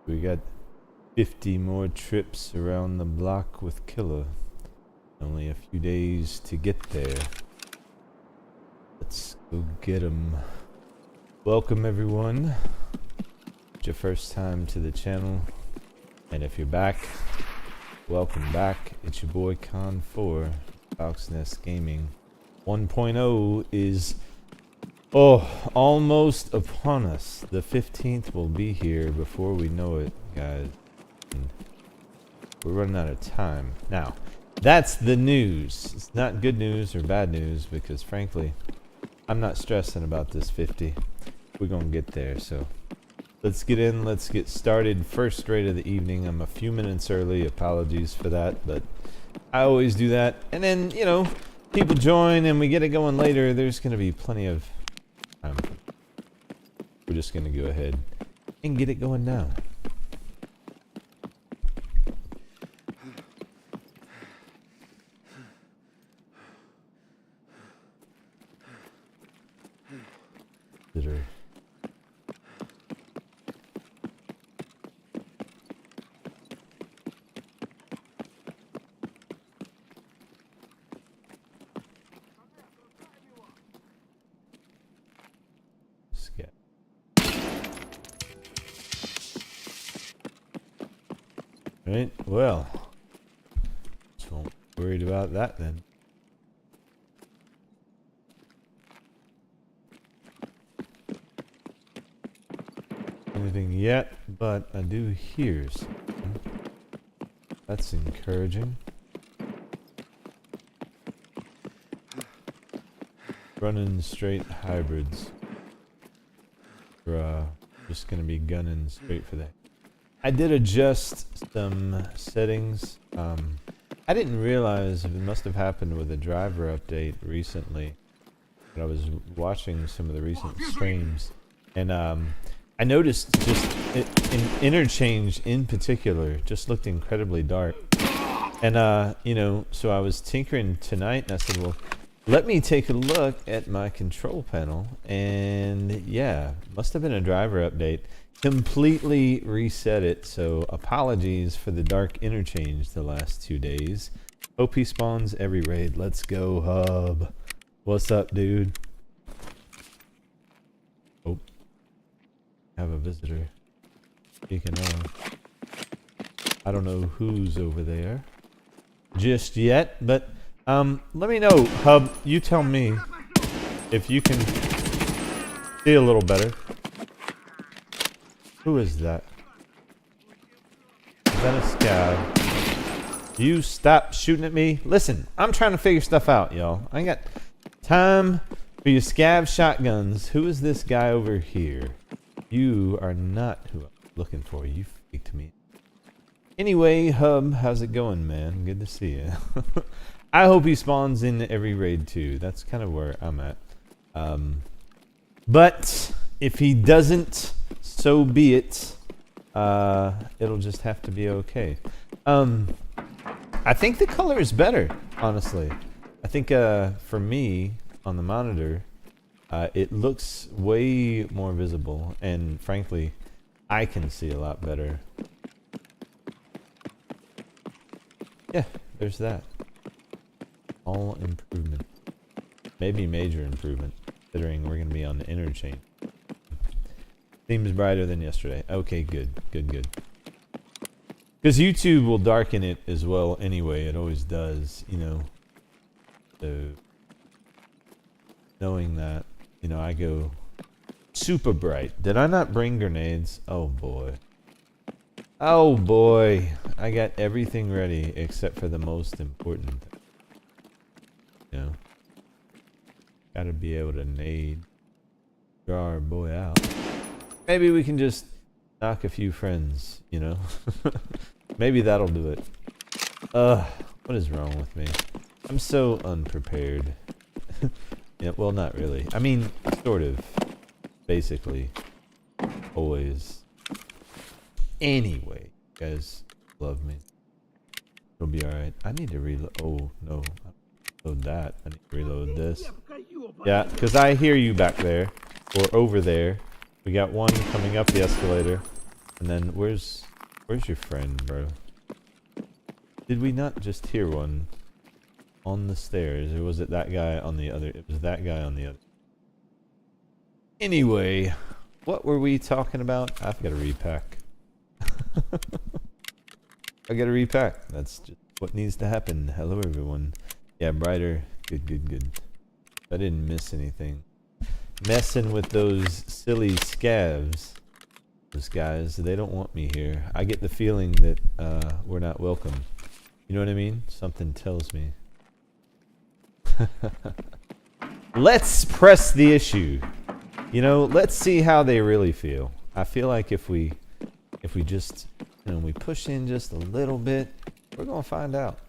We got 50 more trips around the block with Killer. Only a few days to get there. Let's go get him. Welcome everyone. It's your first time to the channel. And if you're back, welcome back. It's your boy Con4, Falc's Nest Gaming. 1.0 is almost upon us. The 15th will be here before we know it, guys. And we're running out of time. Now, that's the news. It's not good news or bad news because frankly, I'm not stressing about this 50. We're gonna get there, so let's get in, let's get started. First raid of the evening. I'm a few minutes early, apologies for that, but I always do that. And then, you know, people join and we get it going later. There's gonna be plenty of time. We're just gonna go ahead and get it going now. Right, well, just won't be worried about that then. Anything yet, but I do hear something. That's encouraging. Running straight hybrids. We're just gonna be gunning straight for that. I did adjust some settings. I didn't realize it must have happened with a driver update recently. But I was watching some of the recent streams, and I noticed just in interchange in particular just looked incredibly dark. And you know, so I was tinkering tonight, and I said, well, let me take a look at my control panel, and yeah, must have been a driver update. Completely reset it, so apologies for the dark interchange the last 2 days. Hope he spawns every raid. Let's go, Hub. What's up, dude? Oh, have a visitor. Speaking of, I don't know who's over there just yet, but let me know, Hub. You tell me if you can see a little better. Who is that? Is that a scav? You stop shooting at me. Listen, I'm trying to figure stuff out, y'all. I ain't got time for your scav shotguns. Who is this guy over here? You are not who I'm looking for. You faked me. Anyway, Hub, how's it going, man? Good to see you. I hope he spawns in every raid too. That's kind of where I'm at. But if he doesn't, so be it. It'll just have to be okay. I think the color is better, honestly. I think for me on the monitor, it looks way more visible, and frankly, I can see a lot better. Yeah, there's that. All improvement. Maybe major improvement, considering we're going to be on the interchange. Seems brighter than yesterday. Okay, good. Good. Because YouTube will darken it as well anyway. It always does, you know. So, knowing that, you know, I go super bright. Did I not bring grenades? Oh, boy. Oh, boy. I got everything ready except for the most important thing. You know. Gotta be able to nade. Draw our boy out. Maybe we can just knock a few friends, you know? Maybe that'll do it. What is wrong with me? I'm so unprepared. Yeah, well, not really. I mean, sort of. Basically. Always. Anyway, you guys love me. It'll be alright. I need to reload. Oh, no. Reload that. I need to reload this. Yeah, because I hear you back there. Or over there. We got one coming up the escalator. And then where's your friend, bro? Did we not just hear one on the stairs, or was it that guy on the other? It was that guy on the other. Anyway, what were we talking about? I've got to repack. I got to repack. That's just what needs to happen. Hello, everyone. Yeah, brighter. Good. I didn't miss anything. Messing with those silly scavs. Those guys, they don't want me here. I get the feeling that we're not welcome. You know what I mean? Something tells me. Let's press the issue. You know, let's see how they really feel. I feel like if we just, you know, we push in just a little bit, we're gonna find out.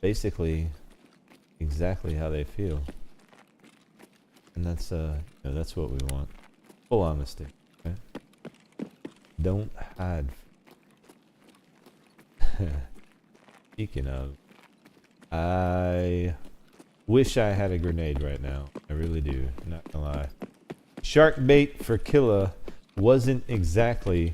Basically, exactly how they feel. And that's you know, that's what we want. Full honesty. Okay? Don't hide. Speaking of, I wish I had a grenade right now. I really do. Not gonna lie. Shark bait for Killa wasn't exactly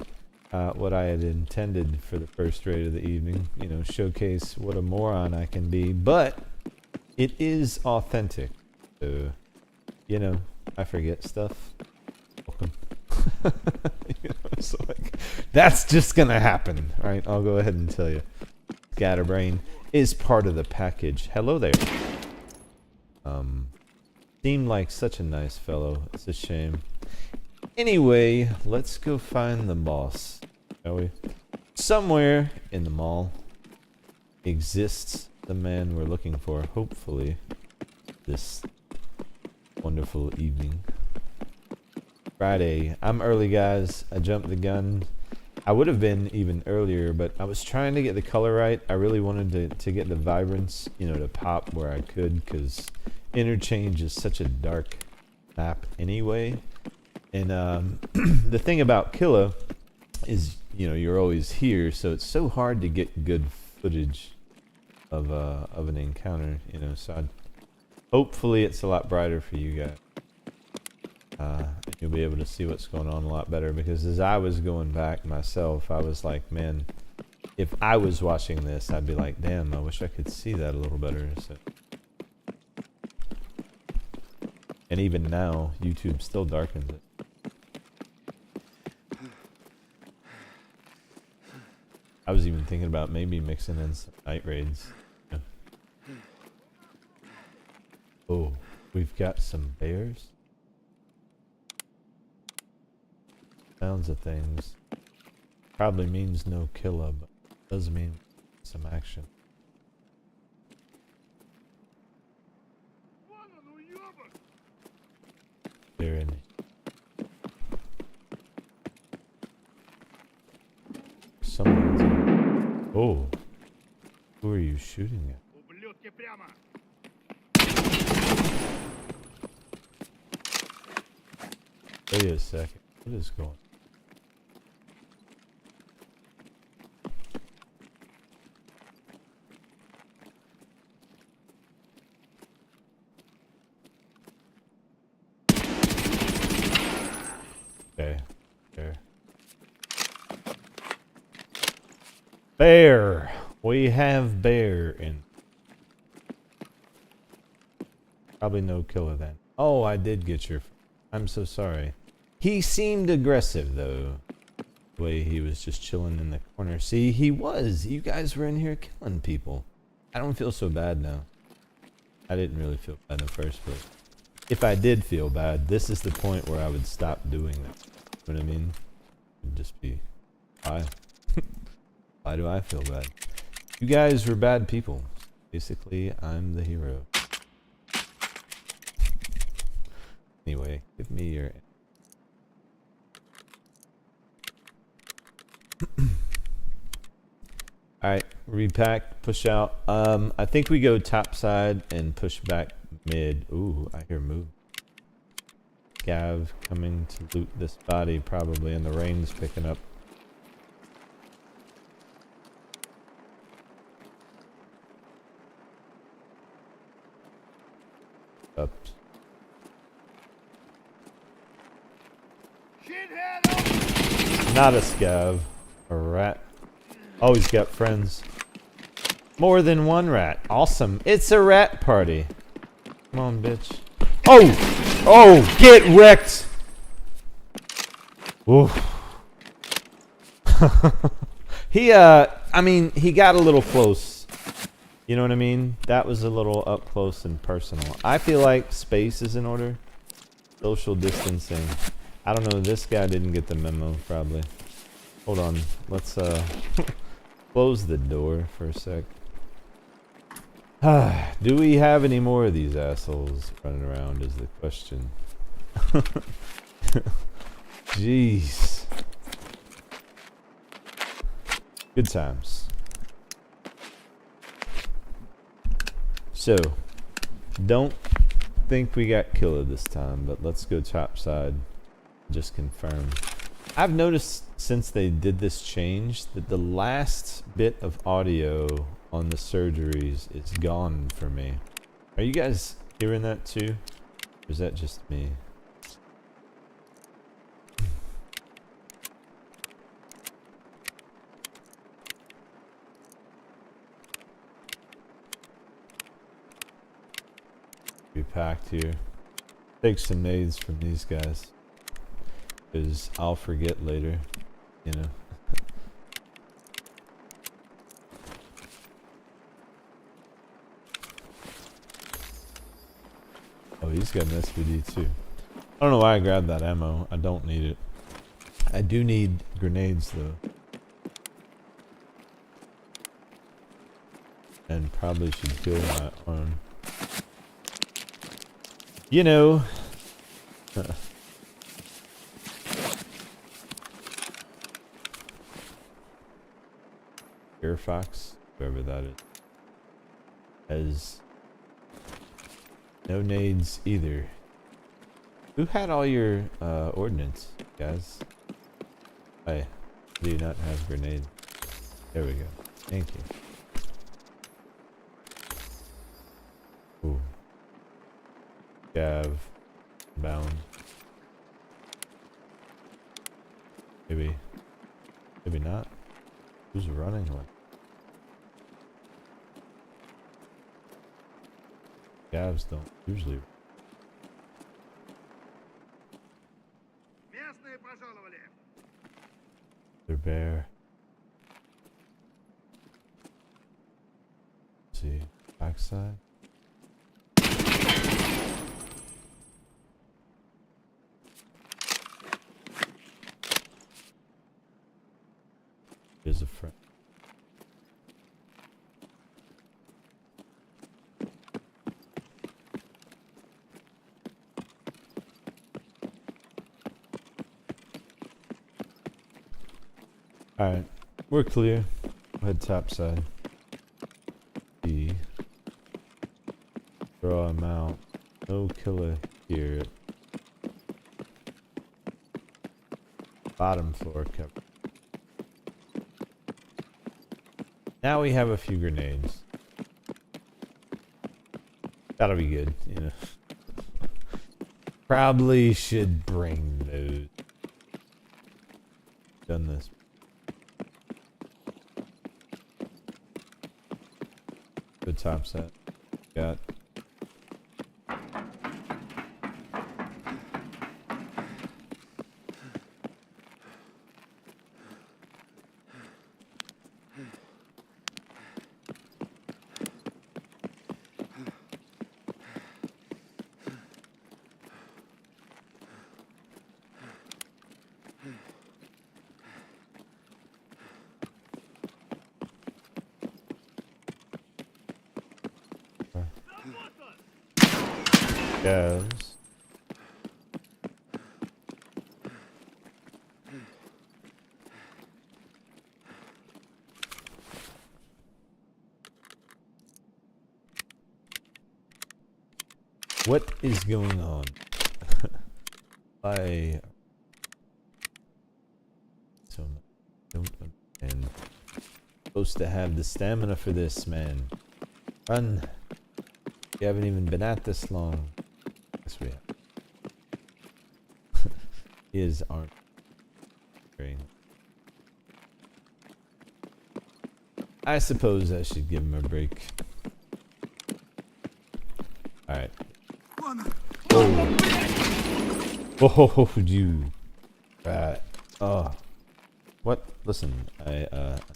what I had intended for the first raid of the evening. You know, showcase what a moron I can be, but it is authentic. So, you know, I forget stuff. Welcome. You know, it's like, that's just gonna happen, right? I'll go ahead and tell you. Scatterbrain is part of the package. Hello there. Seemed like such a nice fellow. It's a shame. Anyway, let's go find the boss, shall we? Somewhere in the mall exists the man we're looking for, hopefully, this wonderful evening. Friday. I'm early, guys. I jumped the gun. I would have been even earlier, but I was trying to get the color right. I really wanted to get the vibrance, you know, to pop where I could, because Interchange is such a dark map anyway. And the thing about Killa is, you know, you're always here, so it's so hard to get good footage of an encounter, you know. So hopefully it's a lot brighter for you guys. And you'll be able to see what's going on a lot better, because as I was going back myself, I was like, man, if I was watching this, I'd be like, damn, I wish I could see that a little better. So. And even now, YouTube still darkens it. I was even thinking about maybe mixing in some night raids. Yeah. Oh, we've got some bears. Sounds of things. Probably means no Killa, but does mean some action. They're in. Someone's in. Oh. Who are you shooting at? Wait a second. What is going on? Okay. Bear. We have bear in. Probably no Killa then. Oh, I did get your. I'm so sorry. He seemed aggressive though. The way he was just chilling in the corner. See, he was. You guys were in here killing people. I don't feel so bad now. I didn't really feel bad in the first place. If I did feel bad, this is the point where I would stop doing that. You know what I mean? It'd just be, why? Why do I feel bad? You guys were bad people. Basically, I'm the hero. Anyway, give me your... Alright, repack, push out. I think we go top side and push back mid. Ooh, I hear move. Gav coming to loot this body probably, and the rain's picking up. Ups. Not a scav. A rat. Oh, he's got friends. More than one rat. Awesome. It's a rat party. Come on, bitch. Oh! Oh! Get wrecked! Oof. I mean, he got a little close. You know what I mean? That was a little up close and personal. I feel like space is in order. Social distancing. I don't know, this guy didn't get the memo, probably. Hold on. Let's, close the door for a sec. Do we have any more of these assholes running around is the question. Jeez. Good times. So, don't think we got killed this time, but let's go topside. Just confirm. I've noticed since they did this change that the last bit of audio on the surgeries is gone for me. Are you guys hearing that too? Or is that just me? Be packed here. Take some nades from these guys. Because I'll forget later, you know. Oh, he's got an SVD too. I don't know why I grabbed that ammo. I don't need it. I do need grenades though. And probably should kill my arm. You know. Air Fox, whoever that is, has no nades either. Who had all your ordnance, guys? I do not have grenades. There we go. Thank you. Ooh. Gav. Bound. Maybe. Maybe not. Who's running like? Gavs don't usually. They're bare. Let's see, backside. Here's a friend. Alright, we're clear. Head topside. B. Draw him out. No killer here. Bottom floor cover. Now we have a few grenades. That'll be good, you know. Probably should bring those. Done this. Good top set. Got. Goes. What is going on? I so don't understand. Supposed to have the stamina for this, man. Run. You haven't even been at this long. Yes, we have. His arm. I suppose I should give him a break. Alright. Oh. Oh, you rat. Oh. What? Listen,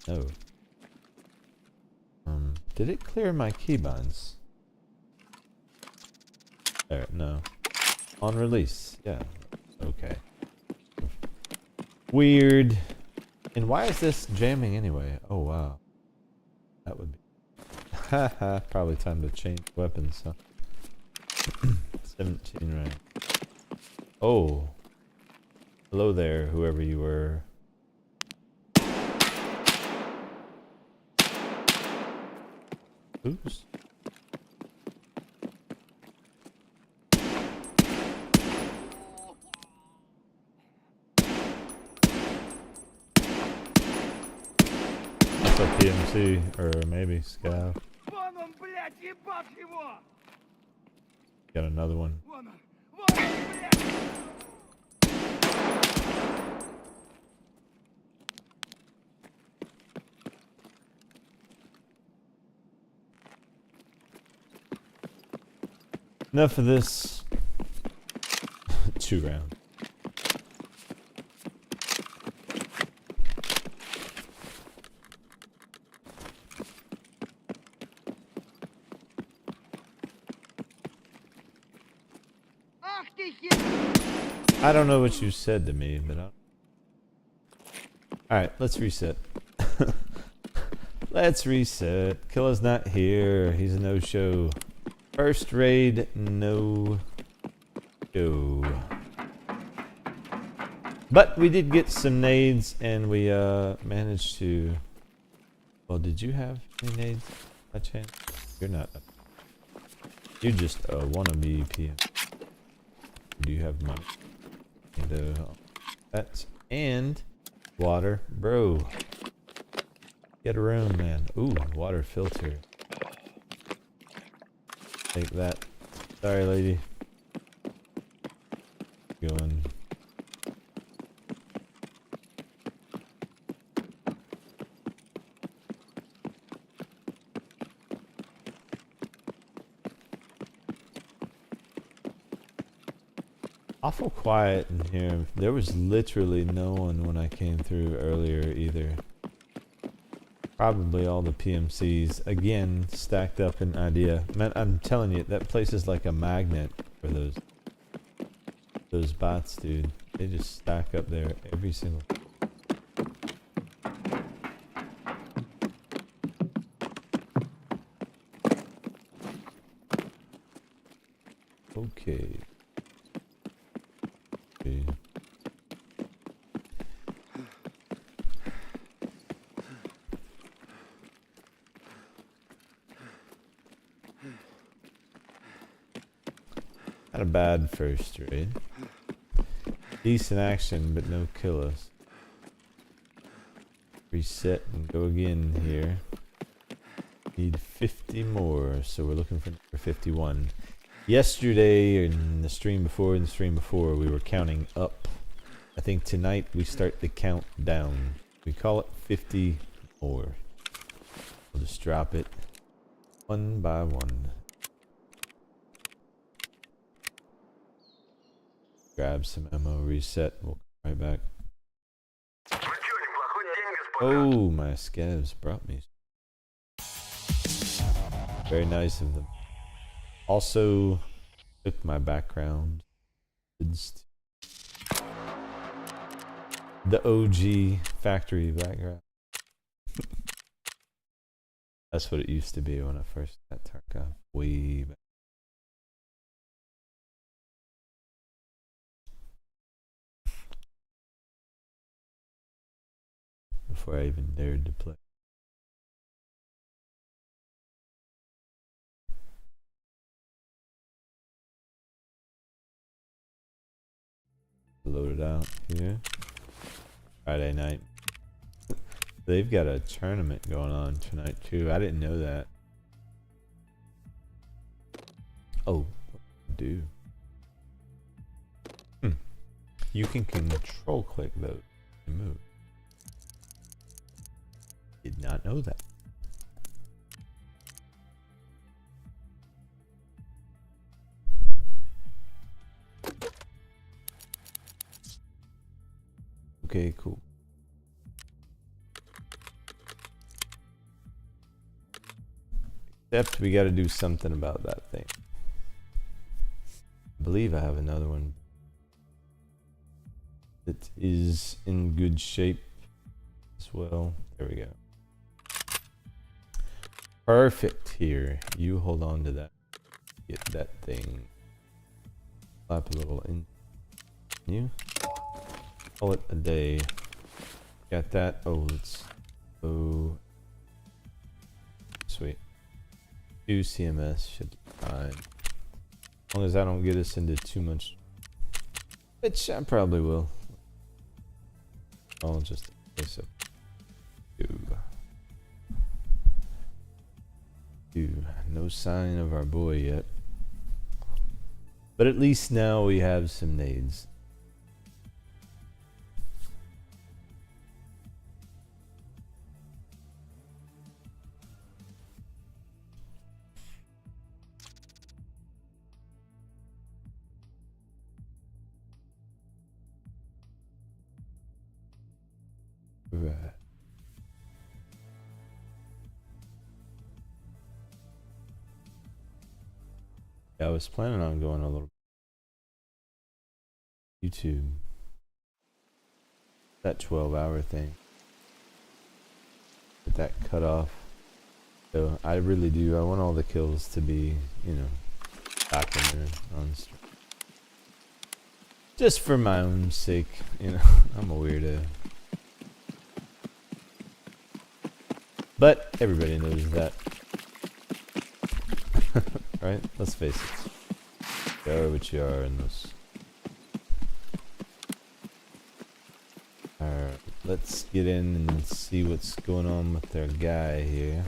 no. Did it clear my keybinds? There, no. On release, yeah. Okay. Weird. And why is this jamming anyway? Oh, wow. That would be... Haha, probably time to change weapons, huh? 17 rounds. Oh. Hello there, whoever you were. Oops. That's like PMC, or maybe Scav. Got another one. Enough of this. 2 rounds. I don't know what you said to me, but alright, let's reset. Let's reset. Killa's not here. He's a no-show. First raid, no show. But we did get some nades, and we managed to... Well, did you have any nades by chance? You're not. You're just a wannabe PM. Do you have money? And, that's and water, bro. Get a room, man. Ooh, water filter. Take that. Sorry, lady. Going. Awful quiet in here. There was literally no one when I came through earlier either. Probably all the PMCs again stacked up in idea. Man, I'm telling you, that place is like a magnet for those bots, dude. They just stack up there every single. Okay. Not a bad first raid. Decent action, but no killers. Reset and go again here. Need 50 more, so we're looking for number 51. Yesterday, in the stream before, we were counting up. I think tonight we start the count down. We call it 50 more. We'll just drop it one by one. Grab some ammo, reset, we'll come right back. Oh, my scavs brought me. Very nice of them. Also, took my background. The OG factory background. That's what it used to be when I first got Tarkov. Way back. Before I even dared to play. Load it out here. Friday night. They've got a tournament going on tonight too. I didn't know that. Oh, do. You can control click those and move. Did not know that. Okay, cool. Except we gotta do something about that thing. I believe I have another one that is in good shape as well. There we go. Perfect here. You hold on to that. Get that thing. Slap a little in. You call it a day. Got that. Oh, let's go. Sweet. 2 CMS should be fine. As long as I don't get us into too much. Which I probably will. I'll just place up. No sign of our boy yet. But at least now we have some nades. Right. Yeah, I was planning on going a little YouTube. That 12-hour thing. Get that cut off. So I really do. I want all the kills to be, you know, documented on stream. Just for my own sake, you know. I'm a weirdo. But everybody knows that. Right? Let's face it. You are what you are in this. Alright, let's get in and see what's going on with their guy here.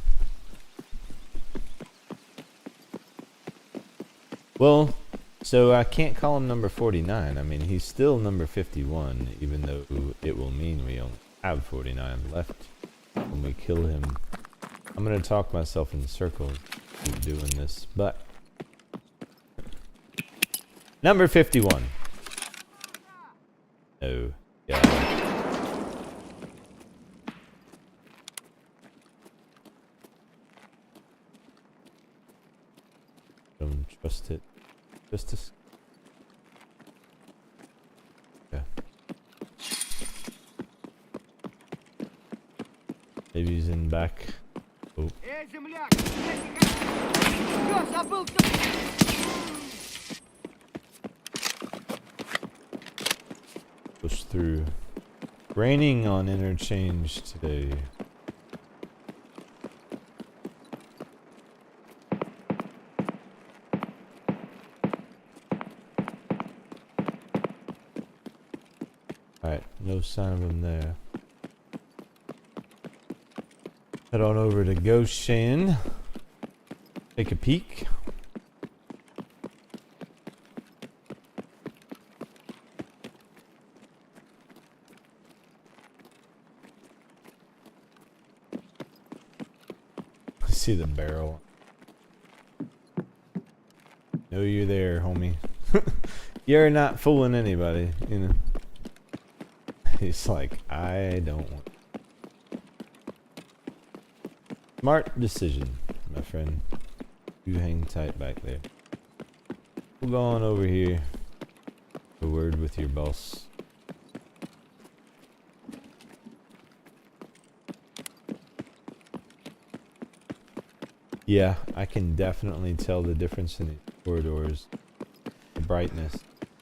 Well, so I can't call him number 49. I mean, he's still number 51, even though it will mean we only have 49 left when we kill him. I'm gonna talk myself in circles keep doing this, but number 51. Oh, yeah. Don't trust it. Justice. Yeah. Maybe he's in back. Oh. Push through. Raining on interchange today. Alright, no sign of him there. Head on over to Goshen. Take a peek. I see the barrel. Know you're there, homie. You're not fooling anybody, you know. He's like, I don't want. Smart decision, my friend. You hang tight back there. We'll go on over here. A word with your boss. Yeah, I can definitely tell the difference in the corridors. The brightness.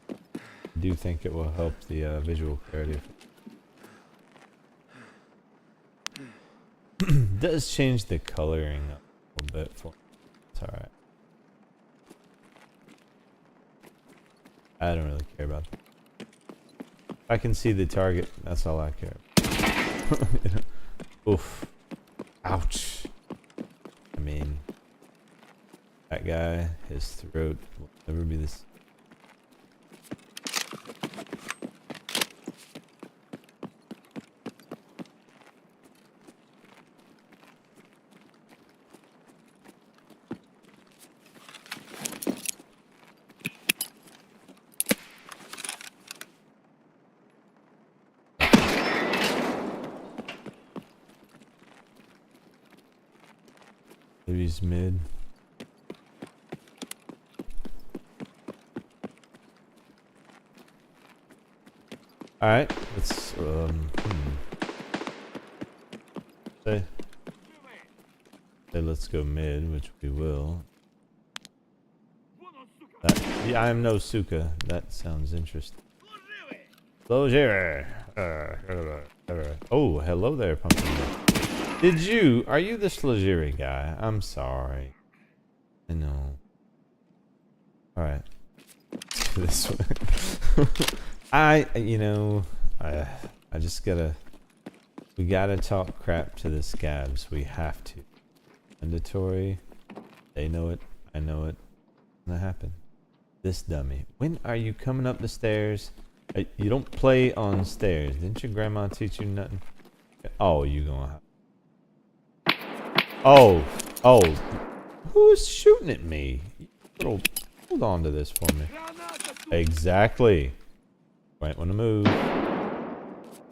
I do think it will help the visual clarity. Does change the coloring up a little bit for me. It's alright. I don't really care about that. If I can see the target, that's all I care about. Oof. Ouch. I mean, that guy, his throat will never be this. He's mid. Alright, let's say let's go mid, which we will. Yeah, I am no Suka. That sounds interesting. Slojere. Oh, hello there, Pumpkin. Are you the Slojere guy? I'm sorry. I know. Alright. This way. I just we gotta talk crap to the scabs. We have to. Mandatory. They know it. I know it. It's gonna happen. This dummy. When are you coming up the stairs? You don't play on stairs. Didn't your grandma teach you nothing? Oh, you gonna have... Oh. Who's shooting at me? Hold on to this for me. Exactly. Might want to move.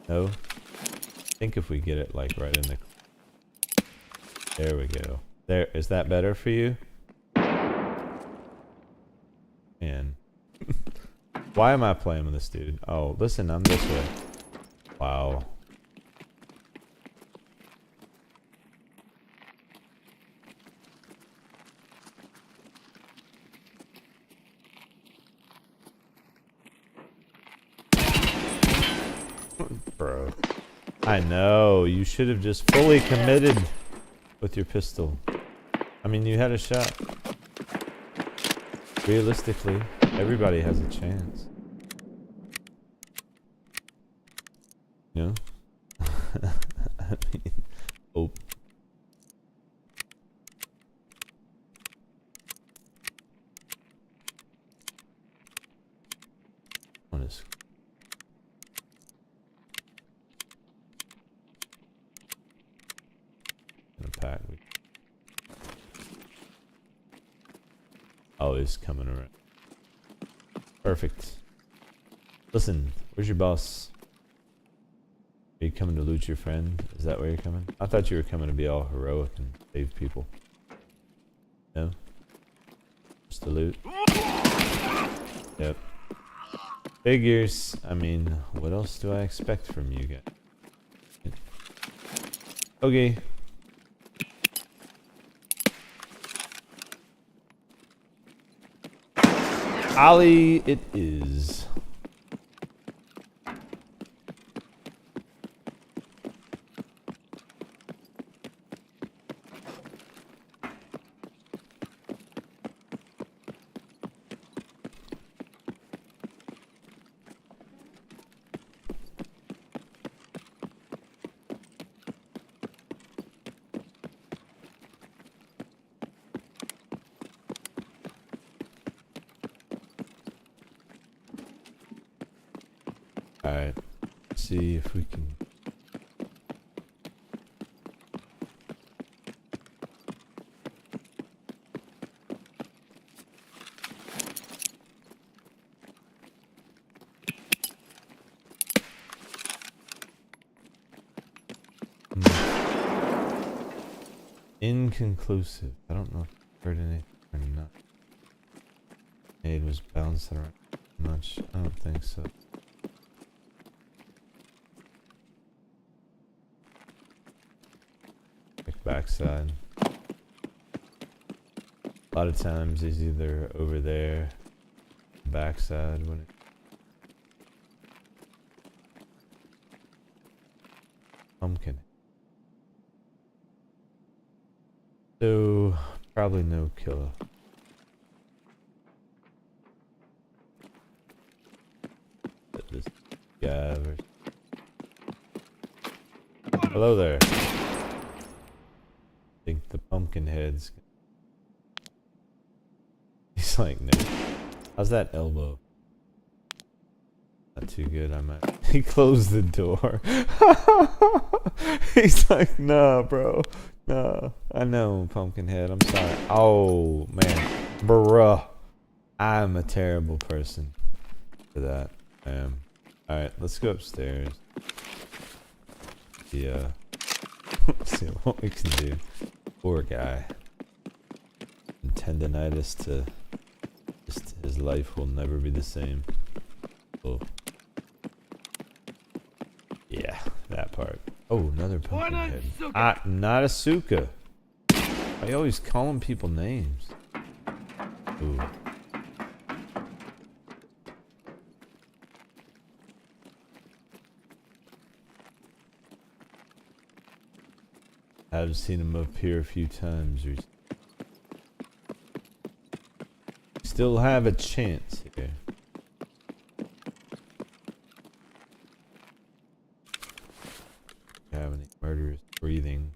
No. I think if we get it like right in the... There we go. There. Is that better for you? Man. Why am I playing with this dude? Oh, listen, I'm this way. Wow. Bro. I know. You should have just fully committed with your pistol. I mean, you had a shot. Realistically, everybody has a chance. You know? I mean, oh. What is... in a pack. Oh, he's coming around. Perfect. Listen, where's your boss? Are you coming to loot your friend? Is that where you're coming? I thought you were coming to be all heroic and save people. No? Just to loot? Yep. Figures. I mean, what else do I expect from you guys? Okay. Ali, it is. Alright, see if we can... Inconclusive. I don't know if I heard anything or not. Aid was bouncing around much. I don't think so. Backside. A lot of times he's either over there, backside when it... Pumpkin. So probably no killer. This guy. Hello there. Think the pumpkin heads. He's like, no. How's that elbow? Not too good, I might. He closed the door. He's like, nah, bro. Nah. I know, pumpkin head. I'm sorry. Oh, man. Bruh. I'm a terrible person for that. Alright, let's go upstairs. Yeah. Let's see what we can do. Poor guy. tendonitis to just his life will never be the same. Oh. Yeah, that part. Oh, another pumpkin head. Ah, not a suka. I always calling people names. Ooh. I've seen him up here a few times. Still have a chance here. Have any murderous breathing?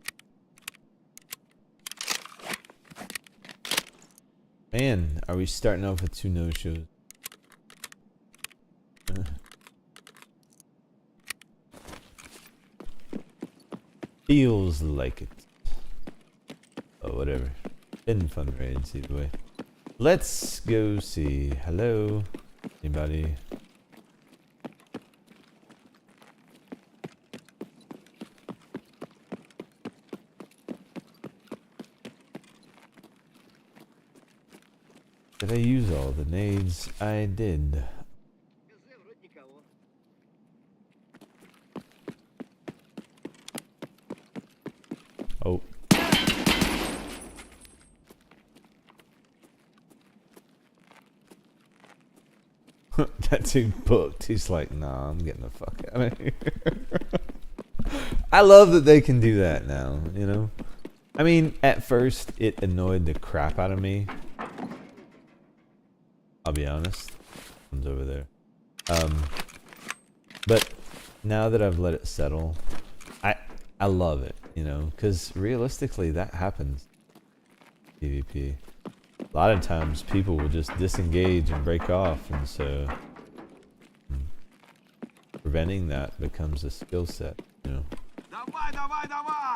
Man, are we starting off with 2 no-shows? Feels like it. Oh, whatever. Been fun raids either way. Let's go see. Hello? Anybody? Did I use all the nades? I did. Oh. That dude booked. He's like, nah, I'm getting the fuck out of here. I love that they can do that now, you know? I mean, at first, it annoyed the crap out of me. I'll be honest. One's over there. But now that I've let it settle, I love it, you know? Because realistically, that happens. PvP. A lot of times people will just disengage and break off, and so preventing that becomes a skill set, you know.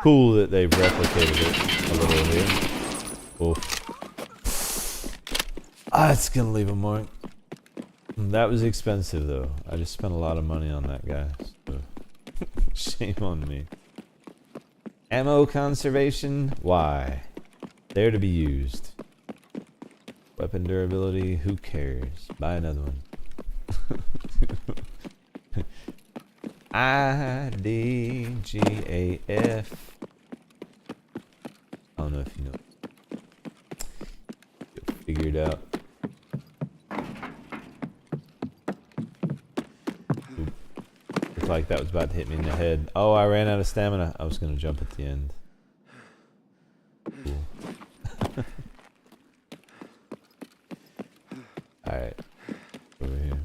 Cool that they've replicated it a little here. Oh. Ah, it's gonna leave a mark. That was expensive though. I just spent a lot of money on that guy. So shame on me. Ammo conservation? Why? There to be used. Weapon durability, who cares? Buy another one. IDGAF. I don't know if you know. You'll figure it out. Oop. Looked like that was about to hit me in the head. Oh, I ran out of stamina. I was gonna jump at the end. Cool. Alright. Over here.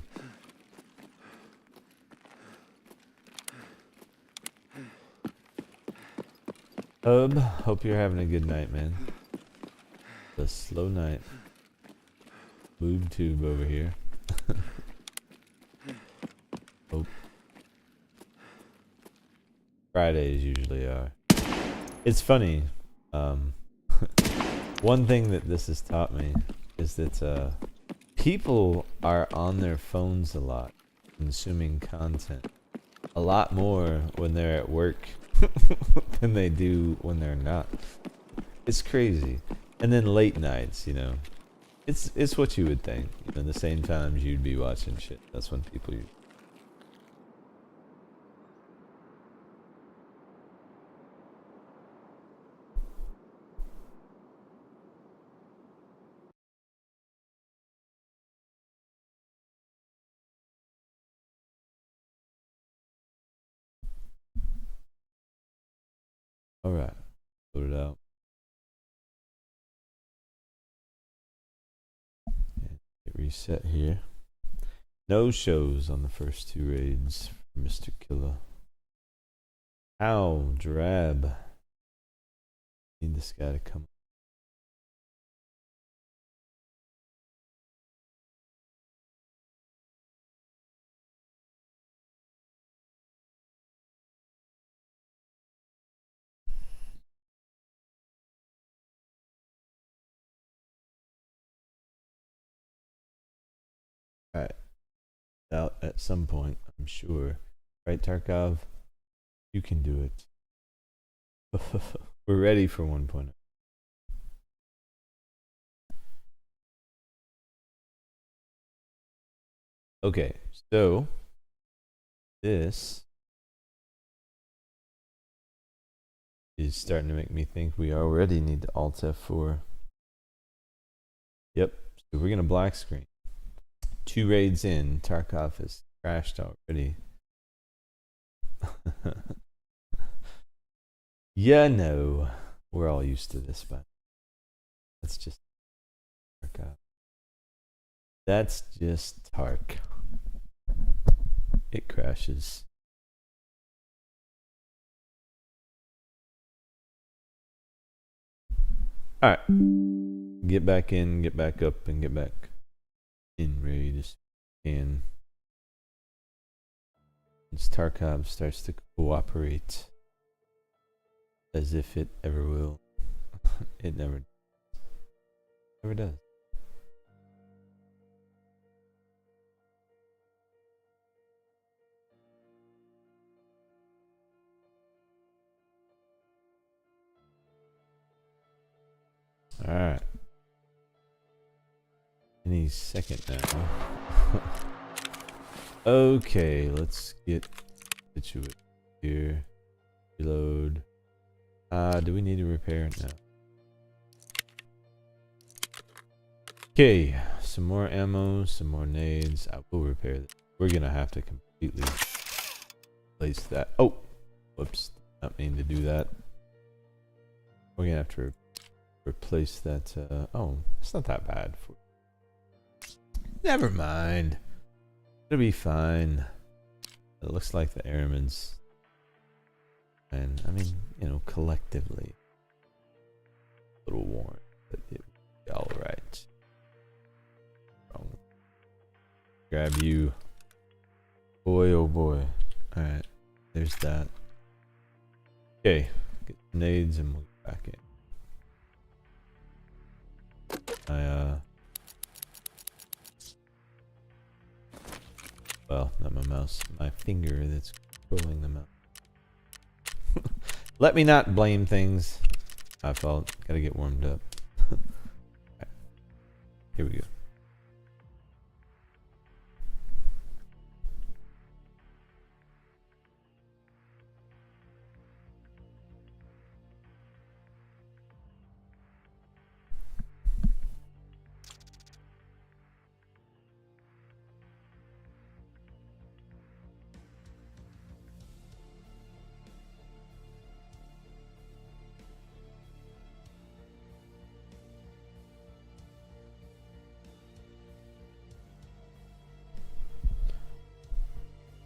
Hope you're having a good night, man. A slow night. Boob tube over here. Oh. Fridays usually are. It's funny. One thing that this has taught me is that people are on their phones a lot, consuming content. A lot more when they're at work than they do when they're not. It's crazy. And then late nights, you know. It's what you would think. You know, the same times you'd be watching shit. That's when people use. Alright. Put it out. Get reset here. No shows on the first 2 raids for Mr. Killer. Ow, drab. Need this guy to come. Alright. Out at some point, I'm sure. Right, Tarkov? You can do it. We're ready for 1.0. Okay, so this is starting to make me think we already need to Alt F4. Yep, so we're gonna black screen. 2 raids in, Tarkov has crashed already. Yeah, no, we're all used to this, but that's just Tarkov. That's just Tark. It crashes. All right, get back in, get back up, and get back in raids. And as Tarkov starts to cooperate, as if it ever will, it never does. All right. Any second now. Okay, let's get situated here. Reload. Do we need to repair it now? Okay, some more ammo, some more nades. I will repair this. We're gonna have to completely replace that. Oh, whoops! Not mean to do that. We're gonna have to replace that. Oh, it's not that bad. Never mind. It'll be fine. It looks like the airmen's. And I mean, you know, collectively, a little worn, but it will be all right. Grab you, boy. Oh boy! All right, there's that. Okay, get nades and we'll get back in. Well, not my mouse, my finger that's controlling the mouse. Let me not blame things. My fault. Gotta get warmed up. Right. Here we go.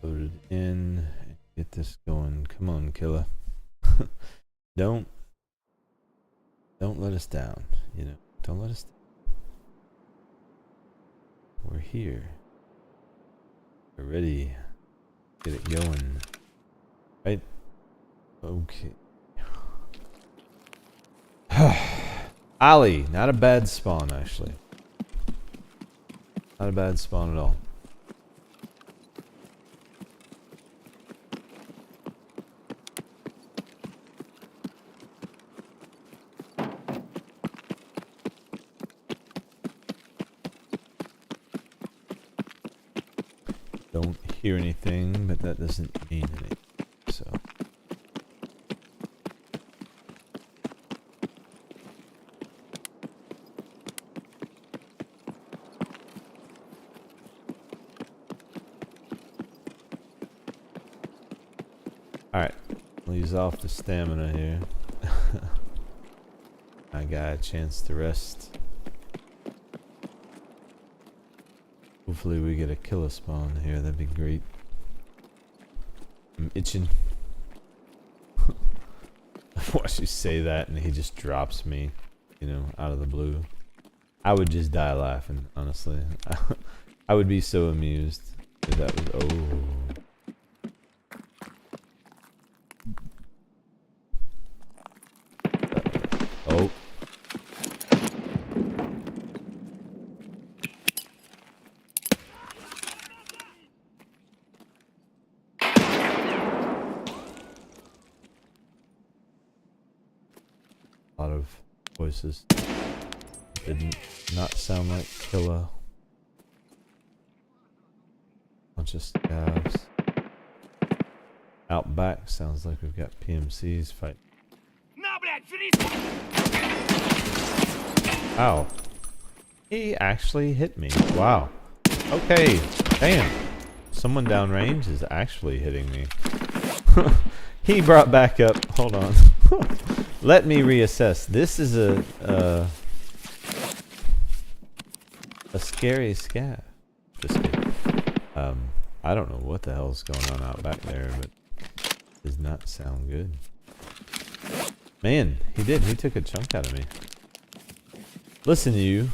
Loaded in. Get this going. Come on, killer. Don't let us down. You know, don't let us down. We're here. We're ready. Get it going. Right? Okay. Ali, not a bad spawn actually. Not a bad spawn at all. Don't hear anything, but that doesn't mean anything, so. Alright, we'll use off the stamina here. I got a chance to rest. Hopefully we get a killer spawn here, that'd be great. I'm itching. I watch you say that and he just drops me, you know, out of the blue. I would just die laughing, honestly. I would be so amused if that was, oh. Oh. A lot of voices. Did not sound like killer. Bunch of scabs. Out back sounds like we've got PMCs fighting. Ow. He actually hit me. Wow. Okay. Damn. Someone downrange is actually hitting me. He brought back up. Hold on. Let me reassess. This is a scary scab. Just kidding. I don't know what the hell's going on out back there, but it does not sound good. Man, he did. He took a chunk out of me. Listen, you.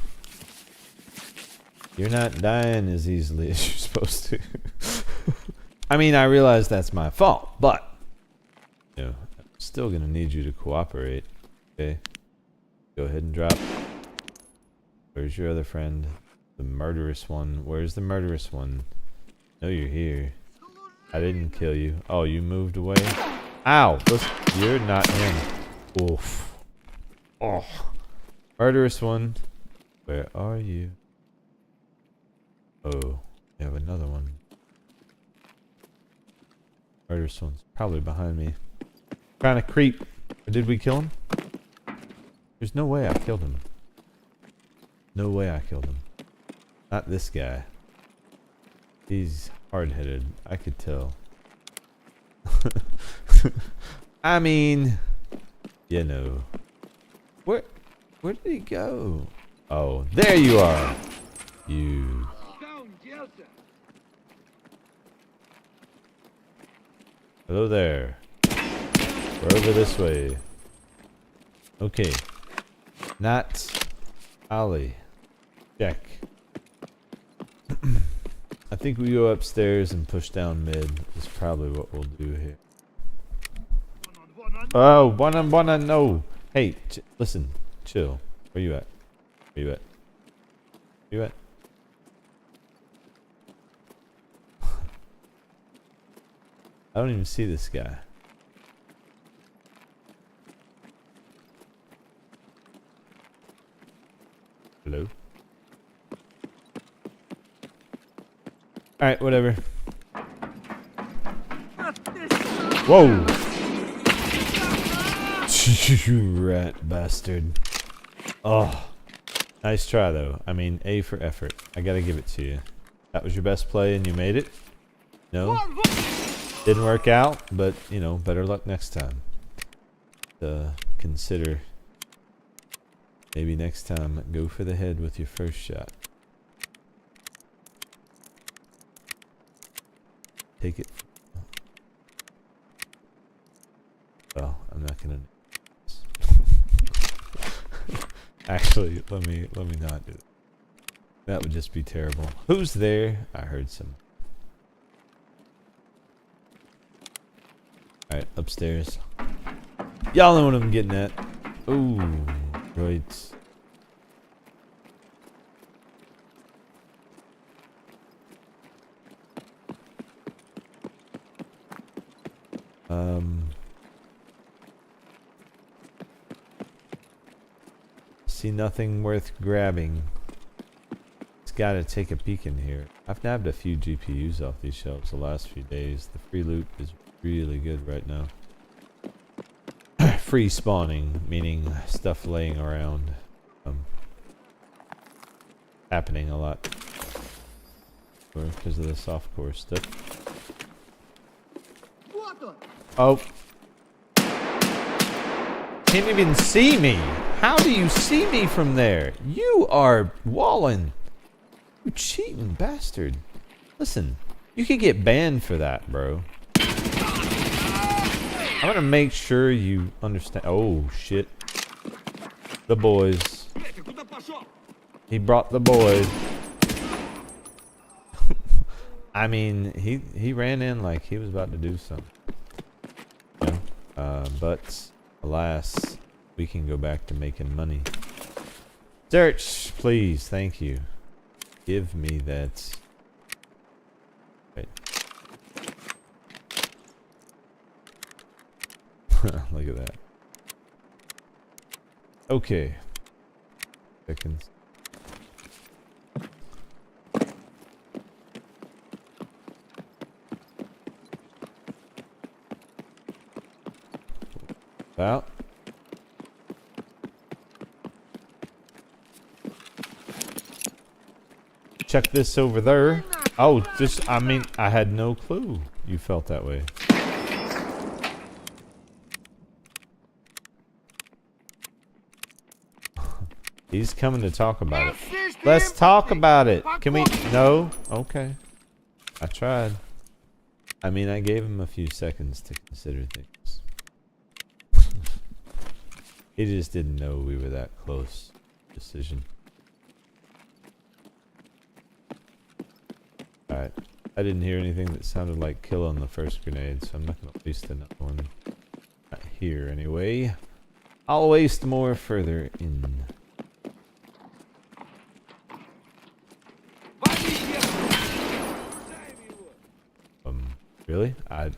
You're not dying as easily as you're supposed to. I mean, I realize that's my fault, but you know, I'm still gonna need you to cooperate. Okay. Go ahead and drop. Where's your other friend? The murderous one. Where's the murderous one? No, you're here. I didn't kill you. Oh, you moved away? Ow! Listen, you're not him. Oof. Oh. Murderous one. Where are you? Oh, we have another one. Murderous one's probably behind me. Trying to creep. Or did we kill him? There's no way I killed him. No way I killed him. Not this guy. He's hard-headed. I could tell. I mean, you know. Where did he go? Oh, there you are. You. Hello there. We're over this way. Okay. Not Ali. Check. I think we go upstairs and push down mid is probably what we'll do here. Oh, one, no. Hey, listen, chill. Where you at? Where you at? Where you at? I don't even see this guy. Hello? Alright, whatever. Whoa! You rat bastard. Oh. Nice try though. I mean, A for effort. I gotta give it to you. That was your best play and you made it? No? Didn't work out, but you know, better luck next time. Consider maybe next time go for the head with your first shot. Take it. Well, I'm not gonna. Actually, let me not do it. That would just be terrible. Who's there? I heard some. Alright, upstairs. Y'all know what I'm getting at. Ooh, right. See nothing worth grabbing. It's gotta take a peek in here. I've nabbed a few GPUs off these shelves the last few days. The free loot is really good right now. Free spawning, meaning stuff laying around. Happening a lot. Because of the softcore stuff. Oh. Can't even see me. How do you see me from there? You are walling. You cheating bastard. Listen, you could get banned for that, bro. I'm gonna make sure you understand. Oh, shit. The boys. He brought the boys. I mean, he ran in like he was about to do something. You know? But alas, we can go back to making money. Search, please. Thank you. Give me that. Wait. Look at that. Okay. Seconds. Out. Check this over there. Oh, just, I mean, I had no clue you felt that way. He's coming to talk about it. Let's talk about it. Can we? No? Okay. I tried. I mean, I gave him a few seconds to consider things. He just didn't know we were that close. Decision. Alright. I didn't hear anything that sounded like kill on the first grenade, so I'm not going to waste another one. Not here, anyway. I'll waste more further in. Really? I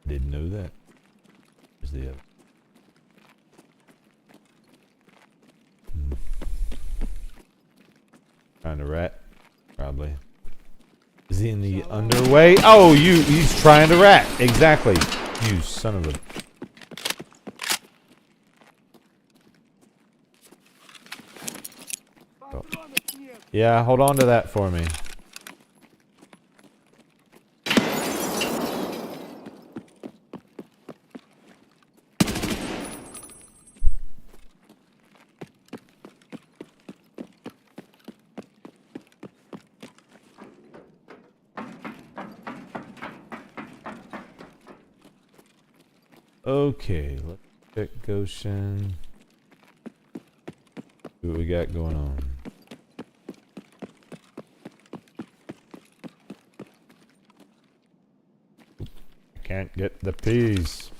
didn't know that. Where's the other? Trying to rat? Probably. Is he in the underway? Oh, he's trying to rat. Exactly. You son of a... Oh. Yeah, hold on to that for me. Okay, let's check Goshen. See what we got going on. I can't get the peas.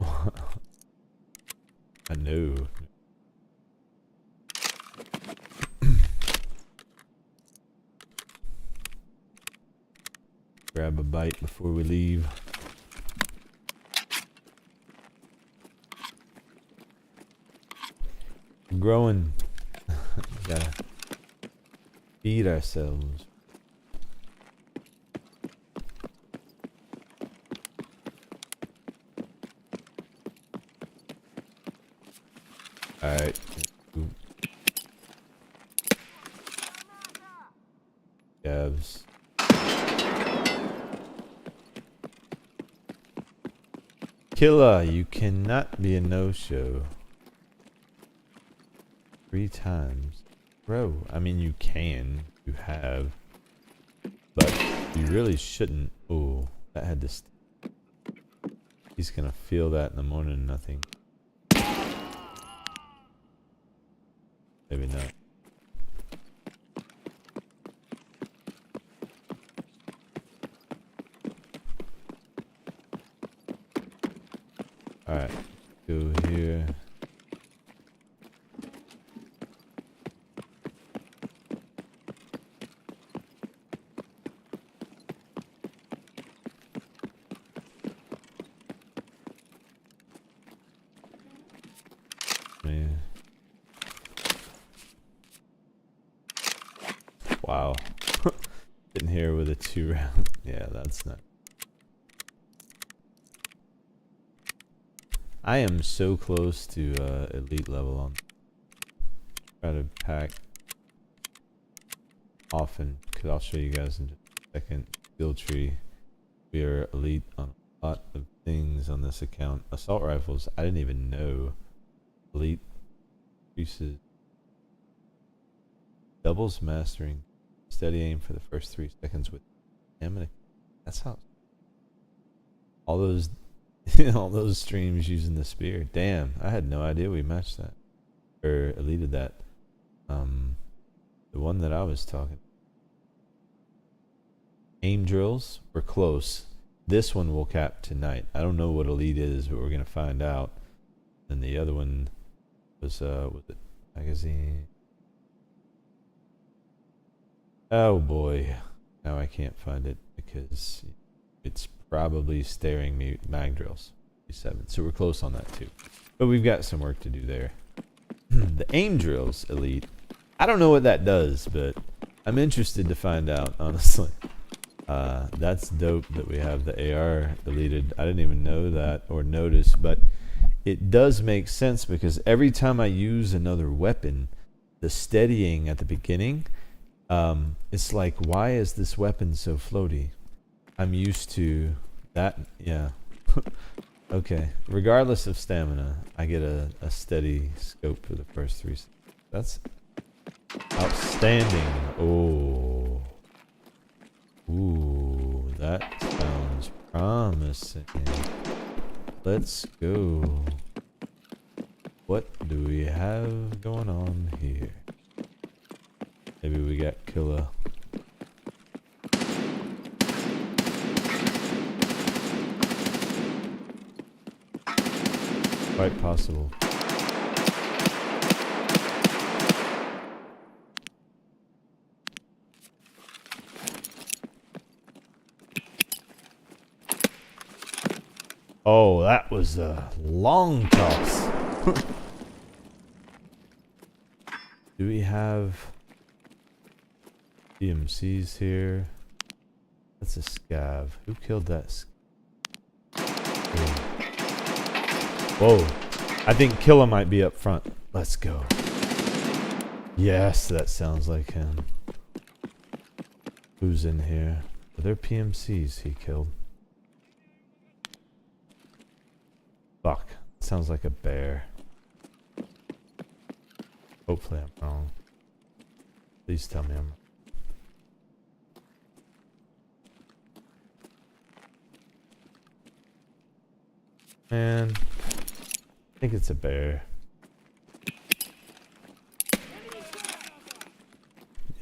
I know. Grab a bite before we leave. Growing. Gotta feed ourselves. Alright. Gabs. Killer, you cannot be a no-show. 3 times. Bro, I mean you can. You have. But you really shouldn't. Oh, that had to he's gonna feel that in the morning, nothing. Maybe not. Alright. Go here. Wow. Sitting here with a 2 round. Yeah, that's not. I am so close to elite level on. Try to pack often, because I'll show you guys in just a second. Skill tree. We are elite on a lot of things on this account. Assault rifles, I didn't even know. Elite increases. Doubles mastering. Steady aim for the first 3 seconds with stamina. That's how. All those, all those streams using the spear. Damn, I had no idea we matched that or elited that. The one that I was talking. Aim drills were close. This one will cap tonight. I don't know what elite is, but we're gonna find out. And the other one was it magazine? Oh boy, now I can't find it because it's probably staring me. Mag drills 7, so we're close on that too, but we've got some work to do there. The aim drills elite, I don't know what that does, but I'm interested to find out, honestly. That's dope that we have the AR deleted. I didn't even know that or notice, but it does make sense because every time I use another weapon, the steadying at the beginning, it's like, why is this weapon so floaty? I'm used to that. Yeah. Okay. Regardless of stamina, I get a steady scope for the first 3 seconds. That's outstanding. Oh. Ooh, that sounds promising. Let's go. What do we have going on here? Maybe we got killer. Quite possible. Oh, that was a long toss. Do we have DMCs here? That's a scav. Who killed that? Whoa. I think Killer might be up front. Let's go. Yes, that sounds like him. Who's in here? Are there PMCs he killed? Fuck. Sounds like a bear. Hopefully I'm wrong. Please tell me I'm wrong. Man, I think it's a bear.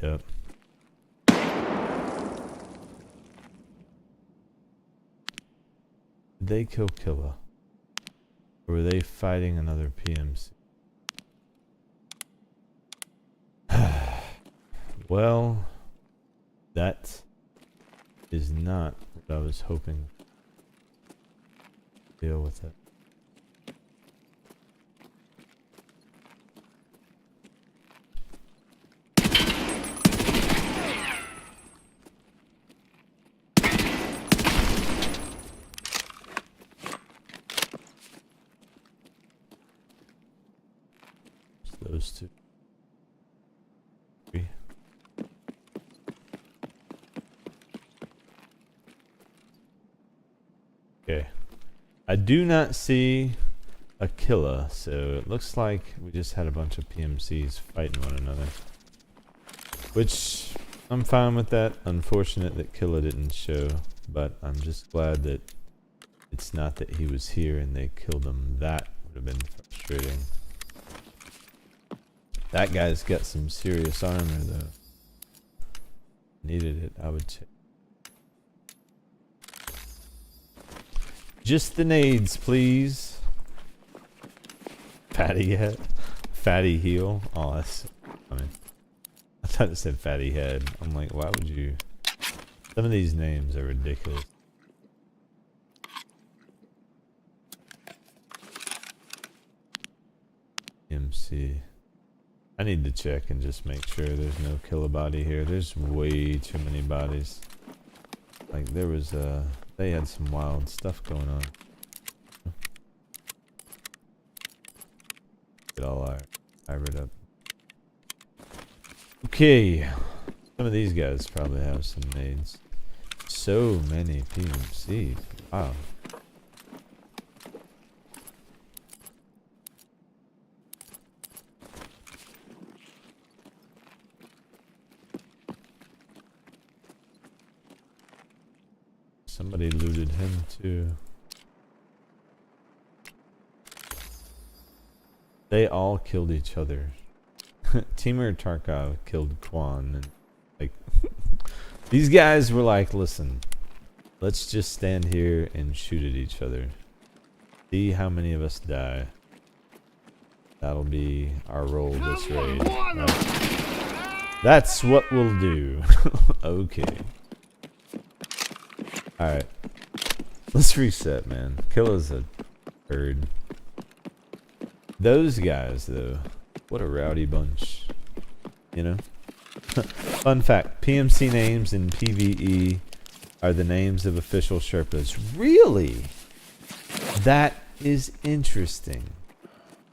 Yep. Did they kill Killa? Or were they fighting another PMC? Well, that is not what I was hoping. Deal with it. Those two. Three. Okay. I do not see a killer, so it looks like we just had a bunch of PMCs fighting one another. Which, I'm fine with that. Unfortunate that Killer didn't show, but I'm just glad that it's not that he was here and they killed him. That would have been frustrating. That guy's got some serious armor though. Needed it, I would say. Just the nades, please. Fatty head. Fatty heel. Oh, that's... I mean... I thought it said fatty head. I'm like, why would you... Some of these names are ridiculous. MC. I need to check and just make sure there's no killer body here. There's way too many bodies. Like, there was, they had some wild stuff going on. Get all ironed up. Okay. Some of these guys probably have some nades. So many PMCs. Wow. Somebody looted him too. They all killed each other. Teamer Tarkov killed Quan, and like these guys were like, listen, let's just stand here and shoot at each other. See how many of us die. That'll be our role this raid. Right? That's what we'll do. Okay. Alright. Let's reset, man. Killa's a bird. Those guys, though. What a rowdy bunch. You know? Fun fact. PMC names in PVE are the names of official Sherpas. Really? That is interesting.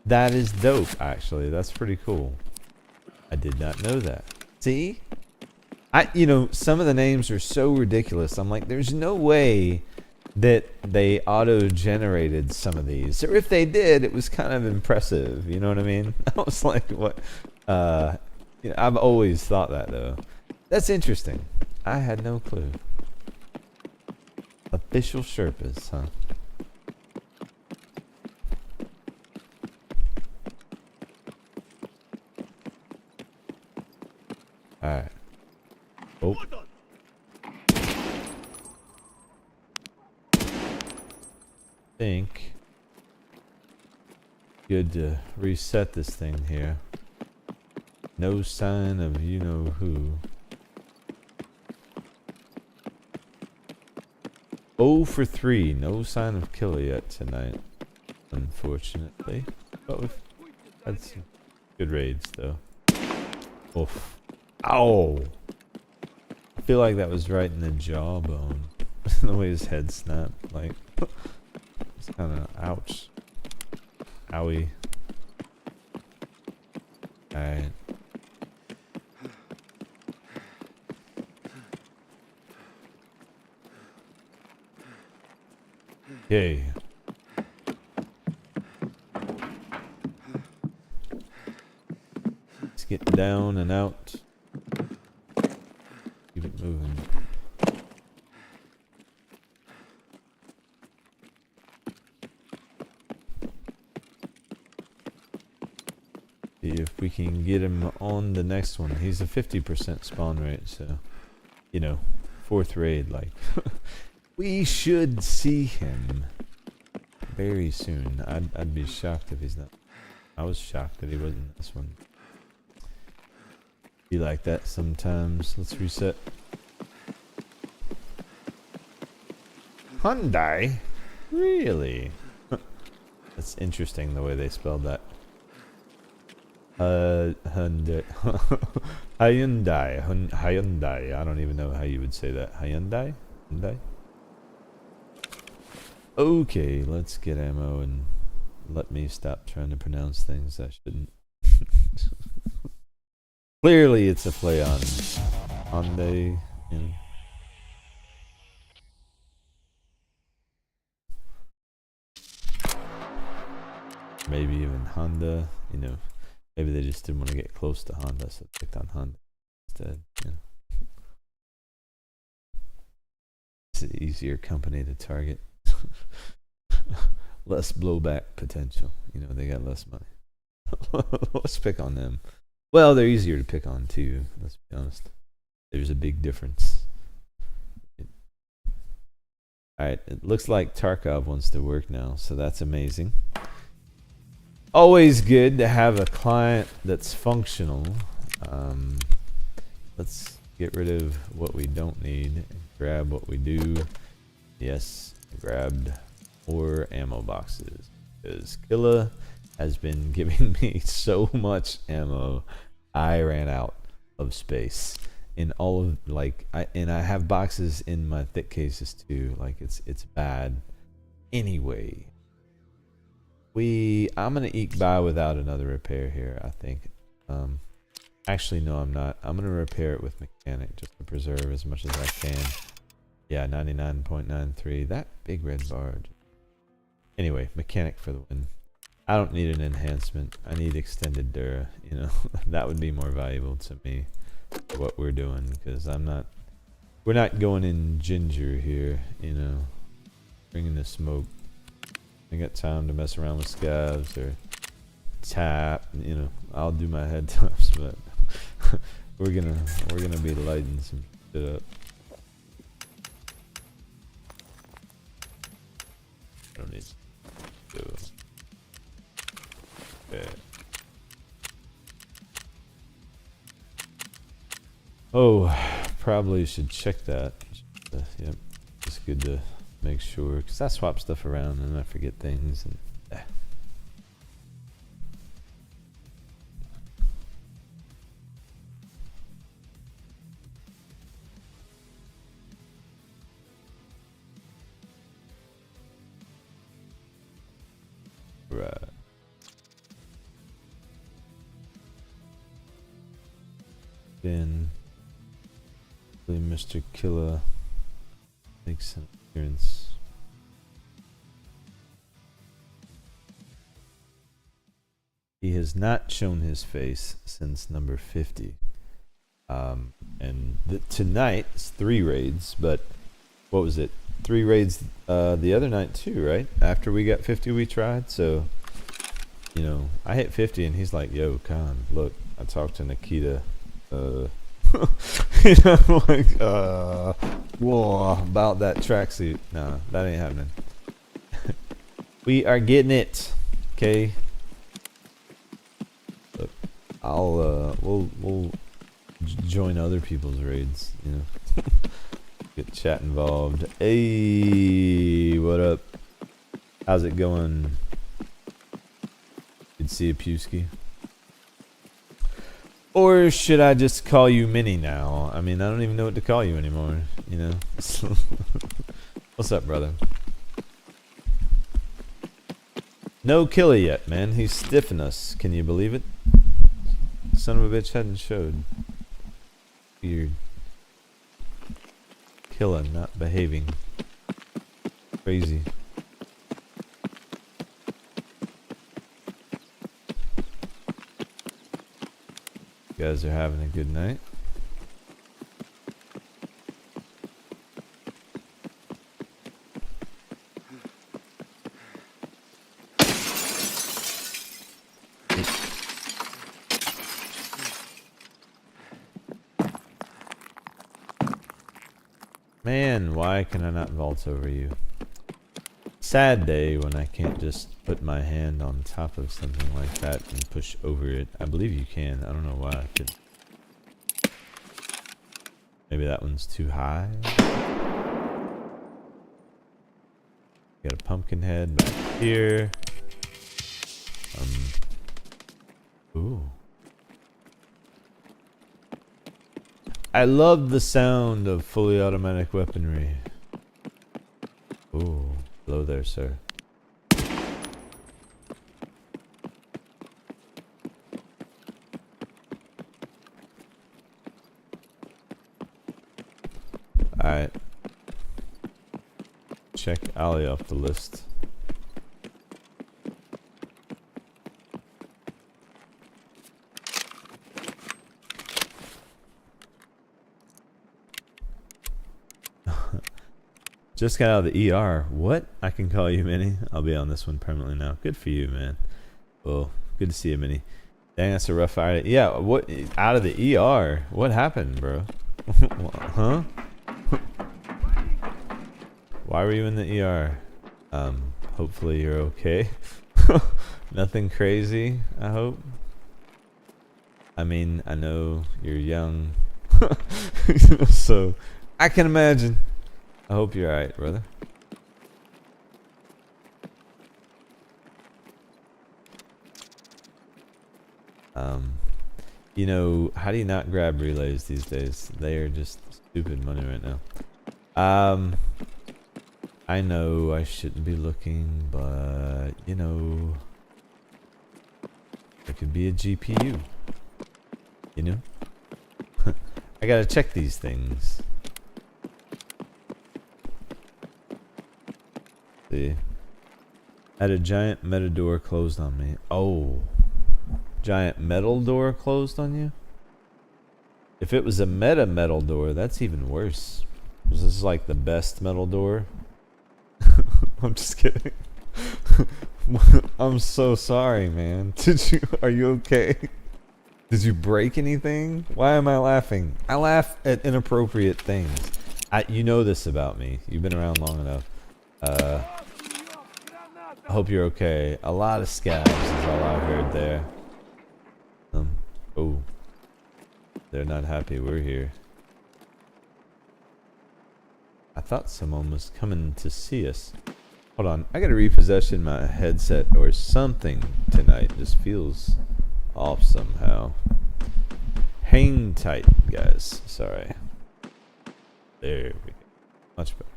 That is dope, actually. That's pretty cool. I did not know that. See? You know, some of the names are so ridiculous. I'm like, there's no way that they auto-generated some of these. Or if they did, it was kind of impressive. You know what I mean? I was like, what? You know, I've always thought that, though. That's interesting. I had no clue. Official Sherpas, huh? Alright. Oh. Think good to reset this thing here. No sign of you know who. 0 for 3. No sign of killer yet tonight, unfortunately. But we've had some good raids though. Oof. Ow! I feel like that was right in the jawbone. The way his head snapped. Like, it's kind of ouch. Owie. Alright. Okay. Let's get down and out. Keep it moving. See if we can get him on the next one. He's a 50% spawn rate, so you know, 4th raid, like we should see him very soon. I'd be shocked if he's not. I was shocked that he wasn't in this one. Be like that sometimes. Let's reset. Hyundai? Really? That's interesting the way they spelled that. Hyundai. Hyundai. I don't even know how you would say that. Hyundai? Hyundai? Okay, let's get ammo and let me stop trying to pronounce things I shouldn't. Clearly it's a play on Hyundai, you know. Maybe even Honda, you know. Maybe they just didn't want to get close to Honda, so they picked on Honda instead, you know. It's an easier company to target. Less blowback potential. You know, they got less money. Let's pick on them. Well, they're easier to pick on too, let's be honest. There's a big difference. Alright, it looks like Tarkov wants to work now, so that's amazing. Always good to have a client that's functional. Let's get rid of what we don't need and grab what we do. Yes, grabbed 4 ammo boxes because Killa has been giving me so much ammo. I ran out of space in all of I have boxes in my thick cases too. Like it's bad. Anyway, I'm gonna eke by without another repair here. I think. Actually, no, I'm not. I'm gonna repair it with mechanic just to preserve as much as I can. Yeah, 99.93. That big red bar. Anyway, mechanic for the win. I don't need an enhancement. I need extended Dura. You know, that would be more valuable to me for what we're doing because we're not going in ginger here. You know, bringing the smoke. I got time to mess around with scavs or tap. You know, I'll do my head tops, but we're gonna be lighting some shit up. I don't need to go. Okay. Oh, probably should check that. Yep, it's good to make sure because I swap stuff around and I forget things and. Right. Then Mr. Killer makes an appearance. He has not shown his face since number 50. And tonight it's 3 raids, but what was it? 3 raids the other night too, right? After we got 50 we tried, so you know, I hit 50 and he's like, yo, Khan, look, I talked to Nikita. You know, I'm like, whoa, about that tracksuit. Nah, that ain't happening. We are getting it. Okay. Look, we'll join other people's raids, you know. Get chat involved. Hey, what up? How's it going? You'd see a Pewski. Or should I just call you Minnie now? I mean, I don't even know what to call you anymore, you know? What's up, brother? No killer yet, man. He's stiffing us. Can you believe it? Son of a bitch hadn't showed. Weird. Killer not behaving. Crazy. You guys are having a good night. Man, why can I not vault over you? Sad day when I can't just put my hand on top of something like that and push over it. I believe you can. I don't know why I could. Maybe that one's too high. Got a pumpkin head back here. Ooh. I love the sound of fully automatic weaponry. Ooh, hello there, sir. Alright. Check Ali off the list. Just got out of the ER. What? I can call you Minnie. I'll be on this one permanently now. Good for you, man. Well, good to see you, Minnie. Dang, that's a rough fight. Yeah, what? Out of the ER? What happened, bro? Huh? Why were you in the ER? Hopefully you're okay. Nothing crazy, I hope. I mean, I know you're young. So, I can imagine. I hope you're alright, brother. You know, how do you not grab relays these days? They are just stupid money right now. I know I shouldn't be looking, but you know, it could be a GPU. You know? I gotta check these things. See. Had a giant metal door closed on me. Oh. Giant metal door closed on you? If it was a metal door, that's even worse. This is like the best metal door. I'm just kidding. I'm so sorry, man. Are you okay? Did you break anything? Why am I laughing? I laugh at inappropriate things. You know this about me. You've been around long enough. I hope you're okay. A lot of scabs is all I heard there. Oh. They're not happy we're here. I thought someone was coming to see us. Hold on. I gotta repossession my headset or something tonight. Just feels off somehow. Hang tight, guys. Sorry. There we go. Much better.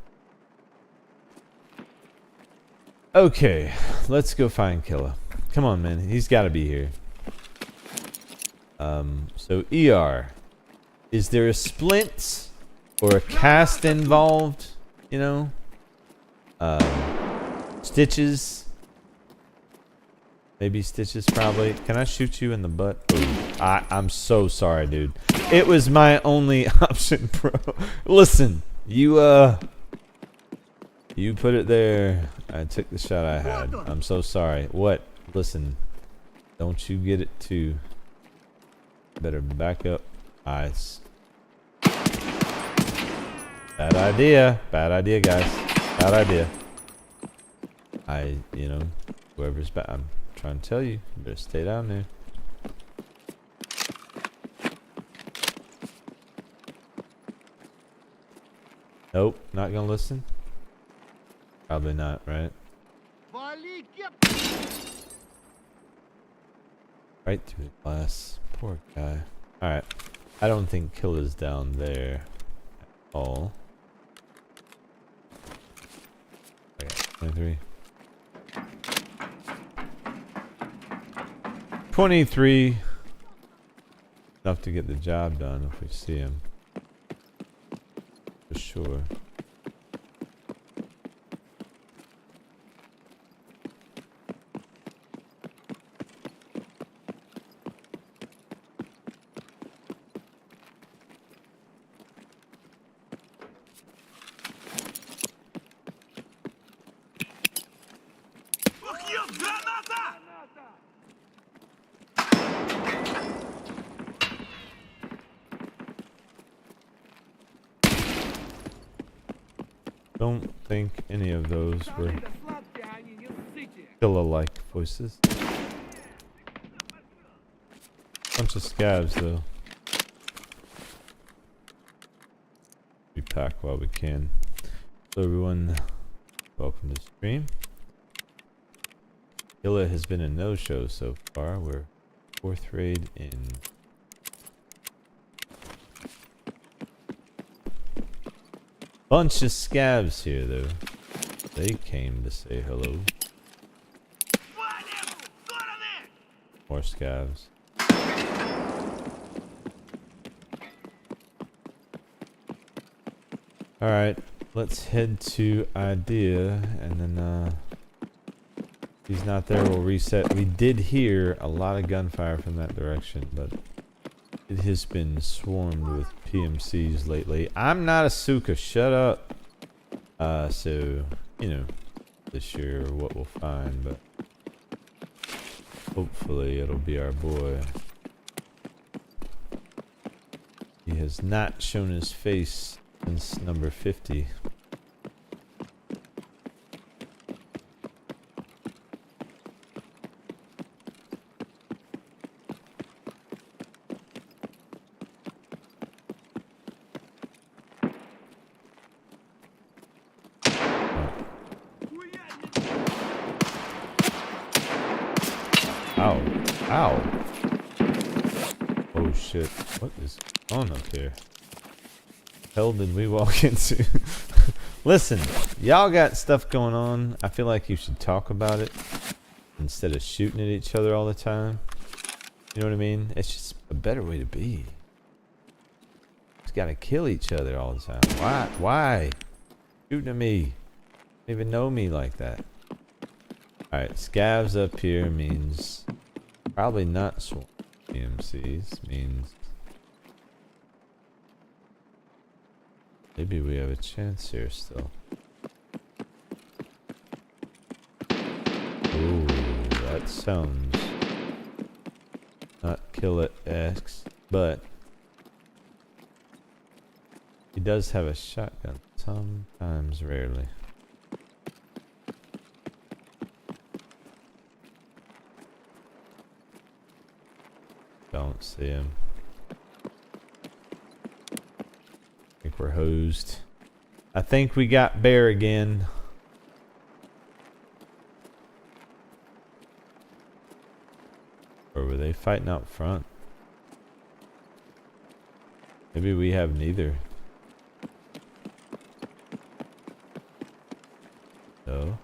Okay, let's go find Killa. Come on, man. He's got to be here. So ER. Is there a splint or a cast involved? You know? Stitches. Maybe stitches, probably. Can I shoot you in the butt? Oh, I'm so sorry, dude. It was my only option, bro. Listen, you put it there. I took the shot I had. I'm so sorry. What? Listen, don't you get it too. Better back up. Eyes. Bad idea. Bad idea, guys. Bad idea. You know, whoever's back. I'm trying to tell you. You better stay down there. Nope, not gonna listen. Probably not, right? Right through the glass. Poor guy. Alright. I don't think Killa's down there at all. Okay, 23. 23. Enough to get the job done if we see him. For sure. Don't think any of those were Killa-like voices. Bunch of scavs though. We pack while we can. So everyone, welcome to the stream. Killa has been a no-show so far. We're 4th raid in. Bunch of scavs here though. They came to say hello. More scavs. Alright, let's head to Idea and then if he's not there we'll reset. We did hear a lot of gunfire from that direction, but it has been swarmed with PMCs lately. I'm not a Suka, shut up. So, you know, this year what we'll find, but hopefully it'll be our boy. He has not shown his face since number 50. Ow. Ow. Oh shit. What is on up here? Hell did we walk into? Listen, y'all got stuff going on. I feel like you should talk about it instead of shooting at each other all the time. You know what I mean? It's just a better way to be. Just gotta kill each other all the time. Why? Why? Shooting at me. Don't even know me like that. Alright, scavs up here means probably not swarm PMCs. Means maybe we have a chance here still. Ooh, that sounds not Killa-esque, but he does have a shotgun. Sometimes, rarely. Don't see him. I think we're hosed. I think we got bear again. Or were they fighting out front? Maybe we have neither. No.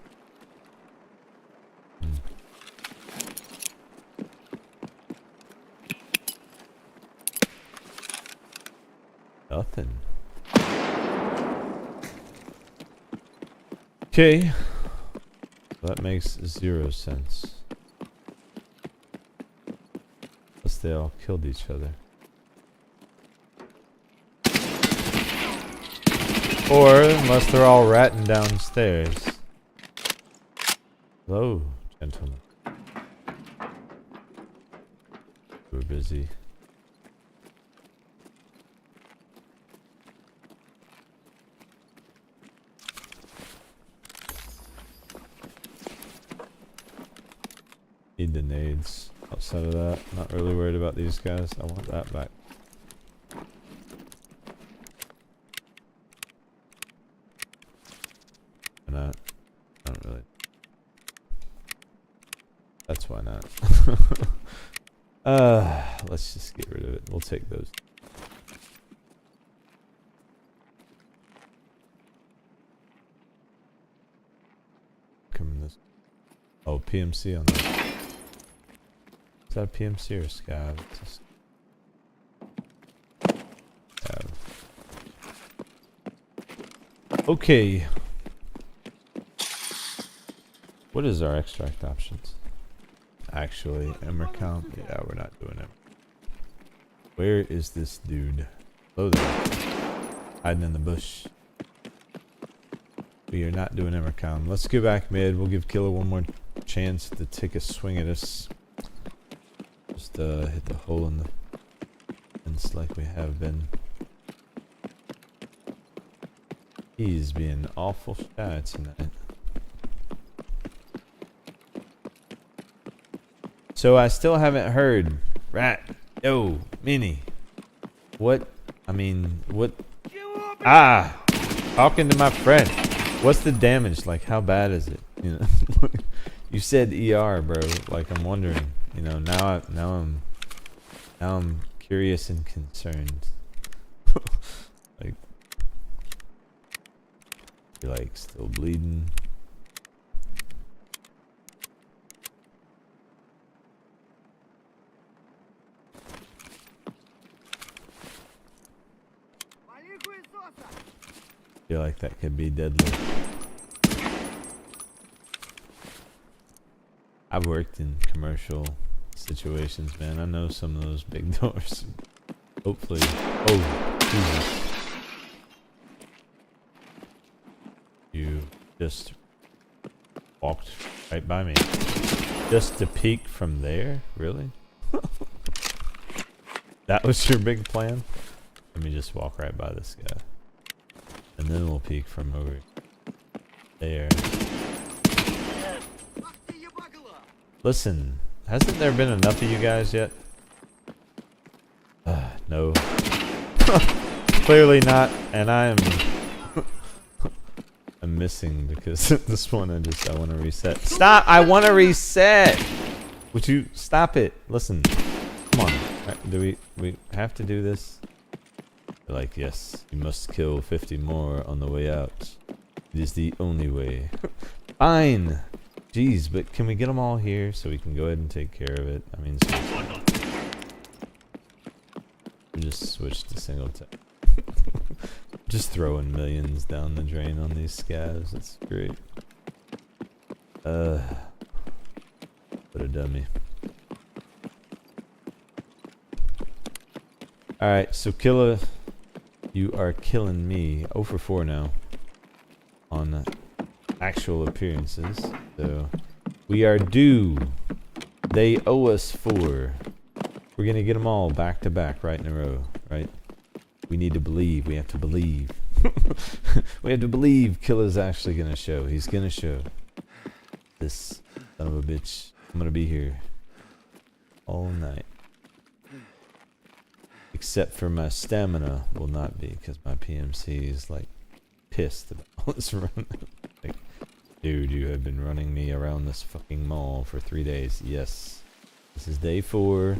nothing. Okay. That makes 0 sense. Unless they all killed each other. Or unless they're all ratting downstairs. Hello, gentlemen. We're busy. Need the nades. Outside of that, not really worried about these guys. I want that back. Why not? I don't really. That's why not. Let's just get rid of it. We'll take those. Come this. Oh, PMC on that. Is that a PMC or a scav? It's a scav. Okay. What is our extract options? Actually, Emercom? Yeah, we're not doing it. Where is this dude? Hello there. Hiding in the bush. We are not doing Emercom. Let's go back mid. We'll give Killer one more chance to take a swing at us. Just hit the hole in the fence like we have been. He's being awful shy tonight. So I still haven't heard. Rat. Yo, Mini. What? I mean, what? Ah! Talking to my friend. What's the damage? Like, how bad is it? You know, you said ER, bro. Like, I'm wondering. You know, now I'm curious and concerned. Like, you're like still bleeding. Feel like that could be deadly. I've worked in commercial situations, man. I know some of those big doors. Hopefully. Oh, Jesus. You just walked right by me. Just to peek from there? Really? That was your big plan? Let me just walk right by this guy. And then we'll peek from over there. Listen, hasn't there been enough of you guys yet? No. Clearly not, and I'm missing because this one I want to reset. Stop! I want to reset! Would you stop it? Listen. Come on. Do we have to do this? They're like, yes, you must kill 50 more on the way out. It is the only way. Fine! Jeez, but can we get them all here so we can go ahead and take care of it? I mean, we just switch to single tap. Just throwing millions down the drain on these scavs. That's great. What a dummy. Alright, so Killa, you are killing me. 0 for 4 now on actual appearances. So we are due. They owe us 4. We're gonna get them all back to back right in a row, right? We need to believe. We have to believe. We have to believe Killa's actually gonna show. He's gonna show. This son of a bitch. I'm gonna be here all night. Except for my stamina will not be, because my PMC is like pissed about all this running. Like, dude, you have been running me around this fucking mall for 3 days. Yes. This is day 4,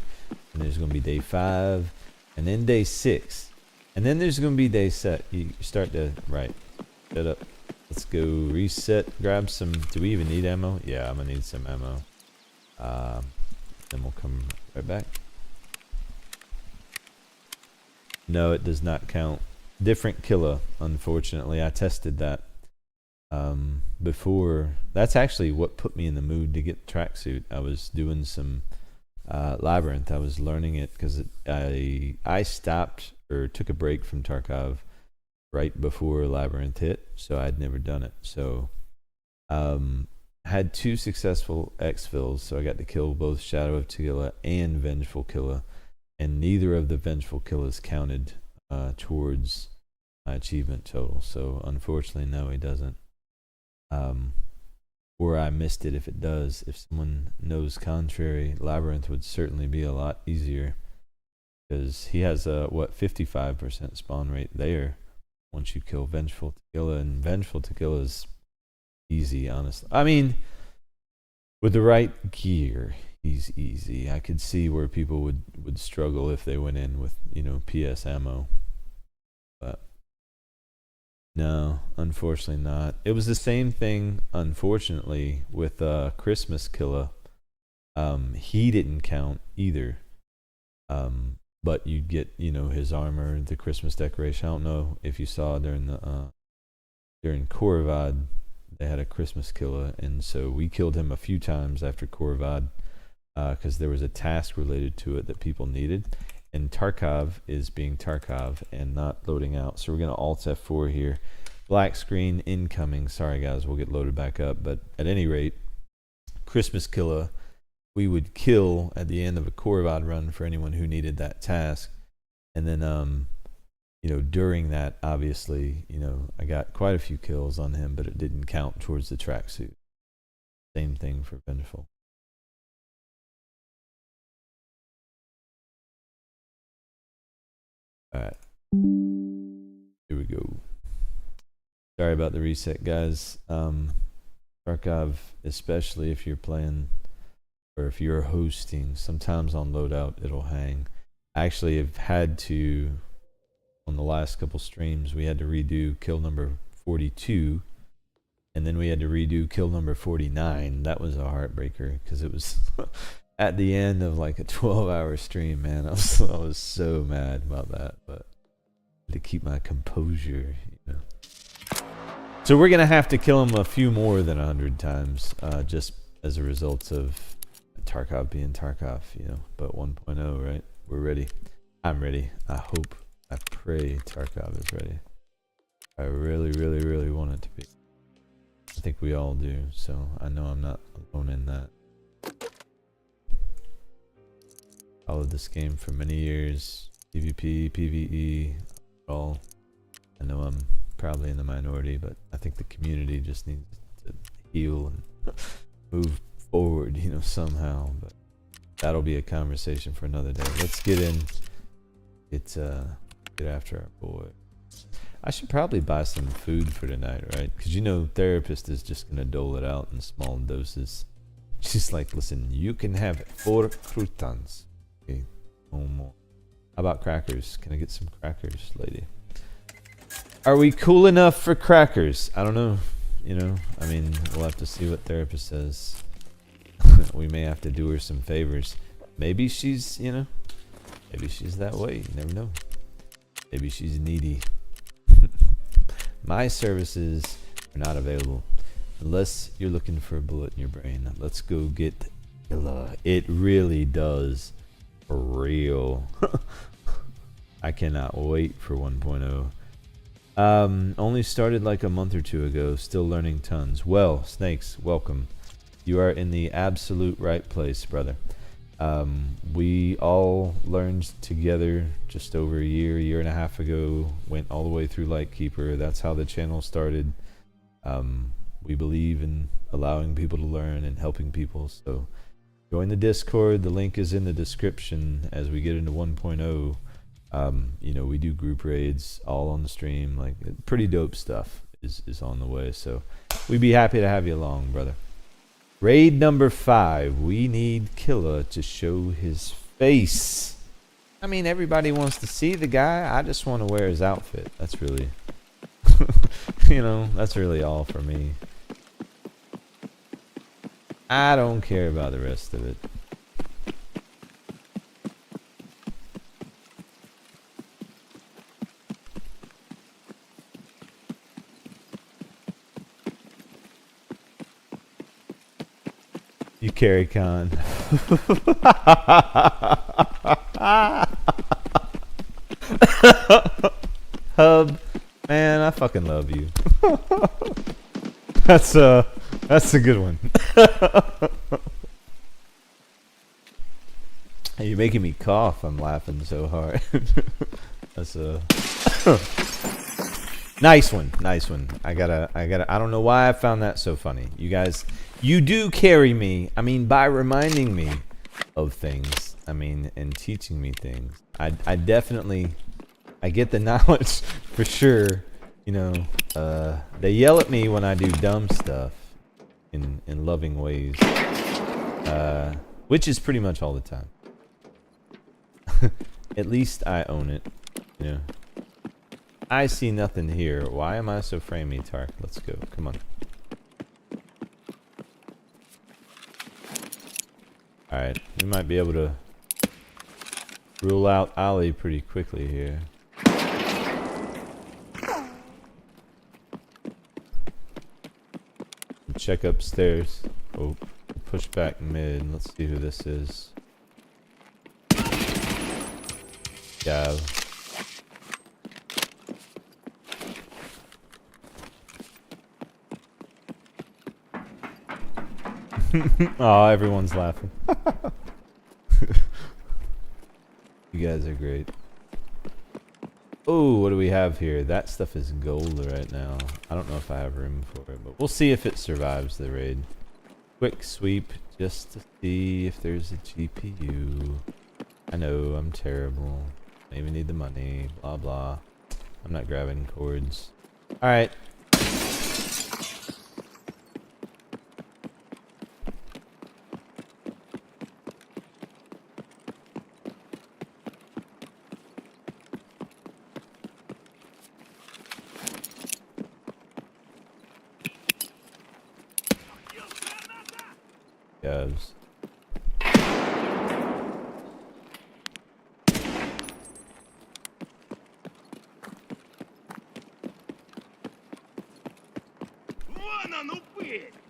and there's gonna be day 5, and then day 6. And then there's gonna be day set. You start to right. Shut up. Let's go reset. Grab some. Do we even need ammo? Yeah, I'm gonna need some ammo. Then we'll come right back. No, it does not count different killer. Unfortunately, I tested that before. That's actually what put me in the mood to get the tracksuit. I was doing some Labyrinth. I was learning it because I stopped or took a break from Tarkov right before Labyrinth hit, so I'd never done it. So had 2 successful exfils, so I got to kill both Shadow of Tagilla and Vengeful Killa, and neither of the Vengeful Killas counted towards my achievement total. So unfortunately, no, he doesn't. Or I missed it if it does. If someone knows contrary, Labyrinth would certainly be a lot easier, because he has a 55% spawn rate there once you kill Vengeful Tagilla, and Vengeful Tagilla is easy, honestly. I mean, with the right gear, he's easy. I could see where people would struggle if they went in with, PS ammo. But no, unfortunately not. It was the same thing, unfortunately, with Christmas Killa. He didn't count either. But you'd get, his armor, the Christmas decoration. I don't know if you saw during Korvad, they had a Christmas Killa, and so we killed him a few times after Korvad because there was a task related to it that people needed. And Tarkov is being Tarkov and not loading out. So we're going to Alt F4 here. Black screen incoming. Sorry, guys, we'll get loaded back up. But at any rate, Christmas Killa, we would kill at the end of a Korvad run for anyone who needed that task. And then, during that, obviously, I got quite a few kills on him, but it didn't count towards the tracksuit. Same thing for Vengeful. Alright. Here we go. Sorry about the reset, guys. Tarkov, especially if you're playing or if you're hosting, sometimes on loadout it'll hang. I actually have had to, on the last couple streams, we had to redo kill number 42, and then we had to redo kill number 49. That was a heartbreaker because it was at the end of like a 12-hour stream, man. I was so mad about that, but to keep my composure, So we're gonna have to kill him a few more than 100 times, just as a result of Tarkov being Tarkov, But 1.0, right? We're ready. I'm ready. I hope, I pray Tarkov is ready. I really, really, really want it to be. I think we all do, so I know I'm not alone in that. Followed this game for many years. PvP, PVE, all. I know I'm probably in the minority, but I think the community just needs to heal and move forward, somehow. But that'll be a conversation for another day. Let's get in. Get after our boy. I should probably buy some food for tonight, right? Because therapist is just gonna dole it out in small doses. She's like, listen, you can have 4 croutons. Okay, no more. How about crackers? Can I get some crackers, lady? Are we cool enough for crackers? I don't know. I mean, we'll have to see what therapist says. We may have to do her some favors. Maybe she's, maybe she's that way. You never know. Maybe she's needy. My services are not available unless you're looking for a bullet in your brain. Let's go get Killa. It really does. For real. I cannot wait for 1.0. Only started like a month or 2 ago. Still learning tons. Well, Snakes, welcome. You are in the absolute right place, brother. We all learned together just over a year and a half ago. Went all the way through Lightkeeper. That's how the channel started. We believe in allowing people to learn and helping people. So join the Discord. The link is in the description. As we get into 1.0, we do group raids all on the stream. Like, pretty dope stuff is on the way. So we'd be happy to have you along, brother. Raid number 5. We need Killa to show his face. I mean, everybody wants to see the guy. I just want to wear his outfit. That's really, that's really all for me. I don't care about the rest of it. Carry Con. Hub, man, I fucking love you. That's a good one. Hey, you're making me cough. I'm laughing so hard. That's a nice one. Nice one. I don't know why I found that so funny. You guys, you do carry me. I mean, by reminding me of things. I mean, and teaching me things. I definitely, I get the knowledge for sure. You know, they yell at me when I do dumb stuff in loving ways, which is pretty much all the time. At least I own it. You know, I see nothing here. Why am I so framey, Tark? Let's go. Come on. All right, we might be able to rule out Ali pretty quickly here. Check upstairs. Oh, push back mid. Let's see who this is. Yeah. Oh, everyone's laughing. You guys are great. Oh, what do we have here? That stuff is gold right now. I don't know if I have room for it, but we'll see if it survives the raid. Quick sweep just to see if there's a GPU. I know I'm terrible. I even need the money. Blah blah. I'm not grabbing cords. All right. Guys.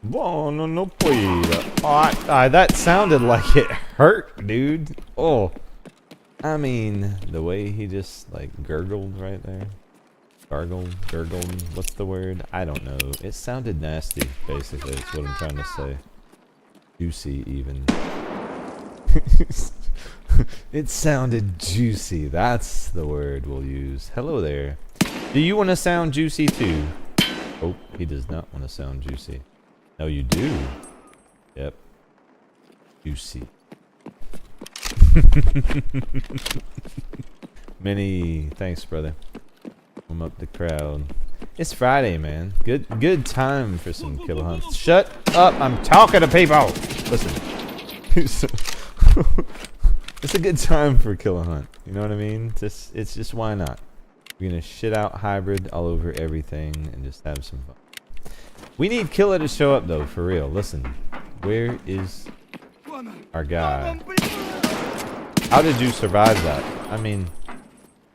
Buono no puida. Oh, that sounded like it hurt, dude. Oh, I mean, the way he just like gurgled right there. Gurgled. What's the word? I don't know. It sounded nasty, basically. That's what I'm trying to say. Juicy, even. It sounded juicy. That's the word we'll use. Hello there. Do you want to sound juicy too? Oh, he does not want to sound juicy. No, you do. Yep. Juicy. Many thanks, brother. I'm up the crowd. It's Friday, man. Good time for some kill hunts. Shut up! I'm talking to people. Listen. It's a good time for kill a hunt. You know what I mean? It's just why not? We're gonna shit out hybrid all over everything and just have some fun. We need Killer to show up though, for real. Listen, where is our guy? How did you survive that? I mean,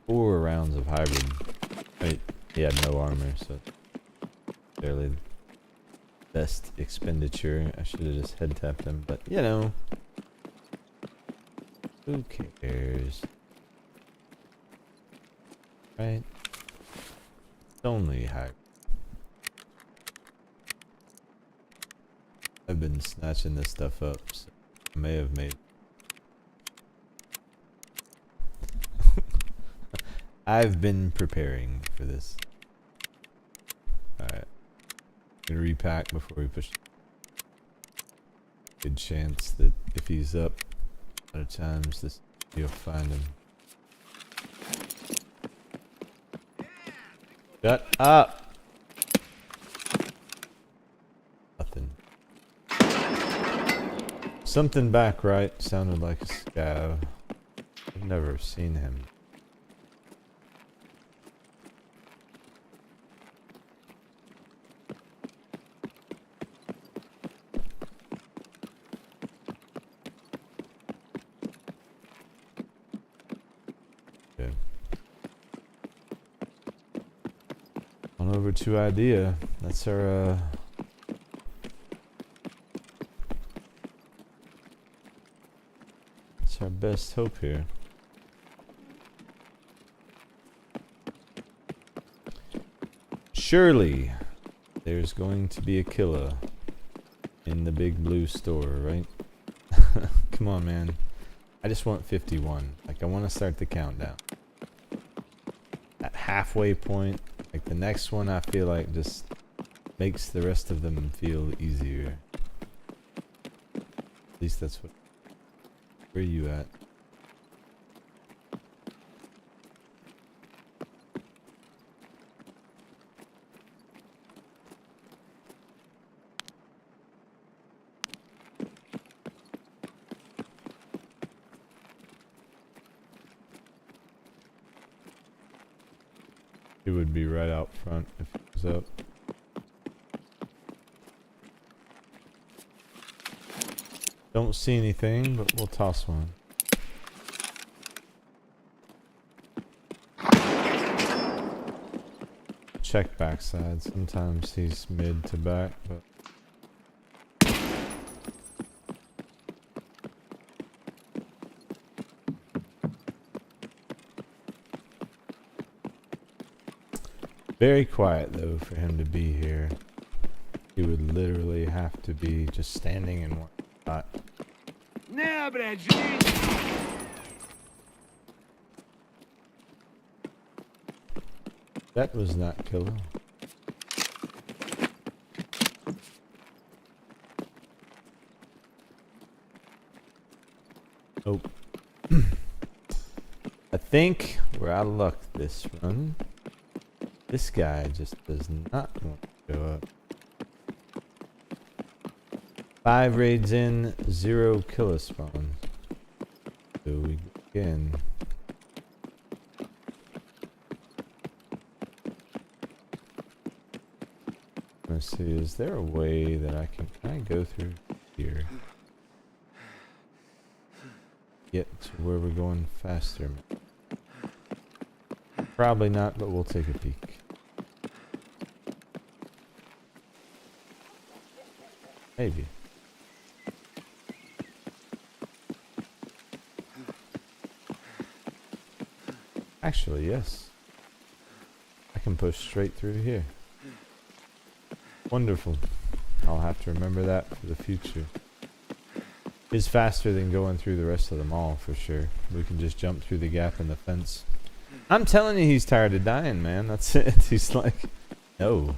4 rounds of hybrid. Wait, he had no armor, so barely best expenditure. I should have just head tapped him, but you know, who cares? Right? It's only hybrid. I've been snatching this stuff up, so I may have made. I've been preparing for this. Alright. Gonna repack before we push. Good chance that if he's up a lot of times, you'll find him. Shut up! Nothing. Something back right sounded like a scav. I've never seen him. Okay. On over to idea. That's our That's our best hope here. Surely there's going to be a killer in the big blue store, right? Come on, man. I just want 51. Like, I want to start the countdown. That halfway point, like the next one, I feel like just makes the rest of them feel easier. At least that's what. Where are you at? It would be right out front if it was up. Don't see anything, but we'll toss one. Check backside. Sometimes he's mid to back, but very quiet though for him to be here. He would literally have to be just standing in one spot. That was not killer. Oh. I think we're out of luck this run. This guy just does not want to show up. 5 raids in, 0 killer spawn. So we again. Let's see, is there a way that I can go through here? Get to where we're going faster. Probably not, but we'll take a peek. Maybe. Actually, yes. I can push straight through here. Wonderful. I'll have to remember that for the future. It's faster than going through the rest of the mall for sure. We can just jump through the gap in the fence. I'm telling you, he's tired of dying, man. That's it. He's like, no.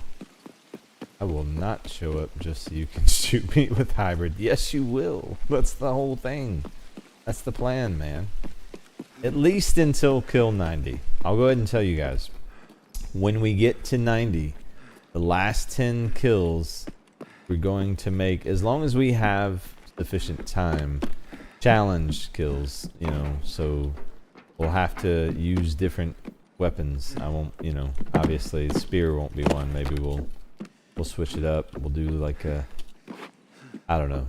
I will not show up just so you can shoot me with hybrid. Yes, you will. That's the whole thing. That's the plan, man. At least until kill 90. I'll go ahead and tell you guys. When we get to 90, the last 10 kills we're going to make, as long as we have sufficient time, challenge kills, you know, so we'll have to use different weapons. I won't, you know, obviously spear won't be one. Maybe we'll switch it up. We'll do like a, I don't know,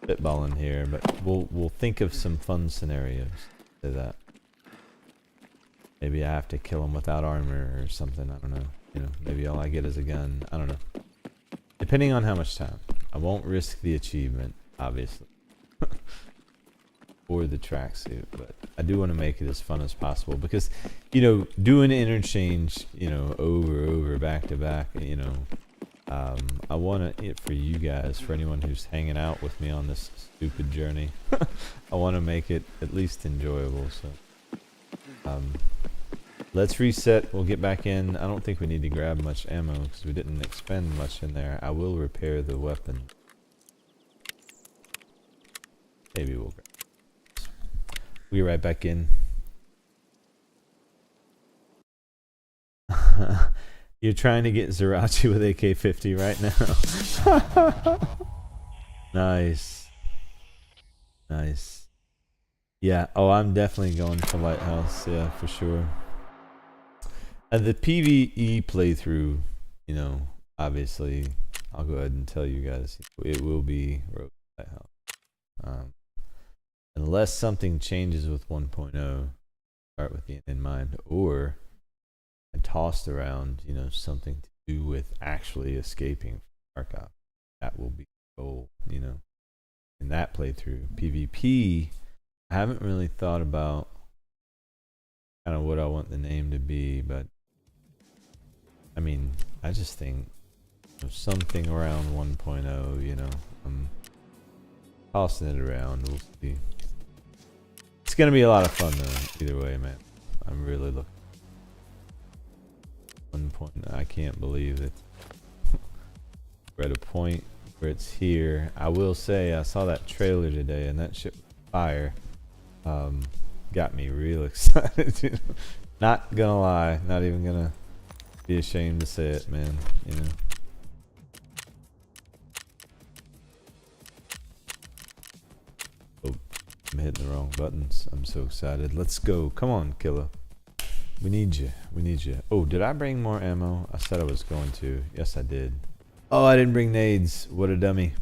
spitballing here, but we'll think of some fun scenarios. Say that. Maybe I have to kill him without armor or something. I don't know. You know, maybe all I get is a gun. I don't know. Depending on how much time. I won't risk the achievement, obviously. Or the tracksuit, but I do want to make it as fun as possible because, you know, doing interchange, you know, over, back to back, you know, I want it for you guys, for anyone who's hanging out with me on this stupid journey. I want to make it at least enjoyable, so. Let's reset. We'll get back in. I don't think we need to grab much ammo because we didn't expend much in there. I will repair the weapon. Maybe we'll grab. We'll be right back in. You're trying to get Zerachi with AK-50 right now. Nice. Nice. Yeah. Oh, I'm definitely going for Lighthouse. Yeah, for sure. The PVE playthrough, you know, obviously, I'll go ahead and tell you guys, it will be Rogue Lighthouse. Unless something changes with 1.0, start with the end in mind, or I tossed around, you know, something to do with actually escaping from Tarkov. That will be the goal, you know. And that playthrough. PvP, I haven't really thought about kind of what I want the name to be, but I mean, I just think something around 1.0, you know. I'm tossing it around. We'll see. It's gonna be a lot of fun though, either way, man. I'm really looking. 1.0. I can't believe it. We're at a point where it's here. I will say I saw that trailer today, and that shit was fire. Got me real excited. You know? Not gonna lie, not even gonna be ashamed to say it, man. You know. Oh, I'm hitting the wrong buttons. I'm so excited. Let's go. Come on, killer. We need you. We need you. Oh, did I bring more ammo? I said I was going to. Yes, I did. Oh, I didn't bring nades. What a dummy.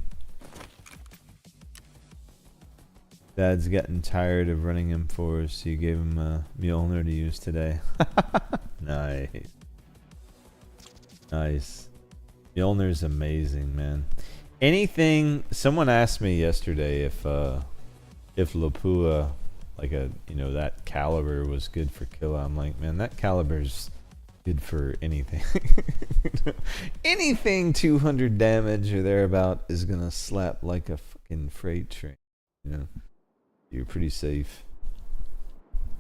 Dad's getting tired of running M4s, so you gave him a Mjolnir to use today. Nice. Nice. Mjolnir's amazing, man. Anything, someone asked me yesterday if Lapua, like that caliber was good for Killa. I'm like, man, that caliber's good for anything. Anything 200 damage or thereabout is gonna slap like a fucking freight train. You know, you're pretty safe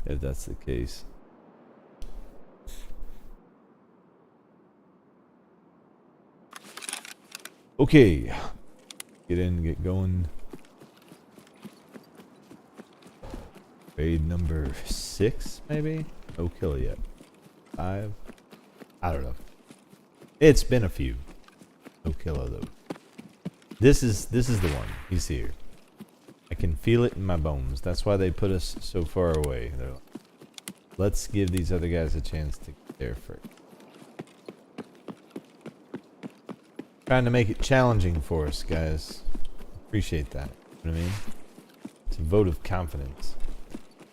if that's the case. Okay, get in, get going. Raid number 6, maybe? No kill yet. 5? I don't know. It's been a few. No killer though. This is the one. He's here. I can feel it in my bones. That's why they put us so far away. They're like, let's give these other guys a chance to get there first. Trying to make it challenging for us, guys. Appreciate that. You know what I mean? It's a vote of confidence.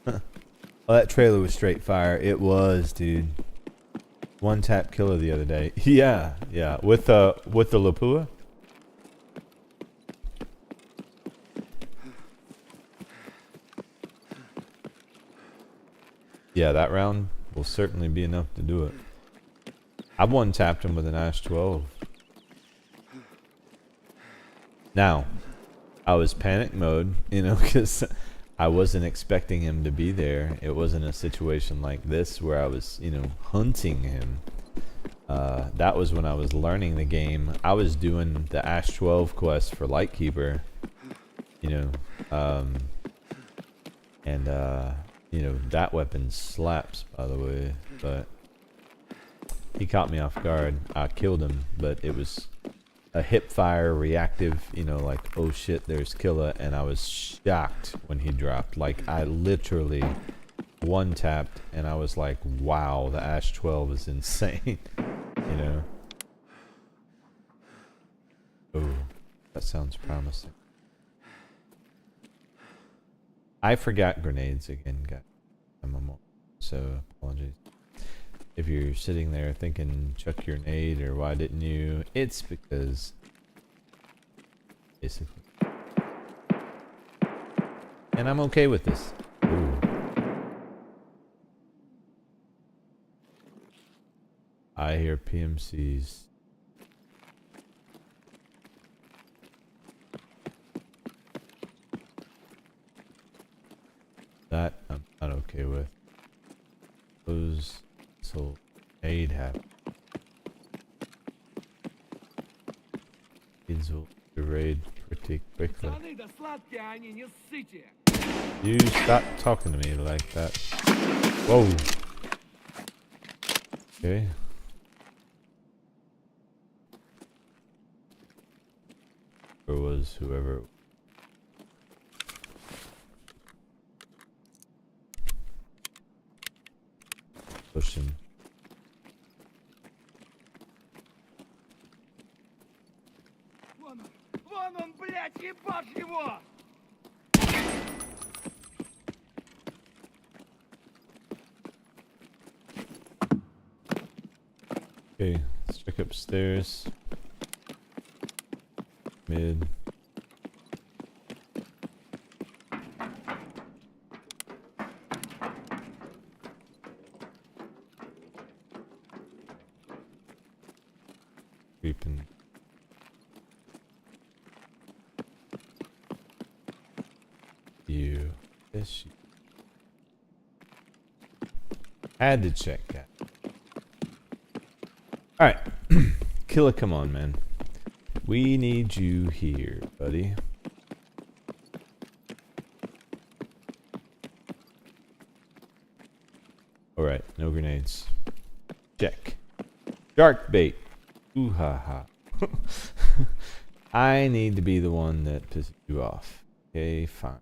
Oh, that trailer was straight fire. It was, dude. One tap killer the other day. Yeah, yeah. With the Lapua. Yeah, that round will certainly be enough to do it. I've one tapped him with an Ash 12. Now, I was panic mode, you know, because I wasn't expecting him to be there. It wasn't a situation like this where I was, you know, hunting him. That was when I was learning the game. I was doing the Ash 12 quest for Lightkeeper, you know, you know, that weapon slaps, by the way, but he caught me off guard. I killed him, but it was a hip fire reactive, you know, like, oh shit, there's Killa, and I was shocked when he dropped. Like, I literally one tapped and I was like, wow, the Ash 12 is insane. You know. Oh, that sounds promising. I forgot grenades again, guys. So apologies. If you're sitting there thinking chuck your nade or why didn't you, it's because basically. And I'm okay with this. Ooh. I hear PMCs. That I'm not okay with. Those so aid happen. Kids will raid pretty quickly. You stop talking to me like that. Whoa. Okay. Or was whoever. Push him. Вон он, блядь, ебашь его! Okay, let's check upstairs. Mid. creeping. You. This you. Had to check that. Alright. Killer, come on, man. We need you here, buddy. Alright, no grenades. Check. Shark bait. Ooh ha ha. I need to be the one that pisses you off. Okay, fine.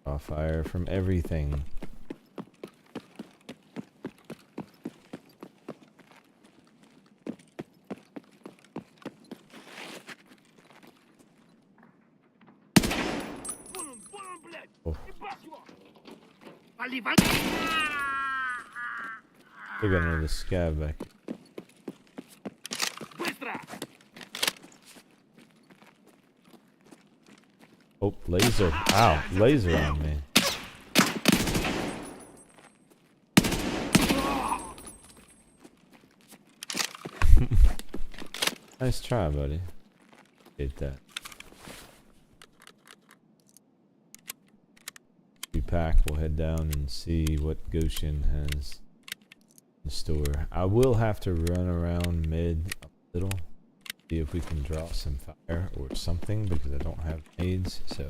Draw fire from everything. Вон он, блядь! Oh. Ебать его! Вали, вали! Still got another scab back. Быстро! Oh, laser. Ow, laser on me. Nice try, buddy. Hate that. We pack, we'll head down and see what Goshen has in store. I will have to run around mid a little, see if we can draw some fire or something, because I don't have nades, so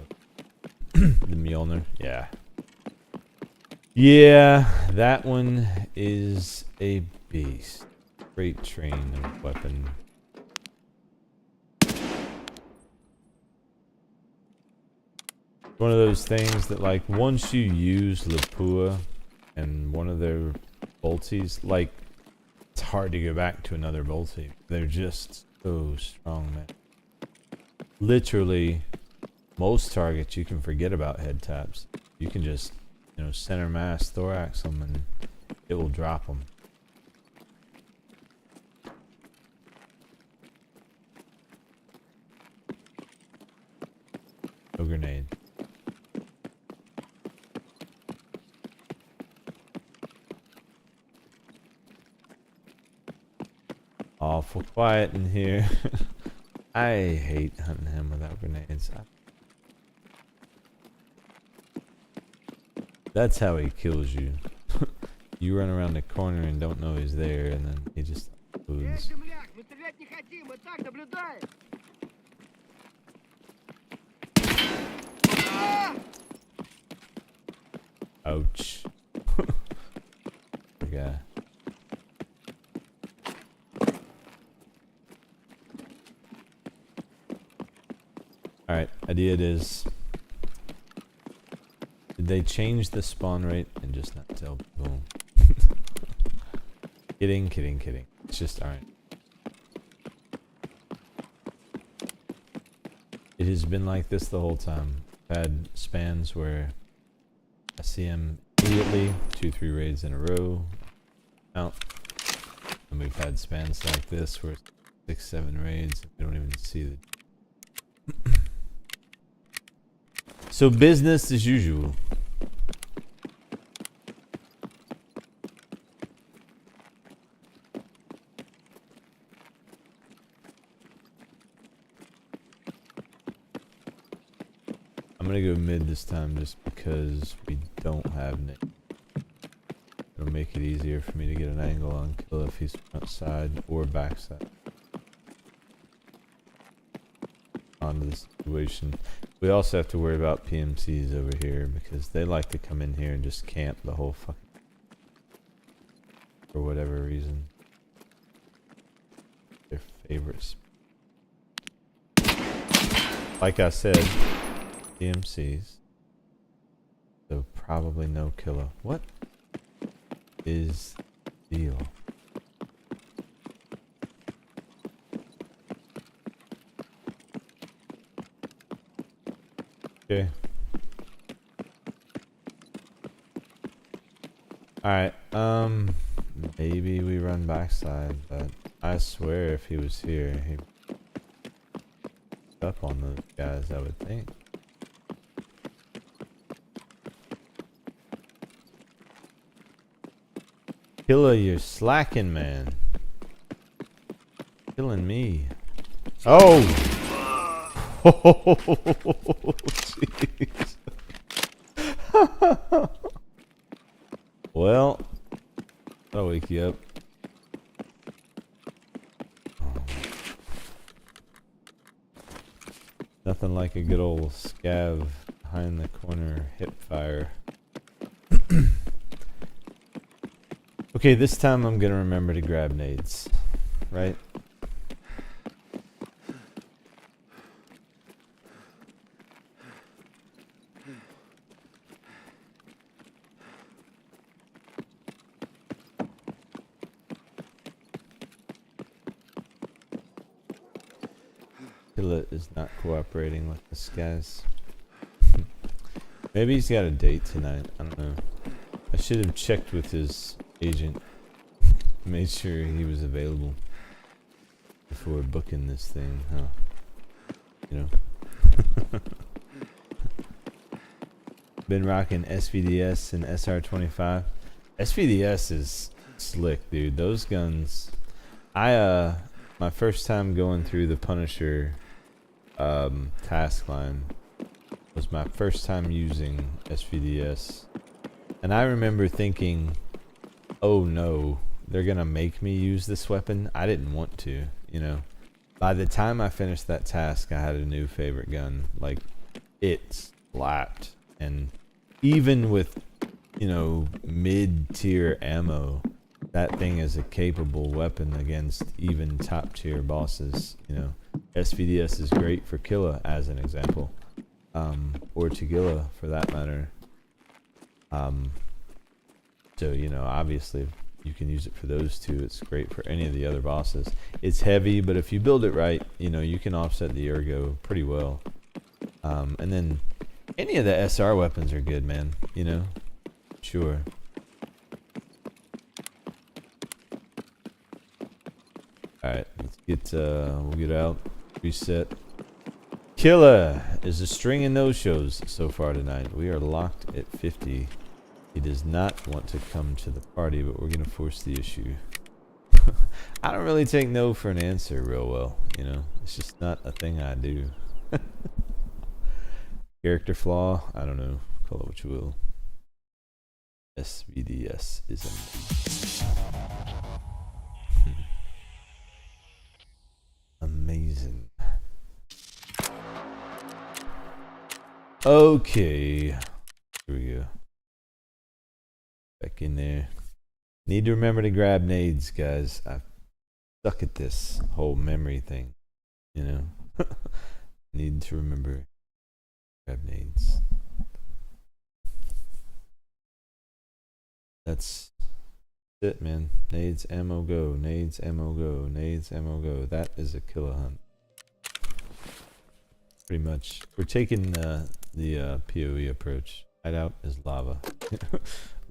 the Mjolnir, yeah. Yeah, that one is a beast. Great train of weapon. One of those things that, like, once you use Lapua and one of their bolties, like, it's hard to go back to another bolty. They're just so strong, man. Literally, most targets you can forget about head taps. You can just, you know, center mass thorax them and it will drop them. No grenade. Awful quiet in here. I hate hunting him without grenades. That's how he kills you. You run around the corner and don't know he's there, and then he just moves. Земляк, мы стрелять не хотим, мы так наблюдаем! Ouch. Yeah. Alright, idea it is. Did they change the spawn rate and just not tell? Boom. Kidding, kidding, kidding. It's just alright. It has been like this the whole time. I've had spans where I see him immediately, 2-3 raids in a row, out. And we've had spans like this where it's 6-7 raids, and we don't even see the. So business as usual. I'm gonna go mid this time just because we don't have Nick. It'll make it easier for me to get an angle on kill if he's front side or back side. Onto the situation. We also have to worry about PMCs over here because they like to come in here and just camp the whole fucking for whatever reason. Their favorites. Like I said, PMCs. So probably no killer. What is the deal? Okay. Alright, maybe we run backside, but I swear if he was here, he'd up on those guys, I would think. Killer, you're slacking, man. Killing me. Oh! Jeez. Well, that'll wake you up. Nothing like a good old scav behind the corner hip fire. Okay, this time I'm gonna remember to grab nades, right? Killa is not cooperating with us, guys. Maybe he's got a date tonight. I don't know. I should have checked with his agent. Made sure he was available before booking this thing, huh? You know. Been rocking SVDS and SR25. SVDS is slick, dude. Those guns. My first time going through the Punisher task line was my first time using SVDS, and I remember thinking, oh no, they're gonna make me use this weapon. I didn't want to, you know. By the time I finished that task, I had a new favorite gun. Like, it slapped. And even with, you know, mid-tier ammo, that thing is a capable weapon against even top-tier bosses. You know, SVDS is great for Killa, as an example, or Tagilla for that matter. So, you know, obviously you can use it for those two. It's great for any of the other bosses. It's heavy, but if you build it right, you know, you can offset the ergo pretty well. And then any of the SR weapons are good, man. You know, sure. Alright, let's get, we'll get out, reset. Killa is a string of no-shows so far tonight. We are locked at 50. He does not want to come to the party, but we're going to force the issue. I don't really take no for an answer real well, you know. It's just not a thing I do. Character flaw? I don't know. Call it what you will. SVDS-ism. Amazing. Okay. Here we go. Back in there. Need to remember to grab nades, guys. I suck at this whole memory thing. You know? Need to remember to grab nades. That's it, man. Nades, ammo, go. Nades, ammo, go. Nades, ammo, go. That is a killer hunt. Pretty much. We're taking the PoE approach. Hideout is lava.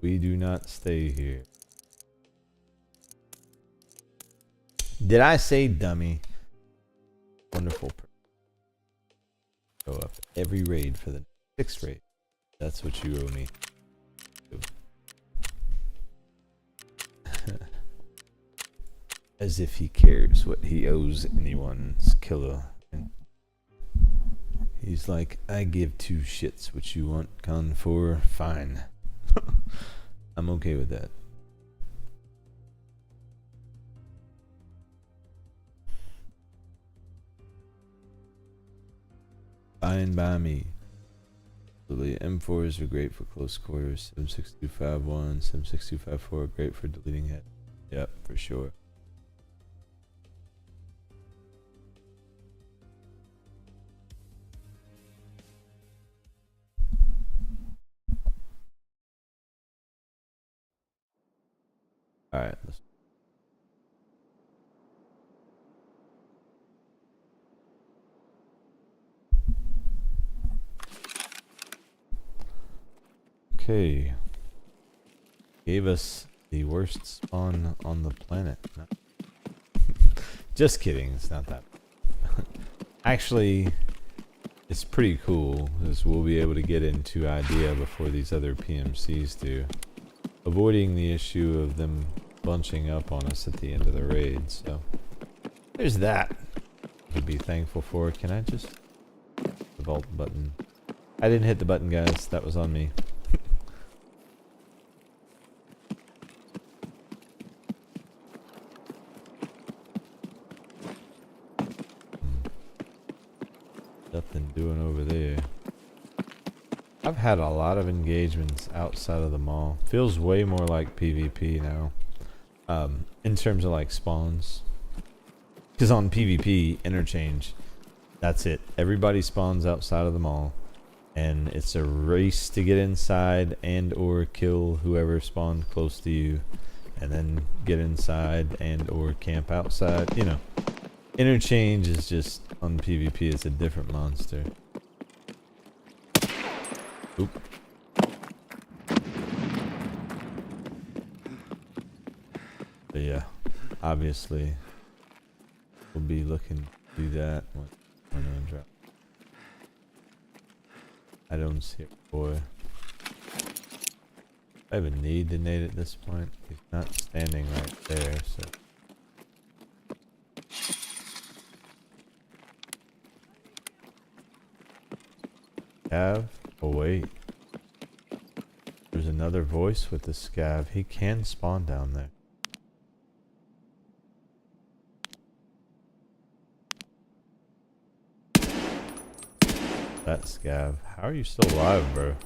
We do not stay here. Did I say dummy? Wonderful. Go up every raid for the 6th raid. That's what you owe me. As if he cares what he owes anyone's killer. He's like, I give two shits what you want gun for. Fine. I'm okay with that. Fine by me. So the M4s are great for close quarters. 7.6251, 7.6254 are great for deleting head. Yep, for sure. Alright, let's. Okay. Gave us the worst spawn on the planet. No. Just kidding, it's not that. Actually, it's pretty cool because we'll be able to get into idea before these other PMCs do. Avoiding the issue of them bunching up on us at the end of the raid, so There's that to be thankful for. Can I just... The vault button. I didn't hit the button, guys. That was on me. Nothing doing over there. I've had a lot of engagements outside of the mall. Feels way more like PvP now. In terms of like spawns. Because on PvP, interchange, that's it. Everybody spawns outside of the mall. And it's a race to get inside and or kill whoever spawned close to you. And then get inside and or camp outside. You know. Interchange is just, on PvP, it's a different monster. Oop. But yeah, obviously, we'll be looking to do that when I drop. I don't see it, boy. I even need to nade at this point. He's not standing right there, so. Scav? Oh wait. There's another voice with the scav. He can spawn down there. That scav. How are you still alive, bro?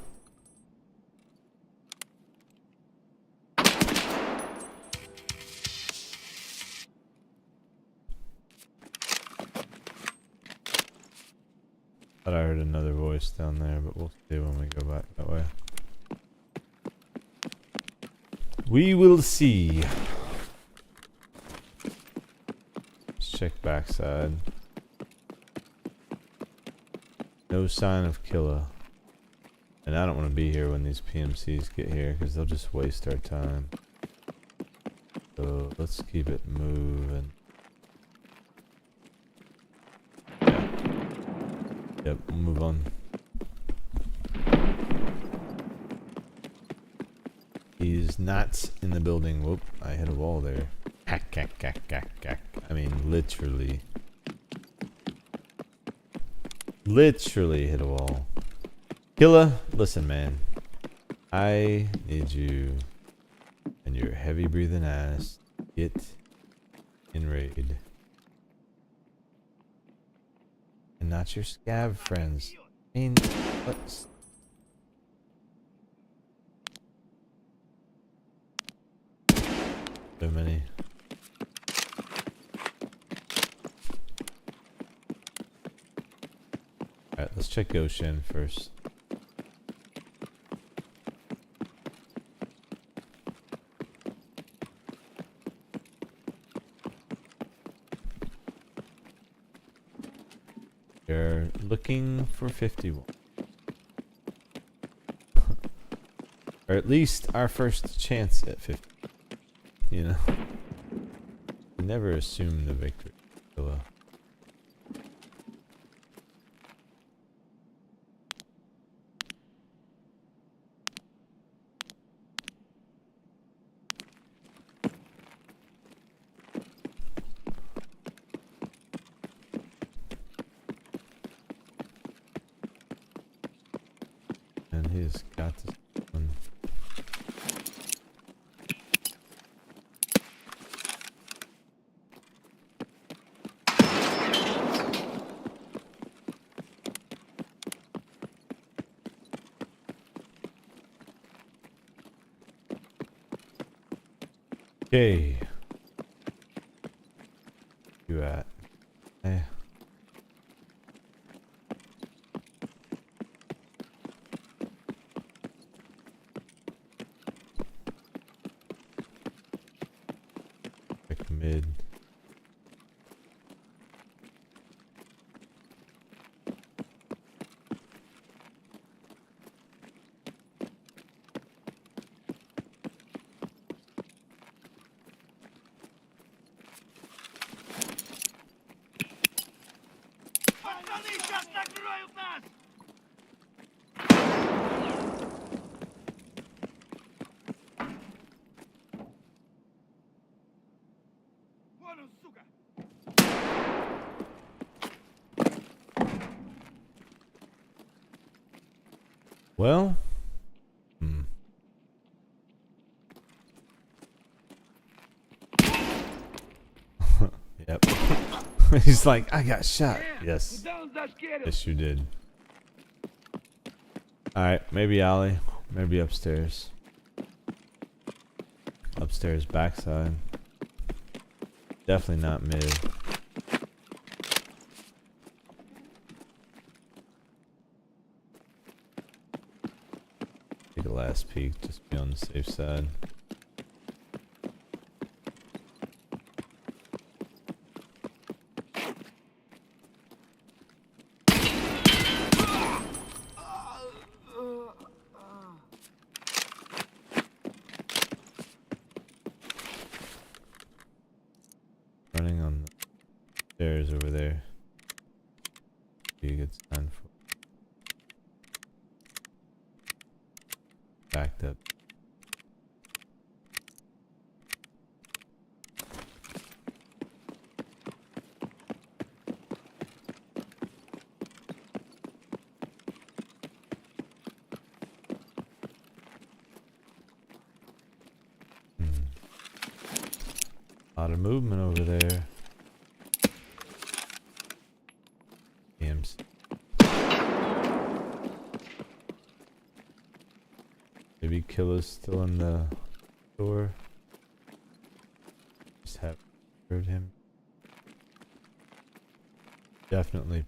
Thought I heard another voice down there, but we'll see when we go back that way. We will see. Let's check backside. No sign of killer. And I don't want to be here when these PMCs get here because they'll just waste our time. So let's keep it moving. Yep, we'll move on. He's not in the building. Whoop, I hit a wall there. Hack, hack, hack, hack, hack. I mean, literally. Literally hit a wall. Killa, listen, man. I need you and your heavy breathing ass get in raid. And not your scav friends. I mean, what's... So many. Alright, let's check Goshen first. We're looking for 51. Or at least our first chance at 50. You know? You never assume the victory. So, and he's got this one. Okay. You at? Eh. Check mid. Пацаны сейчас накроют нас! Вон он, сука! Well, yep. He's like, I got shot. Yes. Куда он зашкерил? Yes, you did. Alright, maybe alley. Maybe upstairs. Upstairs backside. Definitely not mid. Take a last peek, just be on the safe side. Running on the stairs over there. Be a good sign for backed up. Lot of movement over there. EMC. Maybe killer's still in the door. Just have heard him. Definitely.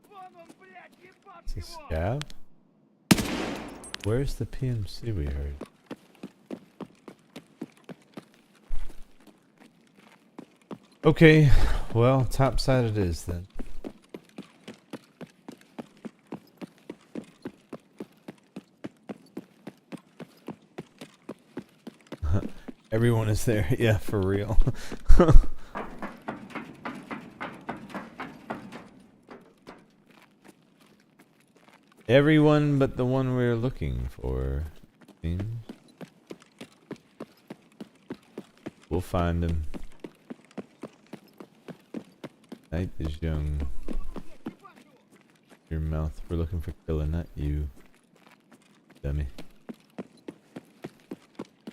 Вон он, блядь, ебать It's a его! scab? Where's the PMC we heard? Okay, well, top side it is then. Everyone is there, yeah, for real. Everyone but the one we're looking for. Seems. We'll find him. Night is young. Your mouth. We're looking for killer, not you. Dummy.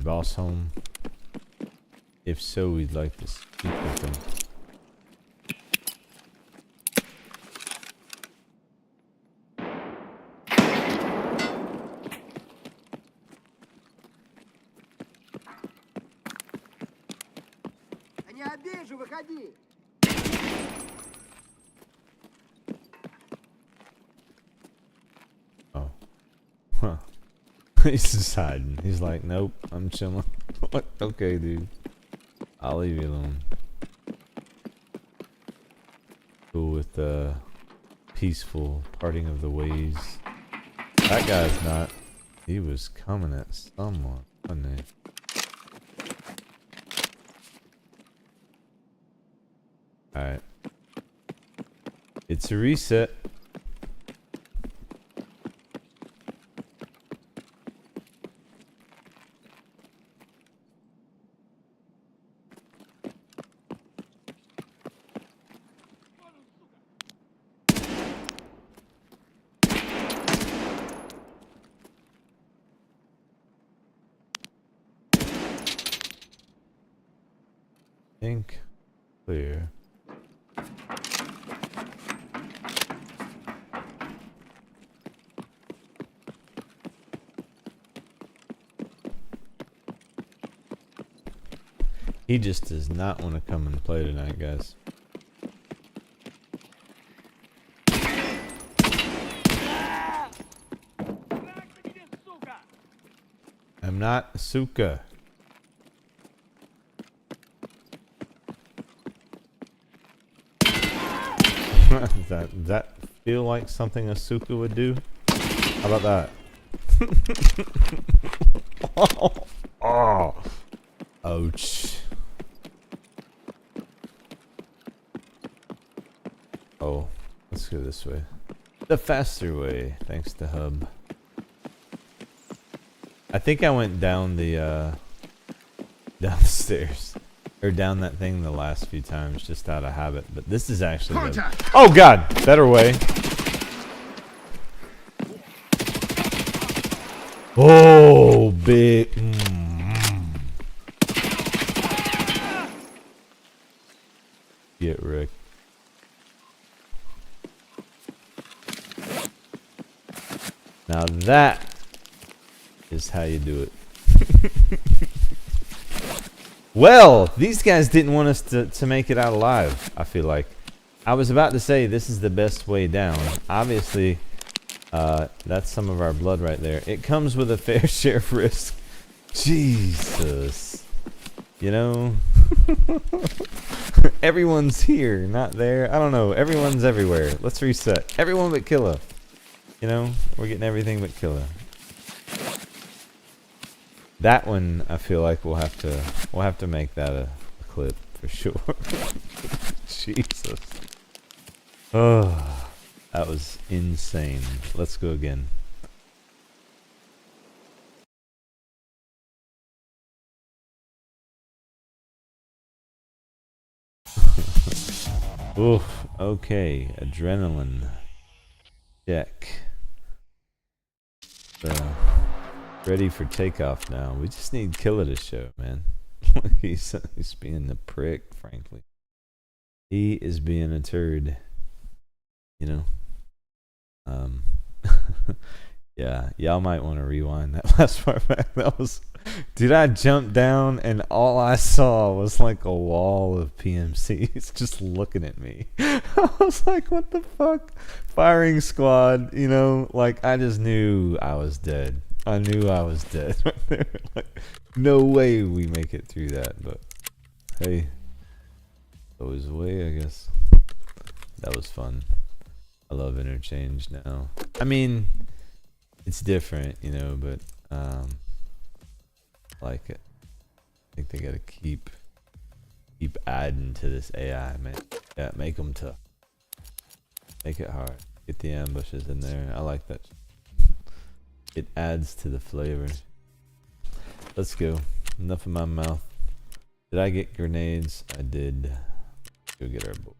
Boss home? If so, we'd like to speak with him. Не обей же, выходи! Oh. Huh. He's just hiding. He's like, nope, I'm chilling. What? Okay, dude. I'll leave you alone. Cool with the peaceful parting of the ways. That guy's not. He was coming at someone, wasn't he? Alright. It's a reset. Think clear. He just does not want to come and play tonight, guys. I'm not a suka. Does that feel like something a suka would do? How about that? Oh. Ouch. Oh, let's go this way. The faster way, thanks to Hub. I think I went down the stairs. Or down that thing the last few times just out of habit. But this is actually the... Oh god! Better way. Oh, big... Get wrecked. Now that is how you do it. Well, these guys didn't want us to make it out alive, I feel like. I was about to say this is the best way down. Obviously, that's some of our blood right there. It comes with a fair share of risk. Jesus. You know? Everyone's here, not there. I don't know. Everyone's everywhere. Let's reset. Everyone but Killa. You know? We're getting everything but Killa. That one, I feel like we'll have to make that a clip for sure. Jesus. Oh, that was insane. Let's go again. Oof. Okay. Adrenaline. Check. Ready for takeoff now. We just need Killer to show, man. he's being the prick, frankly. He is being a turd. You know? Yeah, y'all might want to rewind that last part back. That was... Dude, I jumped down and all I saw was like a wall of PMCs just looking at me. I was like, what the fuck? Firing squad, you know? Like, I just knew I was dead. I knew I was dead right there. Like, no way we make it through that, but hey, always a way, I guess. That was fun. I love interchange now. I mean, it's different, you know, but like it. I think they gotta keep adding to this AI, man. Yeah, make them tough. Make it hard. Get the ambushes in there. I like that. It adds to the flavor. Let's go. Enough of my mouth. Did I get grenades? I did. Let's go get our boy.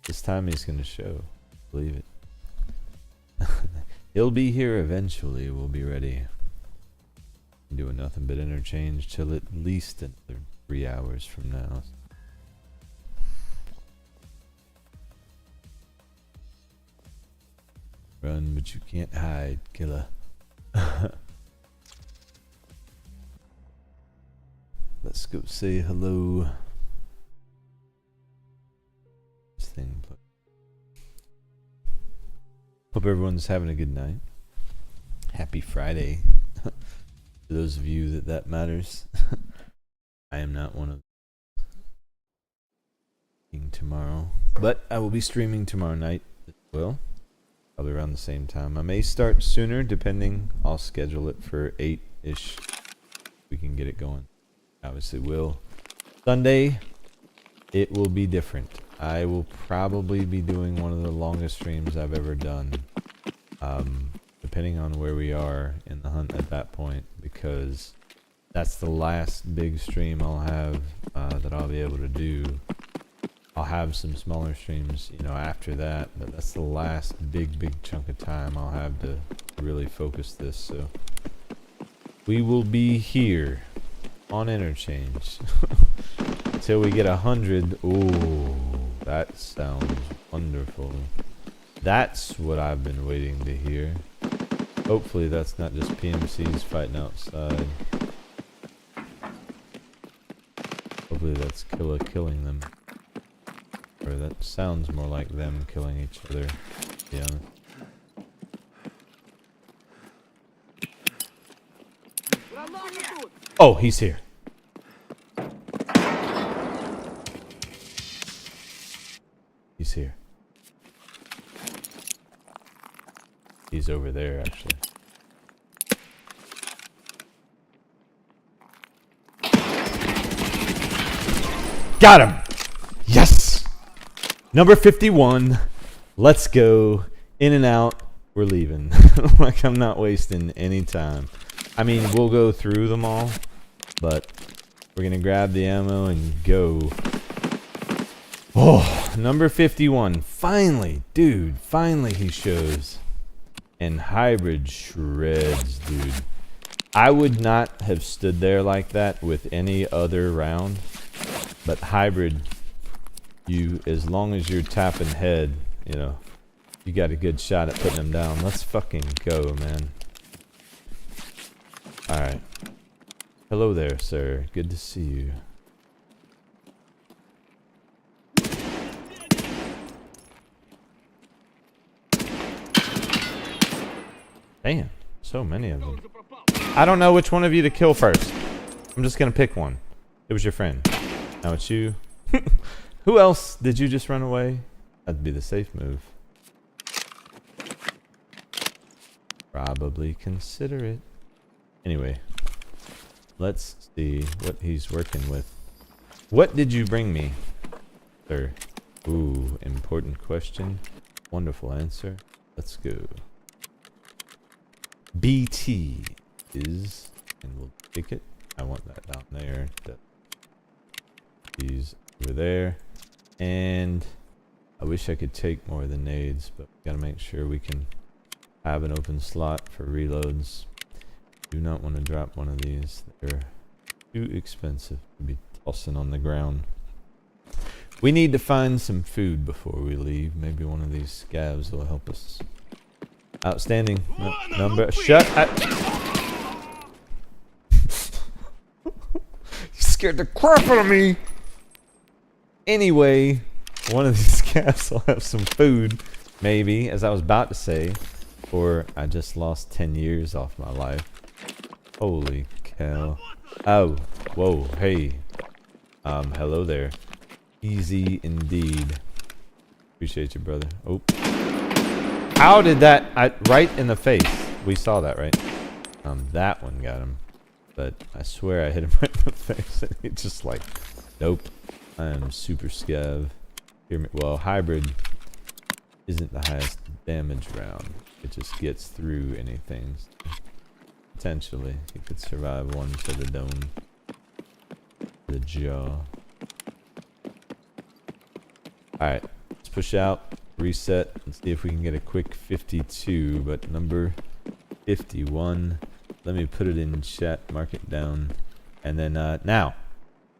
This time he's gonna show. Believe it. He'll be here eventually. We'll be ready. Doing nothing but interchange till at least another 3 hours from now. Run, but you can't hide, Killer. Let's go say hello. This thing. Hope everyone's having a good night. Happy Friday. For those of you that matters. I am not one of tomorrow, but I will be streaming tomorrow night as well. Probably around the same time. I may start sooner, depending. I'll schedule it for 8-ish. We can get it going. Obviously will. Sunday, it will be different. I will probably be doing one of the longest streams I've ever done. Depending on where we are in the hunt at that point, because that's the last big stream I'll have that I'll be able to do. I'll have some smaller streams, you know, after that, but that's the last big chunk of time I'll have to really focus this. So we will be here on interchange until we get 100. Ooh, that sounds wonderful. That's what I've been waiting to hear. Hopefully that's not just PMCs fighting outside. Hopefully that's Killa killing them. Or that sounds more like them killing each other, to be honest. Oh, he's here. He's here. He's over there, actually. Got him! Yes! Number 51. Let's go. In and out. We're leaving. Like, I'm not wasting any time. I mean, we'll go through them all, but we're going to grab the ammo and go. Oh, number 51. Finally, dude. Finally he shows. And hybrid shreds, dude. I would not have stood there like that with any other round. But hybrid, you, as long as you're tapping head, you know, you got a good shot at putting them down. Let's fucking go, man. Alright. Hello there, sir. Good to see you. Damn, so many of them. I don't know which one of you to kill first. I'm just gonna pick one. It was your friend. Now it's you. Who else did you just run away? That'd be the safe move. Probably consider it. Anyway, let's see what he's working with. What did you bring me, sir? Ooh, important question. Wonderful answer. Let's go. BT is, and we'll take it. I want that down there. He's over there. And I wish I could take more of the nades, but we gotta make sure we can have an open slot for reloads. Do not want to drop one of these. They're too expensive to be tossing on the ground. We need to find some food before we leave. Maybe one of these scavs will help us. Outstanding. Number. Shut up. You scared the crap out of me. Anyway, one of these scavs will have some food. Maybe, as I was about to say. Or I just lost 10 years off my life. Holy cow. Oh, whoa, hey. Hello there. Easy indeed. Appreciate you, brother. Oh. How did that... right in the face. We saw that, right? That one got him. But I swear I hit him right in the face. And he just like... Nope. I am super scav. Hear me? Well, hybrid isn't the highest damage round. It just gets through anything. Potentially. He could survive one to the dome. The jaw. Alright. Let's push out. Reset. And see if we can get a quick 52. But number 51. Let me put it in chat. Mark it down. And then now.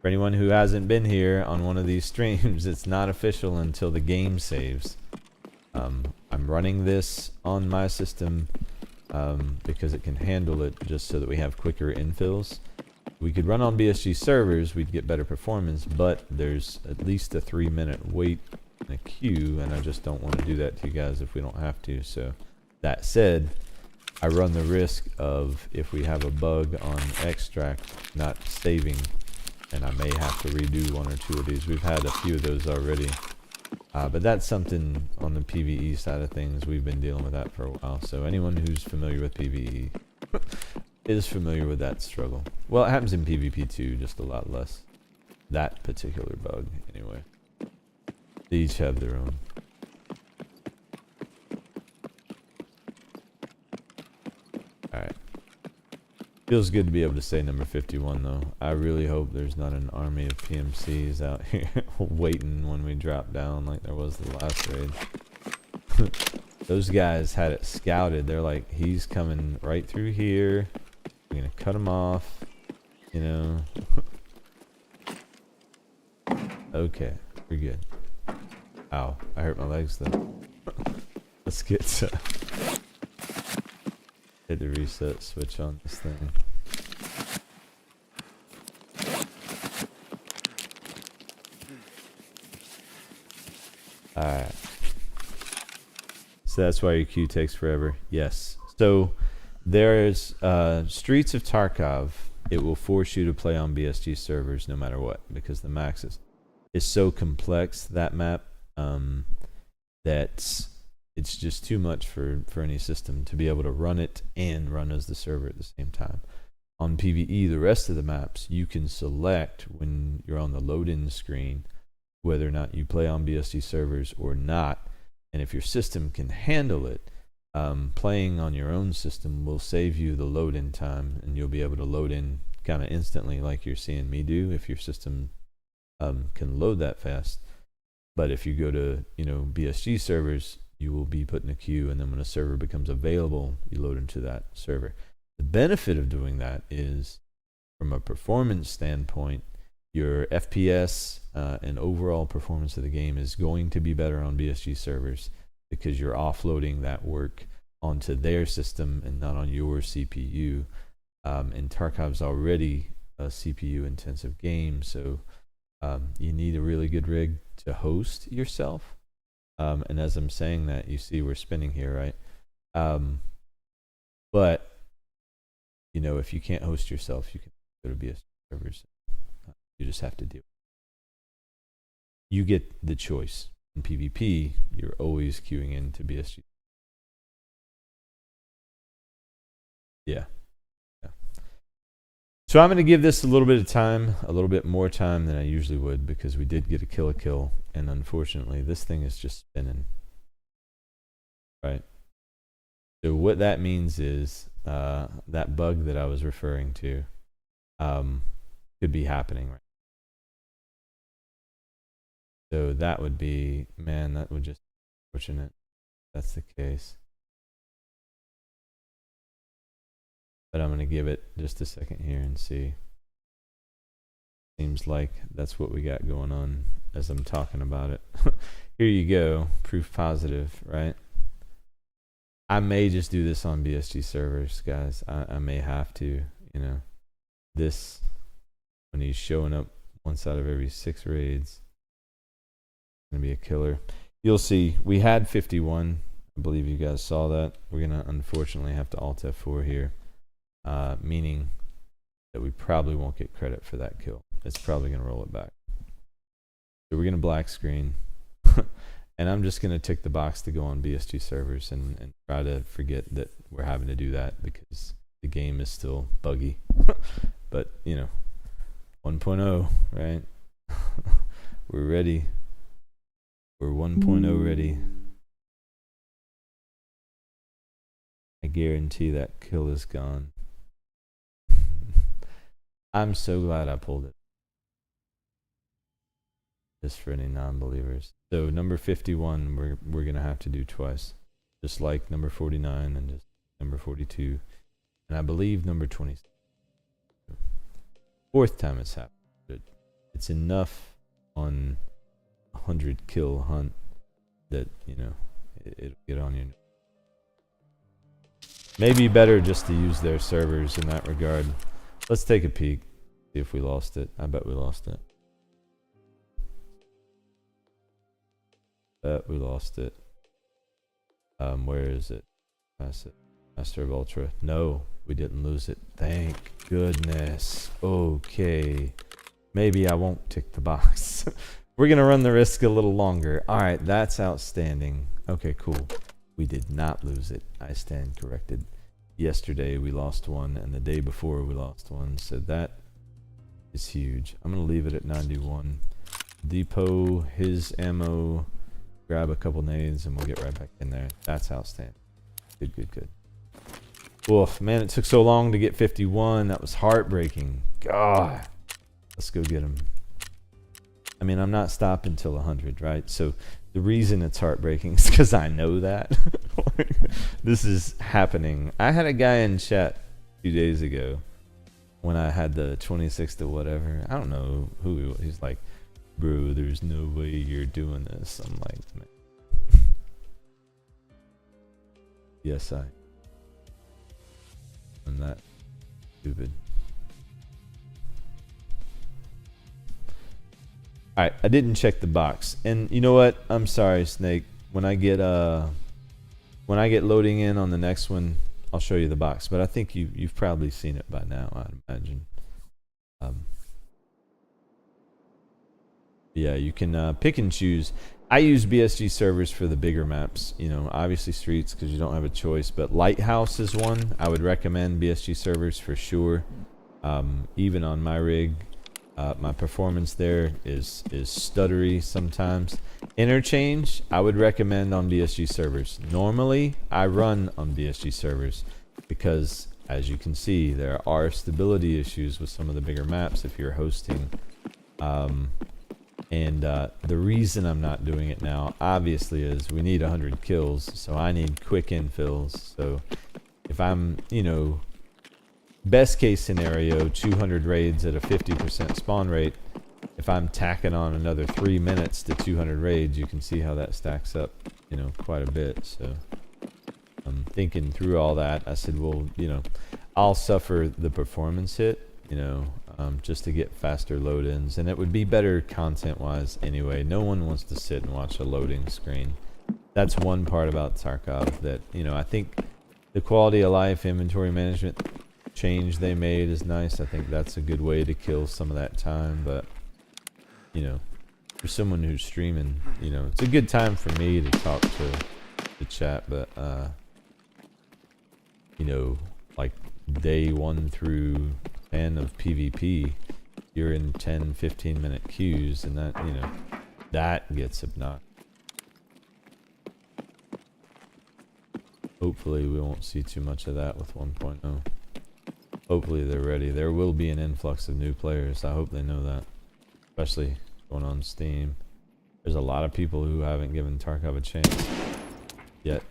For anyone who hasn't been here on one of these streams, it's not official until the game saves. I'm running this on my system because it can handle it just so that we have quicker infills. We could run on BSG servers, we'd get better performance, but there's at least a 3-minute wait in a queue, and I just don't want to do that to you guys if we don't have to. So that said, I run the risk of, if we have a bug on extract, not saving, and I may have to redo one or two of these. We've had a few of those already. But that's something on the PVE side of things. We've been dealing with that for a while. So anyone who's familiar with PVE is familiar with that struggle. Well, it happens in PvP too, just a lot less. That particular bug, anyway. They each have their own. Alright. Feels good to be able to say number 51 though. I really hope there's not an army of PMCs out here waiting when we drop down like there was the last raid. Those guys had it scouted. They're like, he's coming right through here. We're gonna cut him off. You know. Okay, we're good. Ow, I hurt my legs though. Let's get hit the reset switch on this thing. Alright. So that's why your queue takes forever. Yes. So there's Streets of Tarkov. It will force you to play on BSG servers no matter what, because the max is so complex, that map, that it's just too much for any system to be able to run it and run as the server at the same time. On PVE, the rest of the maps, you can select when you're on the load-in screen whether or not you play on BSG servers or not. And if your system can handle it, playing on your own system will save you the load-in time, and you'll be able to load in kind of instantly like you're seeing me do if your system can load that fast. But if you go to, BSG servers, you will be put in a queue, and then when a server becomes available, you load into that server. The benefit of doing that is, from a performance standpoint, your FPS and overall performance of the game is going to be better on BSG servers because you're offloading that work onto their system and not on your CPU. And Tarkov's already a CPU intensive game, so you need a really good rig to host yourself. And as I'm saying that, you see we're spinning here, right? But if you can't host yourself, you can go to BSG servers. You just have to do it. You get the choice. In PvP, you're always queuing into BSG. Yeah. So I'm going to give this a little bit of time, a little bit more time than I usually would, because we did get a kill, and unfortunately this thing is just spinning. Right? So what that means is that bug that I was referring to could be happening right. So that would be, man, that would just be unfortunate. That's the case. But I'm going to give it just a second here and see. Seems like that's what we got going on as I'm talking about it. Here you go, proof positive, right? I may just do this on BSG servers, guys. I may have to, this, when he's showing up once out of every 6 raids, going to be a killer. You'll see, we had 51. I believe you guys saw that. We're going to unfortunately have to Alt F4 here, meaning that we probably won't get credit for that kill. It's probably going to roll it back. So we're going to black screen. And I'm just going to tick the box to go on BSG servers and try to forget that we're having to do that because the game is still buggy. But, 1.0, right? We're ready. We're 1.0 ready. I guarantee that kill is gone. I'm so glad I pulled it. Just for any non-believers. So number 51, we're gonna have to do twice, just like number 49 and just number 42, and I believe number 26. 4th time it's happened. It's enough on 100 kill hunt that it'll get on you. Maybe better just to use their servers in that regard. Let's take a peek, see if we lost it. I bet we lost it. We lost it. Where is it? Master of Ultra. No, we didn't lose it. Thank goodness. Okay. Maybe I won't tick the box. We're going to run the risk a little longer. All right, that's outstanding. Okay, cool. We did not lose it. I stand corrected. Yesterday we lost one, and the day before we lost one. So that is huge. I'm going to leave it at 91. Depot his ammo. Grab a couple nades, and we'll get right back in there. That's outstanding. Good. Oof, man, it took so long to get 51. That was heartbreaking. God. Let's go get him. I mean, I'm not stopping till 100, right? So the reason it's heartbreaking is because I know that. This is happening. I had a guy in chat 2 days ago when I had the 26 to whatever. I don't know who he was. He's like, bro, there's no way you're doing this. I'm like, man. Yes, I'm that stupid. Alright, I didn't check the box. And you know what? I'm sorry, Snake. When I get loading in on the next one, I'll show you the box. But I think you've probably seen it by now, I'd imagine. Yeah, you can pick and choose. I use BSG servers for the bigger maps. You know, obviously streets because you don't have a choice. But Lighthouse is one I would recommend BSG servers for sure. Even on my rig, my performance there is stuttery sometimes. Interchange I would recommend on BSG servers. Normally I run on BSG servers because, as you can see, there are stability issues with some of the bigger maps if you're hosting. The reason I'm not doing it now, obviously, is we need 100 kills, so I need quick infills. So if I'm, you know, best case scenario, 200 raids at a 50% spawn rate, if I'm tacking on another 3 minutes to 200 raids, you can see how that stacks up, you know, quite a bit. So I'm thinking through all that. I said, well, you know, I'll suffer the performance hit, you know, just to get faster load-ins, and it would be better content-wise anyway. No one wants to sit and watch a loading screen. That's one part about Tarkov that, you know, I think the quality of life inventory management change they made is nice. I think that's a good way to kill some of that time, but, you know, for someone who's streaming, you know, it's a good time for me to talk to the chat, but, you know, like day 1 through 10 of PvP, you're in 10-15 minute queues, and that, you know, that gets obnoxious. Hopefully we won't see too much of that with 1.0. Hopefully they're ready. There will be an influx of new players. I hope they know that, especially going on Steam. There's a lot of people who haven't given Tarkov a chance yet.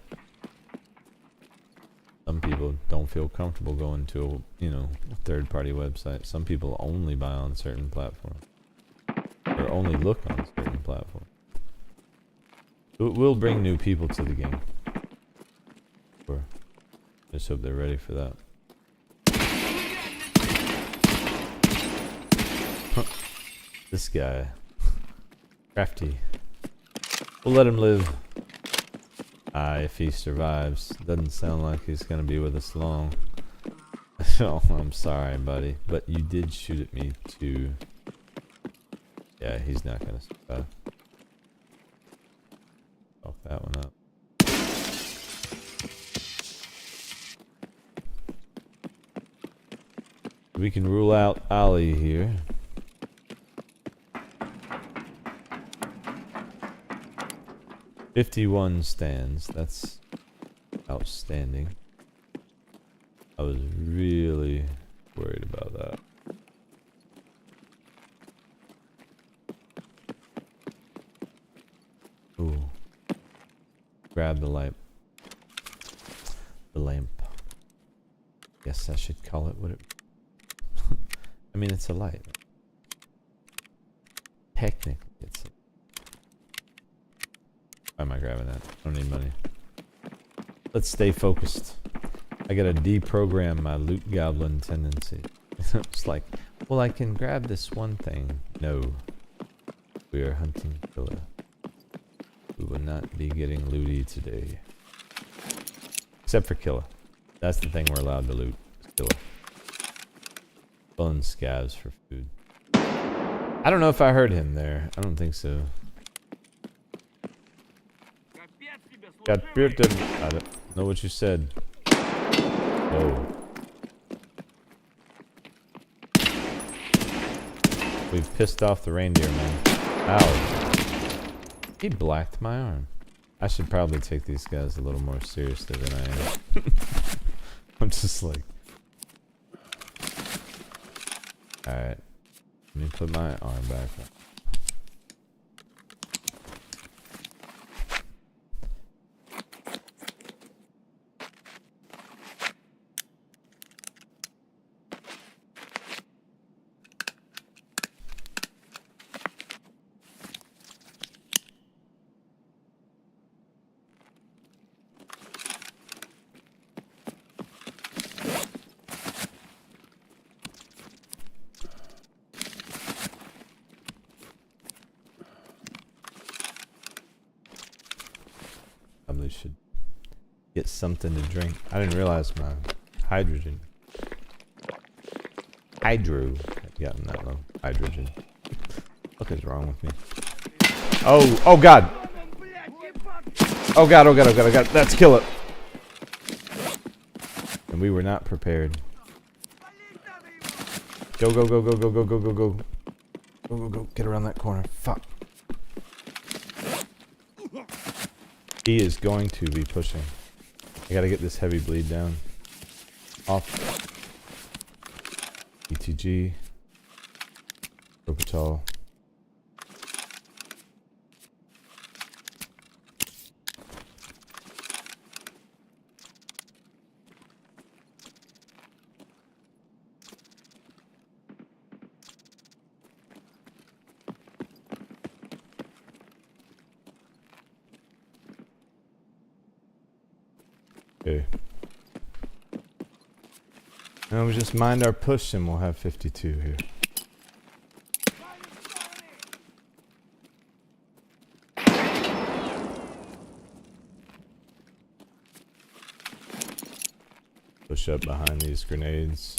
Some people don't feel comfortable going to a, you know, third-party website. Some people only buy on certain platforms, or only look on certain platforms. It will bring new people to the game. Or just hope they're ready for that. This guy, crafty. We'll let him live. If he survives. Doesn't sound like he's gonna be with us long. Oh, I'm sorry, buddy, but you did shoot at me too. Yeah, he's not gonna survive. Fuck that one up. We can rule out Ali here. $51 stands. That's outstanding. I was really worried about that. Ooh. Grab the lamp. The lamp. Guess I should call it what it... I mean, it's a light. Technically, it's a... Why am I grabbing that? I don't need money. Let's stay focused. I gotta deprogram my loot goblin tendency. It's like, well, I can grab this one thing. No. We are hunting killer. We will not be getting looty today. Except for killer. That's the thing we're allowed to loot. Killer. Pulling scavs for food. I don't know if I heard him there. I don't think so. I don't know what you said. Whoa. We've pissed off the reindeer, man. Ow. He blacked my arm. I should probably take these guys a little more seriously than I am. I'm just like... Alright. Let me put my arm back on. Probably should get something to drink. I didn't realize my hydrogen. Hydro had gotten that low. Hydrogen. What is wrong with me? Oh, oh God! Oh god, oh god, oh god, oh god. Let's kill it. And we were not prepared. Go, go, go, go, go, go, go, go, go. Go, go, go. Get around that corner. Fuck. He is going to be pushing. I gotta get this heavy bleed down. Off. ETG. Ropital. Okay. Now we just mind our push and we'll have 52 here. Push up behind these grenades.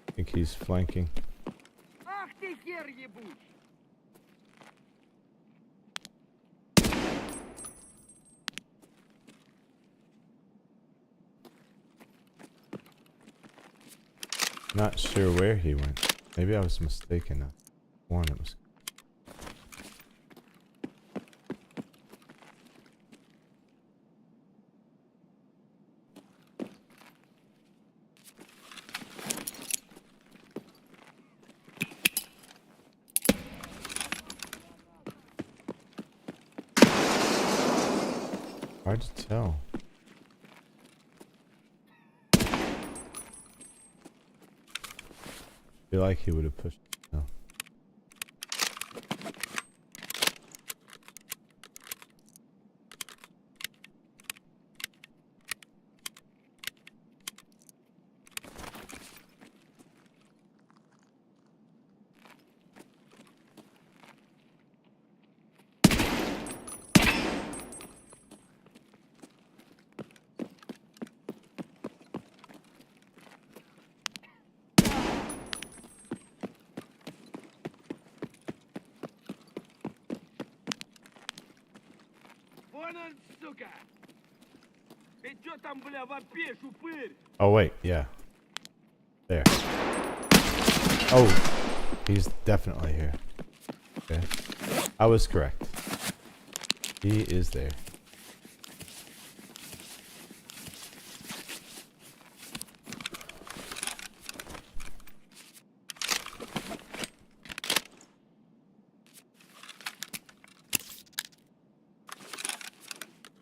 I think he's flanking. Ах ты хер ебучий! Not sure where he went. Maybe I was mistaken. One it was. Hard to tell. Feel like he would have pushed. No. Вон он, сука! Ты чё там, бля, вопишь, упырь? Oh wait, yeah. There. Oh, he's definitely here. Okay. I was correct. He is there.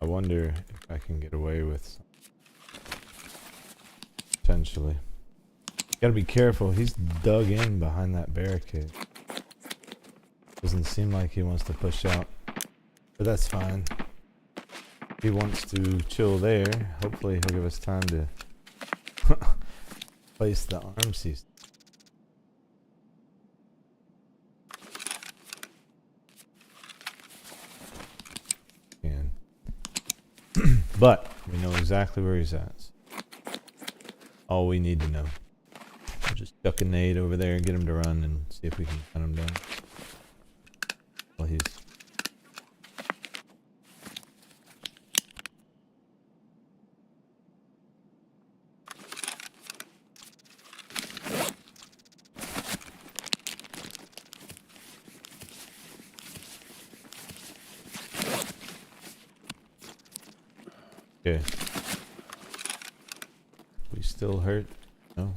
I wonder if I can get away with some. Potentially. Gotta be careful. He's dug in behind that barricade. Doesn't seem like he wants to push out. But that's fine. If he wants to chill there, hopefully he'll give us time to place the arm cease. And but we know exactly where he's at. All we need to know. We'll just chuck a nade over there and get him to run and see if we can cut him down. Well, he's... Okay. We still hurt? No.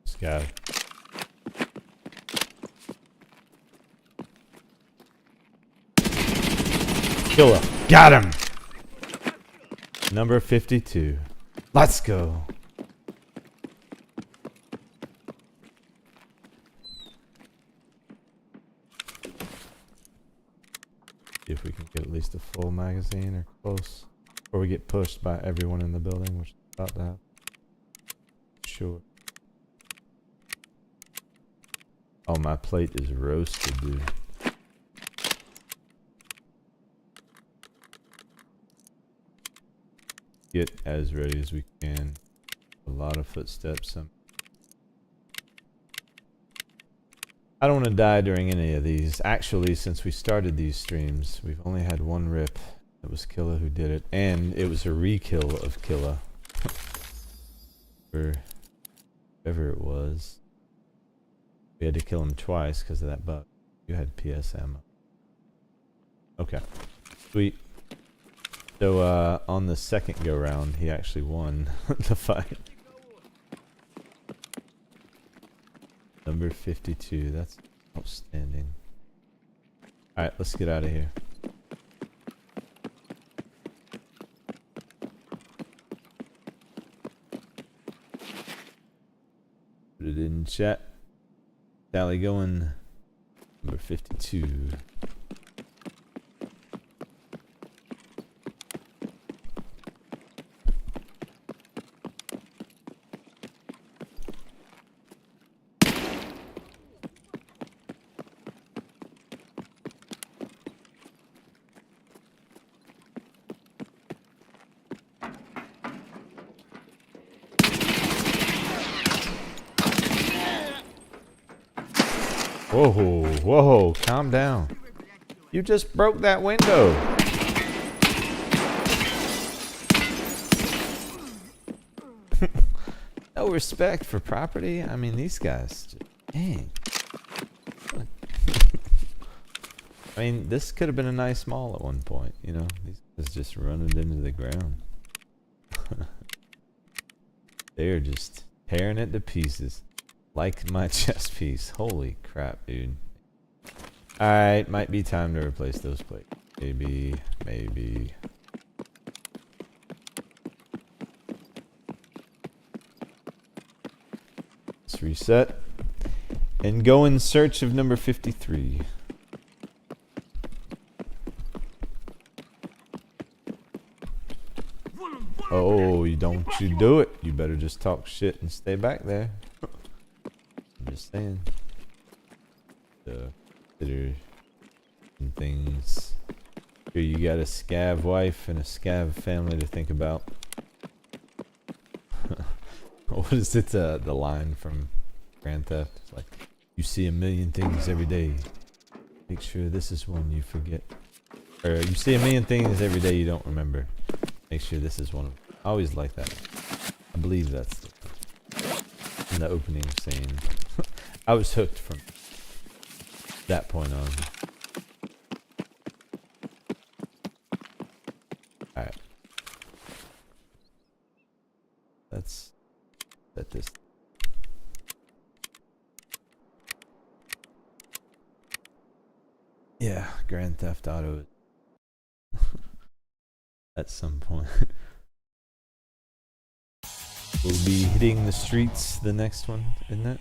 This guy. Kill him. Got him! Number 52. Let's go. See if we can get at least a full magazine or close. Or we get pushed by everyone in the building, which is about to happen. Sure. Oh, my plate is roasted, dude. Get as ready as we can. A lot of footsteps. I don't want to die during any of these. Actually, since we started these streams, we've only had one rip. It was Killa who did it. And it was a re-kill of Killa. For whatever it was. We had to kill him twice because of that bug. You had PS ammo. Okay. Sweet. So, on the second go-round, he actually won the fight. Number 52. That's outstanding. Alright, let's get out of here. Put it in chat. Tally going. Number 52. Whoa, whoa, calm down. You just broke that window. No respect for property. I mean, these guys, just, dang. I mean, this could have been a nice mall at one point, you know? These guys just running into the ground. They're just tearing it to pieces. Like my chest piece. Holy crap, dude. Alright, might be time to replace those plates. Maybe, maybe. Let's reset. And go in search of number 53. Oh, don't you do it. You better just talk shit and stay back there. I'm just saying. Consider some things. Here you got a scav wife and a scav family to think about. What is it, the line from Grand Theft? It's like, you see a million things every day. Make sure this is one you forget. Or you see a million things every day you don't remember. Make sure this is one of them. I always like that. I believe that's in the opening scene. I was hooked from that point on. Alright. Let's set this. Yeah, Grand Theft Auto at some point. We'll be hitting the streets the next one, isn't it?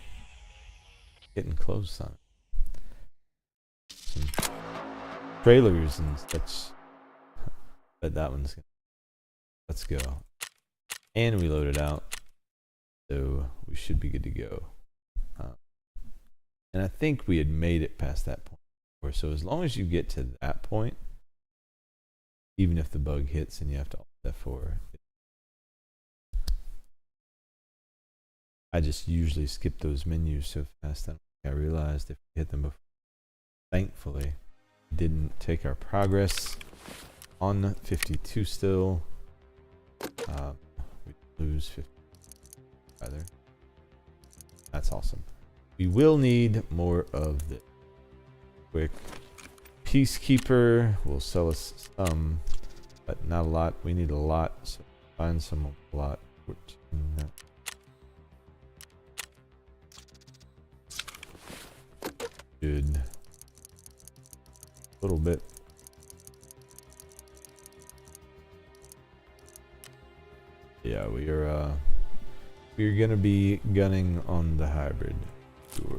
Getting close on it. Some trailers and such. But that one's gonna. Let's go. And we loaded out. So we should be good to go. And I think we had made it past that point. So as long as you get to that point, even if the bug hits and you have to Alt F4, I just usually skip those menus so fast that I realized if we hit them before. Thankfully, didn't take our progress on 52 still. We lose 50 either. That's awesome. We will need more of this. Quick. Peacekeeper will sell us some, but not a lot. We need a lot, so find some a lot. 14. Good. A little bit. Yeah, we're gonna be gunning on the hybrid. Sure.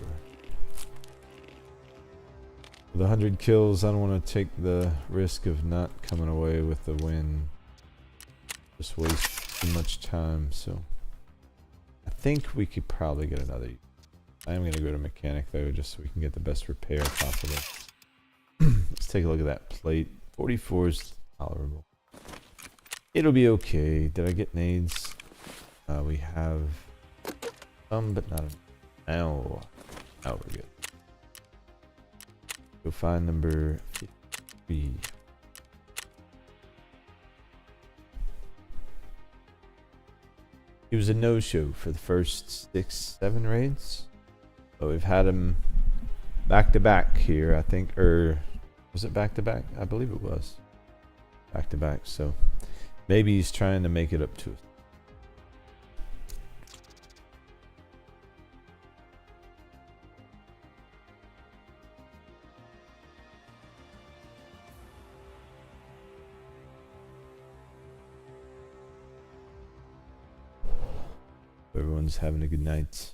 With 100 kills, I don't want to take the risk of not coming away with the win. just waste too much time. So I think we could probably get another. I am gonna go to mechanic though, just so we can get the best repair possible. Let's take a look at that plate. 44 is tolerable. It'll be okay. Did I get nades? We have some, but not enough. Now we're good. Go find number 53. He was a no-show for the first 6-7 raids. But we've had him back to back here, I think, or was it back to back? I believe it was back to back. So maybe he's trying to make it up to us. Everyone's having a good night.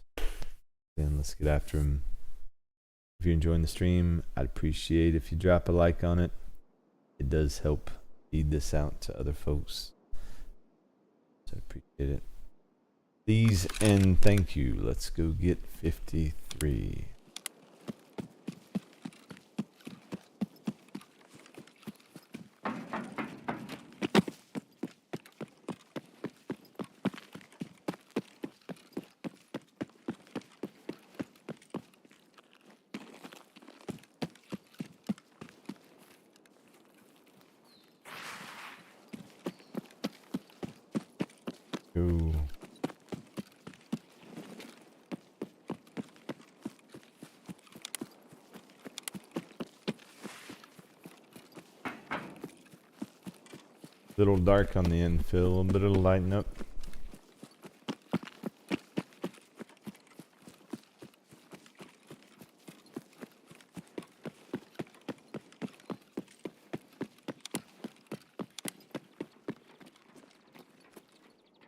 Then let's get after him. If you're enjoying the stream, I'd appreciate if you drop a like on it. It does help feed this out to other folks. So I appreciate it. Please and thank you. Let's go get 53. Go. Little dark on the infill, a little bit of lighten up.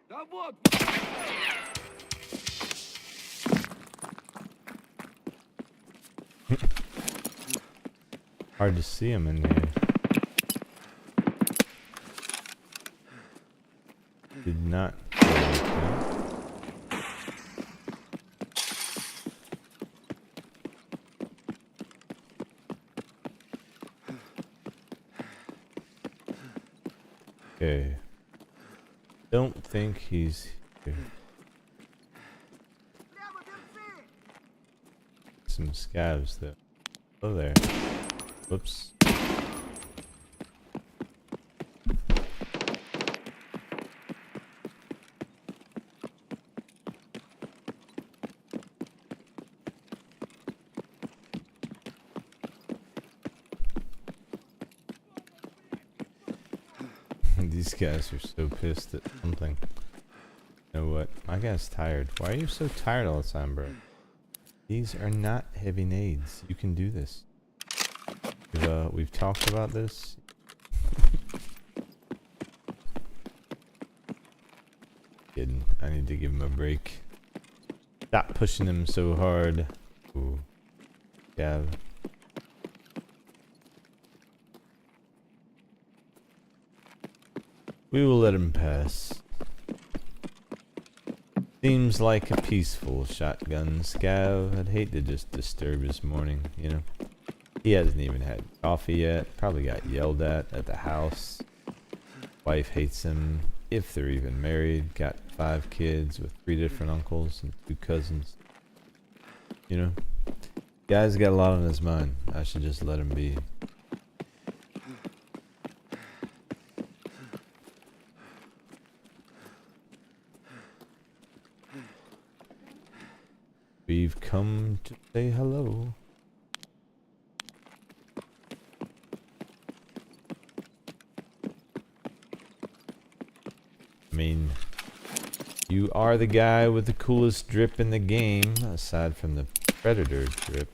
Да вот! Hard to see him in here. Did not. Okay. Don't think he's here. Some scavs though. Oh there. Whoops. These guys are so pissed at something. You know what? My guy's tired. Why are you so tired all the time, bro? These are not heavy nades. You can do this. We've talked about this. Kidding. I need to give him a break. Stop pushing him so hard. Ooh. Yeah. We will let him pass. Seems like a peaceful shotgun scav. I'd hate to just disturb his morning, you know. He hasn't even had coffee yet. Probably got yelled at the house. Wife hates him, if they're even married. Got 5 kids with 3 different uncles and 2 cousins. You know, guy's got a lot on his mind. I should just let him be. We've come to say hello. I mean, you are the guy with the coolest drip in the game, aside from the Predator drip.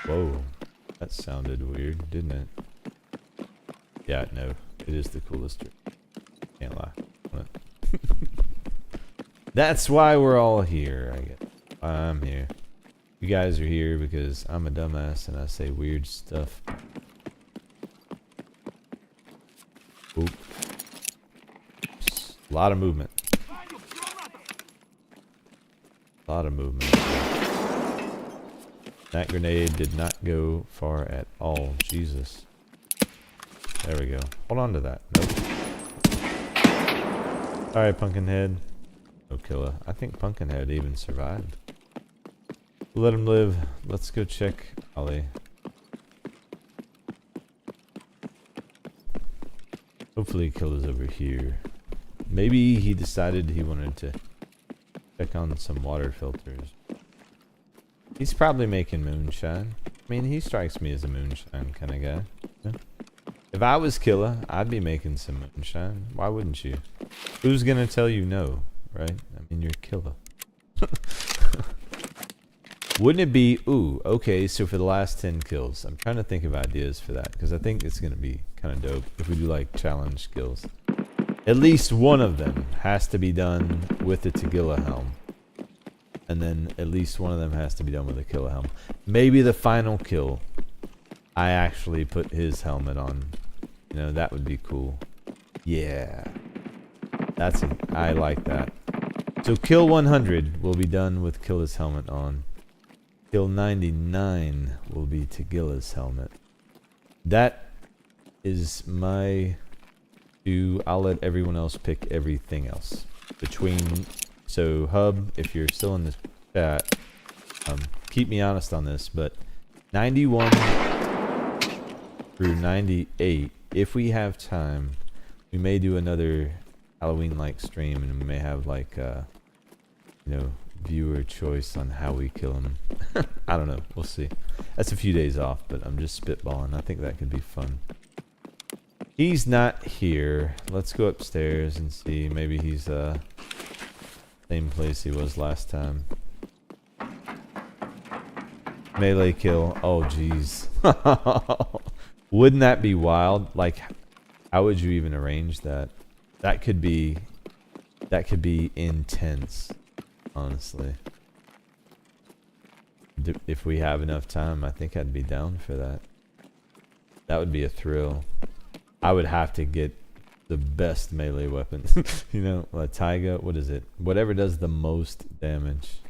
Whoa, that sounded weird, didn't it? Yeah, no, it is the coolest drip. Can't lie. That's why we're all here, I guess. I'm here. You guys are here because I'm a dumbass and I say weird stuff. A lot of movement. A lot of movement. That grenade did not go far at all. Jesus. There we go. Hold on to that. Nope. Alright, Pumpkinhead. No killer. I think Pumpkinhead even survived. Let him live. Let's go check Ollie. Hopefully Killer's over here. Maybe he decided he wanted to check on some water filters. He's probably making moonshine. I mean, he strikes me as a moonshine kind of guy. Yeah. If I was Killer, I'd be making some moonshine. Why wouldn't you? Who's gonna tell you no, right? I mean, you're Killer. Wouldn't it be, ooh, okay, so for the last 10 kills, I'm trying to think of ideas for that, because I think it's going to be kind of dope if we do, like, challenge kills. At least one of them has to be done with the Tagilla helm. And then at least one of them has to be done with a Killer helm. Maybe the final kill, I actually put his helmet on. You know, that would be cool. Yeah. I like that. So kill 100 will be done with Killer's helmet on. Kill 99 will be Tagilla's helmet. That is my do. I'll let everyone else pick everything else. So Hub, if you're still in the chat, keep me honest on this, but 91 through 98, if we have time, we may do another Halloween-like stream, and we may have like, viewer choice on how we kill him. I don't know. We'll see. That's a few days off, but I'm just spitballing. I think that could be fun. He's not here. Let's go upstairs and see. Maybe he's same place he was last time. Melee kill. Oh, jeez. Wouldn't that be wild? Like, how would you even arrange that? That could be intense. Honestly, if we have enough time, I think I'd be down for that. That would be a thrill. I would have to get the best melee weapon. You know, a Taiga, what is it? Whatever does the most damage.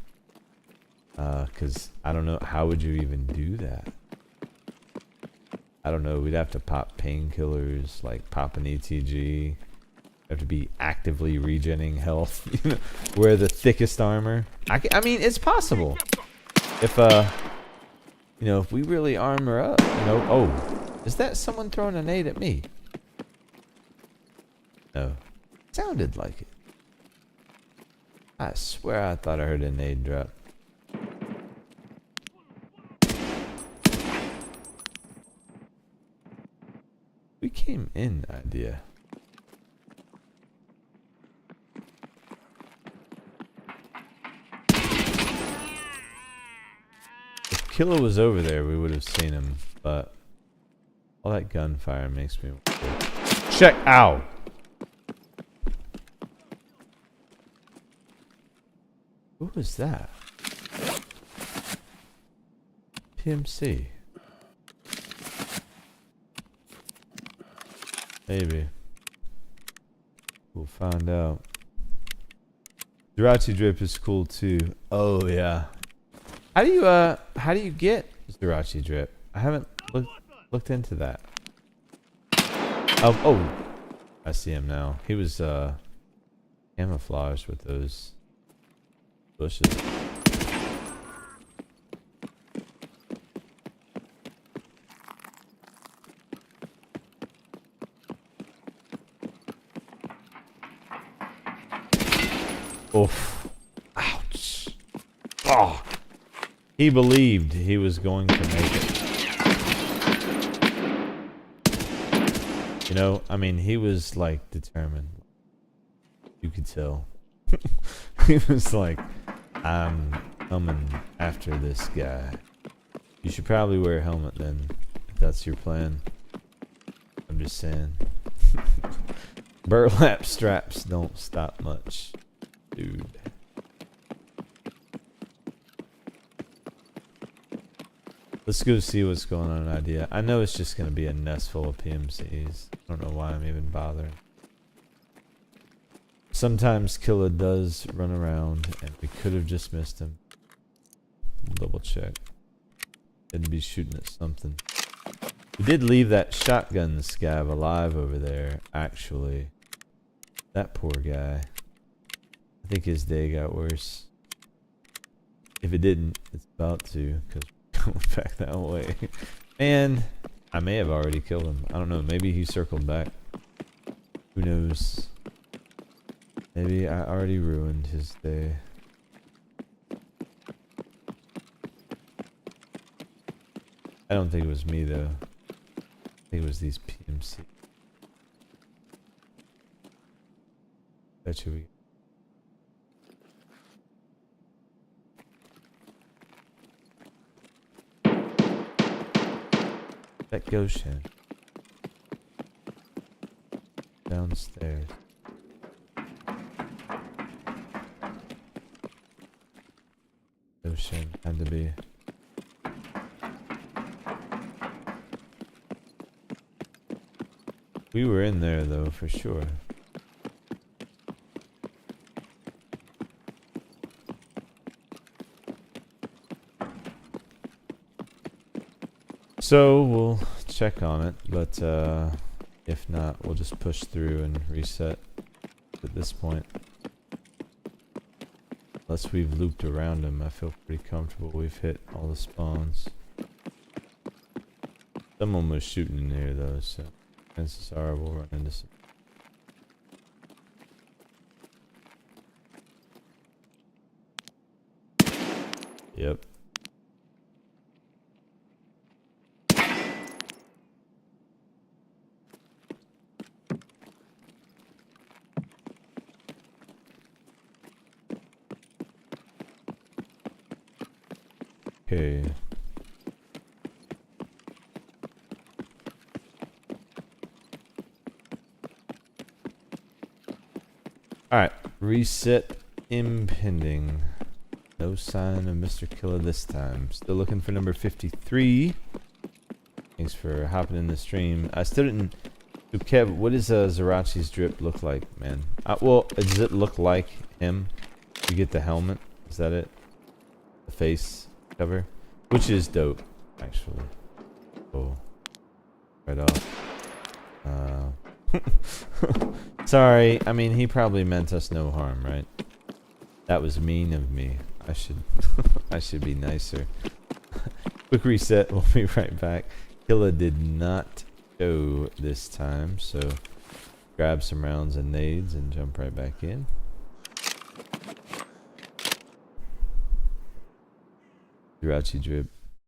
Because I don't know, how would you even do that? I don't know, we'd have to pop painkillers, like pop an ETG. Have to be actively regenerating health. Wear the thickest armor. I mean, it's possible. If if we really armor up, Oh, is that someone throwing a nade at me? No, sounded like it. I swear I thought I heard a nade drop. We came in, idea. Killer was over there, we would have seen him, but all that gunfire makes me want to check. Ow! Who was that? PMC. Maybe. We'll find out. Zerachi drip is cool too. Oh yeah. How do you get Zerachi drip? I haven't looked into that. Oh, I see him now. He was camouflaged with those bushes. Oof. Ouch. Oh. He believed he was going to make it. You know, I mean, he was like determined. You could tell. He was like, I'm coming after this guy. You should probably wear a helmet then, if that's your plan. I'm just saying. Burlap straps don't stop much, dude. Let's go see what's going on in Idea. I know it's just going to be a nest full of PMCs. I don't know why I'm even bothering. Sometimes Killa does run around, and we could have just missed him. Double check. He'd be shooting at something. We did leave that shotgun scav alive over there, actually. That poor guy. I think his day got worse. If it didn't, it's about to, because we're going back that way. And I may have already killed him. I don't know. Maybe he circled back. Who knows? Maybe I already ruined his day. I don't think it was me, though. I think it was these PMC. Bet you we... That Goshen. Downstairs. Goshen had to be. We were in there though, for sure. So we'll check on it, but if not, we'll just push through and reset at this point. Unless we've looped around them, I feel pretty comfortable we've hit all the spawns. Someone was shooting in here though, so chances are we'll run into some. Yep. Okay. Alright, reset impending. No sign of Mr. Killer this time. Still looking for number 53. Thanks for hopping in the stream. I still didn't... So Kev, what does Zerachi's drip look like, man? Well, does it look like him? You get the helmet? Is that it? The face cover? Which is dope, actually. Oh. Right off. Sorry, I mean, he probably meant us no harm, right? That was mean of me. I should I should be nicer. Quick reset, we'll be right back. Killa did not go this time, so grab some rounds and nades and jump right back in. Jirachi drip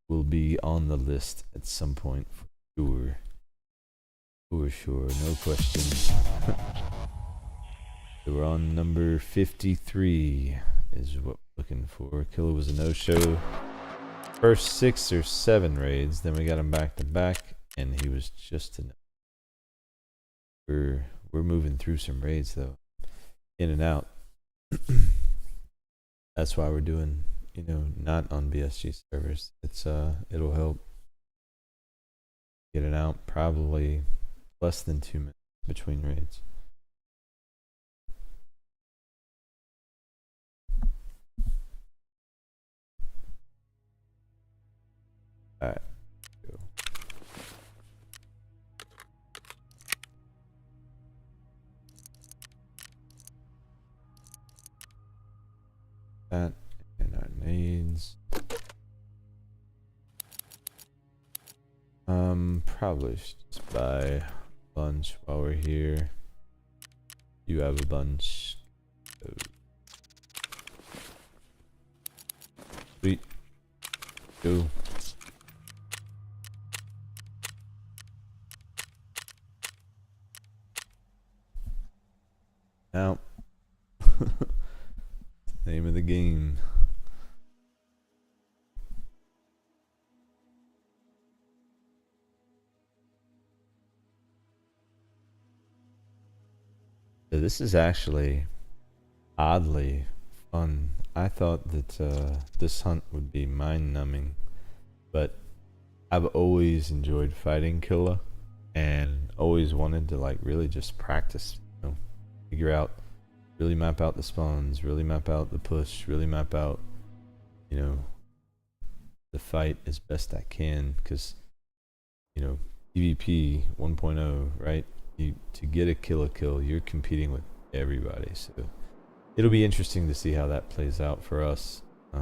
will be on the list at some point for sure. For sure, no question. So we're on number 53 is what we're looking for. Killer was a no-show. First 6 or 7 raids, then we got him back to back, and he was just a no. We're moving through some raids though, in and out. That's why we're doing, you know, not on BSG servers. It's it'll help get it out probably less than 2 minutes between raids. Alright. Go. That and our nades. Probably should just buy a bunch while we're here. You have a bunch. Sweet. Go. Now. Name of the game. So this is actually oddly fun. I thought that this hunt would be mind-numbing, but I've always enjoyed fighting Killa and always wanted to like really just practice, you know, figure out Really map out the spawns, really map out the push, really map out, you know, the fight as best I can, because, you know, PvP 1.0, right? To get a kill, you're competing with everybody, so it'll be interesting to see how that plays out for us. You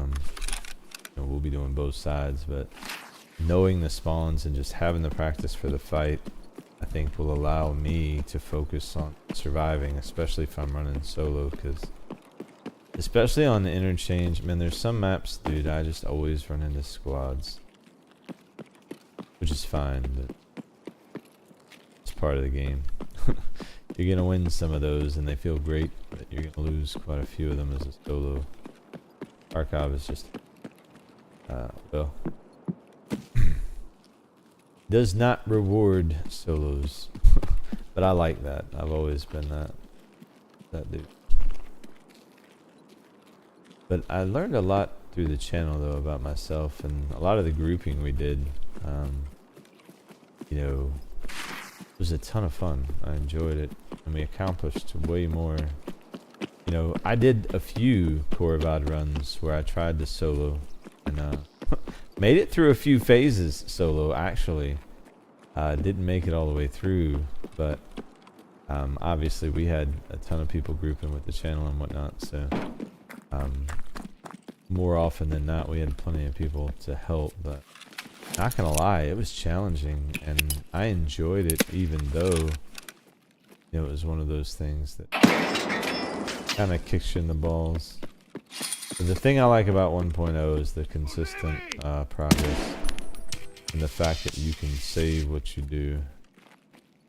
know, we'll be doing both sides, but knowing the spawns and just having the practice for the fight, I think will allow me to focus on surviving, especially if I'm running solo, because especially on the interchange, man, there's some maps, dude, I just always run into squads, which is fine, but it's part of the game. You're gonna win some of those and they feel great, but you're gonna lose quite a few of them as a solo. Tarkov is just well, does not reward solos. But I like that. I've always been that dude. But I learned a lot through the channel though about myself, and a lot of the grouping we did, you know, was a ton of fun. I enjoyed it, and we accomplished way more. You know, I did a few Korvad runs where I tried to solo, and made it through a few phases solo, actually. Didn't make it all the way through, but obviously we had a ton of people grouping with the channel and whatnot, so more often than not we had plenty of people to help. But not gonna lie, it was challenging, and I enjoyed it, even though, you know, it was one of those things that kind of kicks you in the balls. But the thing I like about 1.0 is the consistent progress, and the fact that you can save what you do.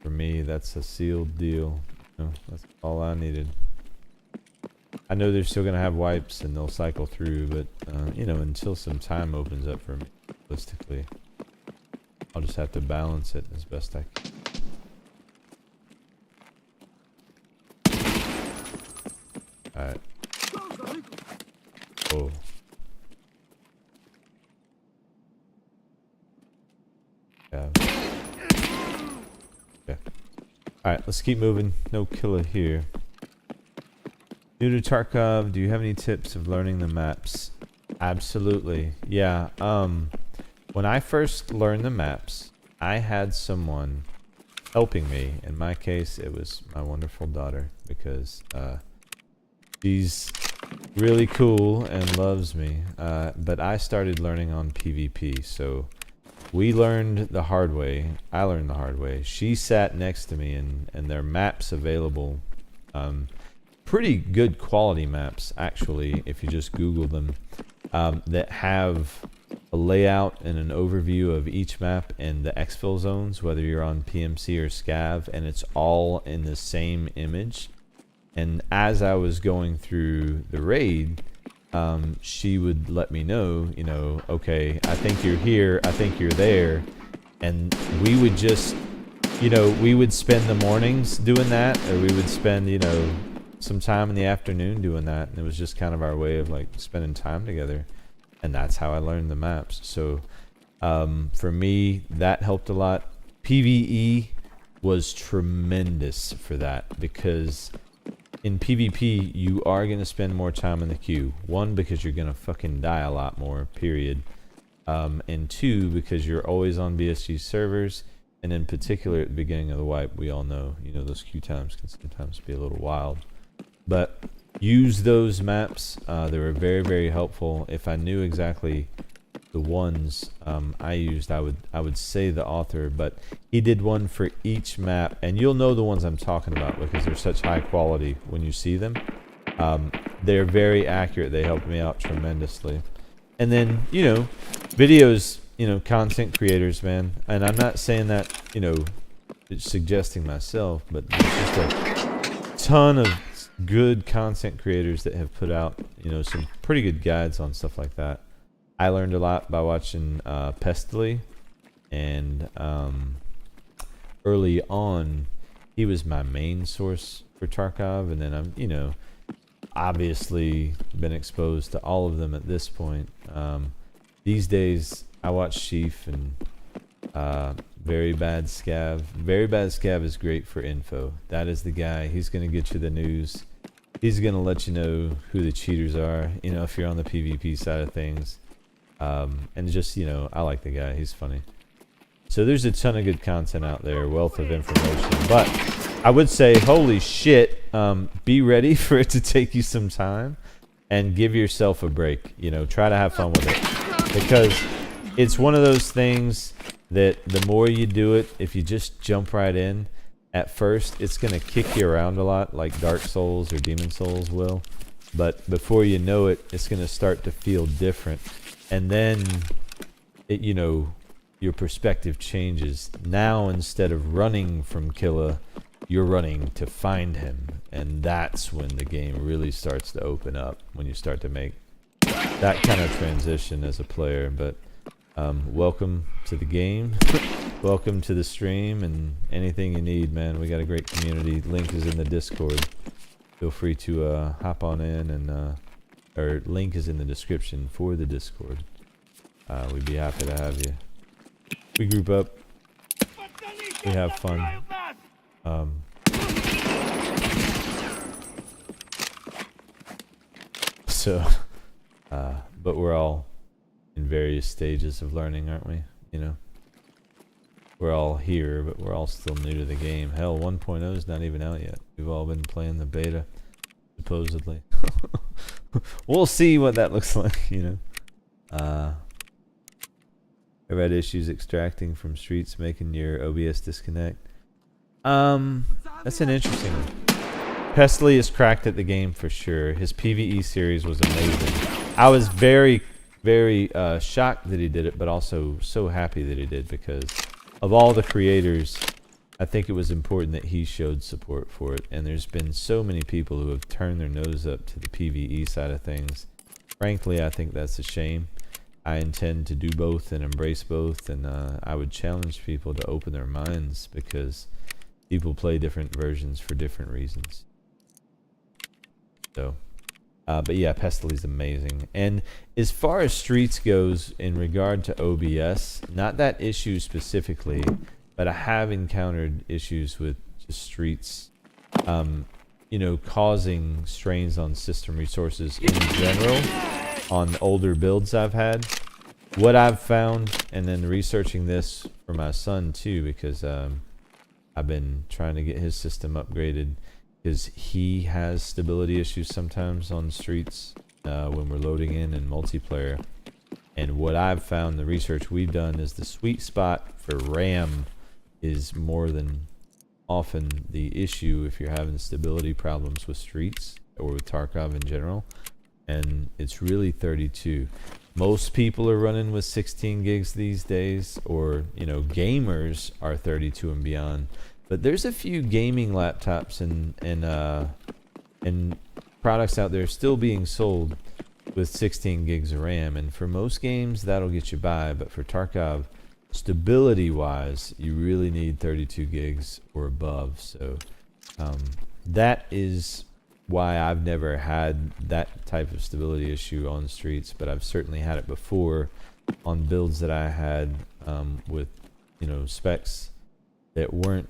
For me, that's a sealed deal. You know, that's all I needed. I know they're still gonna have wipes and they'll cycle through, but you know, until some time opens up for me, realistically, I'll just have to balance it as best I can. Alright. Oh. Yeah. Okay. Alright, let's keep moving. No killer here. New to Tarkov, do you have any tips of learning the maps? Absolutely. Yeah. When I first learned the maps, I had someone helping me. In my case, it was my wonderful daughter, because she's really cool and loves me. But I started learning on PvP, so we learned the hard way. I learned the hard way. She sat next to me, and there are maps available. Pretty good quality maps, actually, if you just Google them, that have a layout and an overview of each map and the exfil zones, whether you're on PMC or Scav, and it's all in the same image. And as I was going through the raid, she would let me know, you know, okay, I think you're here, I think you're there. And we would just, you know, we would spend the mornings doing that, or we would spend, you know, some time in the afternoon doing that, and it was just kind of our way of like spending time together, and that's how I learned the maps. So for me, that helped a lot. PVE was tremendous for that, because in PvP you are going to spend more time in the queue. One, because you're going to fucking die a lot more, period. And two, because you're always on BSG servers, and in particular at the beginning of the wipe, we all know, you know, those queue times can sometimes be a little wild. But use those maps. They were very, very helpful. If I knew exactly the ones I used, I would say the author, but he did one for each map, and you'll know the ones I'm talking about because they're such high quality when you see them. They're very accurate. They helped me out tremendously. And then, you know, videos, you know, content creators, man. And I'm not saying that, you know, it's suggesting myself, but there's just a ton of good content creators that have put out, you know, some pretty good guides on stuff like that. I learned a lot by watching Pestily, and early on he was my main source for Tarkov, and then I'm, you know, obviously been exposed to all of them at this point. These days I watch Sheaf and Very Bad Scav. Very Bad Scav is great for info. That is the guy. He's going to get you the news. He's gonna let you know who the cheaters are, you know, if you're on the PvP side of things. And just, you know, I like the guy. He's funny. So there's a ton of good content out there, wealth of information. But I would say, holy shit, be ready for it to take you some time and give yourself a break. You know, try to have fun with it. Because it's one of those things that the more you do it, if you just jump right in, at first it's going to kick you around a lot like Dark Souls or Demon Souls will. But before you know it, it's going to start to feel different. And then, you know, your perspective changes. Now, instead of running from Killa, you're running to find him. And that's when the game really starts to open up, when you start to make that kind of transition as a player. But welcome to the game. Welcome to the stream, and anything you need, man. We got a great community. Link is in the Discord. Feel free to hop on in, and or link is in the description for the Discord. We'd be happy to have you. We group up. We have fun. But we're all in various stages of learning, aren't we? You know, we're all here, but we're all still new to the game. Hell, 1.0 is not even out yet. We've all been playing the beta, supposedly. We'll see what that looks like, you know. I've had issues extracting from streets, making your OBS disconnect. That's an interesting one. Pestily is cracked at the game for sure. His PVE series was amazing. I was very, very shocked that he did it, but also so happy that he did, because of all the creators, I think it was important that he showed support for it. And there's been so many people who have turned their nose up to the PVE side of things. Frankly, I think that's a shame. I intend to do both and embrace both, and I would challenge people to open their minds, because people play different versions for different reasons. So, but yeah, Pestily's amazing. And as far as Streets goes, in regard to OBS, not that issue specifically, but I have encountered issues with just Streets, you know, causing strains on system resources in general on older builds I've had. What I've found, and then researching this for my son too, because I've been trying to get his system upgraded, because he has stability issues sometimes on Streets when we're loading in multiplayer. And what I've found, the research we've done, is the sweet spot for RAM is more than often the issue if you're having stability problems with Streets or with Tarkov in general. And it's really 32. Most people are running with 16 gigs these days, or, you know, gamers are 32 and beyond. But there's a few gaming laptops and products out there still being sold with 16 gigs of RAM, and for most games that'll get you by. But for Tarkov, stability wise, you really need 32 gigs or above. So that is why I've never had that type of stability issue on Streets, but I've certainly had it before on builds that I had with, you know, specs that weren't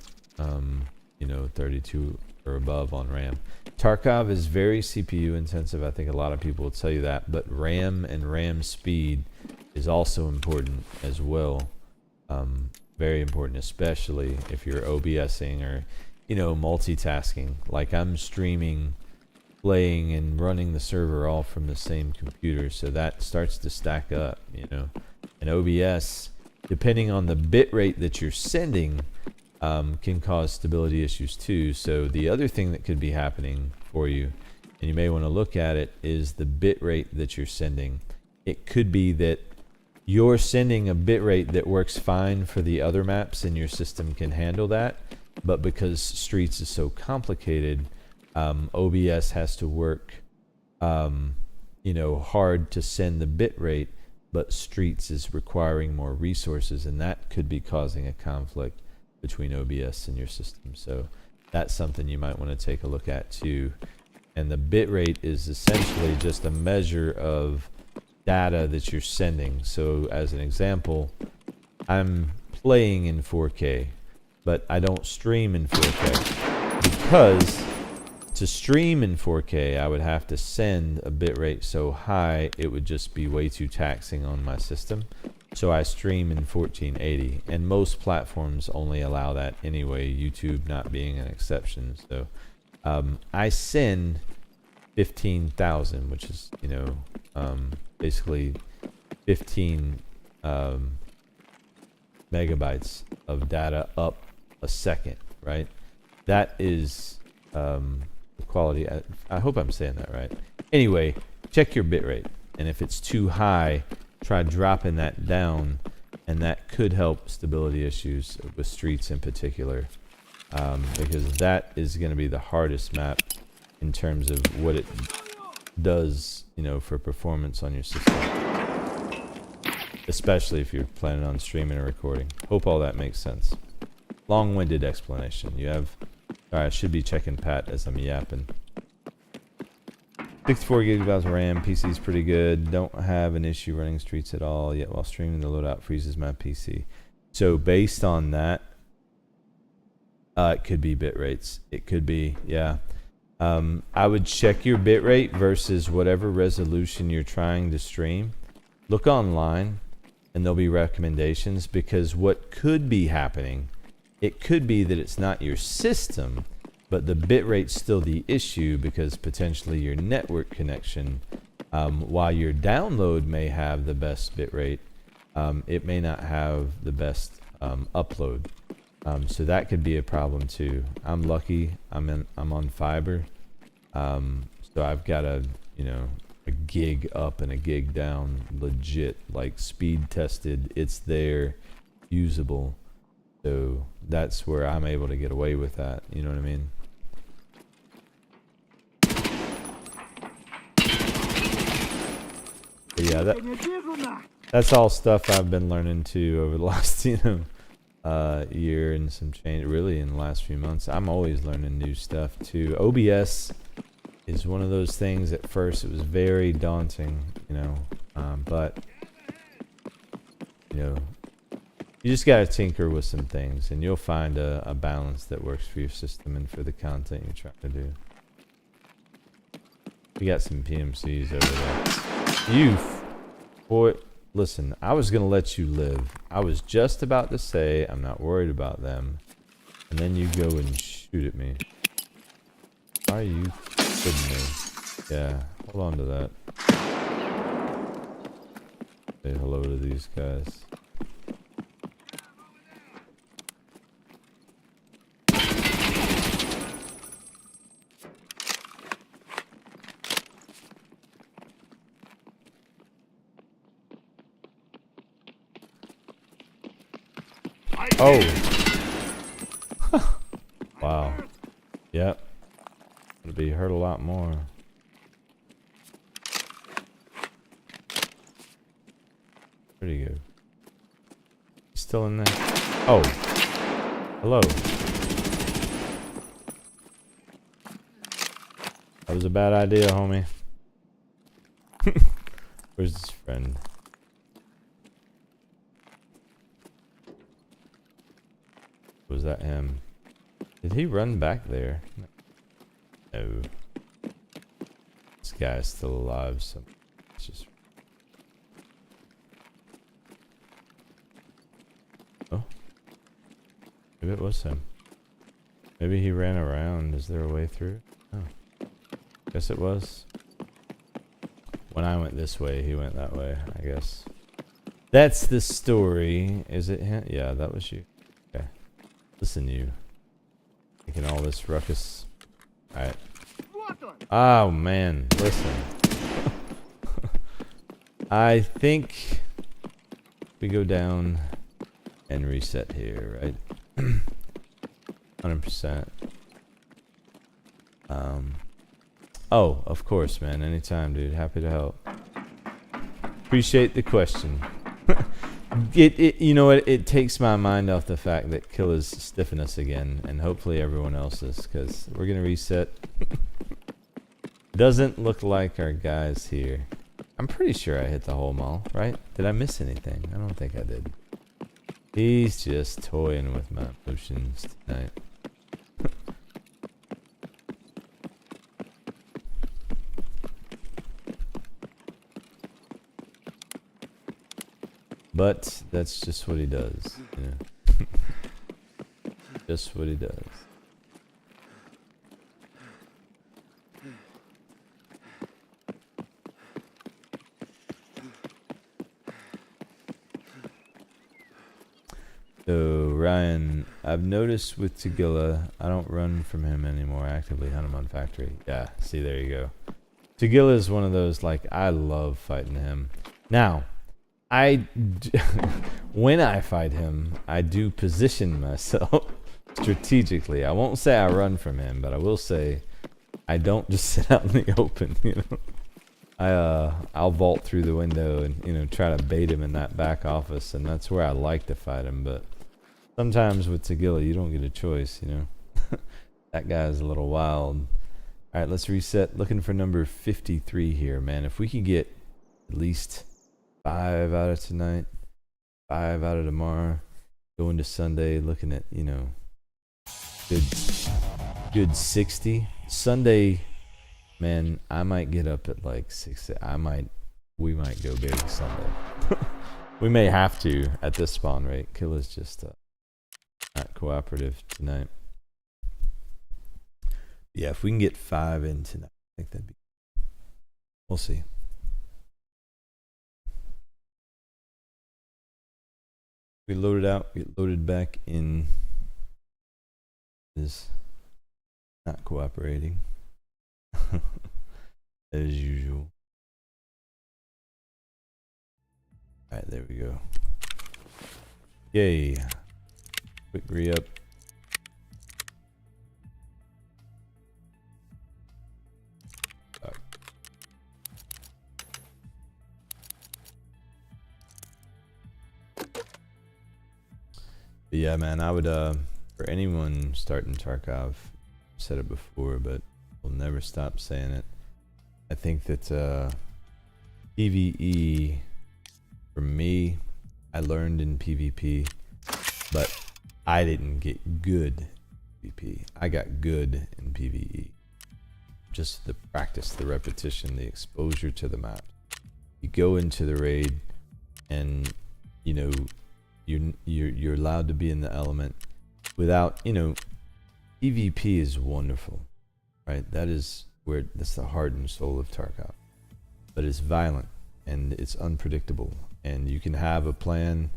you know, 32 or above on RAM. Tarkov is very CPU intensive. I think a lot of people will tell you that, but RAM and RAM speed is also important as well. Very important, especially if you're OBSing or, you know, multitasking. Like I'm streaming, playing, and running the server all from the same computer, so that starts to stack up, you know. And OBS, depending on the bit rate that you're sending, can cause stability issues too. So the other thing that could be happening for you, and you may want to look at it, is the bit rate that you're sending. It could be that you're sending a bit rate that works fine for the other maps and your system can handle that, but because Streets is so complicated, OBS has to work you know, hard to send the bit rate, but Streets is requiring more resources, and that could be causing a conflict between OBS and your system. So that's something you might want to take a look at too. And the bit rate is essentially just a measure of data that you're sending. So as an example, I'm playing in 4K, but I don't stream in 4K because To stream in 4K, I would have to send a bitrate so high it would just be way too taxing on my system. So I stream in 1480, and most platforms only allow that anyway, YouTube not being an exception. So I send 15,000, which is, you know, basically 15 megabytes of data up a second, right? That is the quality. I hope I'm saying that right. Anyway, check your bitrate, and if it's too high, try dropping that down, and that could help stability issues with streets in particular, because that is going to be the hardest map in terms of what it does, you know, for performance on your system, especially if you're planning on streaming or recording. Hope all that makes sense. Long-winded explanation. You have... Alright, I should be checking Pat as I'm yapping. 64 gigabytes of RAM. PC is pretty good. Don't have an issue running streets at all. Yet while streaming, the loadout freezes my PC. So based on that, it could be bit rates. It could be, yeah. I would check your bitrate versus whatever resolution you're trying to stream. Look online, and there'll be recommendations, because what could be happening, it could be that it's not your system, but the bitrate's still the issue, because potentially your network connection, while your download may have the best bitrate, it may not have the best upload. So that could be a problem too. I'm lucky. I'm on fiber, so I've got a gig up and a gig down, legit, like speed tested. It's there, usable. So that's where I'm able to get away with that. You know what I mean? But yeah, that's all stuff I've been learning too over the last, year and some change, really, in the last few months. I'm always learning new stuff too. OBS is one of those things. At first it was very daunting, but you just gotta tinker with some things, and you'll find a balance that works for your system and for the content you're trying to do. We got some PMCs over there. Boy, listen, I was gonna let you live. I was just about to say I'm not worried about them, and then you go and shoot at me. Why are you kidding me? Yeah, hold on to that. Say hello to these guys. Oh! Wow. Yep. It'll be hurt a lot more. Pretty good. Still in there? Oh. Hello. That was a bad idea, homie. Where's his friend? Was that him? Did he run back there? No. This guy's still alive, so it's just... Oh. Maybe it was him. Maybe he ran around. Is there a way through? Oh. Guess it was. When I went this way, he went that way, I guess. That's the story. Is it him? Yeah, that was you. Okay. Listen, you. Making all this ruckus. Alright. Oh, man. Listen. I think we go down and reset here, right? 100%. Oh, of course, man. Anytime, dude. Happy to help. Appreciate the question. You know what? It takes my mind off the fact that Killer's stiffing us again, and hopefully everyone else is, because we're gonna reset. Doesn't look like our guy's here. I'm pretty sure I hit the whole mall, right? Did I miss anything? I don't think I did. He's just toying with my emotions tonight. But that's just what he does, you know. Just what he does. So Ryan, I've noticed with Tagilla, I don't run from him anymore. I actively hunt him on factory. Yeah, see, there you go. Tagilla is one of those, like, I love fighting him. Now, when I fight him, I do position myself strategically. I won't say I run from him, but I will say I don't just sit out in the open, you know. I'll vault through the window and, you know, try to bait him in that back office, and that's where I like to fight him. But sometimes with Tagilla, you don't get a choice, you know. That guy's a little wild. All right, let's reset. Looking for number 53 here, man. If we could get at least 5 out of tonight, 5 out of tomorrow, going to Sunday, looking at, you know, good 60. Sunday, man, I might get up at like 6. We might go big Sunday. We may have to at this spawn rate. Killa's just not cooperative tonight. Yeah, if we can get 5 in tonight, I think that'd be. We'll see. We load it out, get loaded back in. Is not cooperating as usual. All right, there we go. Yay! Quick re-up. But yeah, man, I would for anyone starting Tarkov, I've said it before, but we'll never stop saying it. I think that PVE, for me, I learned in PvP, but I didn't get good in PvP. I got good in PvE. Just the practice, the repetition, the exposure to the map. You go into the raid, and you know you're allowed to be in the element without, you know, PvP is wonderful, right? That's the heart and soul of Tarkov. But it's violent and it's unpredictable, and you can have a plan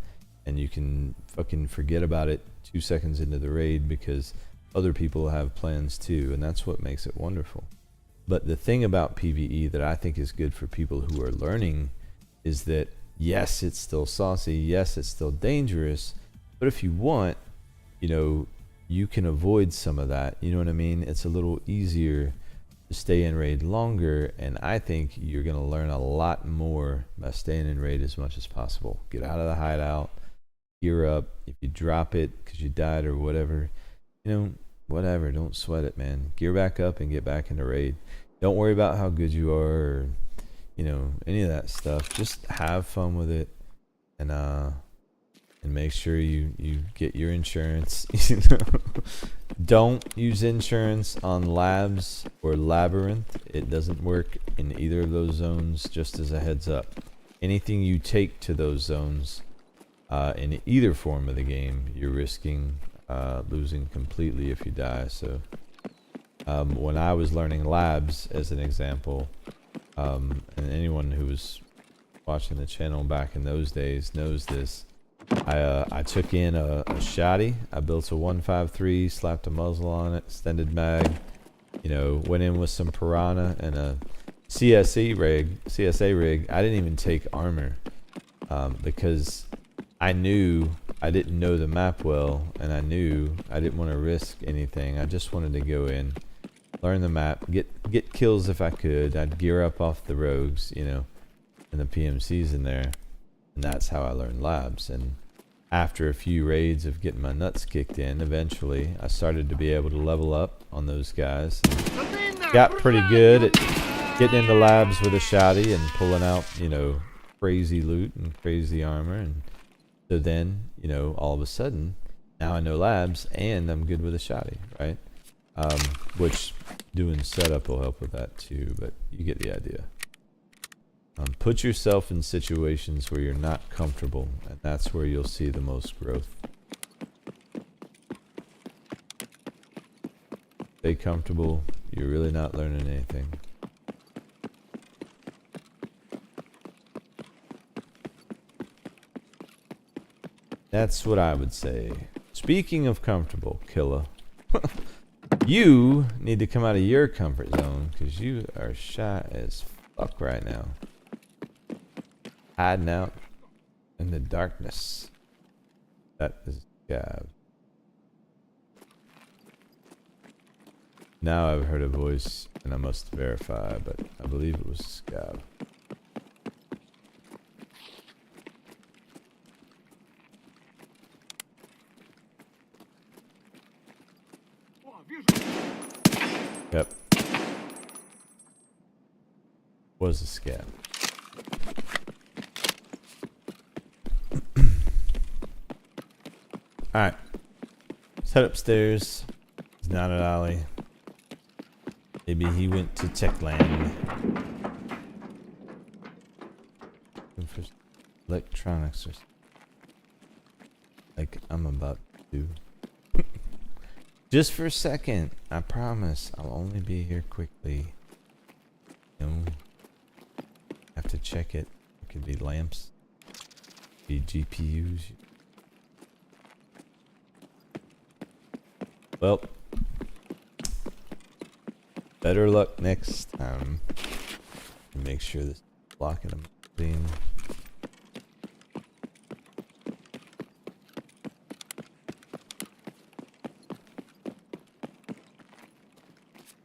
and you can fucking forget about it 2 seconds into the raid because other people have plans too, and that's what makes it wonderful. But the thing about PvE that I think is good for people who are learning is that yes, it's still saucy, yes, it's still dangerous, but if you want, you know, you can avoid some of that, you know what I mean? It's a little easier to stay in raid longer, and I think you're going to learn a lot more by staying in raid as much as possible. Get out of the hideout, gear up. If you drop it because you died or whatever, you know, whatever, don't sweat it, man. Gear back up and get back into raid. Don't worry about how good you are or, you know, any of that stuff. Just have fun with it, and make sure you get your insurance. You know? Don't use insurance on labs or labyrinth. It doesn't work in either of those zones, just as a heads up. Anything you take to those zones in either form of the game, you're risking losing completely if you die. So when I was learning labs, as an example, and anyone who was watching the channel back in those days knows this, I took in a shotty. I built a 153, slapped a muzzle on it, extended mag, you know, went in with some piranha and a CSA rig. I didn't even take armor because I knew I didn't know the map well, and I knew I didn't want to risk anything. I just wanted to go in, learn the map, get kills if I could. I'd gear up off the rogues, you know, and the PMCs in there, and that's how I learned labs. And after a few raids of getting my nuts kicked in, eventually I started to be able to level up on those guys. Got pretty good at getting into labs with a shotty and pulling out, you know, crazy loot and crazy armor. And so then, you know, all of a sudden, now I know labs and I'm good with a shotty, right? Which doing setup will help with that too, but you get the idea. Put yourself in situations where you're not comfortable, and that's where you'll see the most growth. Stay comfortable, you're really not learning anything. That's what I would say. Speaking of comfortable, Killa, you need to come out of your comfort zone because you are shy as fuck right now. Hiding out in the darkness. That is Gav. Now I've heard a voice and I must verify, but I believe it was Gav. Yep. Was a scab. Alright. Let's head upstairs. He's not at Ollie. Maybe he went to Techland. Looking for electronics or something. Like I'm about to do. Just for a second. I promise. I'll only be here quickly. No. Have to check it. It could be lamps. Be GPUs. Well. Better luck next time. Make sure this blocking them clean.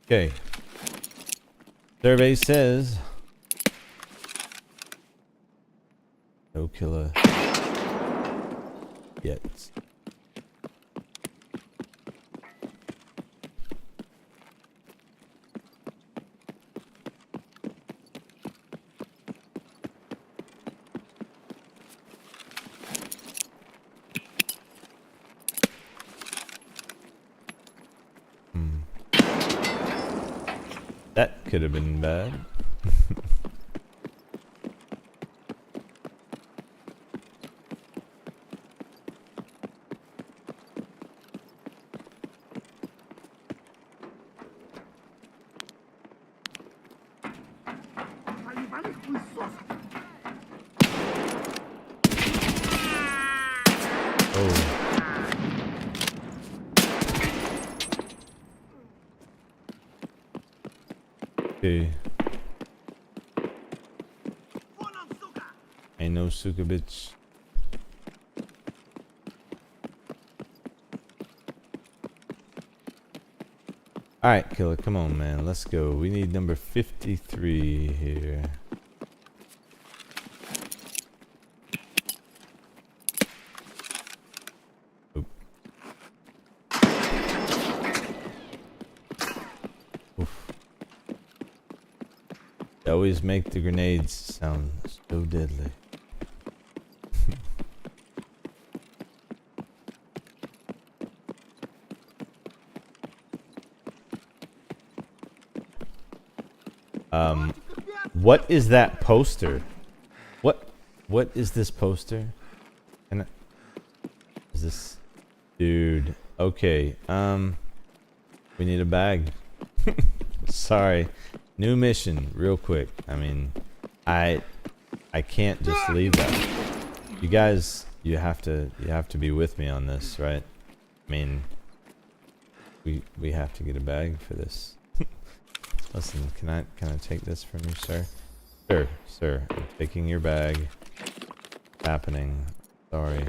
Okay. Survey says no killer yet. That could have been bad. Oh. Okay. Ain't no suka bitch. Alright, killer, come on, man. Let's go. We need number 53 here. Oop. Oof. They always make the grenades sound so deadly. What is that poster? What is this poster? And is this dude? Okay. We need a bag. Sorry. New mission, real quick. I mean, I can't just leave that. You guys, you have to be with me on this, right? I mean, we have to get a bag for this. Listen, can I take this from you, sir? Sir, I'm taking your bag. It's happening. Sorry.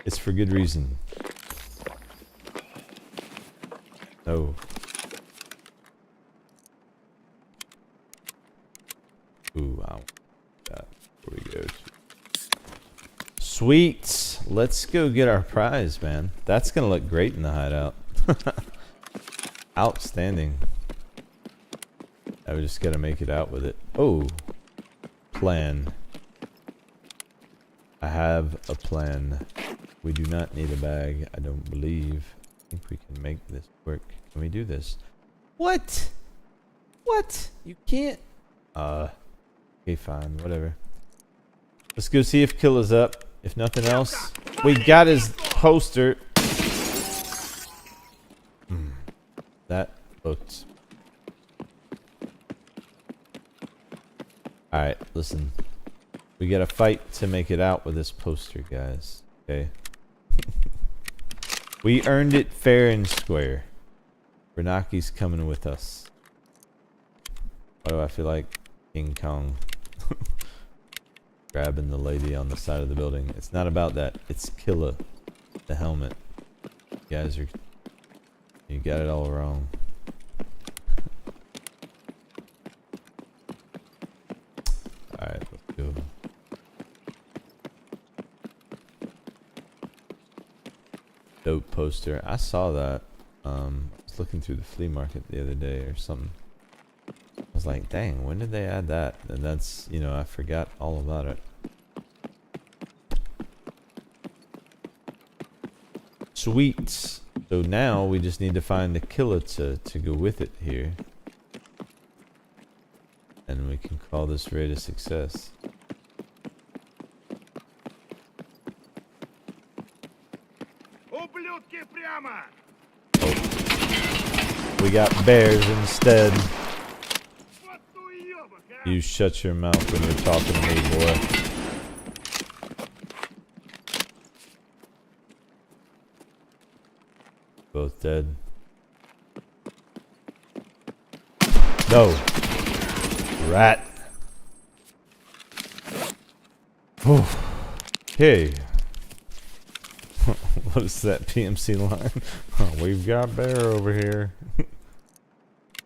It's for good reason. No. Ooh, I want that. Here we go. Sweet. Let's go get our prize, man. That's gonna look great in the hideout. Outstanding. I just gotta make it out with it. Oh, plan. I have a plan. We do not need a bag, I don't believe. I think we can make this work. Can we do this? What? What? You can't. Okay, fine, whatever. Let's go see if Killa's up. If nothing else, we got his poster. That looked. Alright, listen. We gotta fight to make it out with this poster, guys. Okay? We earned it fair and square. Renaki's coming with us. Why do I feel like King Kong grabbing the lady on the side of the building? It's not about that. It's Killa. The helmet. You guys are... You got it all wrong. Alright, let's go. Dope poster. I saw that. I was looking through the flea market the other day or something. I was like, dang, when did they add that? And that's, you know, I forgot all about it. Sweet. So now we just need to find the killer to go with it here. And we can call this raid a success. Ублюдки прямо! We got bears instead. Вот уёбок, а! You shut your mouth when you're talking to me, boy. Both dead. No. Rat. Whew. Okay. What is that PMC line? Oh, we've got bear over here.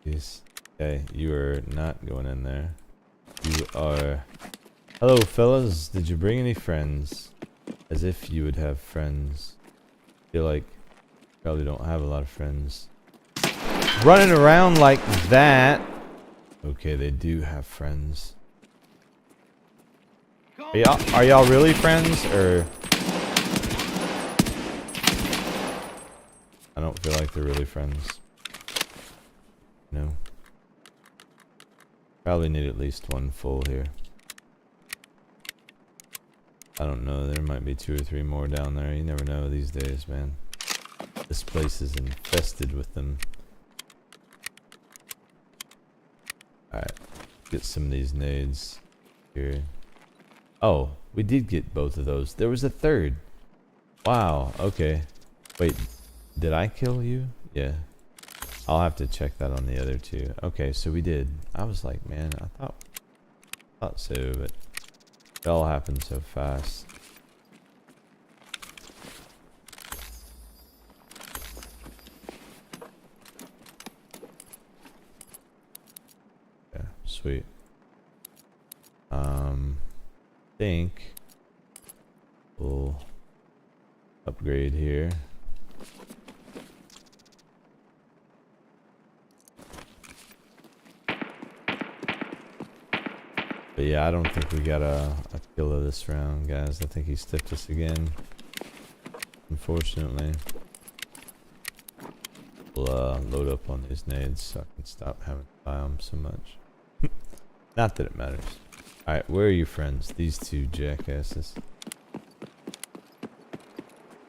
Jeez. Okay, you are not going in there. You are... Hello, fellas. Did you bring any friends? As if you would have friends. I feel like you probably don't have a lot of friends. Running around like that. Okay, they do have friends. Are y'all really friends, or... I don't feel like they're really friends. No. Probably need at least one full here. I don't know, there might be 2 or 3 more down there. You never know these days, man. This place is infested with them. Alright, get some of these nades here. Oh, we did get both of those. There was a third. Wow, okay. Wait, did I kill you? Yeah. I'll have to check that on the other two. Okay, so we did. I was like, man, I thought so, but it all happened so fast. Yeah, sweet. Think we'll upgrade here. But yeah, I don't think we got a killer this round, guys. I think he stiffed us again. Unfortunately. We'll load up on these nades so I can stop having to buy them so much. Not that it matters. Alright, where are your friends? These two jackasses.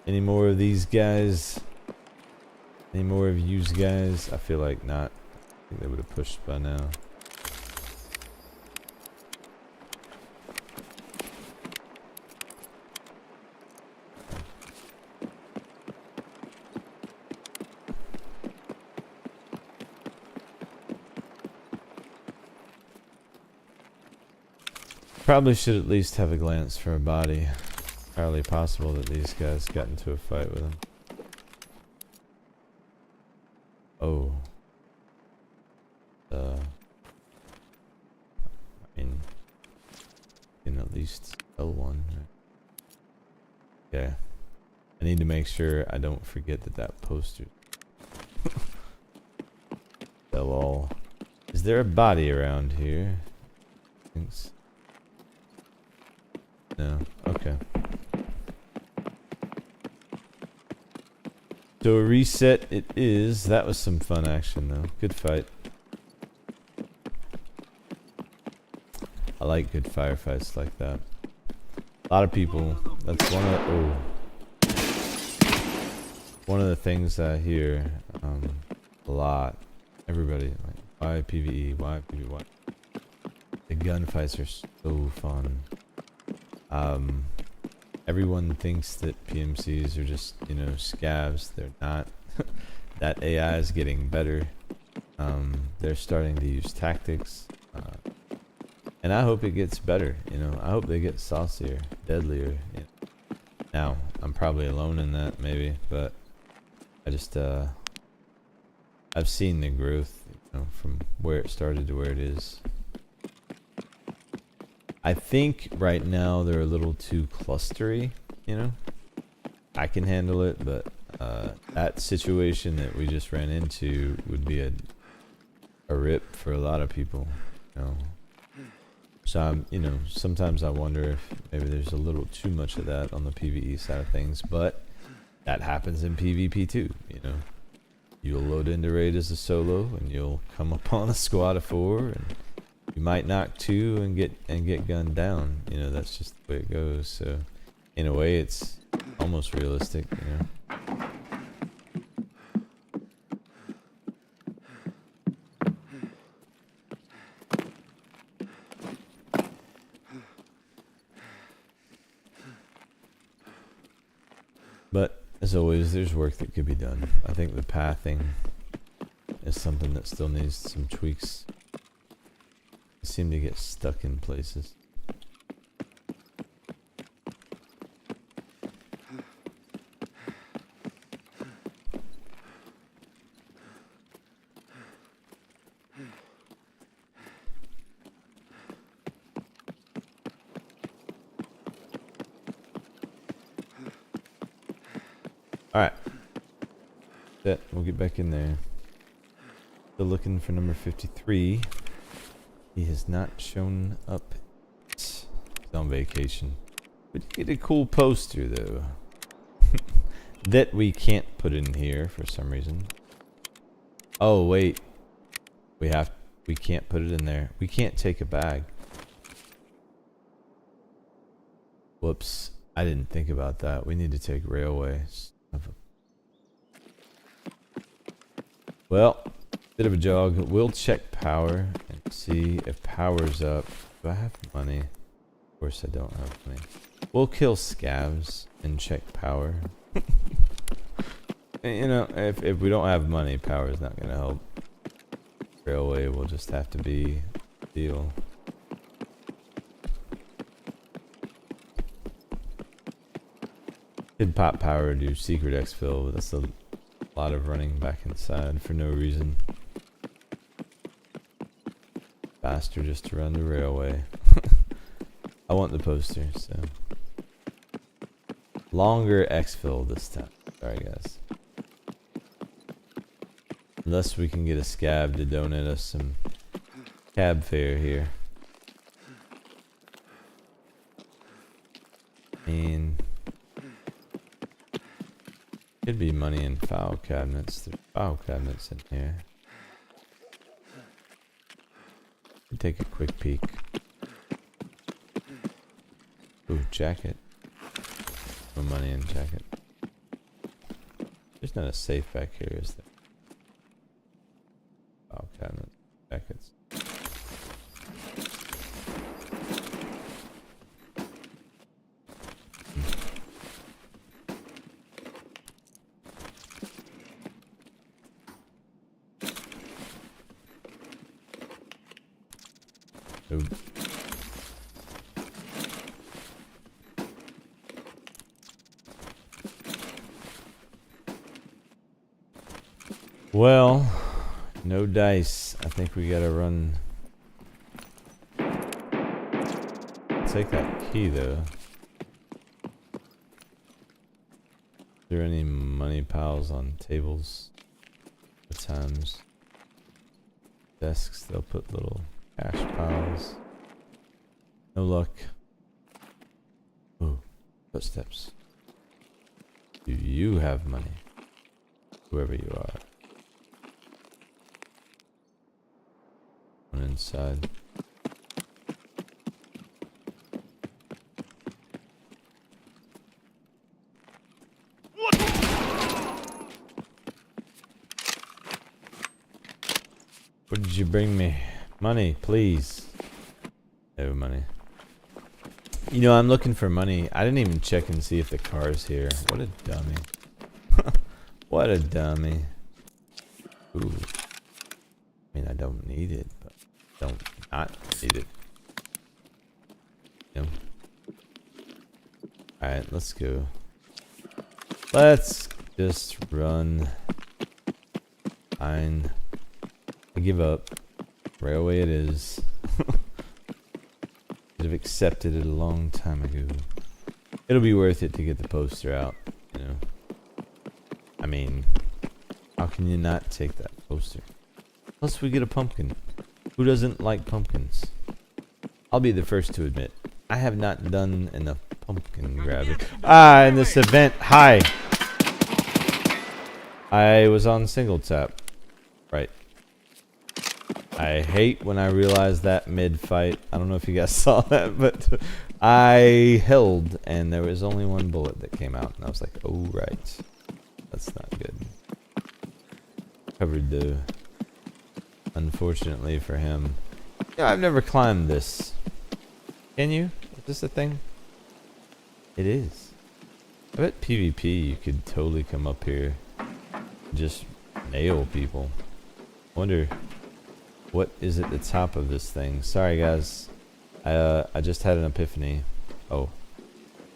Any more of these guys? Any more of yous guys? I feel like not. I think they would have pushed by now. Probably should at least have a glance for a body. Entirely possible that these guys got into a fight with him. Oh. I mean, you can at least sell one. Okay. I need to make sure I don't forget that poster. Sell all. Is there a body around here? Thanks. No. Okay. So a reset it is. That was some fun action though. Good fight. I like good firefights like that. A lot of people, that's one of the things I hear a lot. Everybody, like, why PVE, why PVE, why? The gunfights are so fun. Everyone thinks that PMCs are just, you know, scavs. They're not. That AI is getting better. They're starting to use tactics. And I hope it gets better, you know. I hope they get saucier, deadlier. You know. Now, I'm probably alone in that, maybe, but I just, I've seen the growth, you know, from where it started to where it is. I think right now they're a little too clustery, you know. I can handle it, but that situation that we just ran into would be a rip for a lot of people, you know. So I'm, you know, sometimes I wonder if maybe there's a little too much of that on the PvE side of things, but that happens in PvP too, you know. You'll load into raid as a solo and you'll come upon a squad of 4 and you might knock 2 and get gunned down. You know, that's just the way it goes. So in a way it's almost realistic, you know. But as always, there's work that could be done. I think the pathing is something that still needs some tweaks. I seem to get stuck in places. Alright. That we'll get back in there. Still looking for number 53. He has not shown up. He's on vacation. But you get a cool poster though. That we can't put in here for some reason. Oh wait. We can't put it in there. We can't take a bag. Whoops. I didn't think about that. We need to take railways. Well, bit of a jog. We'll check power and see if power's up. Do I have money? Of course I don't have money. We'll kill scavs and check power. You know, if we don't have money, power is not going to help. Railway will just have to be a deal. Did pop power do secret exfil, but that's a lot of running back inside for no reason. Faster just to run the railway. I want the poster, so. Longer exfil this time. Sorry guys. Unless we can get a scab to donate us some cab fare here. And could be money in file cabinets. There's file cabinets in here. Take a quick peek. Ooh, jacket. No money in jacket. There's not a safe back here, is there? File cabinet. Jackets. Ooh. Well, no dice. I think we gotta run. Take that key though. Is there any money piles on tables? At times. Desks, they'll put little cash piles. No luck. Ooh, footsteps. Do you have money? Whoever you are. One inside. Could you bring me money, please? No money. You know, I'm looking for money. I didn't even check and see if the car's here. What a dummy. What a dummy. Ooh. I mean, I don't need it, but don't not need it. You know? Alright, let's go. Let's just run. Fine. I give up. Railway it is. Should have accepted it a long time ago. It'll be worth it to get the poster out, you know. I mean, how can you not take that poster? Plus we get a pumpkin. Who doesn't like pumpkins? I'll be the first to admit, I have not done enough pumpkin grabbing. Ah, in this event, hi. I was on single tap. Right. I hate when I realize that mid-fight. I don't know if you guys saw that, but I held and there was only one bullet that came out. And I was like, oh, right. That's not good. Covered though. Unfortunately for him. Yeah, I've never climbed this. Can you? Is this a thing? It is. I bet PvP you could totally come up here and just nail people. Wonder what is at the top of this thing. Sorry guys. I just had an epiphany. Oh.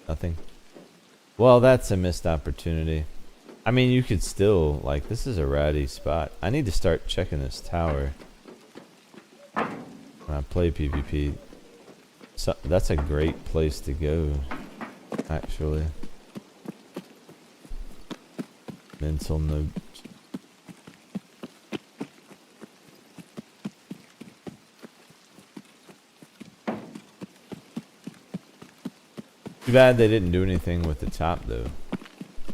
Nothing. Well, that's a missed opportunity. I mean, you could still, like, this is a ratty spot. I need to start checking this tower when I play PvP. So, that's a great place to go, actually. Mental note. Too bad they didn't do anything with the top, though.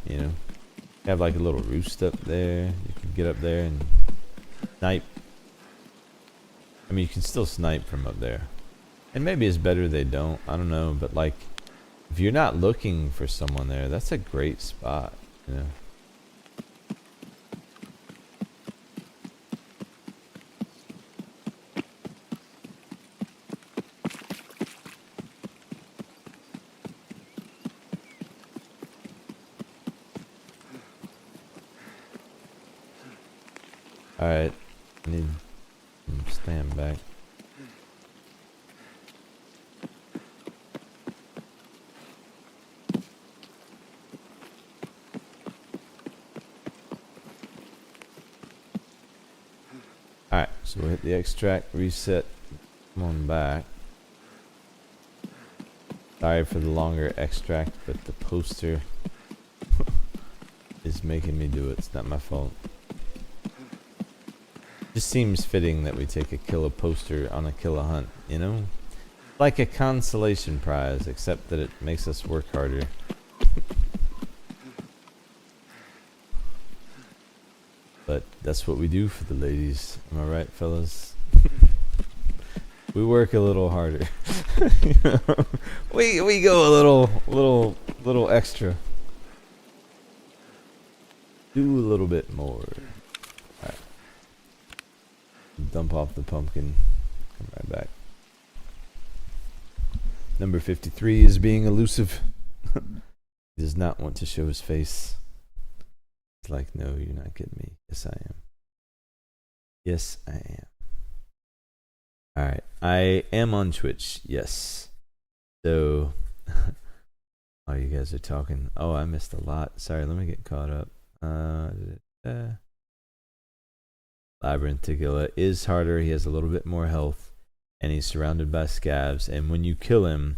You know? Have like a little roost up there. You can get up there and snipe. I mean, you can still snipe from up there. And maybe it's better they don't. I don't know. But like, if you're not looking for someone there, that's a great spot. You know? Alright, I need some stand back. Alright, so we'll hit the extract, reset, come on back. Sorry for the longer extract, but the poster is making me do it. It's not my fault. Just seems fitting that we take a kill a poster on a kill a hunt, you know? Like a consolation prize, except that it makes us work harder. But that's what we do for the ladies. Am I right, fellas? We work a little harder. You know? We go a little extra. Do a little bit more. Dump off the pumpkin. Come right back. Number 53 is being elusive. He does not want to show his face. It's like, no, you're not getting me. Yes, I am. Yes, I am. Alright. I am on Twitch. Yes. So. Oh, you guys are talking. Oh, I missed a lot. Sorry, let me get caught up. Labyrinth Tequila is harder. He has a little bit more health, and he's surrounded by scavs. And when you kill him,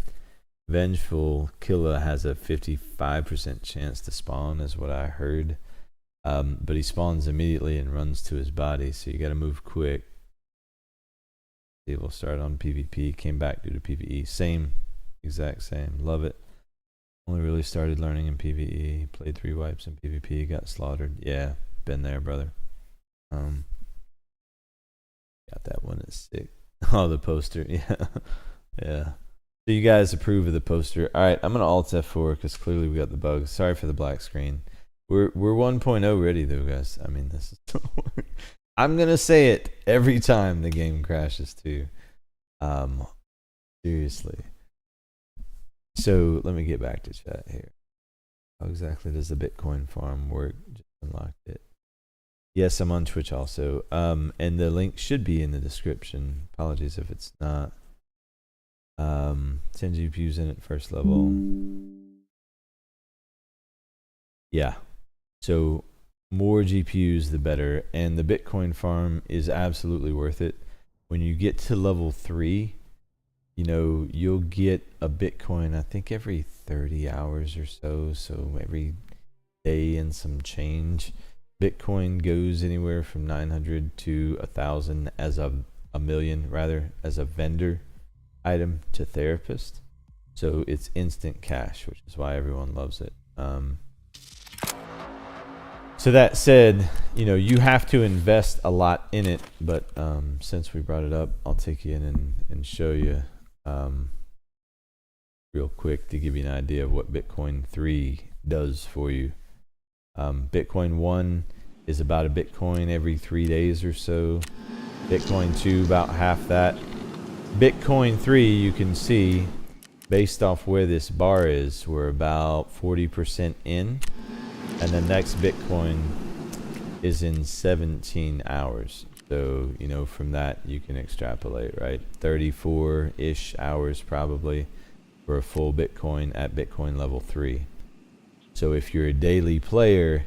Vengeful Killer has a 55% chance to spawn, is what I heard. But he spawns immediately and runs to his body, so you got to move quick. See, we'll start on PvP. Came back due to PvE. Same, exact same. Love it. Only really started learning in PvE. Played 3 wipes in PvP. Got slaughtered. Yeah, been there, brother. Got that one. It's sick. Oh, the poster. Yeah. Yeah. So you guys approve of the poster. All right, I'm going to Alt F4 because clearly we got the bugs. Sorry for the black screen. We're 1.0 ready though, guys. I mean, this is I'm gonna say it every time the game crashes too. Seriously. So let me get back to chat here. How exactly does the Bitcoin farm work? Just unlocked it. Yes, I'm on Twitch also. And the link should be in the description. Apologies if it's not. 10 GPUs in at first level. Yeah. So more GPUs, the better. And the Bitcoin farm is absolutely worth it. When you get to level 3, you know, you'll get a Bitcoin, I think every 30 hours or so. So every day and some change. Bitcoin goes anywhere from 900 to 1,000 as a million rather, as a vendor item to therapist. So it's instant cash, which is why everyone loves it. So that said, you know, you have to invest a lot in it, but since we brought it up, I'll take you in and show you real quick to give you an idea of what Bitcoin 3 does for you. Bitcoin 1 is about a Bitcoin every 3 days or so. Bitcoin 2 about half that. Bitcoin 3, you can see based off where this bar is, we're about 40% in, and the next Bitcoin is in 17 hours. So, you know, from that you can extrapolate, right? 34-ish hours probably for a full Bitcoin at Bitcoin level 3. So if you're a daily player,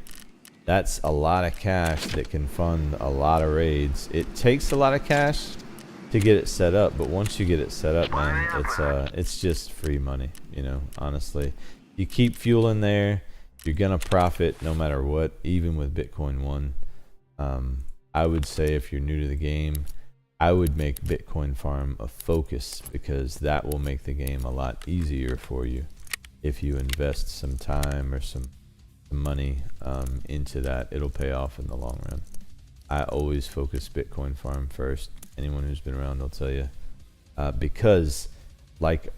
that's a lot of cash that can fund a lot of raids. It takes a lot of cash to get it set up, but once you get it set up, man, it's just free money, you know, honestly. You keep fueling there, you're gonna profit no matter what, even with Bitcoin 1. I would say if you're new to the game, I would make Bitcoin farm a focus, because that will make the game a lot easier for you if you invest some time or some money into that. It'll pay off in the long run. I always focus Bitcoin farm first. Anyone who's been around will tell you, because like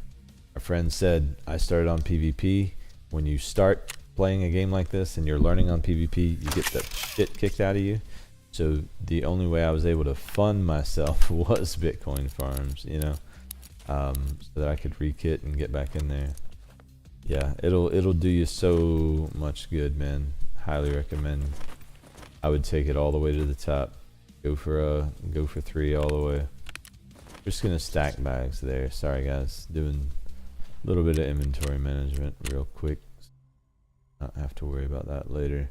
a friend said, I started on PvP. When you start playing a game like this and you're learning on PvP, you get that shit kicked out of you. So the only way I was able to fund myself was Bitcoin farms, you know, so that I could rekit and get back in there. Yeah, it'll do you so much good, man. Highly recommend. I would take it all the way to the top. Go for 3 all the way. Just gonna stack bags there. Sorry guys, doing a little bit of inventory management real quick. Not have to worry about that later.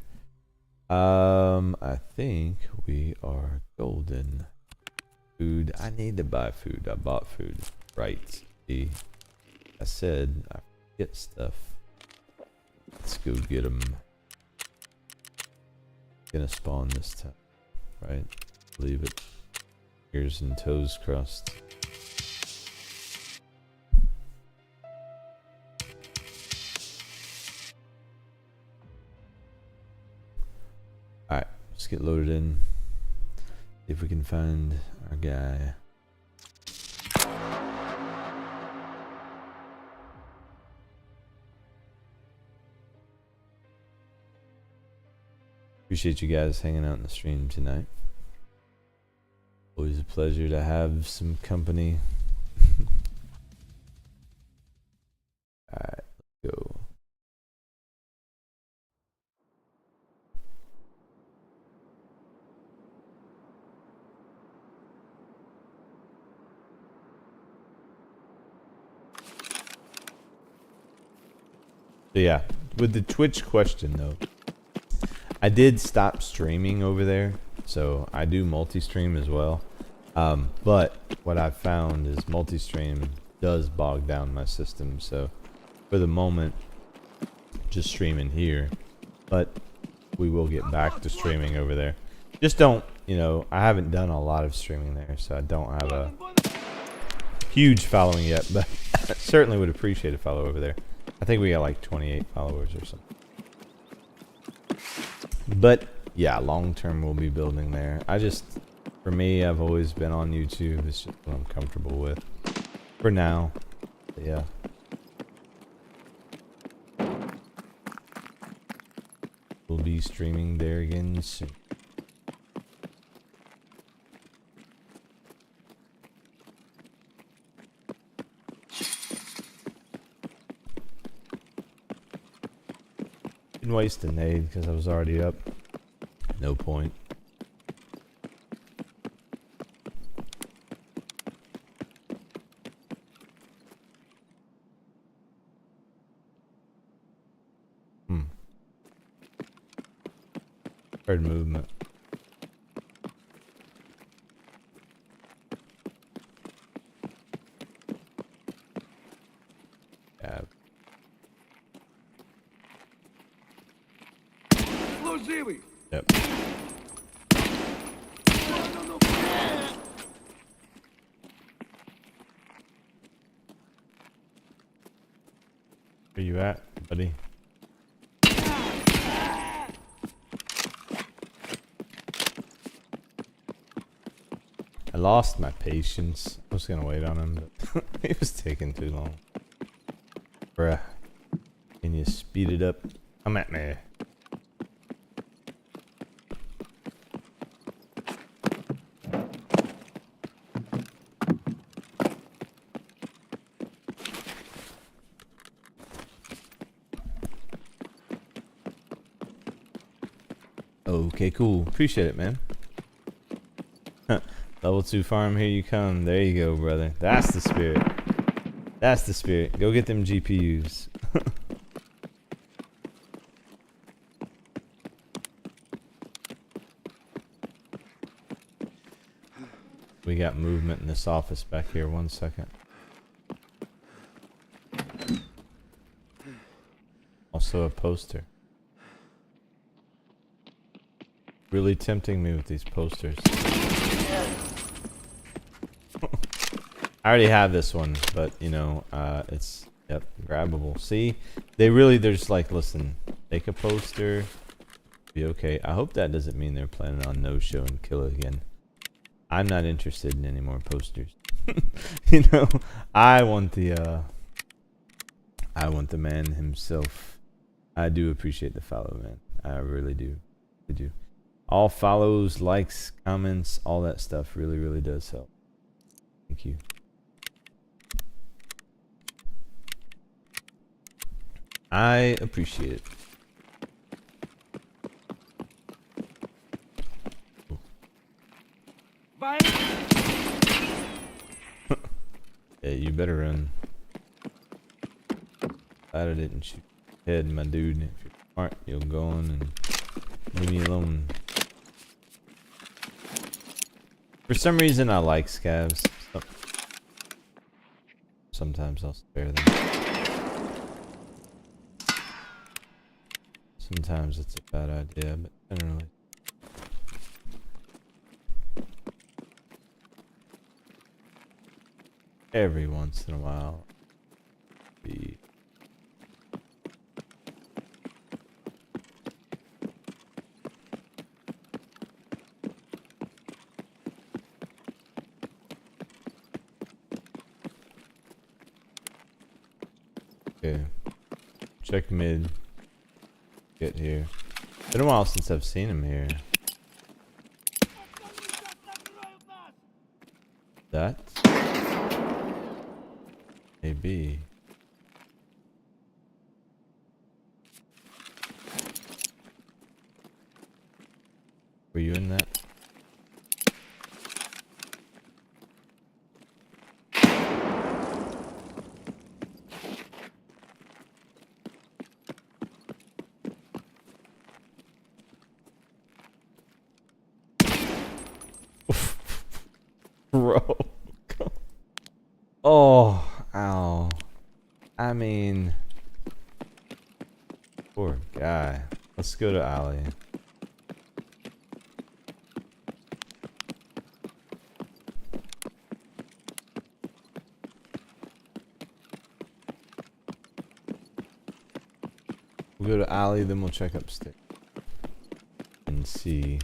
I think we are golden. Food. I need to buy food. I bought food. Right. See, I said I get stuff. Let's go get them. Gonna spawn this time, right? Leave it. Ears and toes crossed. Alright, let's get loaded in. See if we can find our guy. Appreciate you guys hanging out in the stream tonight. Always a pleasure to have some company. Alright, let's go. So yeah, with the Twitch question though, I did stop streaming over there, so I do multi-stream as well. But what I've found is multi-stream does bog down my system, so for the moment, just streaming here. But we will get back to streaming over there. Just don't, you know, I haven't done a lot of streaming there, so I don't have a huge following yet, but I certainly would appreciate a follow over there. I think we got like 28 followers or something. But yeah, long term we'll be building there. For me, I've always been on YouTube. It's just what I'm comfortable with for now. But yeah. We'll be streaming there again soon. Didn't waste a nade because I was already up. No point. Heard movement. Yeah. Служивый! Yep. Where you at, buddy? I lost my patience. I was gonna wait on him, but it was taking too long. Bruh. Can you speed it up? Come at me. Okay, cool. Appreciate it, man. Level 2 farm, here you come. There you go, brother. That's the spirit. That's the spirit. Go get them GPUs. We got movement in this office back here. 1 second. Also a poster. Really tempting me with these posters. I already have this one, but you know, it's grabbable. See, they're just like, listen, take a poster, be okay. I hope that doesn't mean they're planning on no show and kill again. I'm not interested in any more posters. You know, I want the man himself. I do appreciate the follow, man. I really do. I do. All follows, likes, comments, all that stuff really, really does help. Thank you. I appreciate it. Yeah, you better run. Glad I didn't shoot your head, my dude. If you're smart, you'll go on and leave me alone. For some reason, I like scavs. Sometimes I'll spare them. Sometimes it's a bad idea, but generally. Every once in a while. Be okay. Check mid. Get here. Been a while since I've seen him here. That? Maybe. Were you in that? Bro. Oh, ow. I mean, poor guy. Let's go to alley. We'll go to alley, then we'll check upstairs and see.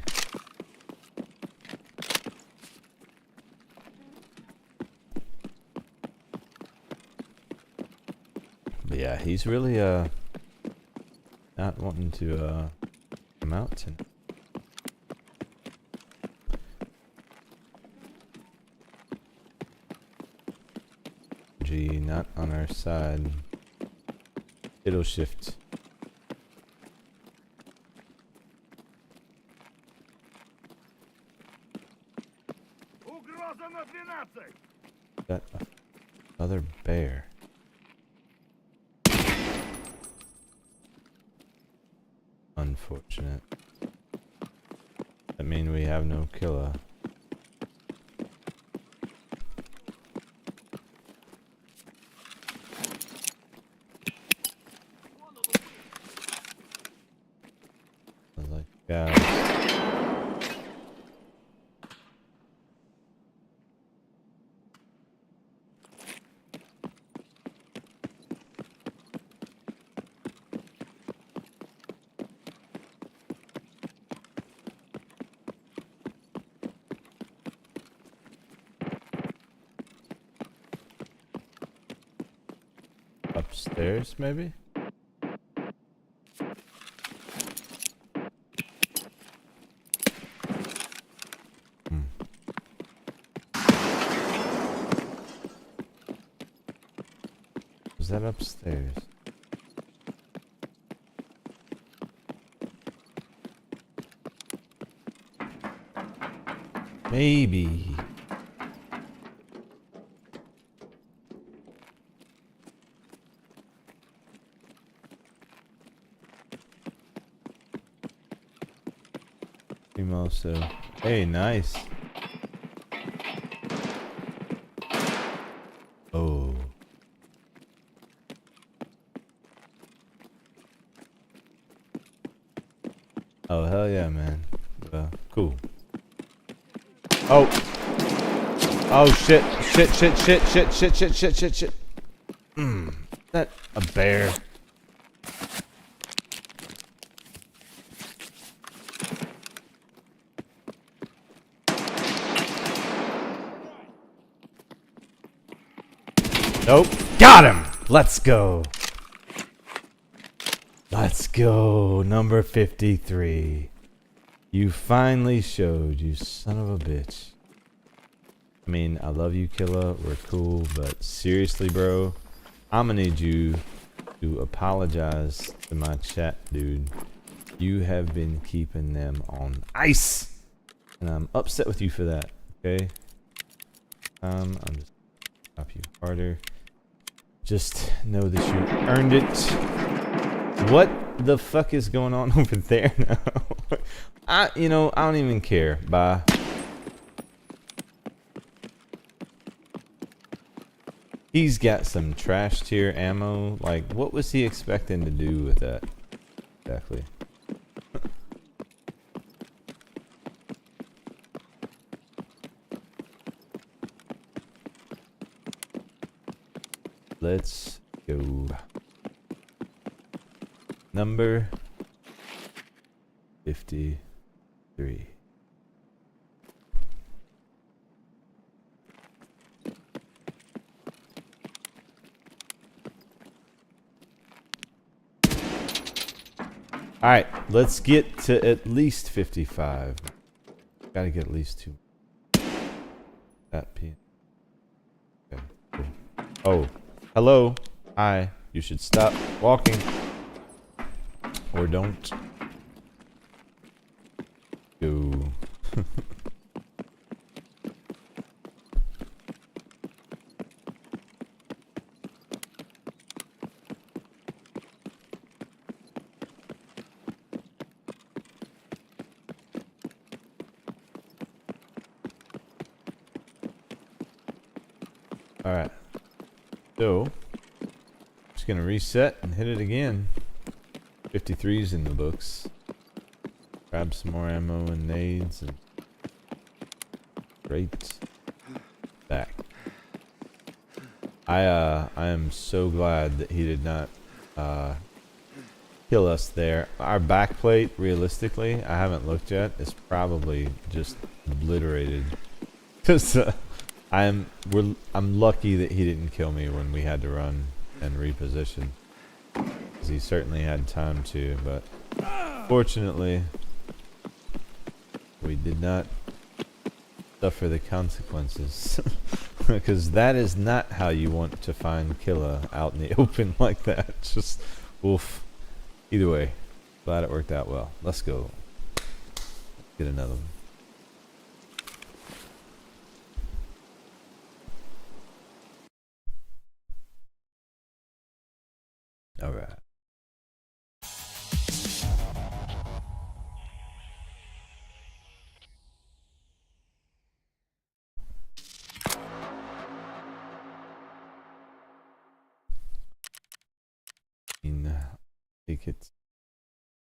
But yeah, he's really not wanting to come out tonight. Gee, not on our side. It'll shift. That another bear. Unfortunate. That means we have no killer. I was like, guys. Upstairs, maybe? Was that upstairs? Maybe. Also, hey, nice. Oh. Oh, hell yeah, man. Cool. Oh. Oh, shit. Shit. That a bear. Nope. Got him! Let's go. Let's go. Number 53. You finally showed, you son of a bitch. I mean, I love you, Killa. We're cool, but seriously, bro, I'm gonna need you to apologize to my chat, dude. You have been keeping them on ice, and I'm upset with you for that, okay? I'm just stop you harder. Just know that you earned it. What the fuck is going on over there now? I don't even care. Bye. He's got some trash tier ammo. Like, what was he expecting to do with that? Exactly. Let's go. Number 53. Alright, let's get to at least 55. Gotta get at least 2. That P. Okay, cool. Oh, hello. Hi. You should stop walking. Or don't. Go. Alright. So, just gonna reset and hit it again. 53's in the books. Grab some more ammo and nades and straight back. I am so glad that he did not kill us there. Our backplate, realistically, I haven't looked yet, is probably just obliterated. Cause I'm lucky that he didn't kill me when we had to run and reposition. Cause he certainly had time to, but fortunately we did not suffer the consequences. Because that is not how you want to find Killa out in the open like that. Just oof. Either way, glad it worked out well. Let's go. Get another one. All right. Tickets.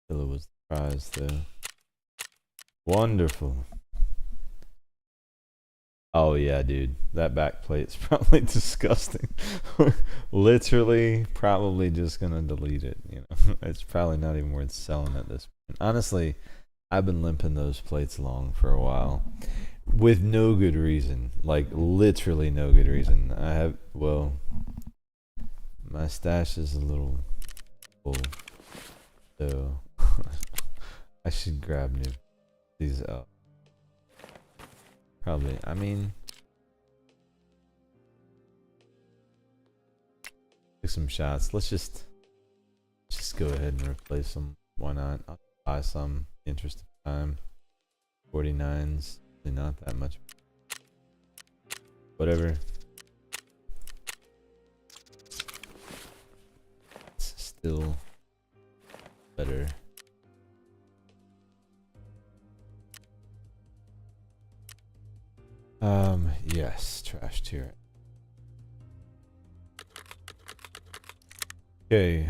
Killer was the prize though. Wonderful. Oh yeah, dude. That back plate's probably disgusting. Literally, probably just gonna delete it. You know, it's probably not even worth selling at this point. Honestly, I've been limping those plates along for a while, with no good reason. Like literally no good reason. I have my stash is a little full, so I should grab these up. Probably. I mean, take some shots. Let's just go ahead and replace them. Why not? I'll buy some. Interest of time. 49s. Really not that much. Whatever. It's still better. Yes, trash tier. Okay.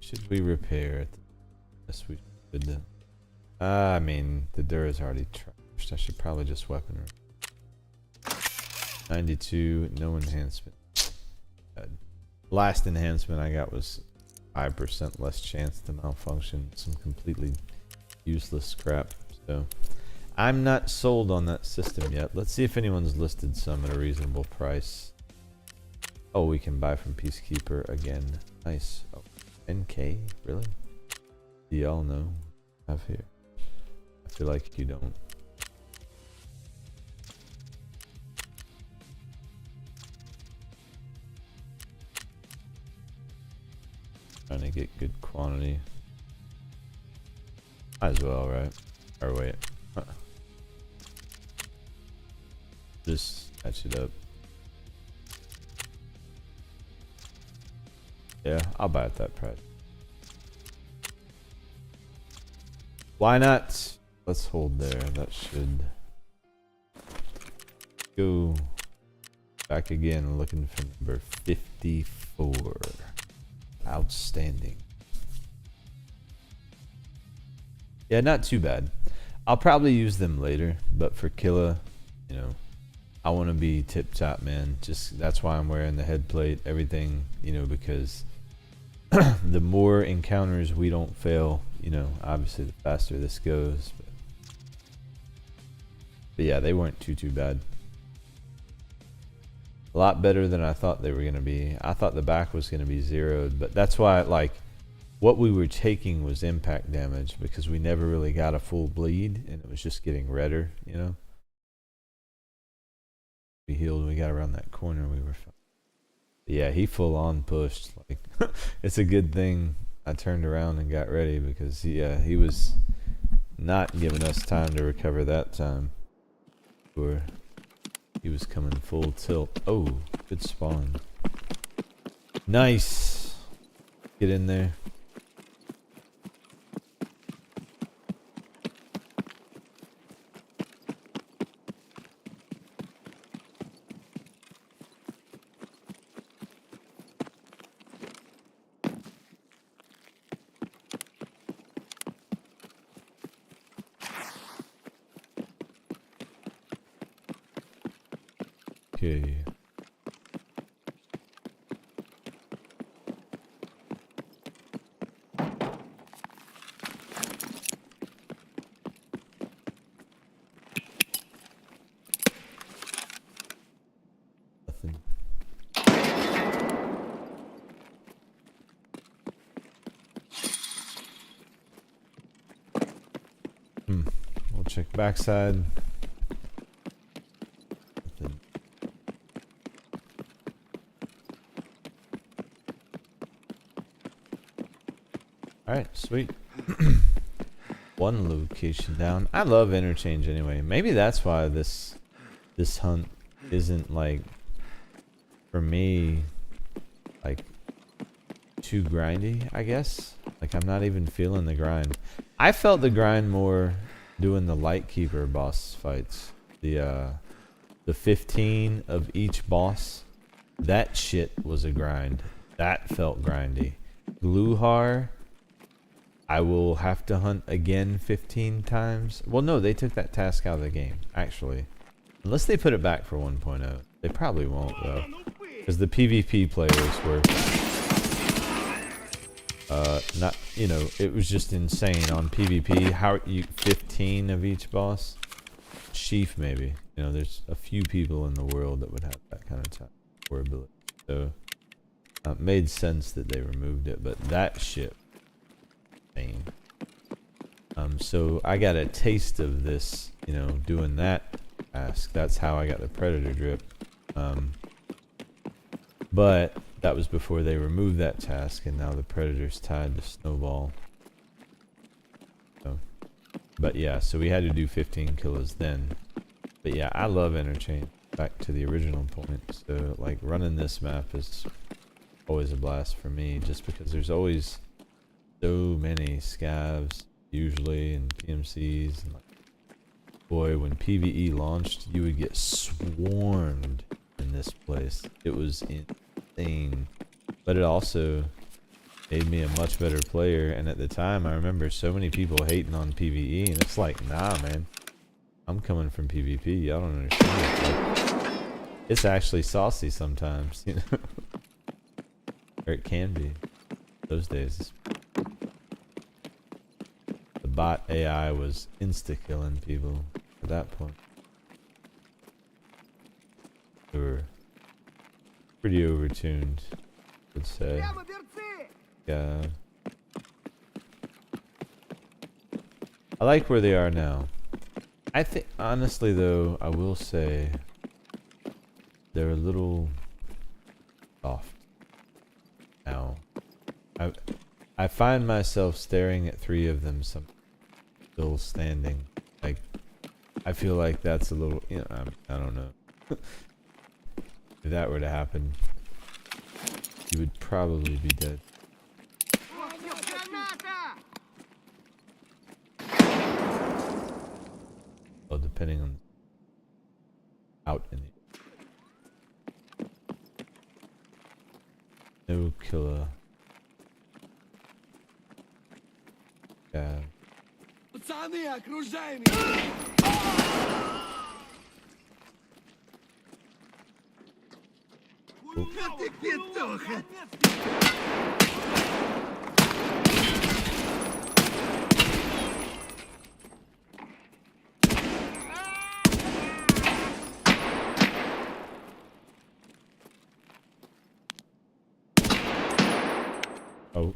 Should we repair it? Yes, we should. I mean, the door is already trashed. I should probably just weapon her. 92, no enhancement. Last enhancement I got was 5% less chance to malfunction. Some completely useless crap. So I'm not sold on that system yet. Let's see if anyone's listed some at a reasonable price. Oh, we can buy from Peacekeeper again. Nice. Oh, 10k? Really? Do y'all know I have here? I feel like you don't. Trying to get good quantity. Might as well, right? Or wait. Just catch it up. Yeah, I'll buy at that price. Why not? Let's hold there. That should go back again, looking for number 54. Outstanding. Yeah, not too bad. I'll probably use them later, but for Killa, you know, I want to be tip top, man. Just that's why I'm wearing the head plate, everything, you know, because the more encounters we don't fail, you know, obviously the faster this goes. But yeah, they weren't too bad. A lot better than I thought they were going to be. I thought the back was going to be zeroed, but that's why, like, what we were taking was impact damage because we never really got a full bleed and it was just getting redder, you know. We healed, we got around that corner, we were fine. Yeah, he full on pushed. Like, it's a good thing I turned around and got ready because yeah, he was not giving us time to recover that time. Or he was coming full tilt. Oh, good spawn. Nice. Get in there. Okay. Nothing. We'll check backside. Nothing. Alright, sweet. One location down. I love interchange anyway. Maybe that's why this hunt isn't, like, for me, like, too grindy, I guess. Like, I'm not even feeling the grind. I felt the grind more doing the Lightkeeper boss fights. The 15 of each boss. That shit was a grind. That felt grindy. Gluhar, I will have to hunt again 15 times. Well, no, they took that task out of the game, actually. Unless they put it back for 1.0. They probably won't, though. Because the PvP players were... not, you know, it was just insane on PvP. How you 15 of each boss? Sheaf, maybe. You know, there's a few people in the world that would have that kind of time or ability. So, it made sense that they removed it, but that shit... insane. So I got a taste of this, you know, doing that task. That's how I got the Predator drip. But that was before they removed that task, and now the Predator's tied to Snowball. So, but yeah, so we had to do 15 kills then. But yeah, I love Interchange. Back to the original point. So like running this map is always a blast for me, just because there's always so many scavs usually and PMCs. And like, boy, when PVE launched, you would get swarmed in this place. It was insane, but it also made me a much better player. And at the time, I remember so many people hating on PVE, and it's like, nah, man, I'm coming from PvP. Y'all don't understand. Like, it's actually saucy sometimes, you know, or it can be. Those days, the bot AI was insta-killing people at that point. They were pretty overtuned, I would say. Yeah. I like where they are now. I think, honestly though, I will say they're a little soft now. I find myself staring at 3 of them still standing. Like, I feel like that's a little, you know, I don't know. If that were to happen, you would probably be dead. Well, depending on out in the no killer. Yeah. Пацаны, окружай меня! Ты петуха! Oh.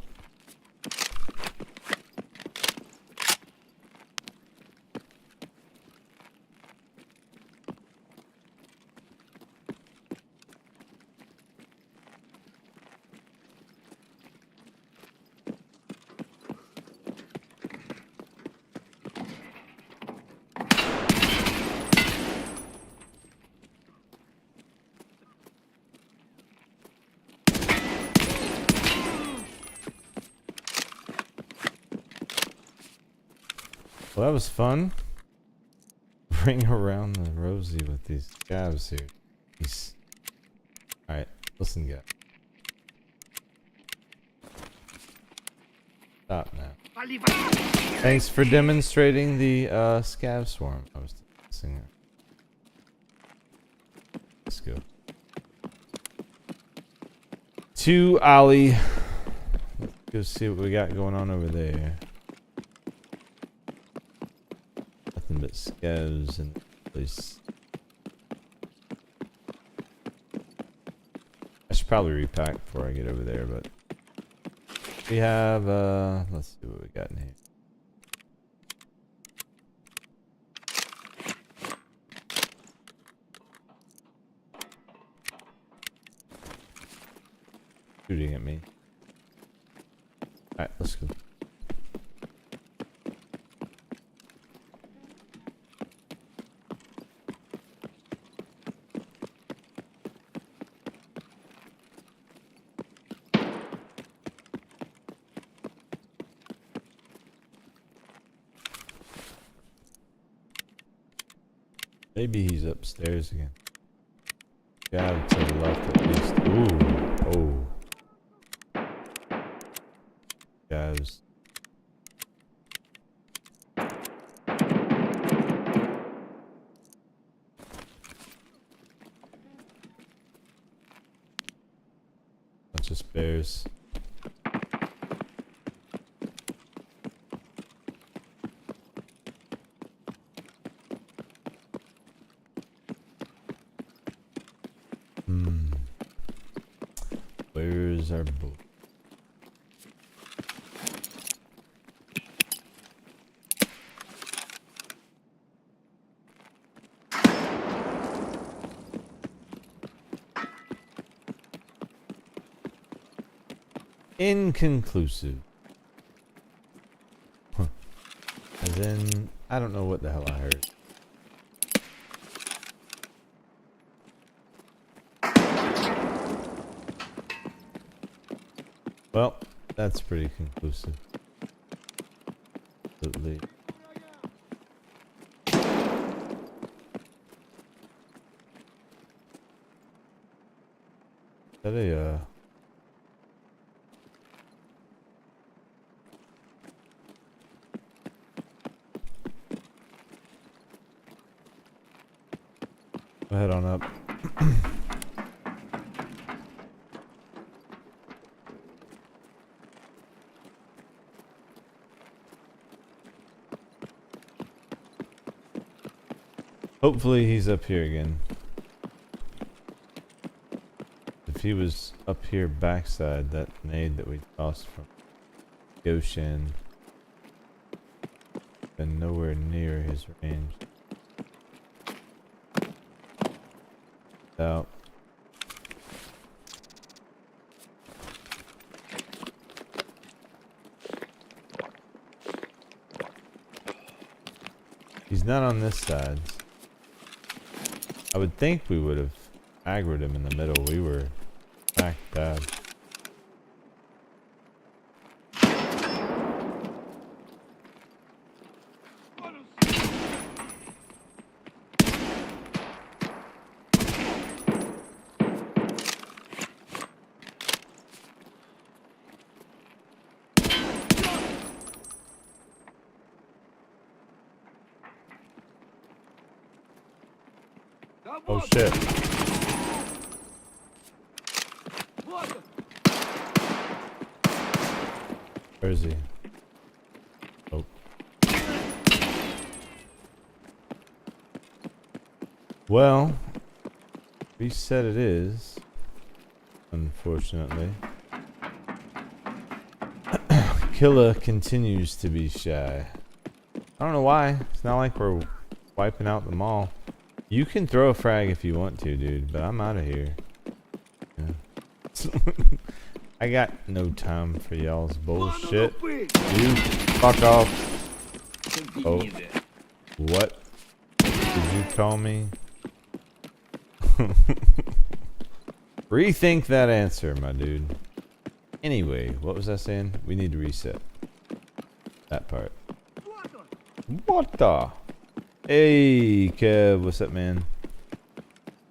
Well, that was fun. Bring around the Rosie with these scabs here. Alright, listen, guys. Stop now. Thanks for demonstrating the scav swarm. I was listening. Let's go. To Ollie. Let's go see what we got going on over there. Nothing but scavs in the place. I should probably repack before I get over there, but we have let's see what we got in here. Shooting at me. Alright, let's go. Maybe he's upstairs again. Yeah, to the left at least. Ooh. Oh. Guys. Bunch of spares. Where's our boat? Inconclusive. Huh. As in, I don't know what the hell I heard. Well, that's pretty conclusive. Absolutely. Is that a Go ahead on up. Hopefully he's up here again. If he was up here backside, that nade that we tossed from Goshen, been nowhere near his range. Out. He's not on this side. I would think we would have aggroed him in the middle. We were back bad. Oh shit. Where is he? Oh. Well, we said it is. Unfortunately. Killa continues to be shy. I don't know why. It's not like we're wiping out the mall. You can throw a frag if you want to, dude, but I'm out of here. Yeah. I got no time for y'all's bullshit. You fuck off. Oh. What did you call me? Rethink that answer, my dude. Anyway, what was I saying? We need to reset. That part. What the? Hey, Kev, what's up, man?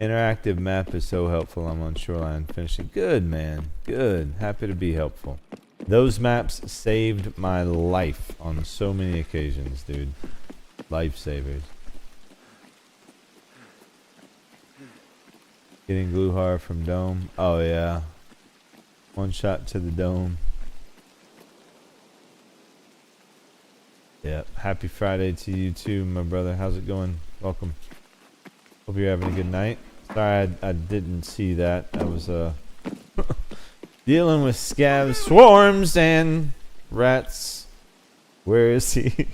Interactive map is so helpful. I'm on shoreline finishing. Good, man. Good. Happy to be helpful. Those maps saved my life on so many occasions, dude. Lifesavers. Getting Gluhar from Dome. Oh, yeah. One shot to the Dome. Yeah, happy Friday to you too, my brother. How's it going? Welcome. Hope you're having a good night. Sorry, I didn't see that. I was dealing with scab swarms and rats. Where is he?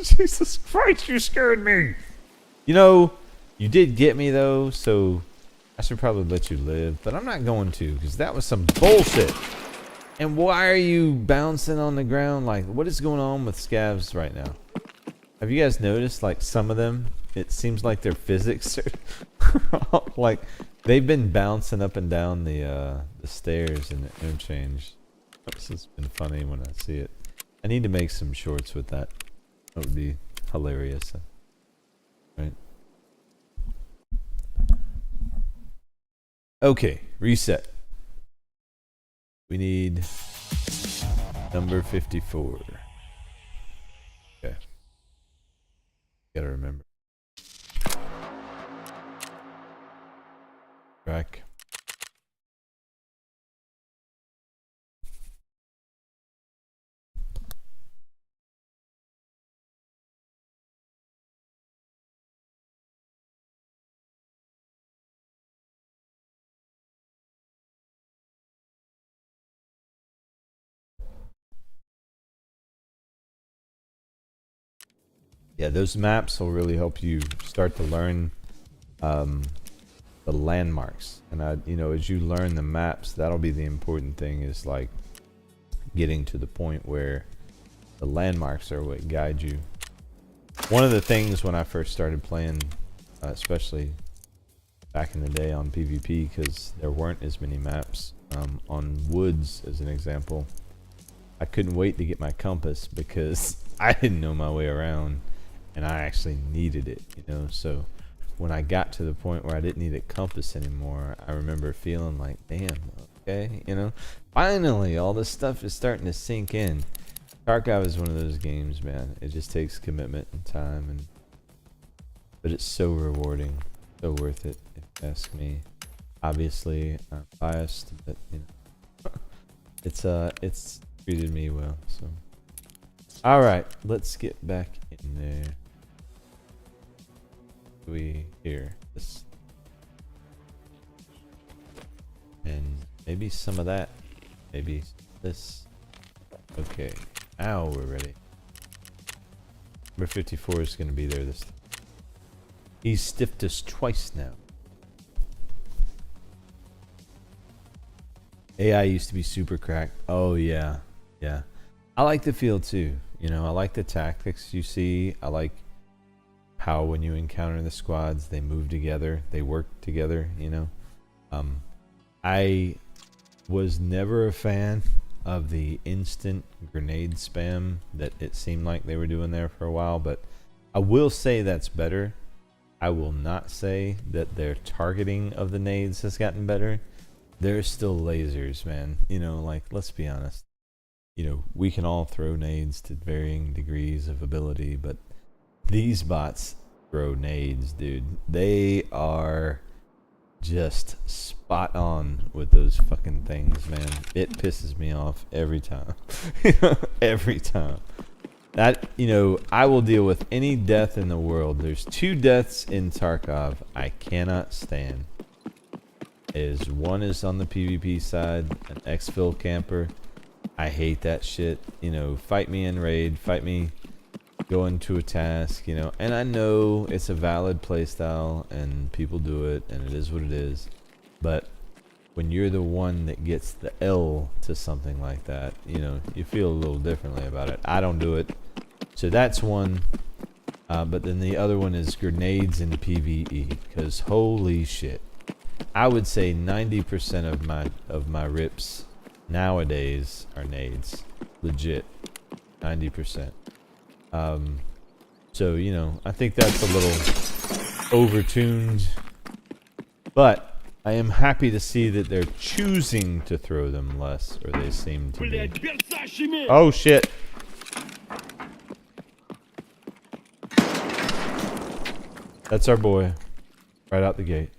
Jesus Christ, you scared me. You know, you did get me though, so I should probably let you live, but I'm not going to because that was some bullshit. And why are you bouncing on the ground? Like, what is going on with scavs right now? Have you guys noticed, like, some of them, it seems like their physics are like, they've been bouncing up and down the stairs in the interchange. This has been funny when I see it. I need to make some shorts with that. That would be hilarious. Right? Okay, reset. We need number 54. Okay. Gotta remember. Track. Yeah, those maps will really help you start to learn the landmarks. And as you learn the maps, that'll be the important thing, is like getting to the point where the landmarks are what guide you. One of the things when I first started playing, especially back in the day on PvP, because there weren't as many maps, on woods as an example, I couldn't wait to get my compass because I didn't know my way around. And I actually needed it, so when I got to the point where I didn't need a compass anymore, I remember feeling like, damn, okay, finally all this stuff is starting to sink in. Tarkov is one of those games, man. It just takes commitment and time, but it's so rewarding, so worth it, if you ask me. Obviously, I'm biased, but it's treated me well, so. All right, let's get back in there. We hear this, and maybe some of that, maybe this. Okay, now we're ready. Number 54 is going to be there this time. He's stiffed us twice now. AI used to be super cracked. Oh yeah, yeah. I like the feel too. I like the tactics you see. I like how when you encounter the squads, they move together, they work together, I was never a fan of the instant grenade spam that it seemed like they were doing there for a while, but I will say that's better. I will not say that their targeting of the nades has gotten better. They're still lasers, man. Let's be honest. We can all throw nades to varying degrees of ability, but these bots throw nades, dude. They are just spot on with those fucking things, man. It pisses me off every time. Every time. That, I will deal with any death in the world. There's 2 deaths in Tarkov I cannot stand. One is on the PvP side, an exfil camper. I hate that shit. Fight me in raid, fight me go into a task, and I know it's a valid playstyle and people do it and it is what it is, but when you're the one that gets the L to something like that, you feel a little differently about it. I don't do it, so that's one. But then the other one is grenades in PVE, because holy shit, I would say 90% of my rips nowadays are nades, legit, 90%. So, I think that's a little overtuned, but I am happy to see that they're choosing to throw them less, or they seem to be. Oh shit. That's our boy, right out the gate.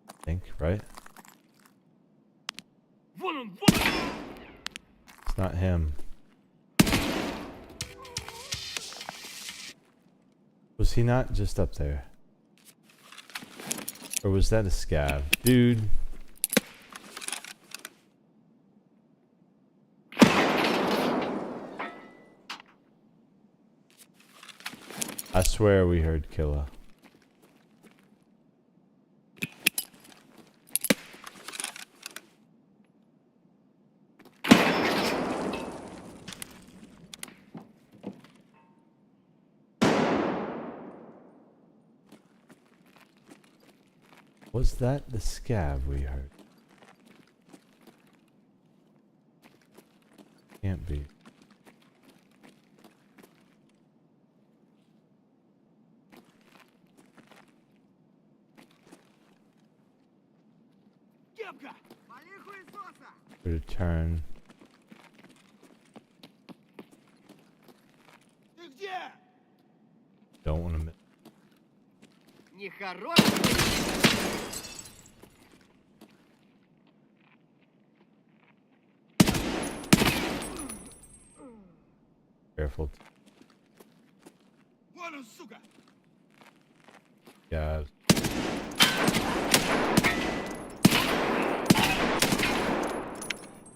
I think, right? It's not him. Was he not just up there? Or was that a scav? Dude. I swear we heard Killa. Was that the scav we heard? Can't be. Кепка! For a turn. Ты где? Don't want to miss. Нехороший! Careful. Вон он, сука! Yeah.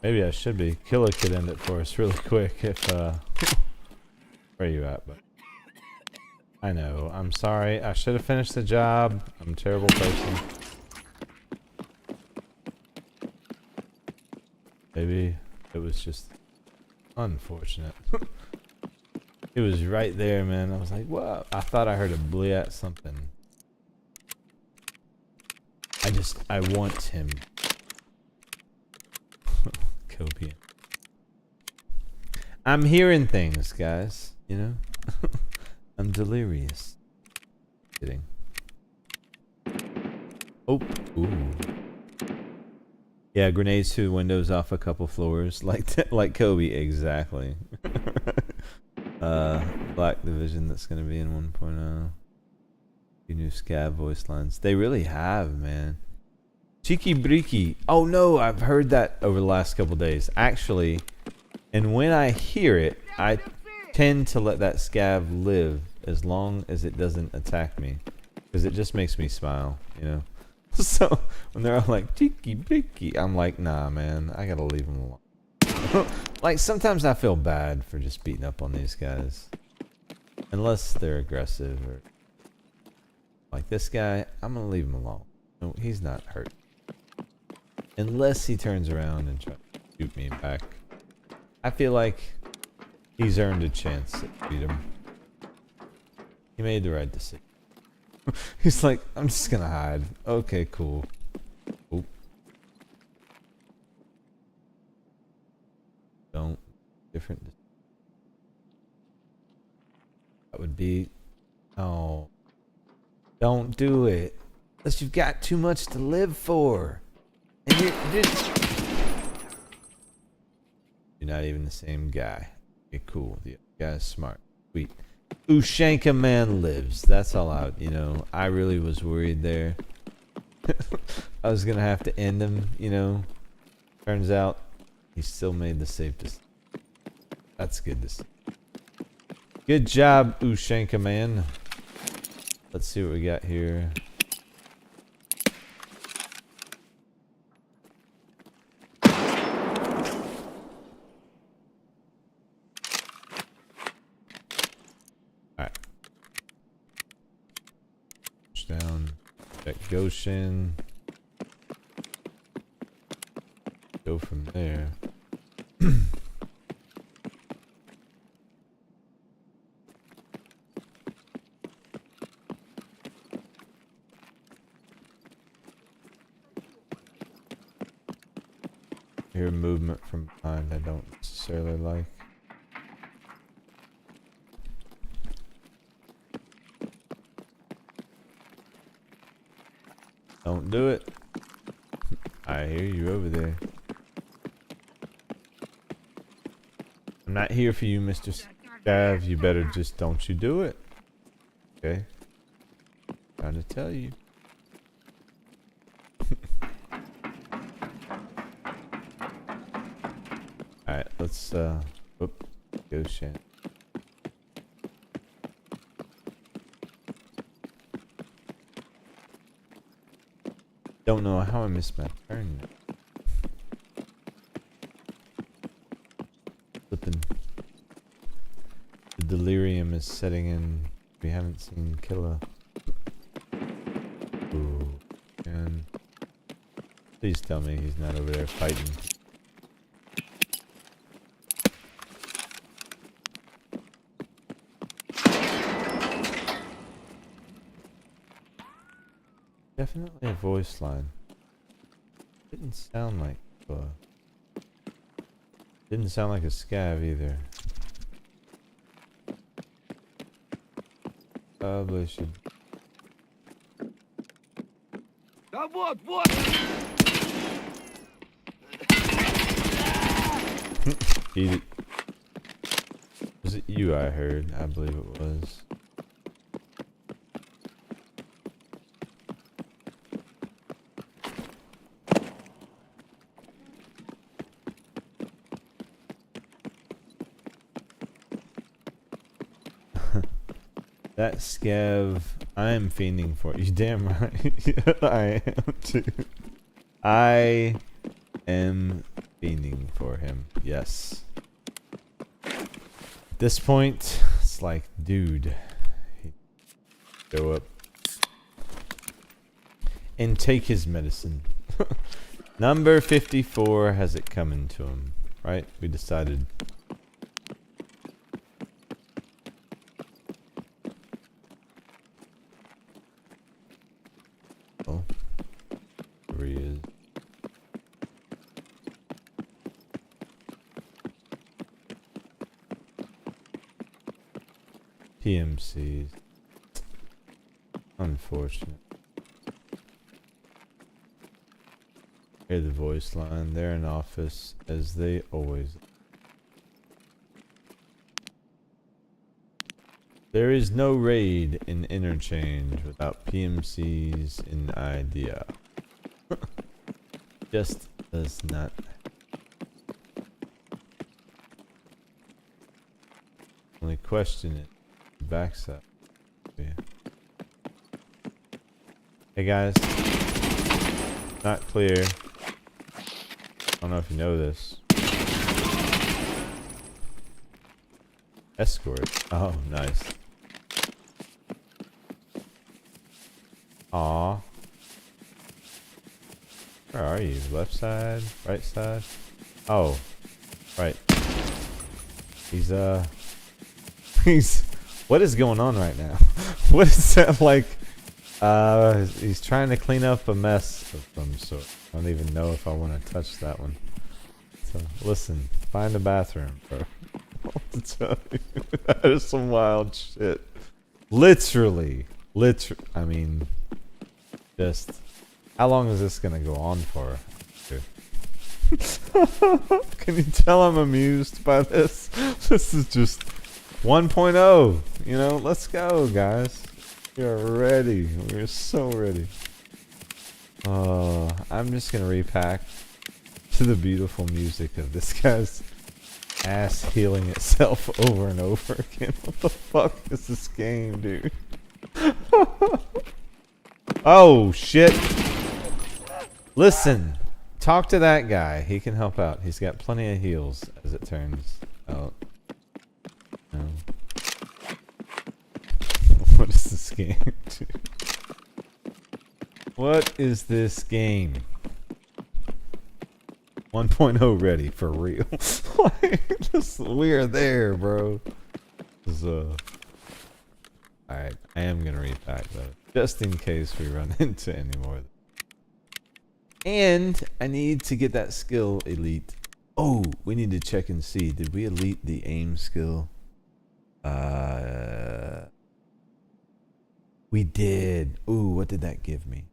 Maybe I should be. Killer could end it for us really quick if where are you at? But I know. I'm sorry. I should have finished the job. I'm a terrible person. Maybe it was just unfortunate. It was right there, man. I was like, "What?" I thought I heard a bleat something. I want him. Copian. I'm hearing things, guys. You know? I'm delirious. Kidding. Oh, ooh. Yeah, grenades through windows off a couple floors, like Kobe, exactly. Black Division that's gonna be in 1.0. Few new scav voice lines. They really have, man. Cheeky breaky. Oh no, I've heard that over the last couple days. Actually, and when I hear it, I tend to let that scav live as long as it doesn't attack me. Because it just makes me smile, you know? So, when they're all like, cheeky breaky, I'm like, nah, man, I gotta leave them alone. Like, sometimes I feel bad for just beating up on these guys. Unless they're aggressive or... Like this guy, I'm gonna leave him alone. No, he's not hurt. Unless he turns around and tries to shoot me back. I feel like he's earned a chance to beat him. He made the right decision. He's like, I'm just gonna hide. Okay, cool. Oop. Don't. Different. That would be... Oh. Don't do it. Unless you've got too much to live for. And you're not even the same guy. Okay, cool. The guy's smart. Sweet. Ushanka man lives. That's all out, you know. I really was worried there. I was gonna have to end him, you know. Turns out he still made the safe decision. That's good to see. Good job, Ushanka man. Let's see what we got here. Alright. Push down. Check Goshen. Go from there. Hear movement from behind I don't necessarily like. Don't do it. I hear you over there. I'm not here for you, Mr. Scav. You better just don't you do it. Okay? Trying to tell you. Alright, let's whoop, go Shan. Don't know how I missed my turn. Flippin'. The delirium is setting in. We haven't seen Killa. Ooh. And please tell me he's not over there fighting. Definitely a voice line. Didn't sound like didn't sound like a scav either. Probably should. Да вот! Eat it. Was it you I heard? I believe it was. That scav, I am fiending for. You damn right. I am too. I am fiending for him. Yes. At this point, it's like, dude, go up and take his medicine. Number 54 has it coming to him, right? We decided. Oh, there he is. PMCs. Unfortunate. Hear the voice line. They're in office as they always. There is no raid in interchange without PMCs in idea. Just does not. Only question it. Backside. Yeah. Hey guys. Not clear. I don't know if you know this. Escort. Oh, nice. Aw. Where are you? Left side? Right side? Oh. Right. He's what is going on right now? What is that like? He's trying to clean up a mess of some sort. I don't even know if I want to touch that one. So, listen. Find a bathroom, bro. To tell you, that is some wild shit. Literally, I mean, just how long is this gonna go on for? Can you tell I'm amused by this? This is just 1.0. You know, let's go, guys. We are ready. We're so ready. I'm just gonna repack to the beautiful music of this guy's ass healing itself over and over again. What the fuck is this game, dude? Oh shit. Listen, talk to that guy. He can help out. He's got plenty of heals as it turns out. No. What is this game, dude? What is this game? 1.0 ready for real. Like, we are there, bro. Alright, I am gonna repack though, just in case we run into any more. And I need to get that skill elite. Oh, we need to check and see. Did we elite the aim skill? We did. Ooh, what did that give me?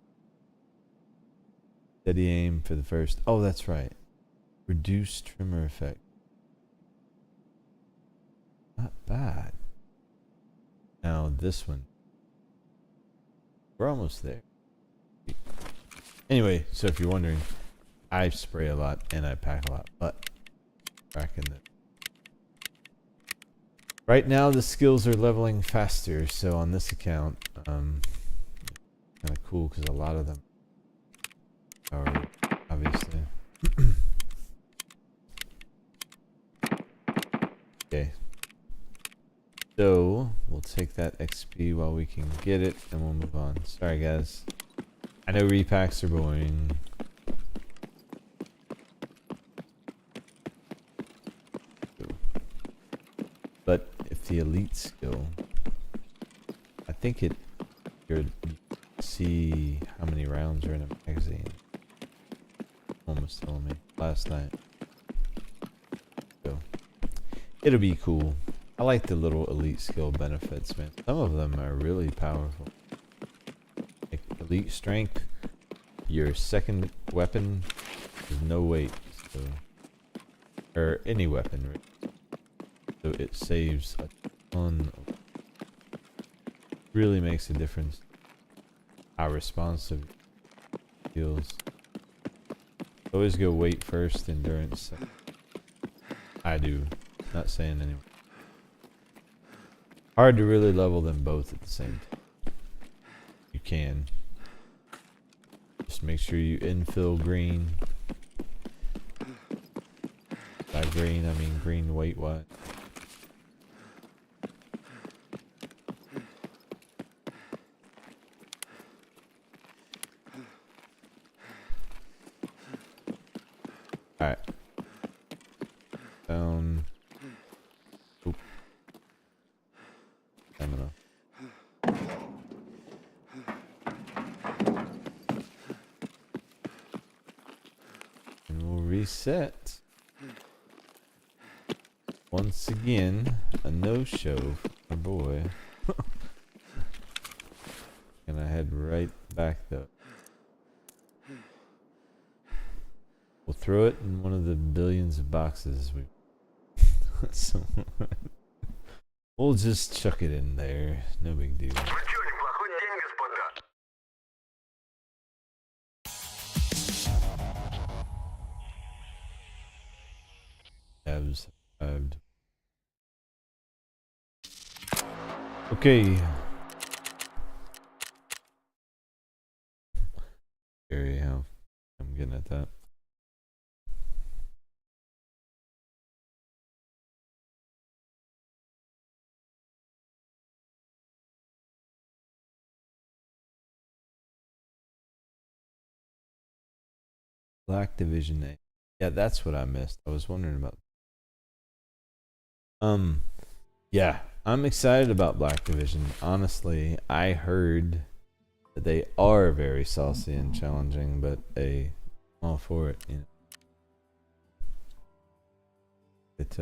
Steady aim for the first. Oh, that's right. Reduced trimmer effect. Not bad. Now this one. We're almost there. Anyway, so if you're wondering, I spray a lot and I pack a lot, but back in the right now the skills are leveling faster, so on this account, kind of cool because a lot of them are obviously. Okay. So we'll take that XP while we can get it, and we'll move on. Sorry, guys. I know repacks are boring. But if the elite skill, I think it. You see how many rounds are in a magazine. Almost telling me last night. So it'll be cool. I like the little elite skill benefits, man. Some of them are really powerful. Like elite strength, your second weapon is no weight. So or any weapon, really. So it saves a ton. Really makes a difference how responsive it feels. Always go weight first, endurance second. I do. Not saying anyone. Hard to really level them both at the same time. You can. Just make sure you infill green. By green, I mean green weight wise. Alright. Down. Oop. Stamina. And we'll reset. Once again, a no-show for my boy. And I head right back though. We'll throw it in one of the billions of boxes we so we'll just chuck it in there. No big deal. Tabs arrived. Okay. Scary how I'm getting at that. Black Division A. Yeah, that's what I missed. I was wondering about. Yeah, I'm excited about Black Division. Honestly, I heard that they are very saucy and challenging, but I'm all for it. You know. It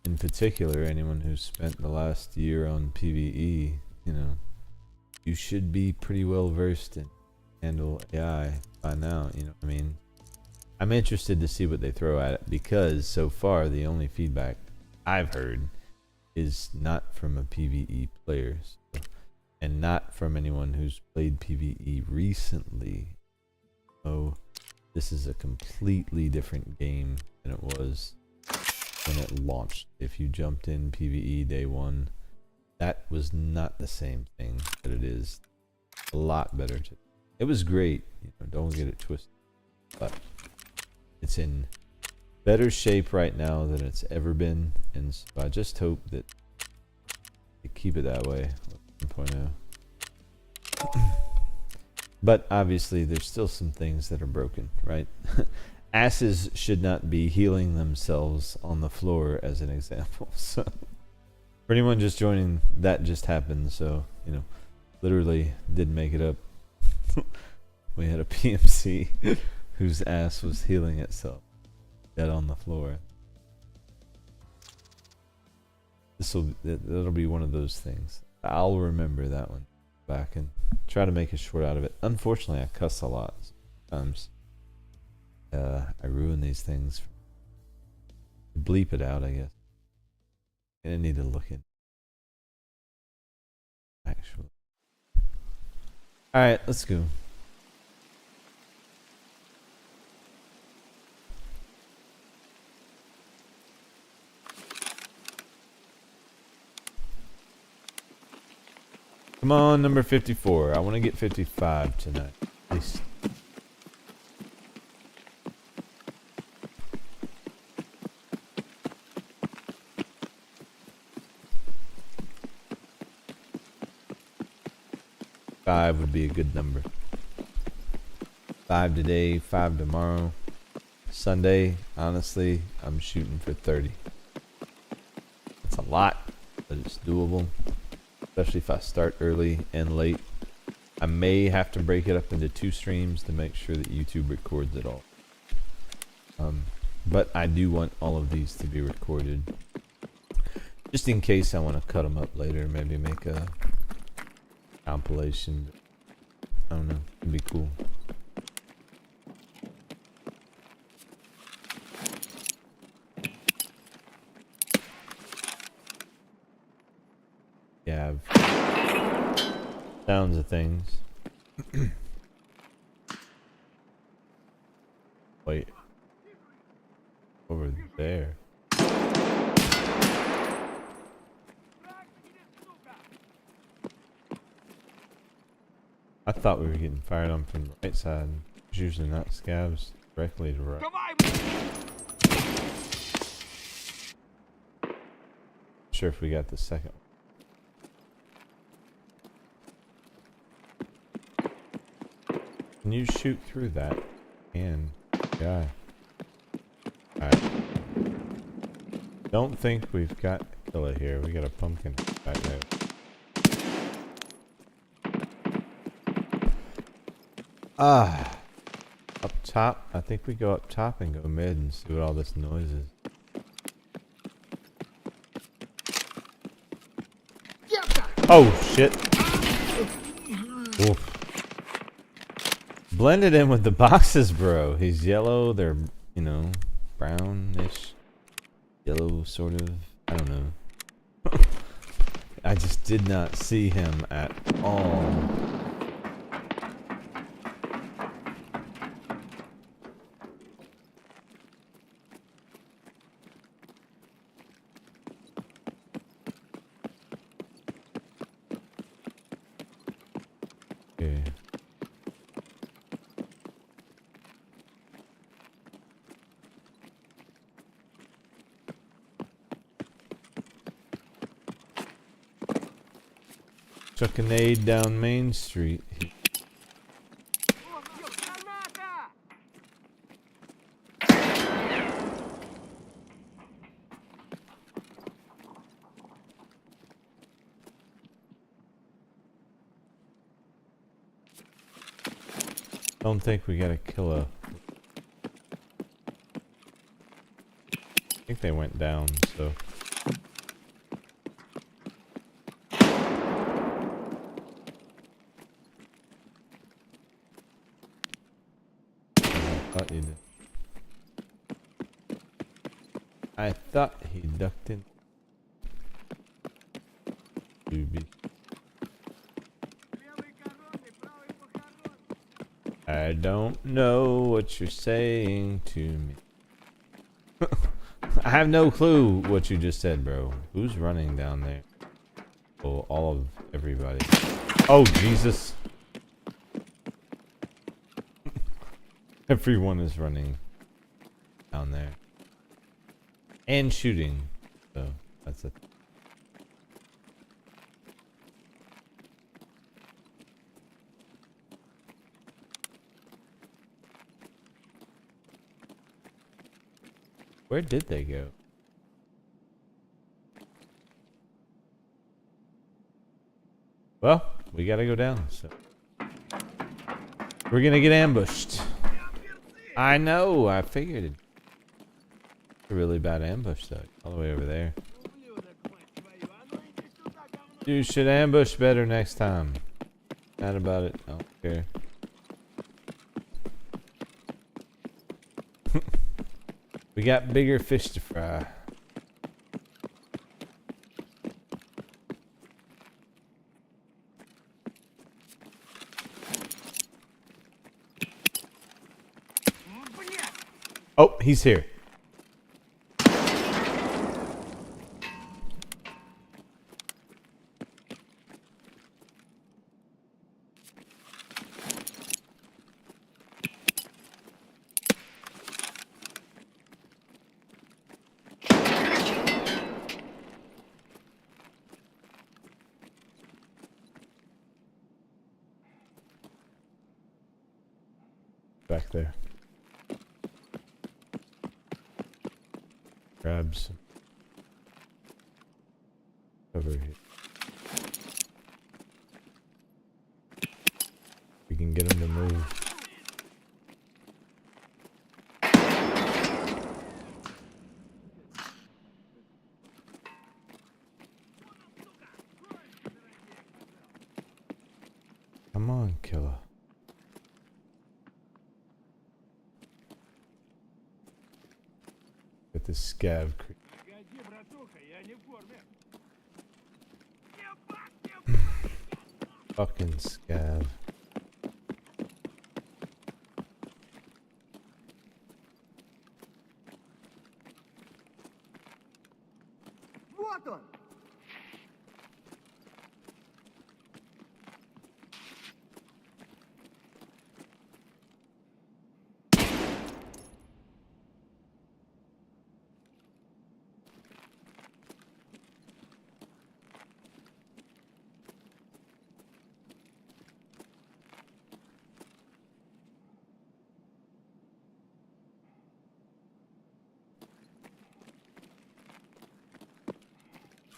in particular, anyone who's spent the last year on PVE, you know, you should be pretty well versed in handle AI by now. You know what I mean? I'm interested to see what they throw at it, because so far the only feedback I've heard is not from a PvE player, so, and not from anyone who's played PvE recently. Oh, this is a completely different game than it was when it launched. If you jumped in PvE day one, that was not the same thing that it is. A lot better. It was great, you know, don't get it twisted, but it's in better shape right now than it's ever been, and so I just hope that they keep it that way. 1.0. But obviously there's still some things that are broken, right? Asses should not be healing themselves on the floor, as an example. So for anyone just joining, that just happened. So, you know, literally didn't make it up. We had a PMC whose ass was healing itself dead on the floor. That'll be one of those things. I'll remember that one back and try to make a short out of it. Unfortunately, I cuss a lot sometimes. I ruin these things. Bleep it out, I guess. I need to look in. Actually. Alright, let's go. Come on, number 54. I want to get 55 tonight. At least. Five would be a good number. 5 today, 5 tomorrow. Sunday, honestly, I'm shooting for 30. It's a lot, but it's doable. Especially if I start early and late. I may have to break it up into 2 streams to make sure that YouTube records it all. But I do want all of these to be recorded. Just in case I want to cut them up later. Maybe make a compilation. I don't know. It'd be cool. Sounds of things. Wait. Over there. I thought we were getting fired on from the right side. It's usually not scavs directly to right. Not sure if we got the second one. Can you shoot through that? And guy. Alright. Don't think we've got Killa here. We got a pumpkin back there. Ah. Up top. I think we go up top and go mid and see what all this noise is. Oh shit. Oof. Blended in with the boxes, bro. He's yellow. They're, you know, brownish. Yellow, sort of. I don't know. I just did not see him at all. Okay. Chuck a nade down Main Street. Don't think we gotta kill a. I think they went down, so. I thought he ducked in. I don't know what you're saying to me. I have no clue what you just said, bro. Who's running down there? Oh, all of everybody. Oh, Jesus. Everyone is running down there. And shooting. So, that's it. Where did they go? Well, we gotta go down, so. We're gonna get ambushed. I know, I figured it. A really bad ambush though, all the way over there. You should ambush better next time. Mad about it, I don't care. We got bigger fish to fry. Oh, he's here. Back there. Grab some cover here. We can get him to move. Come on, killer. With the scav creep. Fucking scav. Вот он!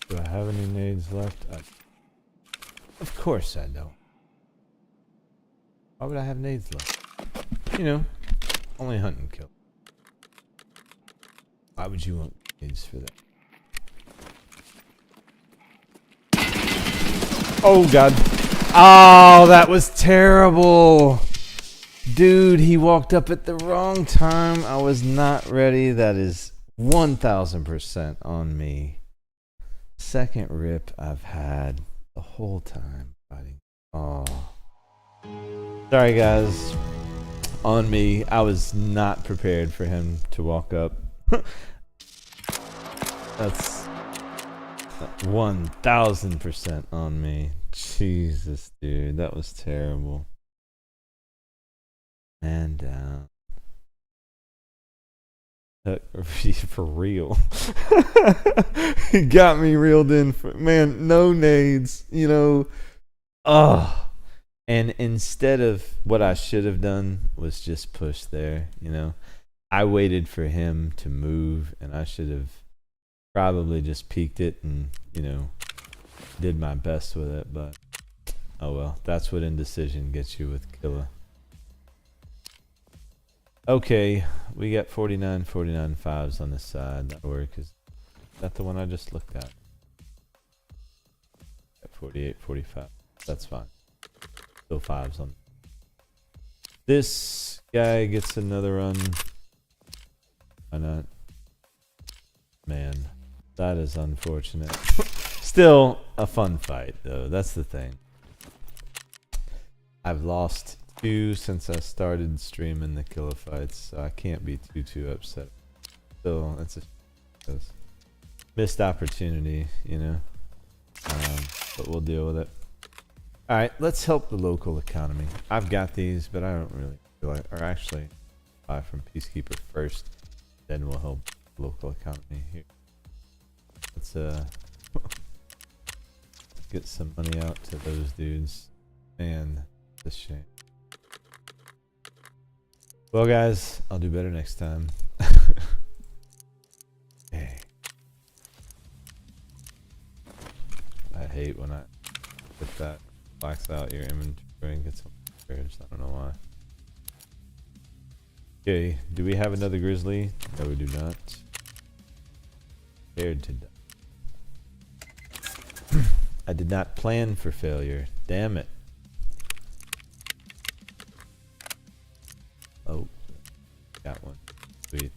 Do I have any nades left? Of course I don't. Why would I have nades left? You know, only hunt and kill. Why would you want nades for that? Oh god. Oh, that was terrible. Dude, he walked up at the wrong time. I was not ready. That is 1000% on me. Second rip I've had the whole time fighting. Oh. Sorry guys. On me. I was not prepared for him to walk up. That's 1000% on me. Jesus, dude. That was terrible. Man down. For real. He got me reeled in. Man, no nades. You know. Ugh. And instead of what I should have done was just push there, you know. I waited for him to move, and I should have probably just peeked it and, you know, did my best with it. But, oh well. That's what indecision gets you with Killa. Okay, we got 49, 49 fives on this side. That'll work. Is that the one I just looked at? At 48, 45. That's fine. Still fives on. This guy gets another run. Why not? Man, that is unfortunate. Still a fun fight, though. That's the thing. I've lost 2 since I started streaming the Killa fights, so I can't be too upset. Still, it's a missed opportunity, you know. But we'll deal with it. All right, let's help the local economy. I've got these, but I don't really feel like, or actually, buy from Peacekeeper first, then we'll help the local economy here. Let's get some money out to those dudes. Man, it's a shame. Well, guys, I'll do better next time. Hey. I hate when I put that blacks out your inventory and gets on pairs. I don't know why. Okay, do we have another grizzly? No, we do not. Scared to die. I did not plan for failure. Damn it. Oh, got one. Sweet.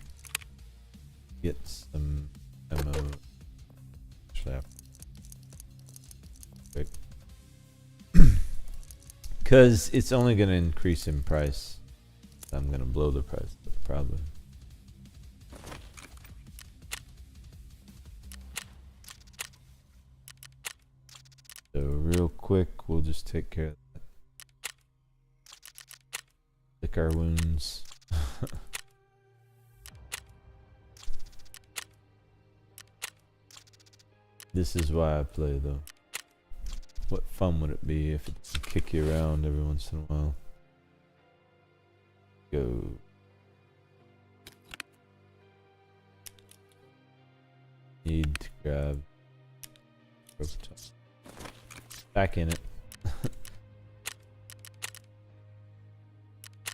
Get some ammo. Actually, quick. Because it's only going to increase in price. I'm going to blow the price, probably. So real quick, we'll just take care of that. Lick our wounds. This is why I play, though. What fun would it be if it could kick you around every once in a while? Go. Need to grab rope top. Back in it.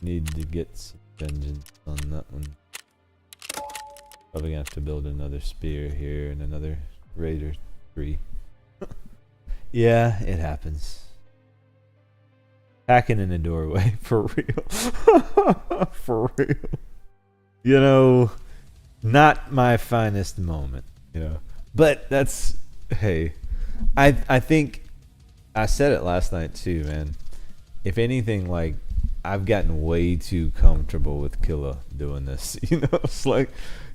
Need to get some vengeance on that one. Probably gonna have to build another spear here and another raider 3. Yeah, it happens. Hacking in a doorway, for real. For real. You know, not my finest moment, you know. But that's, hey, I think I said it last night too, man. If anything, like, I've gotten way too comfortable with Killa doing this. You know, it's like,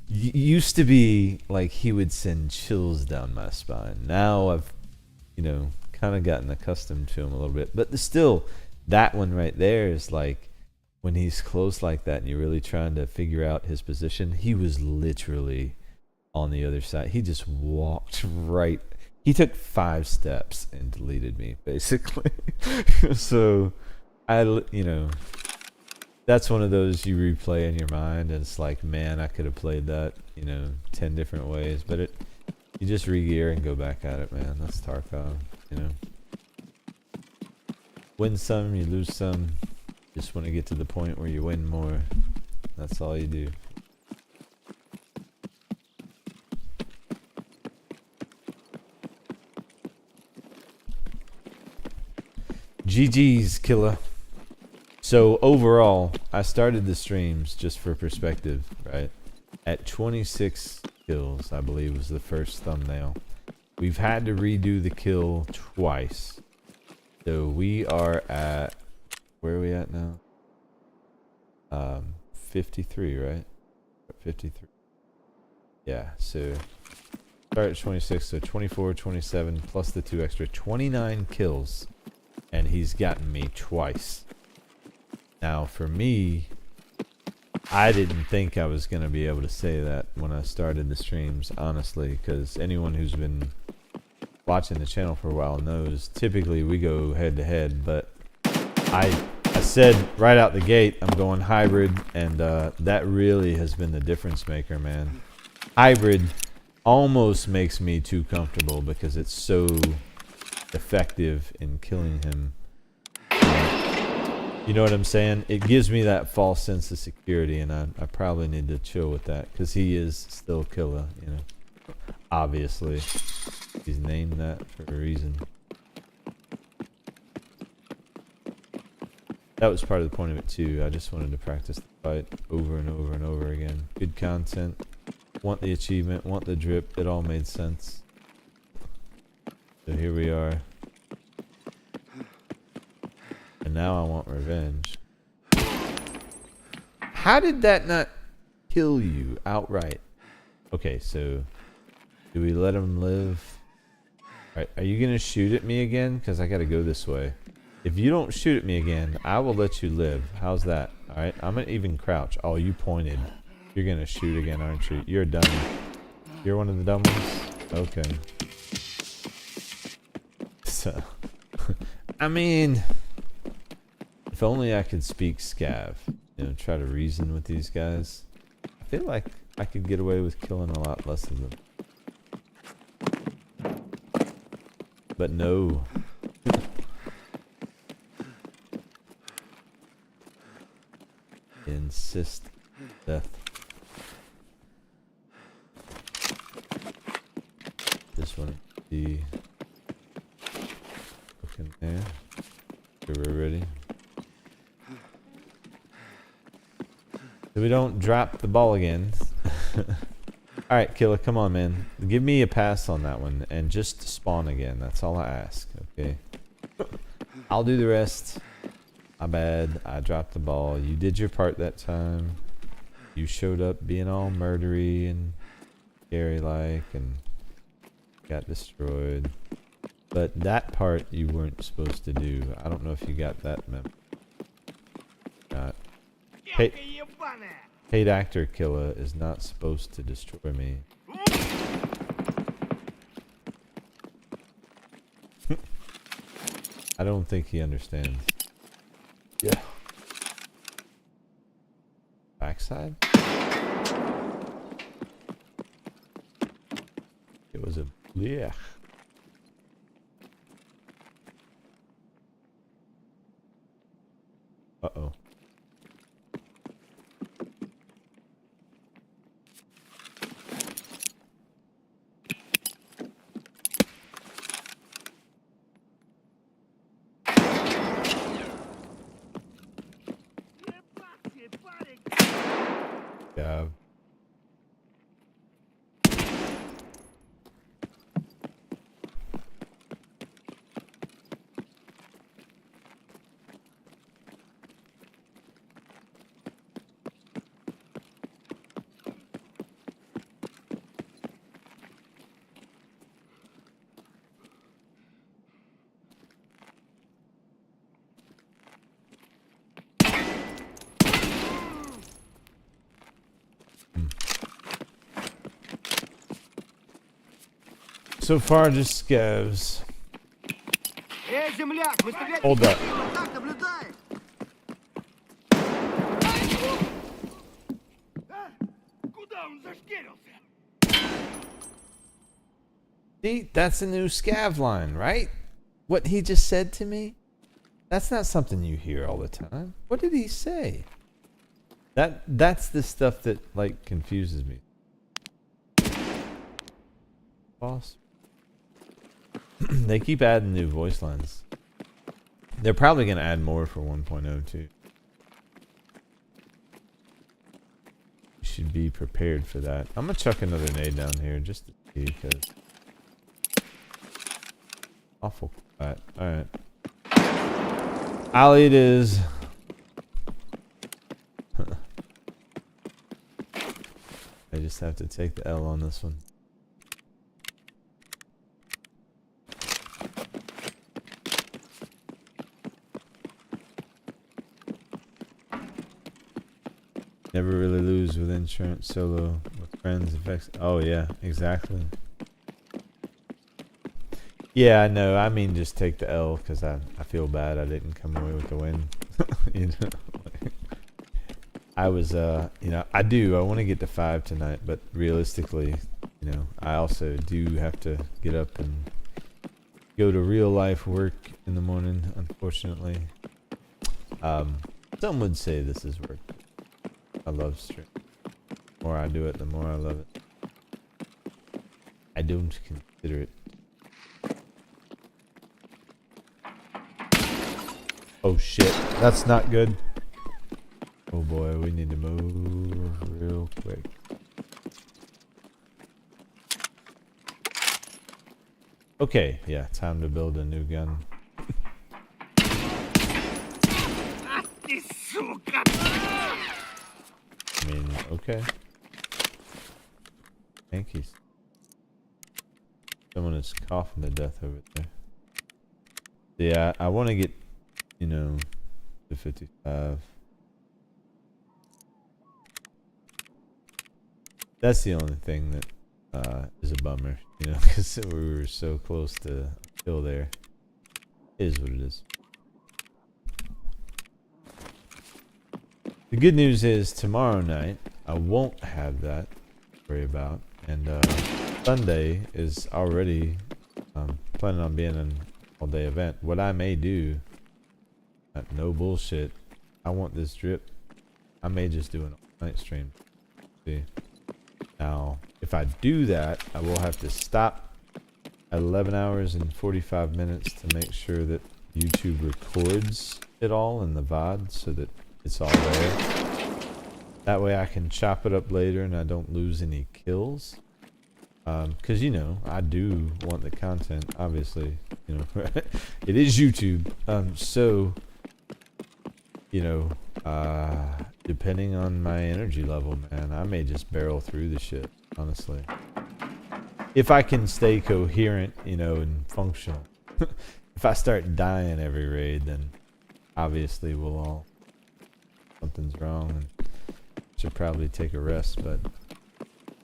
used to be like he would send chills down my spine. Now I've, you know, kind of gotten accustomed to him a little bit. But still, that one right there is like, when he's close like that and you're really trying to figure out his position, he was literally on the other side. He just walked right. He took 5 steps and deleted me, basically. So, you know, that's one of those you replay in your mind, and it's like, man, I could have played that, you know, 10 different ways. But you just re-gear and go back at it, man. That's Tarkov, you know. Win some, you lose some. Just want to get to the point where you win more. That's all you do. GG's, Killa. So overall, I started the streams, just for perspective, right, at 26 kills, I believe was the first thumbnail. We've had to redo the kill twice. So we are at, where are we at now? 53, right? 53. Yeah, so start at 26, so 24, 27, plus the 2 extra, 29 kills. And he's gotten me twice. Now, for me, I didn't think I was going to be able to say that when I started the streams, honestly, because anyone who's been watching the channel for a while knows, typically we go head to head, but I said right out the gate, I'm going hybrid, and that really has been the difference maker, man. Hybrid almost makes me too comfortable because it's so effective in killing him. You know what I'm saying? It gives me that false sense of security, and I probably need to chill with that because he is still Killa, you know. Obviously, he's named that for a reason. That was part of the point of it too. I just wanted to practice the fight over and over and over again. Good content. Want the achievement. Want the drip. It all made sense. So here we are. And now I want revenge. How did that not kill you outright? Okay, so do we let him live? Alright, are you gonna shoot at me again? Because I gotta go this way. If you don't shoot at me again, I will let you live. How's that? Alright, I'm gonna even crouch. Oh, you pointed. You're gonna shoot again, aren't you? You're a dummy. You're one of the dumb ones? Okay. So, I mean, if only I could speak Scav, you know, try to reason with these guys. I feel like I could get away with killing a lot less of them. But no. Insist death. This one, the looking there. Okay, we're ready. So we don't drop the ball again. Alright, Killa, come on, man. Give me a pass on that one and just spawn again. That's all I ask, okay? I'll do the rest. My bad. I dropped the ball. You did your part that time. You showed up being all murdery and scary-like and got destroyed. But that part you weren't supposed to do. I don't know if you got that memo. Paid actor Killa is not supposed to destroy me. I don't think he understands. Yeah. Backside? It was a blech. Uh-oh. Yeah. So far, just scavs. Эй, земляк, мы стрелять Hold up. так наблюдаем. Куда он зашкерился? See, that's a new scav line, right? What he just said to me? That's not something you hear all the time. What did he say? That's the stuff that like confuses me. Boss. They keep adding new voice lines. They're probably gonna add more for 1.0 too. You should be prepared for that. I'm gonna chuck another nade down here just to see because awful quiet. Alright. Alley it is. I just have to take the L on this one. Never really lose with insurance solo with friends. Effects. Oh yeah, exactly. Yeah, I know. I mean, just take the L because I feel bad I didn't come away with the win. You know, I was you know, I want to get to 5 tonight, but realistically, you know, I also do have to get up and go to real life work in the morning. Unfortunately, some would say this is work. I love stream. The more I do it, the more I love it. I don't consider it. Oh shit, that's not good. Oh boy, we need to move real quick. Okay, yeah, time to build a new gun. I mean, okay. Yankees. Someone is coughing to death over there. Yeah, I want to get, you know, to 55. That's the only thing that is a bummer, you know, because we were so close to kill there. It is what it is. The good news is tomorrow night I won't have that to worry about, and Sunday is already planning on being an all-day event. What I may do, no bullshit, I want this drip. I may just do an all-night stream. See, now if I do that, I will have to stop at 11 hours and 45 minutes to make sure that YouTube records it all in the VOD so that it's all there. That way I can chop it up later and I don't lose any kills. Because, you know, I do want the content, obviously. You know, it is YouTube. So, you know, depending on my energy level, man, I may just barrel through the shit, honestly. If I can stay coherent, you know, and functional. If I start dying every raid, then obviously we'll all... something's wrong and should probably take a rest, but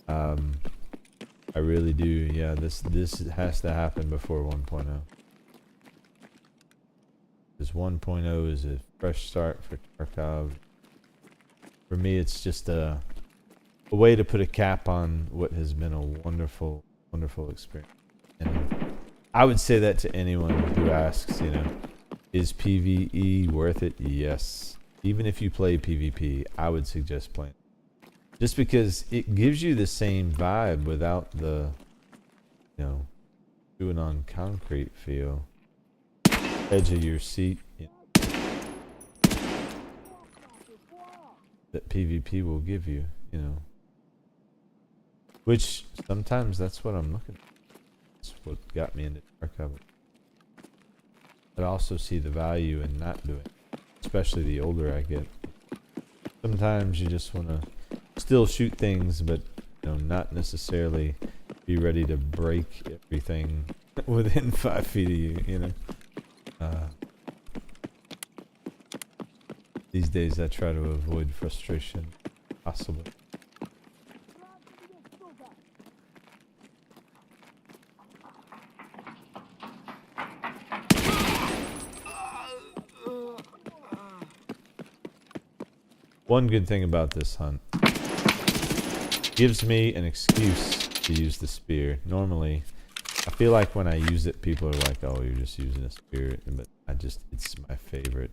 I really do. Yeah, this has to happen before 1.0. This 1.0 is a fresh start for Tarkov. For me, it's just a way to put a cap on what has been a wonderful, wonderful experience. And I would say that to anyone who asks, you know, is PVE worth it? Yes. Even if you play PvP, I would suggest playing. Just because it gives you the same vibe without the, you know, doing on concrete feel. Edge of your seat. You know, that PvP will give you, you know. Which sometimes that's what I'm looking for. That's what got me into Tarkov. But I also see the value in not doing it. Especially the older I get. Sometimes you just want to still shoot things, but you know, not necessarily be ready to break everything within 5 feet of you, you know. These days I try to avoid frustration possible. One good thing about this hunt. Gives me an excuse to use the spear. Normally, I feel like when I use it, people are like, oh, you're just using a spear. But it's my favorite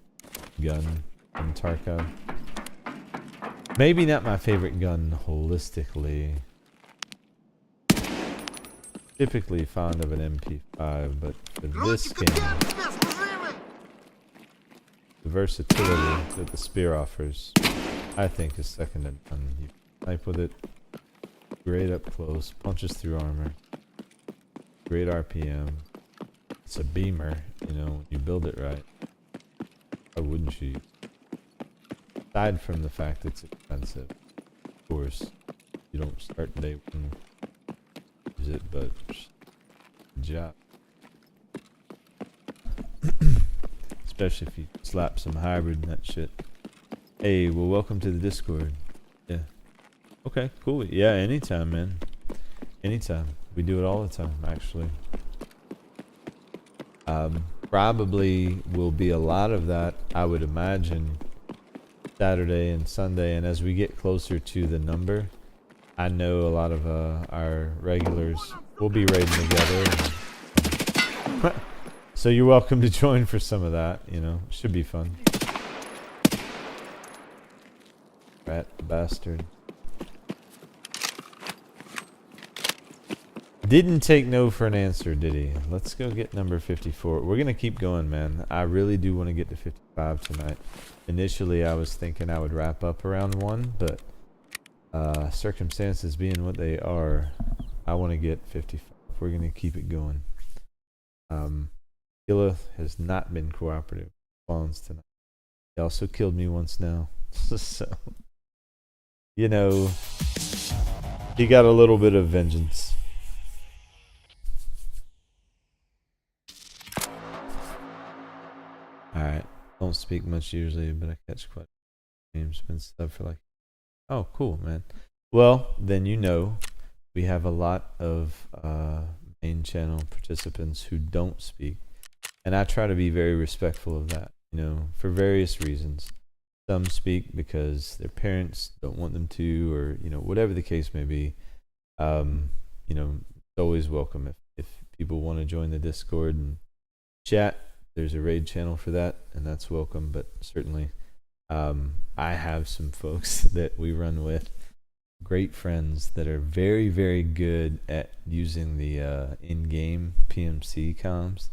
gun from Tarkov. Maybe not my favorite gun holistically. Typically fond of an MP5, but for this game, the versatility that the spear offers, I think is second to none. You snipe with it, great up close, punches through armor, great RPM. It's a beamer, you know, when you build it right. Why wouldn't you? Aside from the fact it's expensive, of course, you don't start day one use it, but good job. Especially if you slap some hybrid and that shit. Hey, well, welcome to the Discord. Yeah. Okay, cool. Yeah, anytime, man. Anytime. We do it all the time, actually. Probably will be a lot of that, I would imagine, Saturday and Sunday. And as we get closer to the number, I know a lot of our regulars will be raiding together. And, so you're welcome to join for some of that, you know. Should be fun. Rat bastard. Didn't take no for an answer, did he? Let's go get number 54. We're going to keep going, man. I really do want to get to 55 tonight. Initially, I was thinking I would wrap up around 1, but circumstances being what they are, I want to get 55. We're going to keep it going. Killa has not been cooperative. Spawns tonight. He also killed me once now. So, you know, he got a little bit of vengeance. Alright, don't speak much usually, but I catch quite a few games. Been stuff for like, oh, cool, man. Well, then you know, we have a lot of main channel participants who don't speak, and I try to be very respectful of that, you know, for various reasons. Some speak because their parents don't want them to, or, you know, whatever the case may be. You know, it's always welcome if people want to join the Discord and chat. There's a raid channel for that, and that's welcome. But certainly, I have some folks that we run with, great friends that are very, very good at using the in-game PMC comms.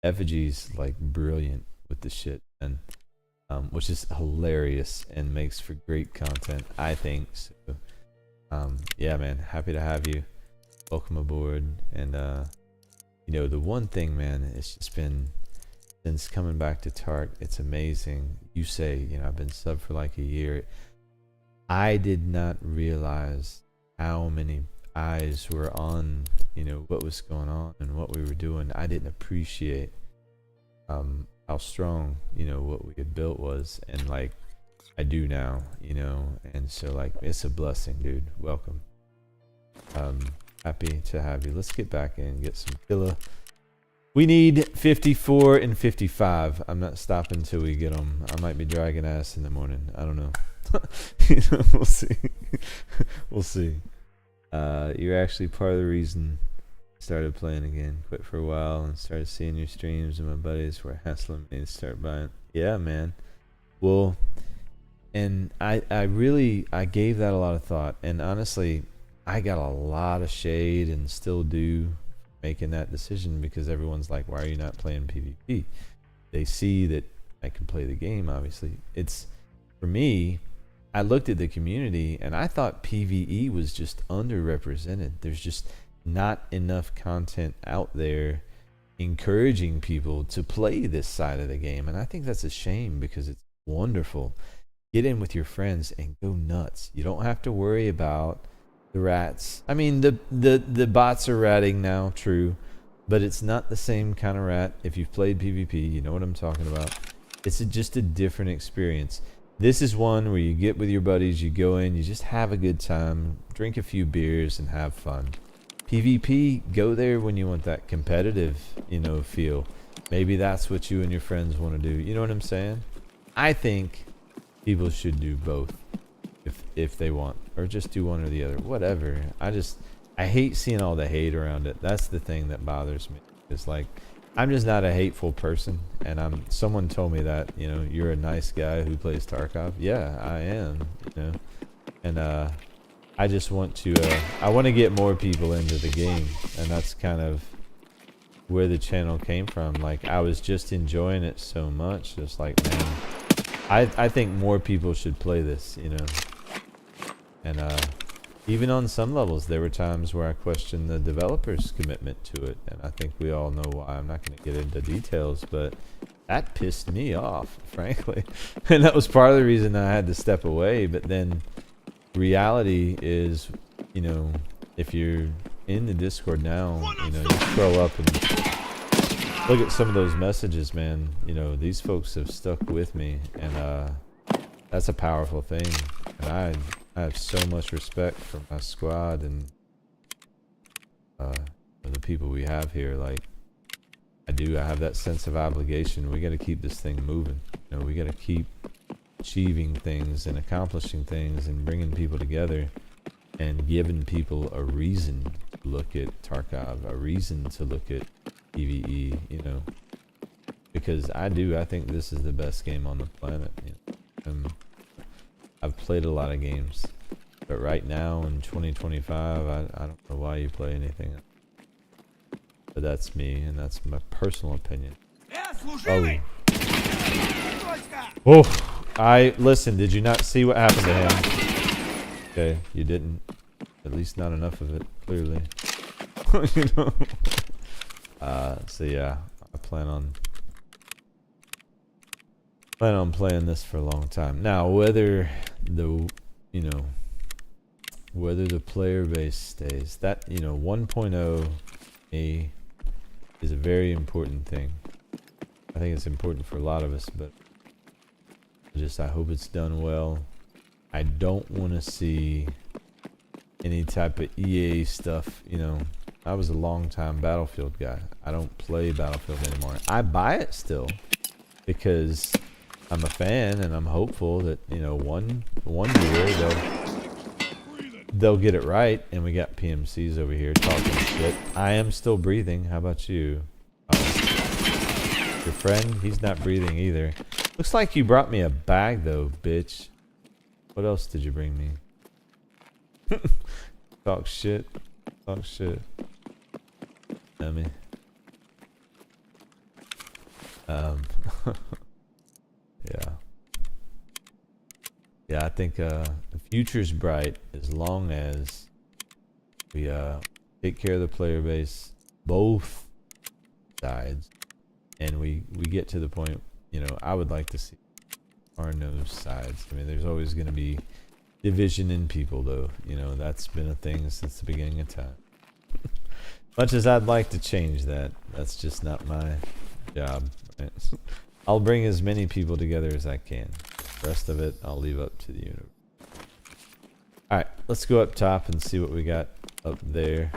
Effigy's like brilliant with the shit, and which is hilarious and makes for great content, I think. So, yeah, man, happy to have you. Welcome aboard. And you know, the one thing, man, it's just been, since coming back to Tark, it's amazing. You say, you know, I've been sub for like a year. I did not realize how many eyes were on, you know, what was going on and what we were doing. I didn't appreciate how strong, you know, what we had built was, and like I do now, you know. And so like it's a blessing, dude. Welcome. Happy to have you. Let's get back in and get some killer. We need 54 and 55. I'm not stopping until we get them. I might be dragging ass in the morning. I don't know. You know, we'll see. We'll see. You're actually part of the reason I started playing again. Quit for a while and started seeing your streams, and my buddies were hassling me to start buying. Yeah, man. Well, and I gave that a lot of thought, and honestly, I got a lot of shade and still do making that decision, because everyone's like, why are you not playing PvP? They see that I can play the game. Obviously, it's, for me, I looked at the community and I thought PvE was just underrepresented. There's just not enough content out there encouraging people to play this side of the game, and I think that's a shame, because it's wonderful. Get in with your friends and go nuts. You don't have to worry about the rats. I mean, the bots are ratting now, true, but it's not the same kind of rat. If you've played PvP, you know what I'm talking about. It's just a different experience. This is one where you get with your buddies, you go in, you just have a good time, drink a few beers and have fun. PvP, go there when you want that competitive, you know, feel. Maybe that's what you and your friends want to do. You know what I'm saying? I think people should do both if they want, or just do one or the other, whatever. I hate seeing all the hate around it. That's the thing that bothers me. It's like, I'm just not a hateful person, and someone told me that, you know, you're a nice guy who plays Tarkov. Yeah, I am, you know. And I just want to I want to get more people into the game, and that's kind of where the channel came from. Like, I was just enjoying it so much, just like, man, I think more people should play this, you know. And even on some levels, there were times where I questioned the developers' commitment to it, and I think we all know why. I'm not going to get into details, but that pissed me off, frankly. And that was part of the reason I had to step away. But then reality is, you know, if you're in the Discord now, you know, you scroll up and look at some of those messages, man. You know, these folks have stuck with me, and that's a powerful thing. And I have so much respect for my squad and the people we have here. Like, I have that sense of obligation. We got to keep this thing moving. You know, we got to keep achieving things and accomplishing things and bringing people together and giving people a reason to look at Tarkov, a reason to look at PVE, you know, because I think this is the best game on the planet. You know? I've played a lot of games, but right now in 2025, I don't know why you play anything. But that's me, and that's my personal opinion. Oh. Oh, listen, did you not see what happened to him? Okay, you didn't. At least not enough of it, clearly. You know? So yeah, I plan on playing this for a long time. Now, whether the player base stays, that, you know, 1.0 is a very important thing. I think it's important for a lot of us, but I hope it's done well. I don't want to see any type of EA stuff. You know, I was a long time Battlefield guy. I don't play Battlefield anymore. I buy it still because I'm a fan, and I'm hopeful that, you know, one year they'll get it right. And we got PMCs over here talking shit. I am still breathing. How about you? Your friend, he's not breathing either. Looks like you brought me a bag though, bitch. What else did you bring me? Talk shit. Talk shit. Dummy. Yeah. Yeah, I think the future's bright as long as we take care of the player base, both sides, and we get to the point, you know, I would like to see are no sides. I mean, there's always going to be division in people, though. You know, that's been a thing since the beginning of time. Much as I'd like to change that, that's just not my job. Right? I'll bring as many people together as I can. The rest of it, I'll leave up to the universe. Alright, let's go up top and see what we got up there.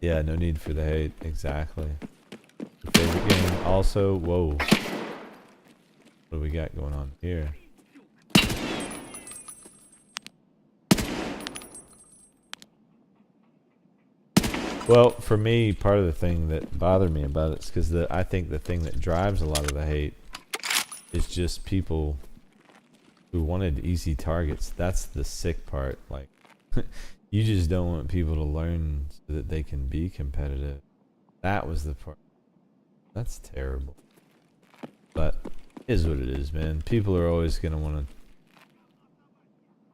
Yeah, no need for the hate. Exactly. Your favorite game. Also, whoa. What do we got going on here? Well, for me, part of the thing that bothered me about it is because I think the thing that drives a lot of the hate is just people who wanted easy targets. That's the sick part. Like, you just don't want people to learn so that they can be competitive. That was the part. That's terrible. But it is what it is, man. People are always going to want to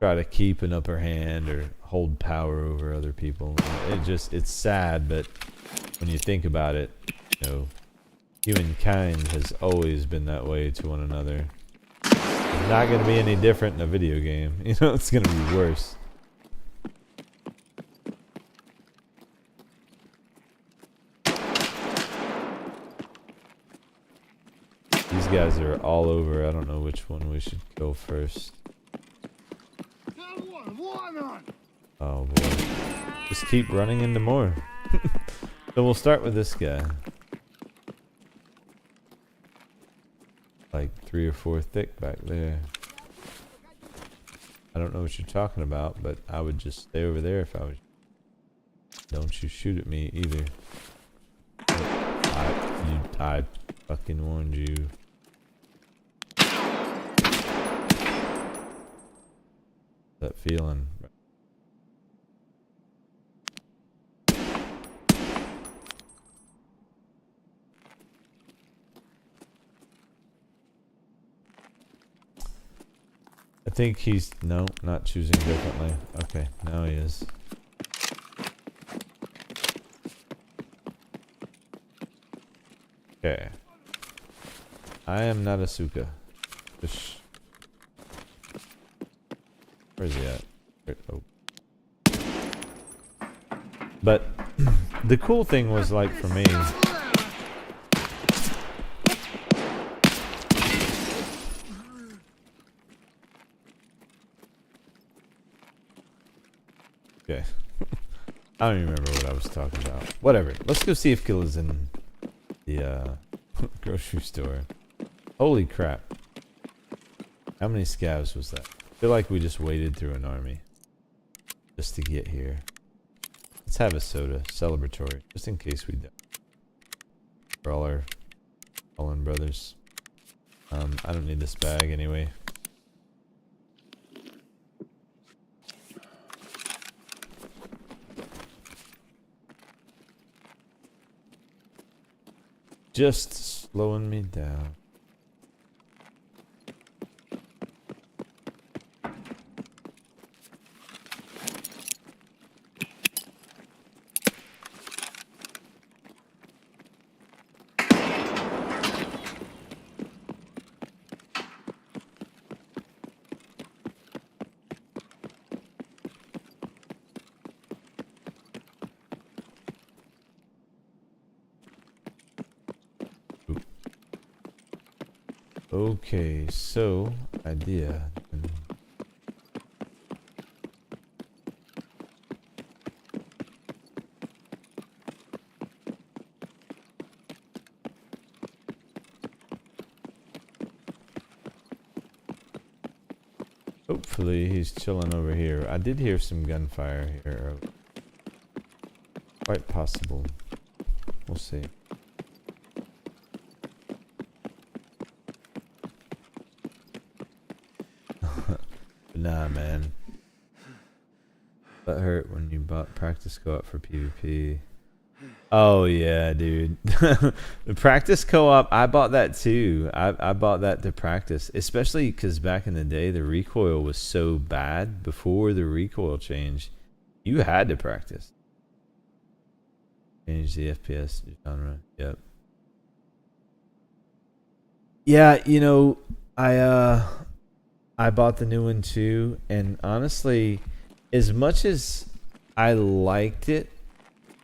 try to keep an upper hand or hold power over other people. It's sad, but when you think about it, you know, humankind has always been that way to one another. It's not going to be any different in a video game. You know, it's going to be worse. These guys are all over. I don't know which one we should kill first. Oh boy. Just keep running into more. So we'll start with this guy. Like 3 or 4 thick back there. I don't know what you're talking about, but I would just stay over there if I was. Don't you shoot at me either. I fucking warned you. That feeling. I think he's, no, not choosing differently. Okay, now he is. Okay. I am not a Suka. Where's he at? Oh. But the cool thing was, like, for me, okay. I don't even remember what I was talking about. Whatever. Let's go see if Kill is in the grocery store. Holy crap. How many scavs was that? I feel like we just waded through an army just to get here. Let's have a soda, celebratory, just in case we die. For all our fallen brothers. I don't need this bag anyway. Just slowing me down. Okay, so idea. Hopefully he's chilling over here. I did hear some gunfire here. Quite possible. We'll see. Nah, man. That hurt when you bought practice co-op for PvP. Oh yeah, dude. The practice co-op, I bought that too. I bought that to practice, especially because back in the day the recoil was so bad. Before the recoil change, you had to practice. Change the FPS genre. Yep. Yeah, you know, I bought the new one too, and honestly, as much as I liked it,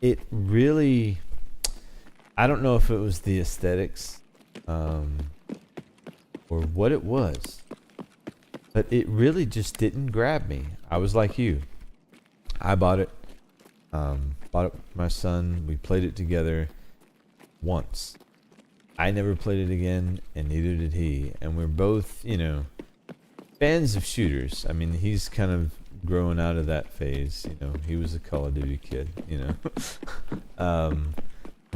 it really, I don't know if it was the aesthetics, or what it was, but it really just didn't grab me. I was like you. I bought it, bought it with my son. We played it together once. I never played it again, and neither did he. And we're both, you know, fans of shooters. I mean, he's kind of growing out of that phase. You know, he was a Call of Duty kid, you know.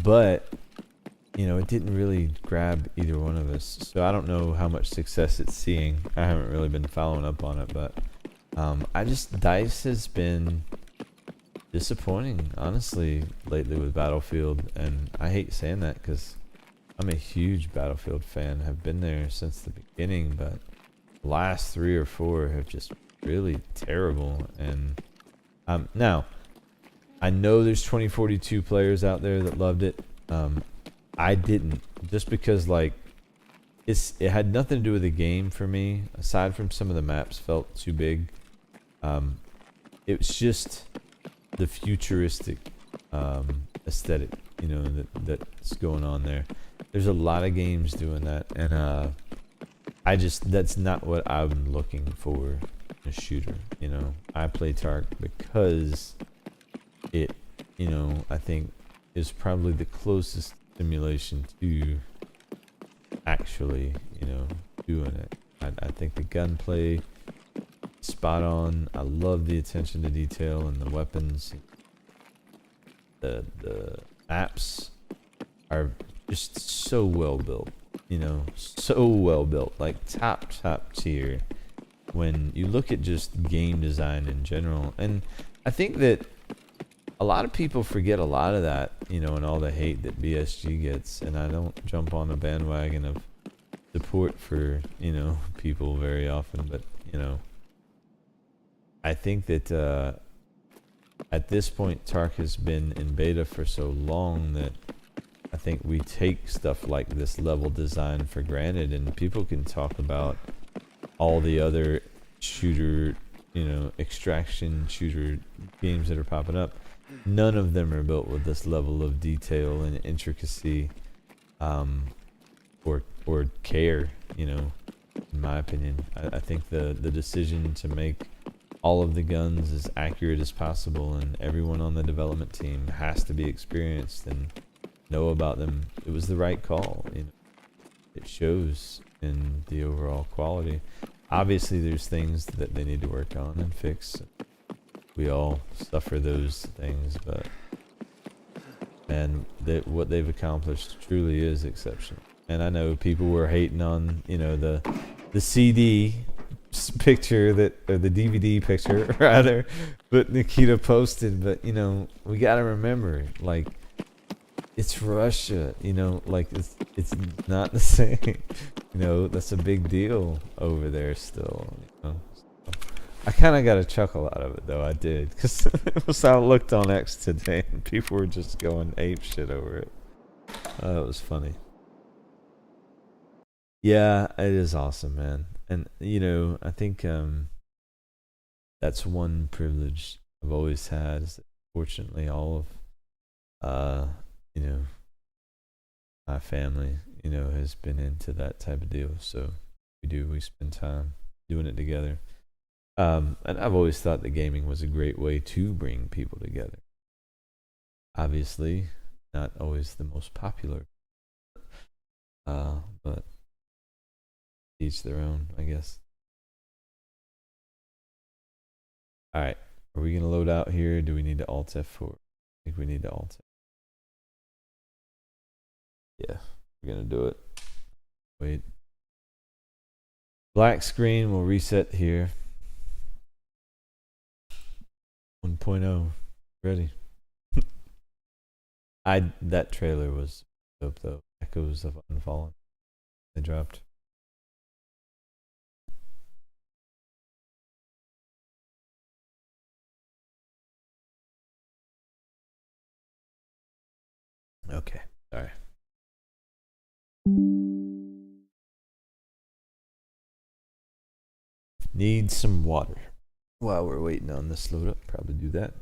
But, you know, it didn't really grab either one of us. So I don't know how much success it's seeing. I haven't really been following up on it, but DICE has been disappointing, honestly, lately with Battlefield. And I hate saying that because I'm a huge Battlefield fan. Have been there since the beginning, but the last 3 or 4 have just really terrible. And now I know there's 2042 players out there that loved it. I didn't, just because like it had nothing to do with the game for me, aside from some of the maps felt too big. It was just the futuristic aesthetic, you know, that's going on there. There's a lot of games doing that, and that's not what I'm looking for in a shooter. You know, I play Tark because it, you know, I think is probably the closest simulation to actually, you know, doing it. I think the gunplay spot on. I love the attention to detail and the weapons. The maps are just so well built, you know, so well built, like top tier when you look at just game design in general. And I think that a lot of people forget a lot of that, you know, and all the hate that BSG gets. And I don't jump on a bandwagon of support for, you know, people very often, but you know, I think that at this point Tark has been in beta for so long that I think we take stuff like this level design for granted, and people can talk about all the other shooter, you know, extraction shooter games that are popping up. None of them are built with this level of detail and intricacy, or care, you know, in my opinion. I think the decision to make all of the guns as accurate as possible, and everyone on the development team has to be experienced and know about them, it was the right call. You know, it shows in the overall quality. Obviously there's things that they need to work on and fix. We all suffer those things, but and what they've accomplished truly is exceptional. And I know people were hating on, you know, the CD picture or the DVD picture rather, but Nikita posted. But you know, we gotta remember, like, it's Russia, you know, like it's not the same. You know, that's a big deal over there still. You know? I kind of got a chuckle out of it though. I did, because it was how it looked on X today, and people were just going ape shit over it. It was funny. Yeah, it is awesome, man. And you know, I think that's one privilege I've always had. Is that fortunately, all of you know, my family, you know, has been into that type of deal. So we spend time doing it together. And I've always thought that gaming was a great way to bring people together. Obviously, not always the most popular, but each their own, I guess. All right, are we gonna load out here? Do we need to Alt F4? I think we need to Alt F. Yeah, we're gonna do it. Wait. Black screen will reset here. 1.0 ready. That trailer was dope though. Echoes of Unfallen. They dropped. Okay, sorry. Need some water. While we're waiting on this load up, probably do that.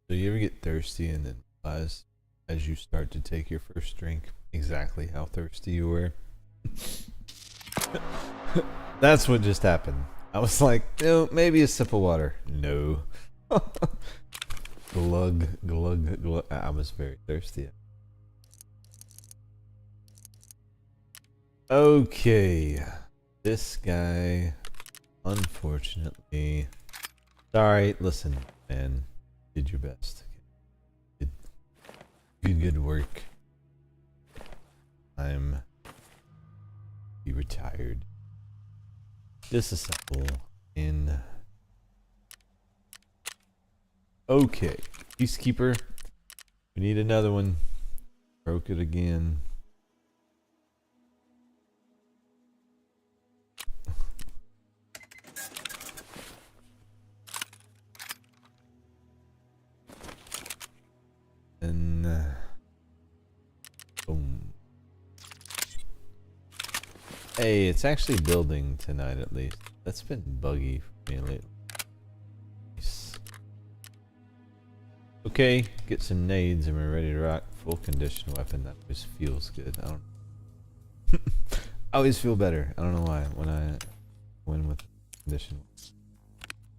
So you ever get thirsty and then realize as you start to take your first drink exactly how thirsty you were? That's what just happened. I was like, no, maybe a sip of water. No. Glug, glug, glug. I was very thirsty. Okay. This guy, unfortunately. Sorry, listen, man. Did your best. Did good work. I'm be retired. Disassemble in. Okay, Peacekeeper. We need another one. Broke it again. And boom. Hey, it's actually building tonight at least. That's been buggy for me lately. Nice. Okay, get some nades and we're ready to rock. Full condition weapon. That always feels good. I don't. I always feel better. I don't know why when I win with condition.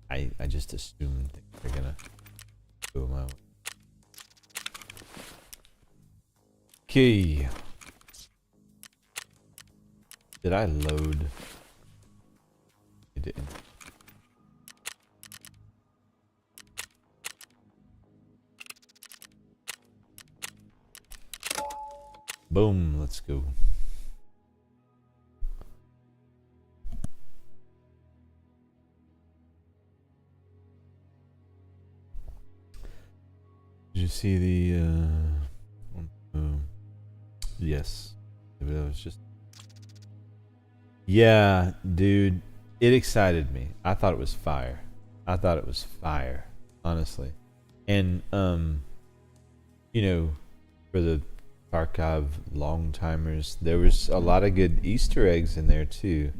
I just assume they're gonna go my way. Okay. Did I load? It didn't. Boom, let's go. Did you see the yes. It was just yeah, dude. It excited me. I thought it was fire. I thought it was fire, honestly. And you know, for the Tarkov long timers, there was a lot of good Easter eggs in there too.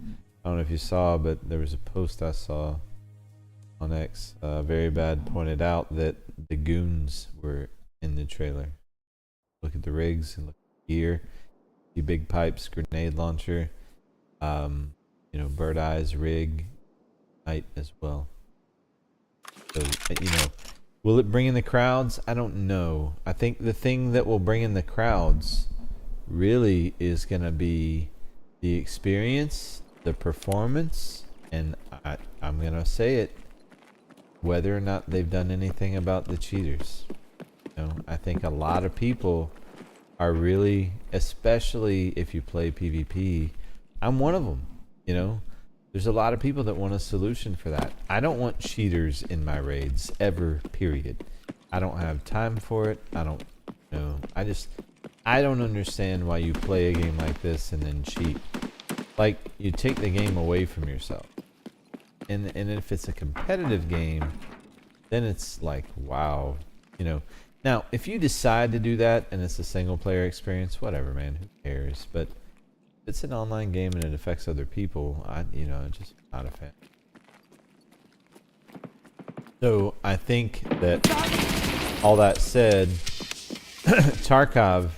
I don't know if you saw, but there was a post I saw on X. Very Bad pointed out that the goons were in the trailer. Look at the rigs and look at the gear. The big pipes, grenade launcher, you know, bird eyes rig, height as well. So you know, will it bring in the crowds? I don't know. I think the thing that will bring in the crowds really is gonna be the experience, the performance, and I'm gonna say it, whether or not they've done anything about the cheaters. You know, I think a lot of people are really, especially if you play PvP, I'm one of them, you know. There's a lot of people that want a solution for that. I don't want cheaters in my raids ever, period. I don't have time for it. I don't know. I don't understand why you play a game like this and then cheat. Like, you take the game away from yourself. And if it's a competitive game, then it's like, wow, you know. Now, if you decide to do that and it's a single player experience, whatever, man, who cares? But if it's an online game and it affects other people, I'm just not a fan. So I think that all that said, Tarkov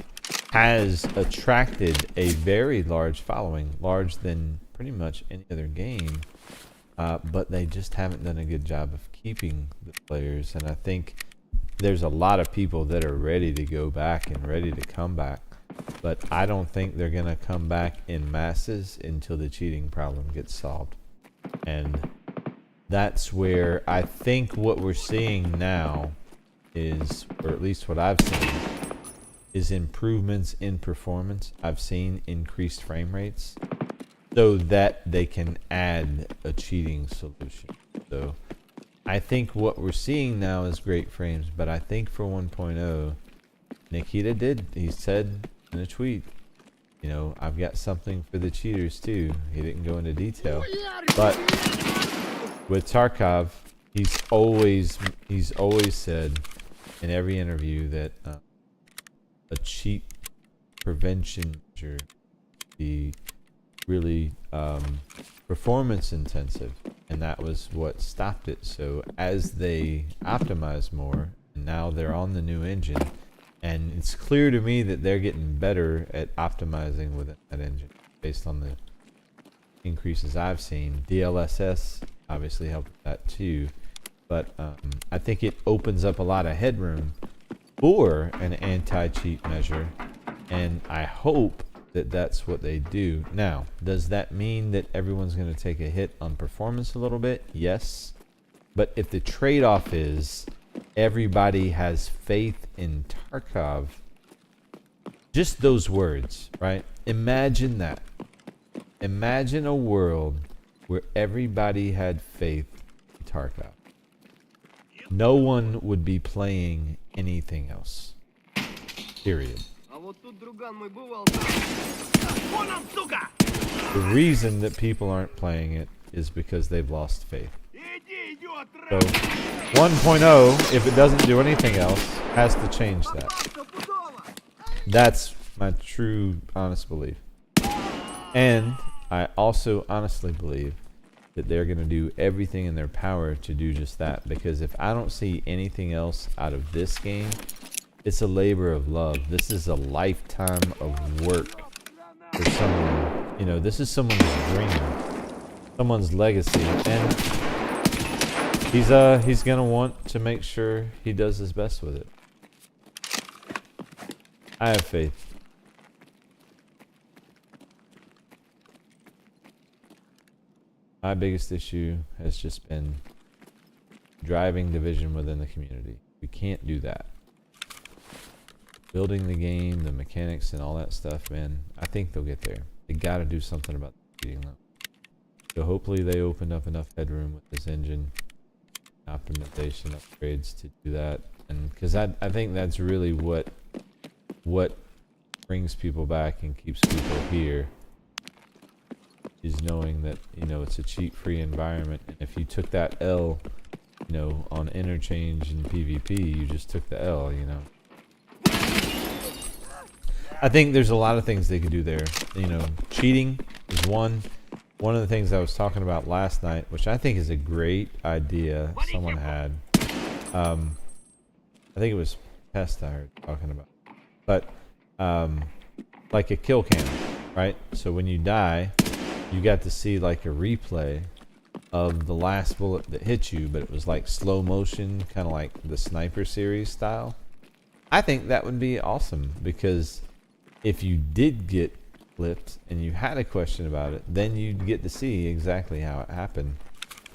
has attracted a very large following, larger than pretty much any other game, but they just haven't done a good job of keeping the players. And I think there's a lot of people that are ready to go back and ready to come back, but I don't think they're gonna come back in masses until the cheating problem gets solved. And that's where I think what we're seeing now is, or at least what I've seen, is improvements in performance. I've seen increased frame rates so that they can add a cheating solution. So I think what we're seeing now is great frames, but I think for 1.0, Nikita he said in a tweet, you know, I've got something for the cheaters too. He didn't go into detail, but with Tarkov, he's always said in every interview that a cheat prevention measure be really performance intensive, and that was what stopped it. So as they optimize more, and now they're on the new engine, and it's clear to me that they're getting better at optimizing with that engine based on the increases I've seen. DLSS obviously helped with that too, but I think it opens up a lot of headroom for an anti-cheat measure, and I hope that that's what they do. Now, does that mean that everyone's going to take a hit on performance a little bit? Yes. But if the trade-off is everybody has faith in Tarkov, just those words, right? Imagine that. Imagine a world where everybody had faith in Tarkov. No one would be playing anything else. Period. The reason that people aren't playing it is because they've lost faith. So 1.0, if it doesn't do anything else, has to change that. That's my true, honest belief. And I also honestly believe that they're going to do everything in their power to do just that. Because if I don't see anything else out of this game, it's a labor of love. This is a lifetime of work for someone. You know, this is someone's dream, someone's legacy, and he's gonna want to make sure he does his best with it. I have faith. My biggest issue has just been driving division within the community. We can't do that. Building the game, the mechanics and all that stuff, man, I think they'll get there. They gotta do something about the cheating level. So hopefully they opened up enough headroom with this engine optimization upgrades to do that. And because I think that's really what brings people back and keeps people here, is knowing that, you know, it's a cheat-free environment. And if you took that L, you know, on interchange and PvP, you just took the L, you know. I think there's a lot of things they could do there. You know, cheating is one. One of the things I was talking about last night, which I think is a great idea someone had. I think it was Pest I heard talking about. But, like a kill cam, right? So when you die, you got to see like a replay of the last bullet that hit you, but it was like slow motion, kind of like the Sniper series style. I think that would be awesome, because if you did get flipped and you had a question about it, then you'd get to see exactly how it happened.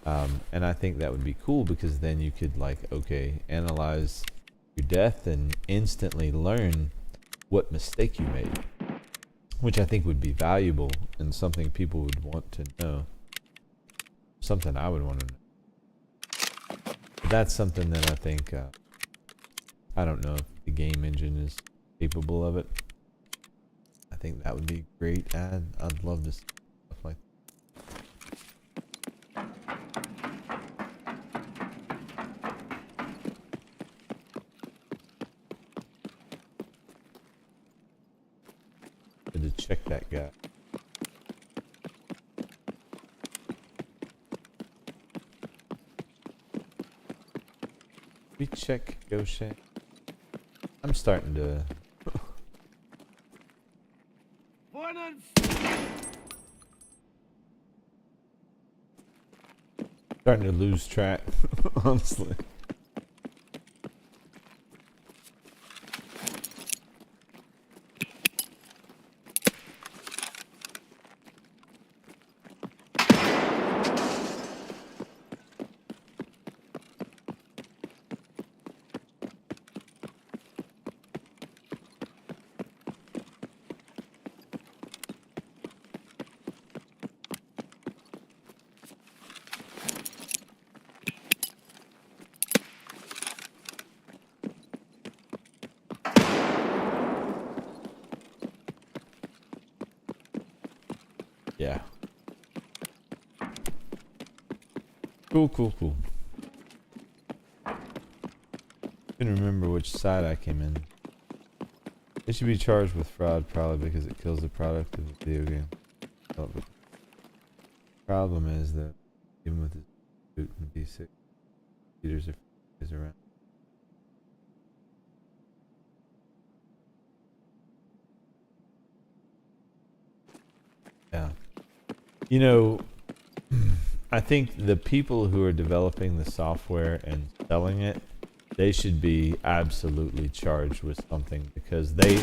And I think that would be cool, because then you could, like, okay, analyze your death and instantly learn what mistake you made, which I think would be valuable and something people would want to know. Something I would want to know. But that's something that I think, I don't know if the game engine is capable of it. I think that would be great. I'd love to see stuff like that. To check that guy. We check Goshen. I'm starting to lose track, honestly. Yeah. Cool. I couldn't remember which side I came in. It should be charged with fraud, probably because it kills the product of the video game. Oh, but the problem is that even with the boot and D6, computers are around. Yeah. You know, I think the people who are developing the software and selling it, they should be absolutely charged with something, because they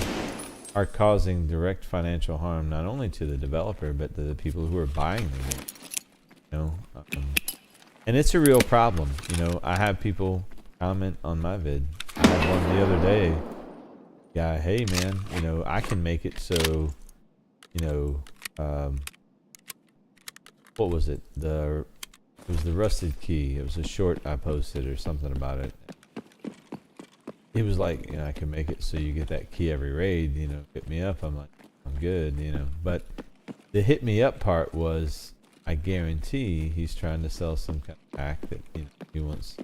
are causing direct financial harm not only to the developer but to the people who are buying the game. You know, and it's a real problem. You know, I have people comment on my vid. I had one the other day. Yeah, hey man, you know, I can make it so, you know, what was it? It was the rusted key. It was a short I posted or something about it. He was like, you know, I can make it so you get that key every raid, you know, hit me up. I'm like, I'm good, you know. But the hit me up part was, I guarantee he's trying to sell some kind of hack that, you know, he wants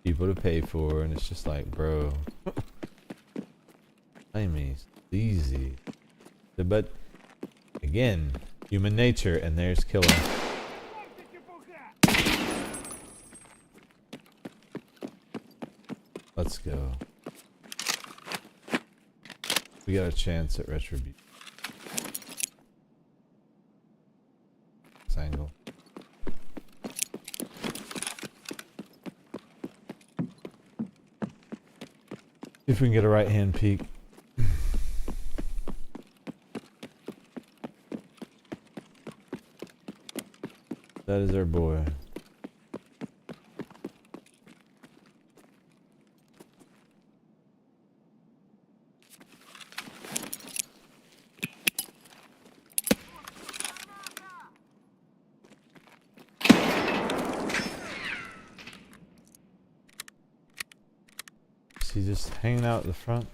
people to pay for, and it's just like, bro, I mean, it's easy. But again, human nature, and there's killer. Let's go. We got a chance at retribution. This angle. If we can get a right hand peek. That is our boy. Is he just hanging out at the front?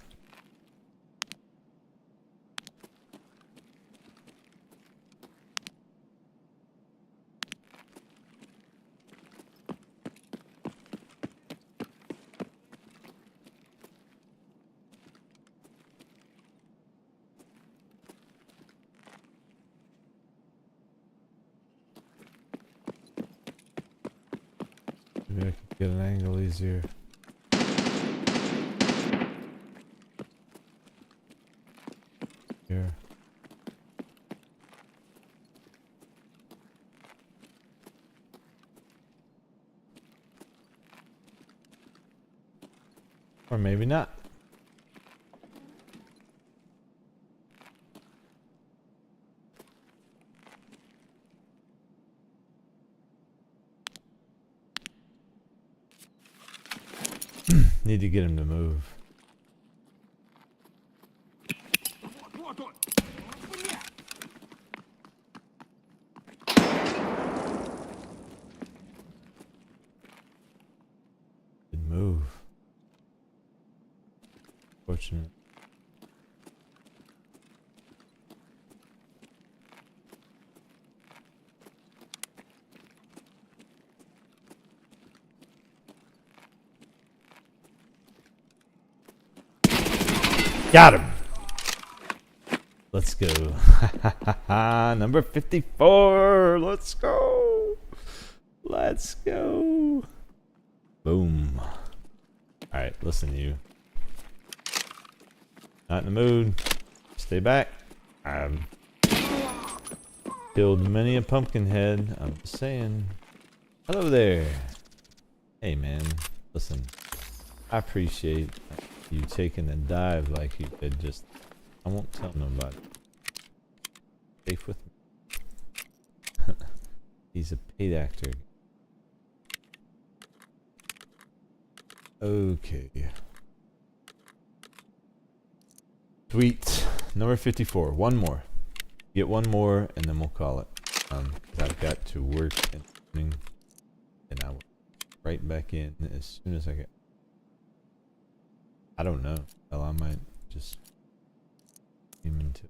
Maybe I could get an angle easier. Here. Or maybe not. Need to get him to move. Вот он! Бля! Didn't move. Fortunate. Got him. Let's go. Number 54. Let's go. Let's go. Boom. Alright, listen, you. Not in the mood. Stay back. I've killed many a pumpkin head. I'm just saying. Hello there. Hey, man. Listen. I appreciate you taking a dive like you did. Just, I won't tell nobody. Safe with me. He's a paid actor. Okay. Sweet. Number 54. One more. Get one more and then we'll call it. 'Cause I've got to work in the morning, and I will right back in as soon as I get. I don't know. Hell, I might just aim into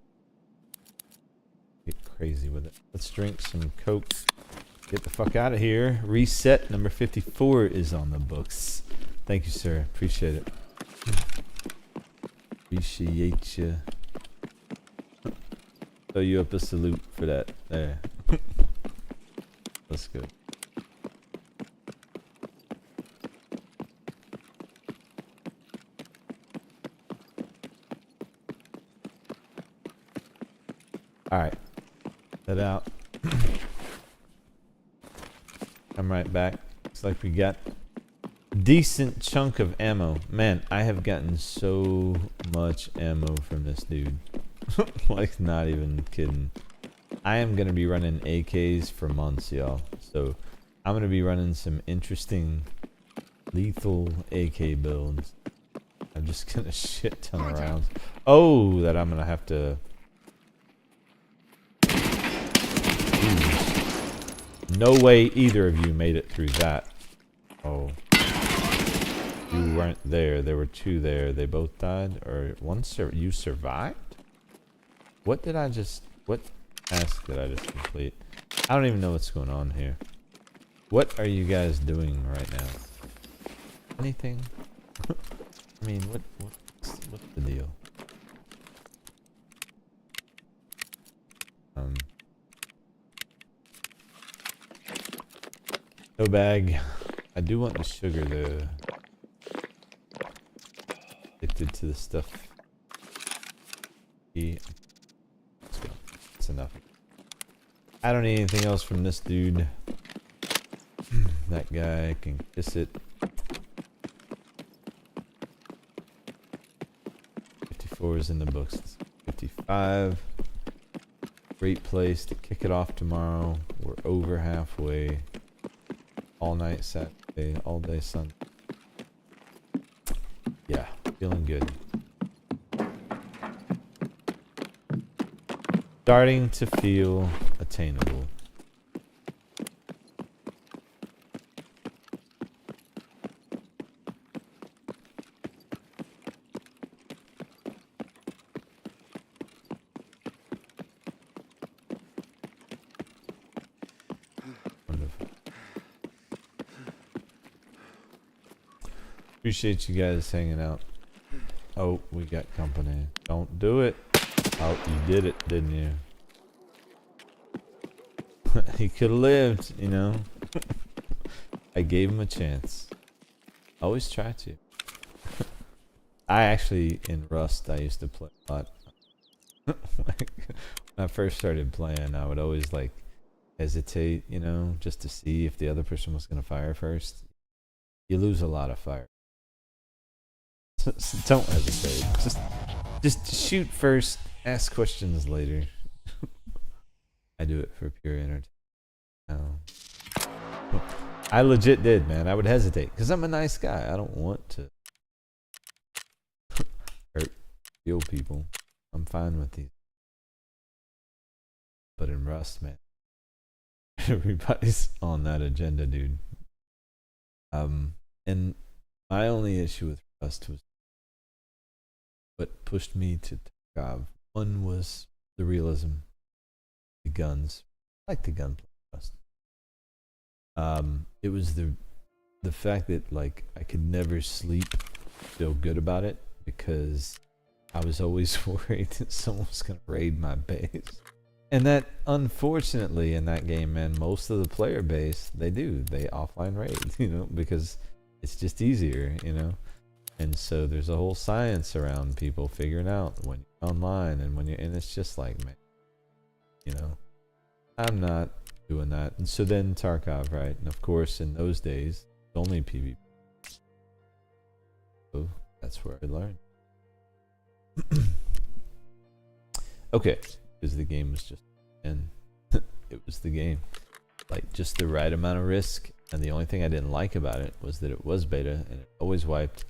get crazy with it. Let's drink some Coke. Get the fuck out of here. Reset. Number 54 is on the books. Thank you, sir. Appreciate it. Appreciate you. Throw you up a salute for that. There. Let's go. Alright. Head out. I'm right back. Looks like we got a decent chunk of ammo. Man, I have gotten so much ammo from this dude. Like, not even kidding. I am going to be running AKs for months, y'all. So, I'm going to be running some interesting lethal AK builds. I'm just going to shit ton of rounds. Oh, that I'm going to have to... No way either of you made it through that. Oh. You weren't there. There were two there. They both died? Or one you survived? What did I just... What task did I just complete? I don't even know what's going on here. What are you guys doing right now? Anything? I mean, what's the deal? No bag. I do want the sugar though. addicted to the stuff. Let's go. That's enough. I don't need anything else from this dude. That guy can kiss it. 54 is in the books. 55. Great place to kick it off tomorrow. We're over halfway. All night Saturday, all day Sunday. Yeah, feeling good. Starting to feel attainable. Wonderful. Appreciate you guys hanging out. Oh, we got company. Don't do it. Oh, you did it, didn't you? He could have lived, you know. I gave him a chance. Always try to. I actually, in Rust, I used to play a lot. Like, when I first started playing, I would always like hesitate, you know, just to see if the other person was going to fire first. You lose a lot of fire. So don't hesitate. Just shoot first. Ask questions later. I do it for pure entertainment. I legit did, man. I would hesitate because I'm a nice guy. I don't want to hurt, kill people. I'm fine with these. But in Rust, man, everybody's on that agenda, dude. And my only issue with Rust was what pushed me to Tarkov. One was the realism, the guns. I like the gunplay. It was the fact that like I could never sleep, feel good about it because I was always worried that someone was gonna raid my base. And that, unfortunately, in that game, man, most of the player base they offline raid, you know, because it's just easier, you know. And so there's a whole science around people figuring out when you're online and when you're, and it's just like, man, you know, I'm not doing that. And so then Tarkov, right? And of course, in those days, it's only PvP. So that's where I learned. Okay, because the game was just, and it was the game. Like, just the right amount of risk. And the only thing I didn't like about it was that it was beta and it always wiped.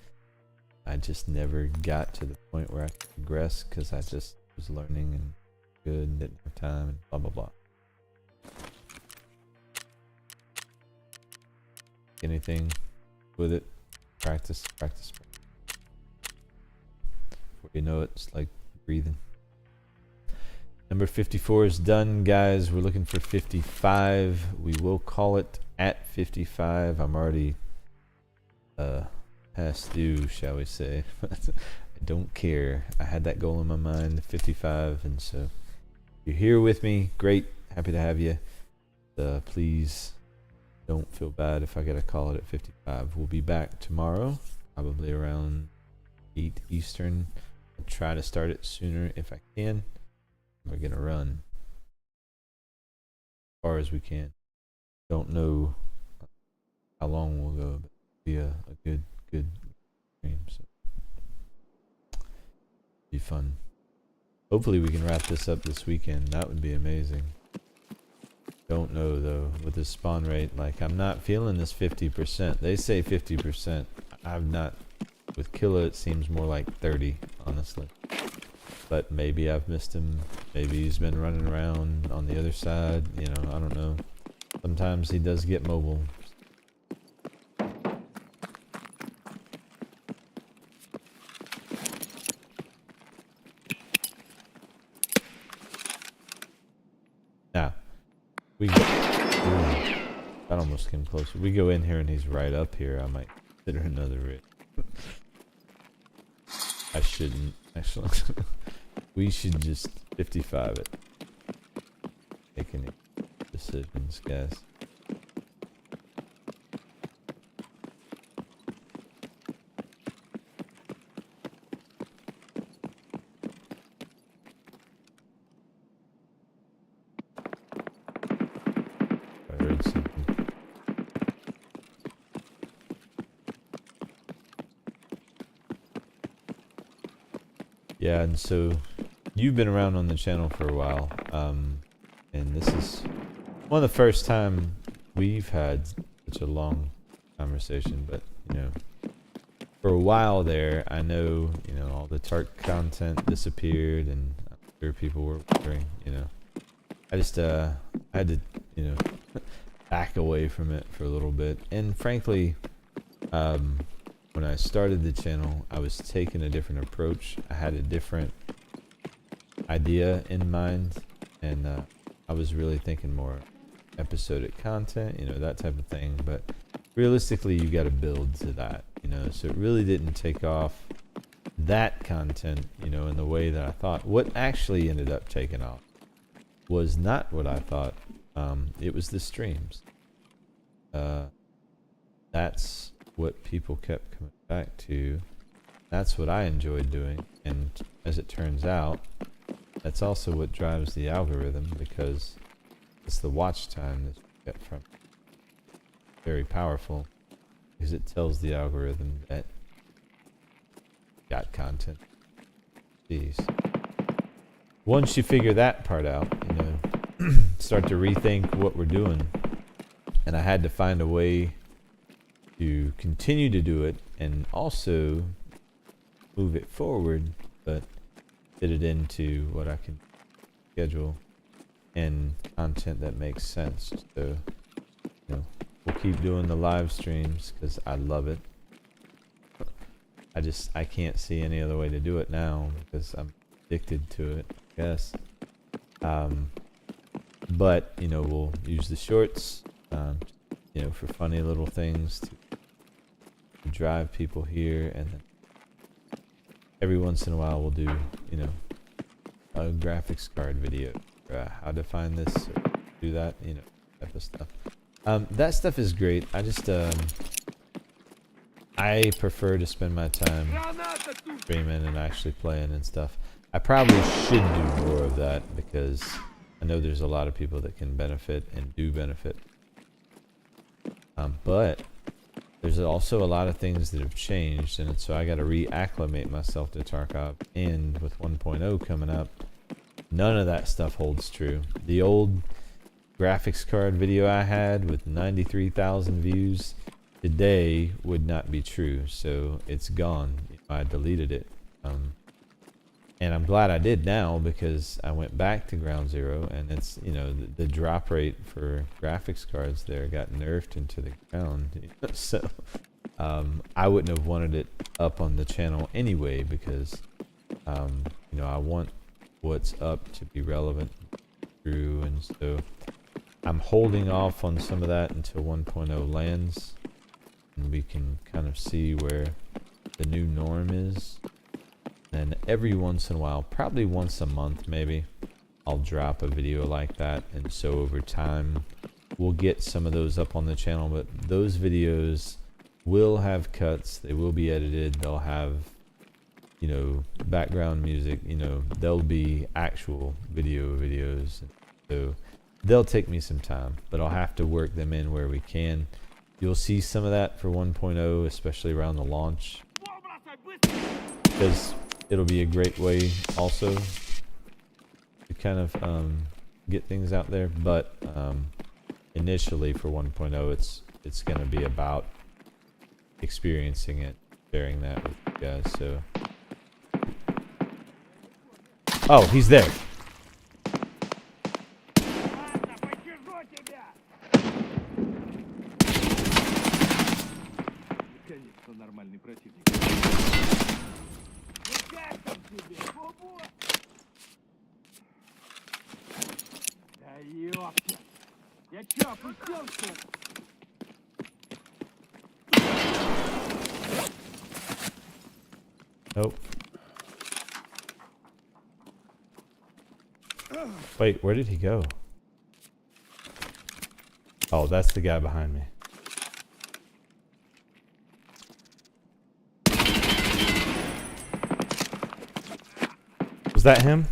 I just never got to the point where I could progress because I just was learning and good and didn't have time and blah blah blah. Anything with it, practice. Before you know it, it's like breathing. Number 54 is done, guys. We're looking for 55. We will call it at 55. I'm already past due, shall we say. I don't care. I had that goal in my mind, 55, and so you're here with me. Great. Happy to have you. Please don't feel bad if I gotta call it at 55. We'll be back tomorrow, probably around 8 Eastern. I'll try to start it sooner if I can. We're gonna run as far as we can. Don't know how long we'll go, but it'll be a good stream. So be fun. Hopefully we can wrap this up this weekend. That would be amazing. Don't know though with the spawn rate. Like, I'm not feeling this 50%. They say 50%. I've not. With Killa it seems more like 30, honestly. But maybe I've missed him. Maybe he's been running around on the other side. You know, I don't know. Sometimes he does get mobile. Now, we go. Ooh, that almost came closer. We go in here and he's right up here. I might consider another rig. I shouldn't, actually. We should just 55 it. Make any decisions, guys. Yeah, and so you've been around on the channel for a while, and this is one of the first time we've had such a long conversation. But you know, for a while there, I know all the Tark content disappeared, and I'm sure people were wondering. I just I had to back away from it for a little bit, and frankly, when I started the channel, I was taking a different approach. I had a different idea in mind, and I was really thinking more episodic content, that type of thing. But realistically, you got to build to that, so it really didn't take off that content, in the way that I thought. What actually ended up taking off was not what I thought. It was the streams. That's what people kept coming back to. That's what I enjoyed doing, and as it turns out, that's also what drives the algorithm, because it's the watch time that you get from it. Very powerful, because it tells the algorithm that you got content. Jeez. Once you figure that part out, start to rethink what we're doing, and I had to find a way to continue to do it and also move it forward, but fit it into what I can schedule and content that makes sense. So, we'll keep doing the live streams because I love it. I can't see any other way to do it now because I'm addicted to it, I guess. But we'll use the shorts, for funny little things to drive people here, and then every once in a while we'll do a graphics card video, how to find this or do that, type of stuff. That stuff is great. I prefer to spend my time streaming and actually playing and stuff. I probably should do more of that because I know there's a lot of people that can benefit and do benefit. But there's also a lot of things that have changed, and so I got to reacclimate myself to Tarkov. And with 1.0 coming up, none of that stuff holds true. The old graphics card video I had with 93,000 views today would not be true, so it's gone. I deleted it, and I'm glad I did now, because I went back to ground zero, and it's the drop rate for graphics cards there got nerfed into the ground. So I wouldn't have wanted it up on the channel anyway, because I want what's up to be relevant, true, and so I'm holding off on some of that until 1.0 lands, and we can kind of see where the new norm is. And every once in a while, probably once a month maybe, I'll drop a video like that, and so over time we'll get some of those up on the channel. But those videos will have cuts, they will be edited, they'll have background music, they'll be actual videos, so they'll take me some time, but I'll have to work them in where we can. You'll see some of that for 1.0, especially around the launch, because it'll be a great way also to kind of get things out there. But initially for 1.0, it's going to be about experiencing it, sharing that with you guys. So, oh, he's there. Nope. Wait, where did he go? Oh, that's the guy behind me. Was that him?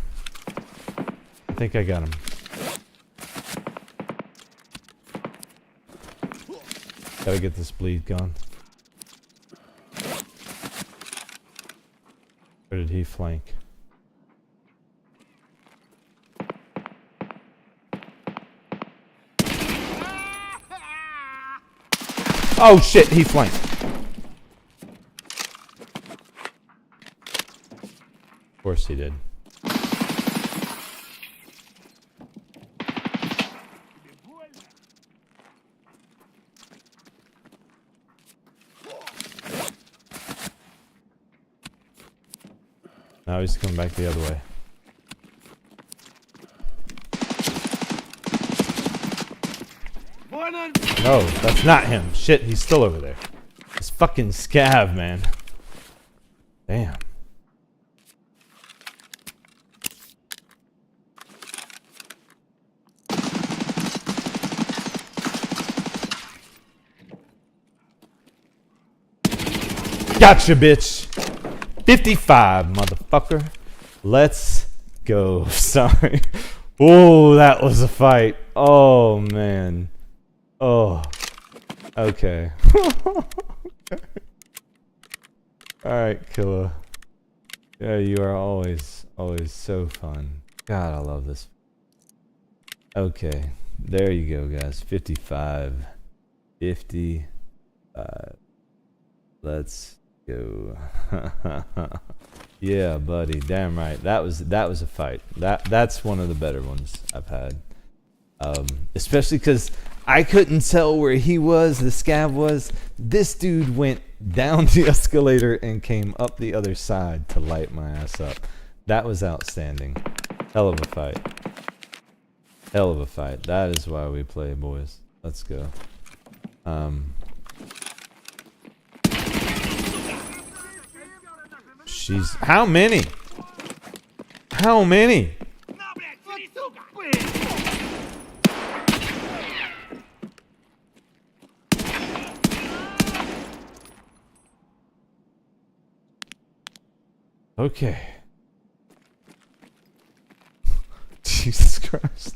I think I got him. Gotta get this bleed gone. Where did he flank? Oh shit, he flanked. Of course he did. Now he's coming back the other way. No, that's not him. Shit, he's still over there. This fucking scav, man. Damn. Gotcha, bitch. 55, motherfucker. Let's go. Sorry. Oh, that was a fight. Oh, man. Oh. Okay. Alright, killer. Yeah, you are always so fun. God, I love this. Okay. There you go, guys. 55. 55. Let's go. Yeah, buddy. Damn right. That was a fight. That's one of the better ones I've had. Especially because I couldn't tell where he was, the scav was. This dude went down the escalator and came up the other side to light my ass up. That was outstanding. Hell of a fight. Hell of a fight. That is why we play, boys. Let's go. Jeez. How many? How many? Okay. Jesus Christ.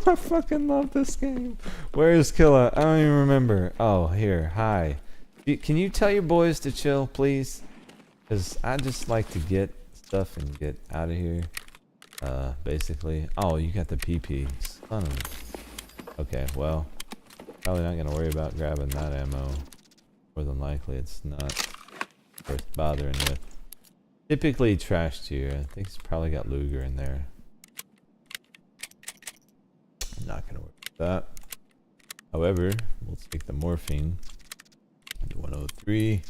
I fucking love this game. Where is Killa? I don't even remember. Oh, here. Hi. Can you tell your boys to chill, please? Because I just like to get stuff and get out of here. Basically. Oh, you got the PP. Son of a... Okay, well. Probably not going to worry about grabbing that ammo. More than likely, it's not worth bothering with. Typically trash tier. I think it's probably got Luger in there. I'm not going to worry with that. However, we'll take the morphine. The 103.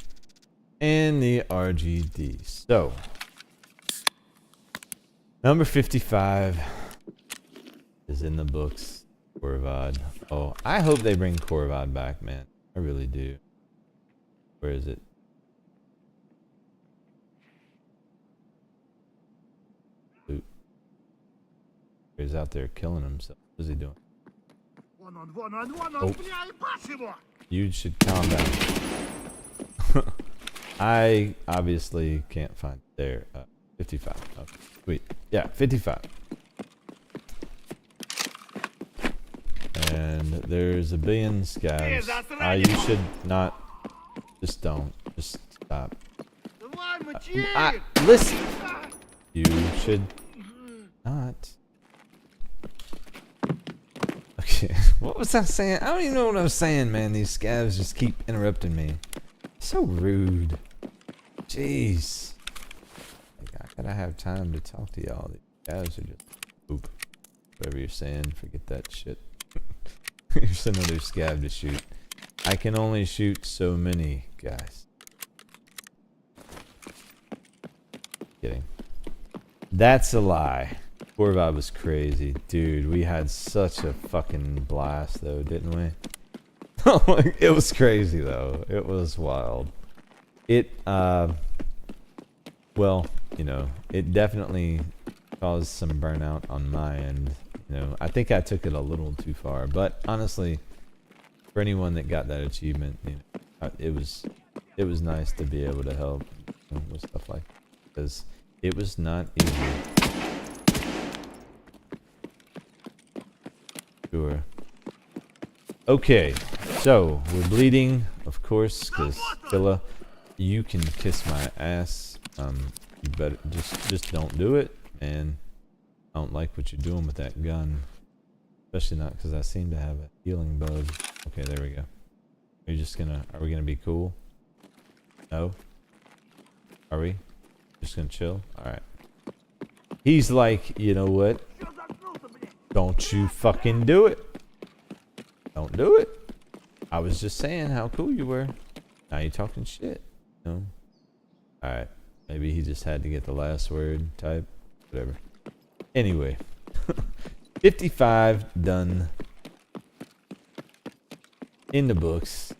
And the RGD. So, number 55 is in the books. Korvad. Oh, I hope they bring Korvad back, man. I really do. Where is it? Loot. He's out there killing himself. What is he doing? Oh. You should calm down. I obviously can't find it there. 55. Okay, sweet. Yeah, 55. And there's a billion scavs. You should not. Just don't. Just stop. Listen. You should not. Okay. What was I saying? I don't even know what I was saying, man. These scavs just keep interrupting me. So rude. Jeez. Like, I gotta have time to talk to y'all. These guys are just poop. Whatever you're saying, forget that shit. Here's another scav to shoot. I can only shoot so many, guys. Kidding. That's a lie. Korvad was crazy. Dude, we had such a fucking blast though, didn't we? It was crazy though. It was wild. It well, you know, it definitely caused some burnout on my end. You know, I think I took it a little too far, but honestly, for anyone that got that achievement, you know, it was nice to be able to help, you know, with stuff like that, because it was not easy. Sure. Okay, so we're bleeding, of course, because Killa, you can kiss my ass. You better just don't do it, and I don't like what you're doing with that gun, especially not because I seem to have a healing bug. Okay, there we go. Are you just gonna? Are we gonna be cool? No. Are we? Just gonna chill? All right. He's like, you know what? Всё заткнулся, блядь. Don't you fucking do it. Don't do it. I was just saying how cool you were. Now you're talking shit. No. Alright. Maybe he just had to get the last word type. Whatever. Anyway. 55 done. In the books.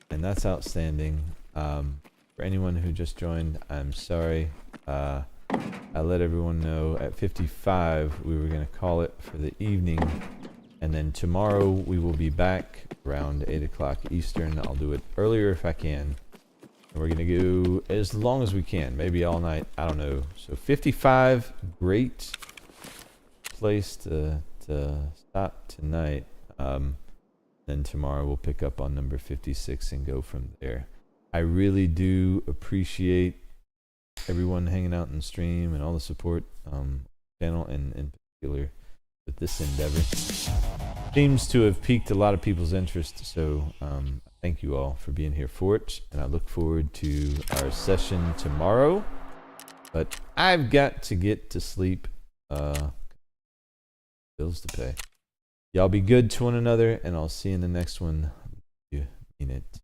And that's outstanding. For anyone who just joined, I'm sorry. I let everyone know at 55 we were going to call it for the evening. And then tomorrow we will be back around 8 o'clock Eastern. I'll do it earlier if I can. And we're going to go as long as we can. Maybe all night. I don't know. So 55, great place to stop tonight. Then tomorrow we'll pick up on number 56 and go from there. I really do appreciate everyone hanging out in the stream and all the support channel and in particular with this endeavor. Seems to have piqued a lot of people's interest, so thank you all for being here for it, and I look forward to our session tomorrow. But I've got to get to sleep. Bills to pay. Y'all be good to one another, and I'll see you in the next one. You mean it.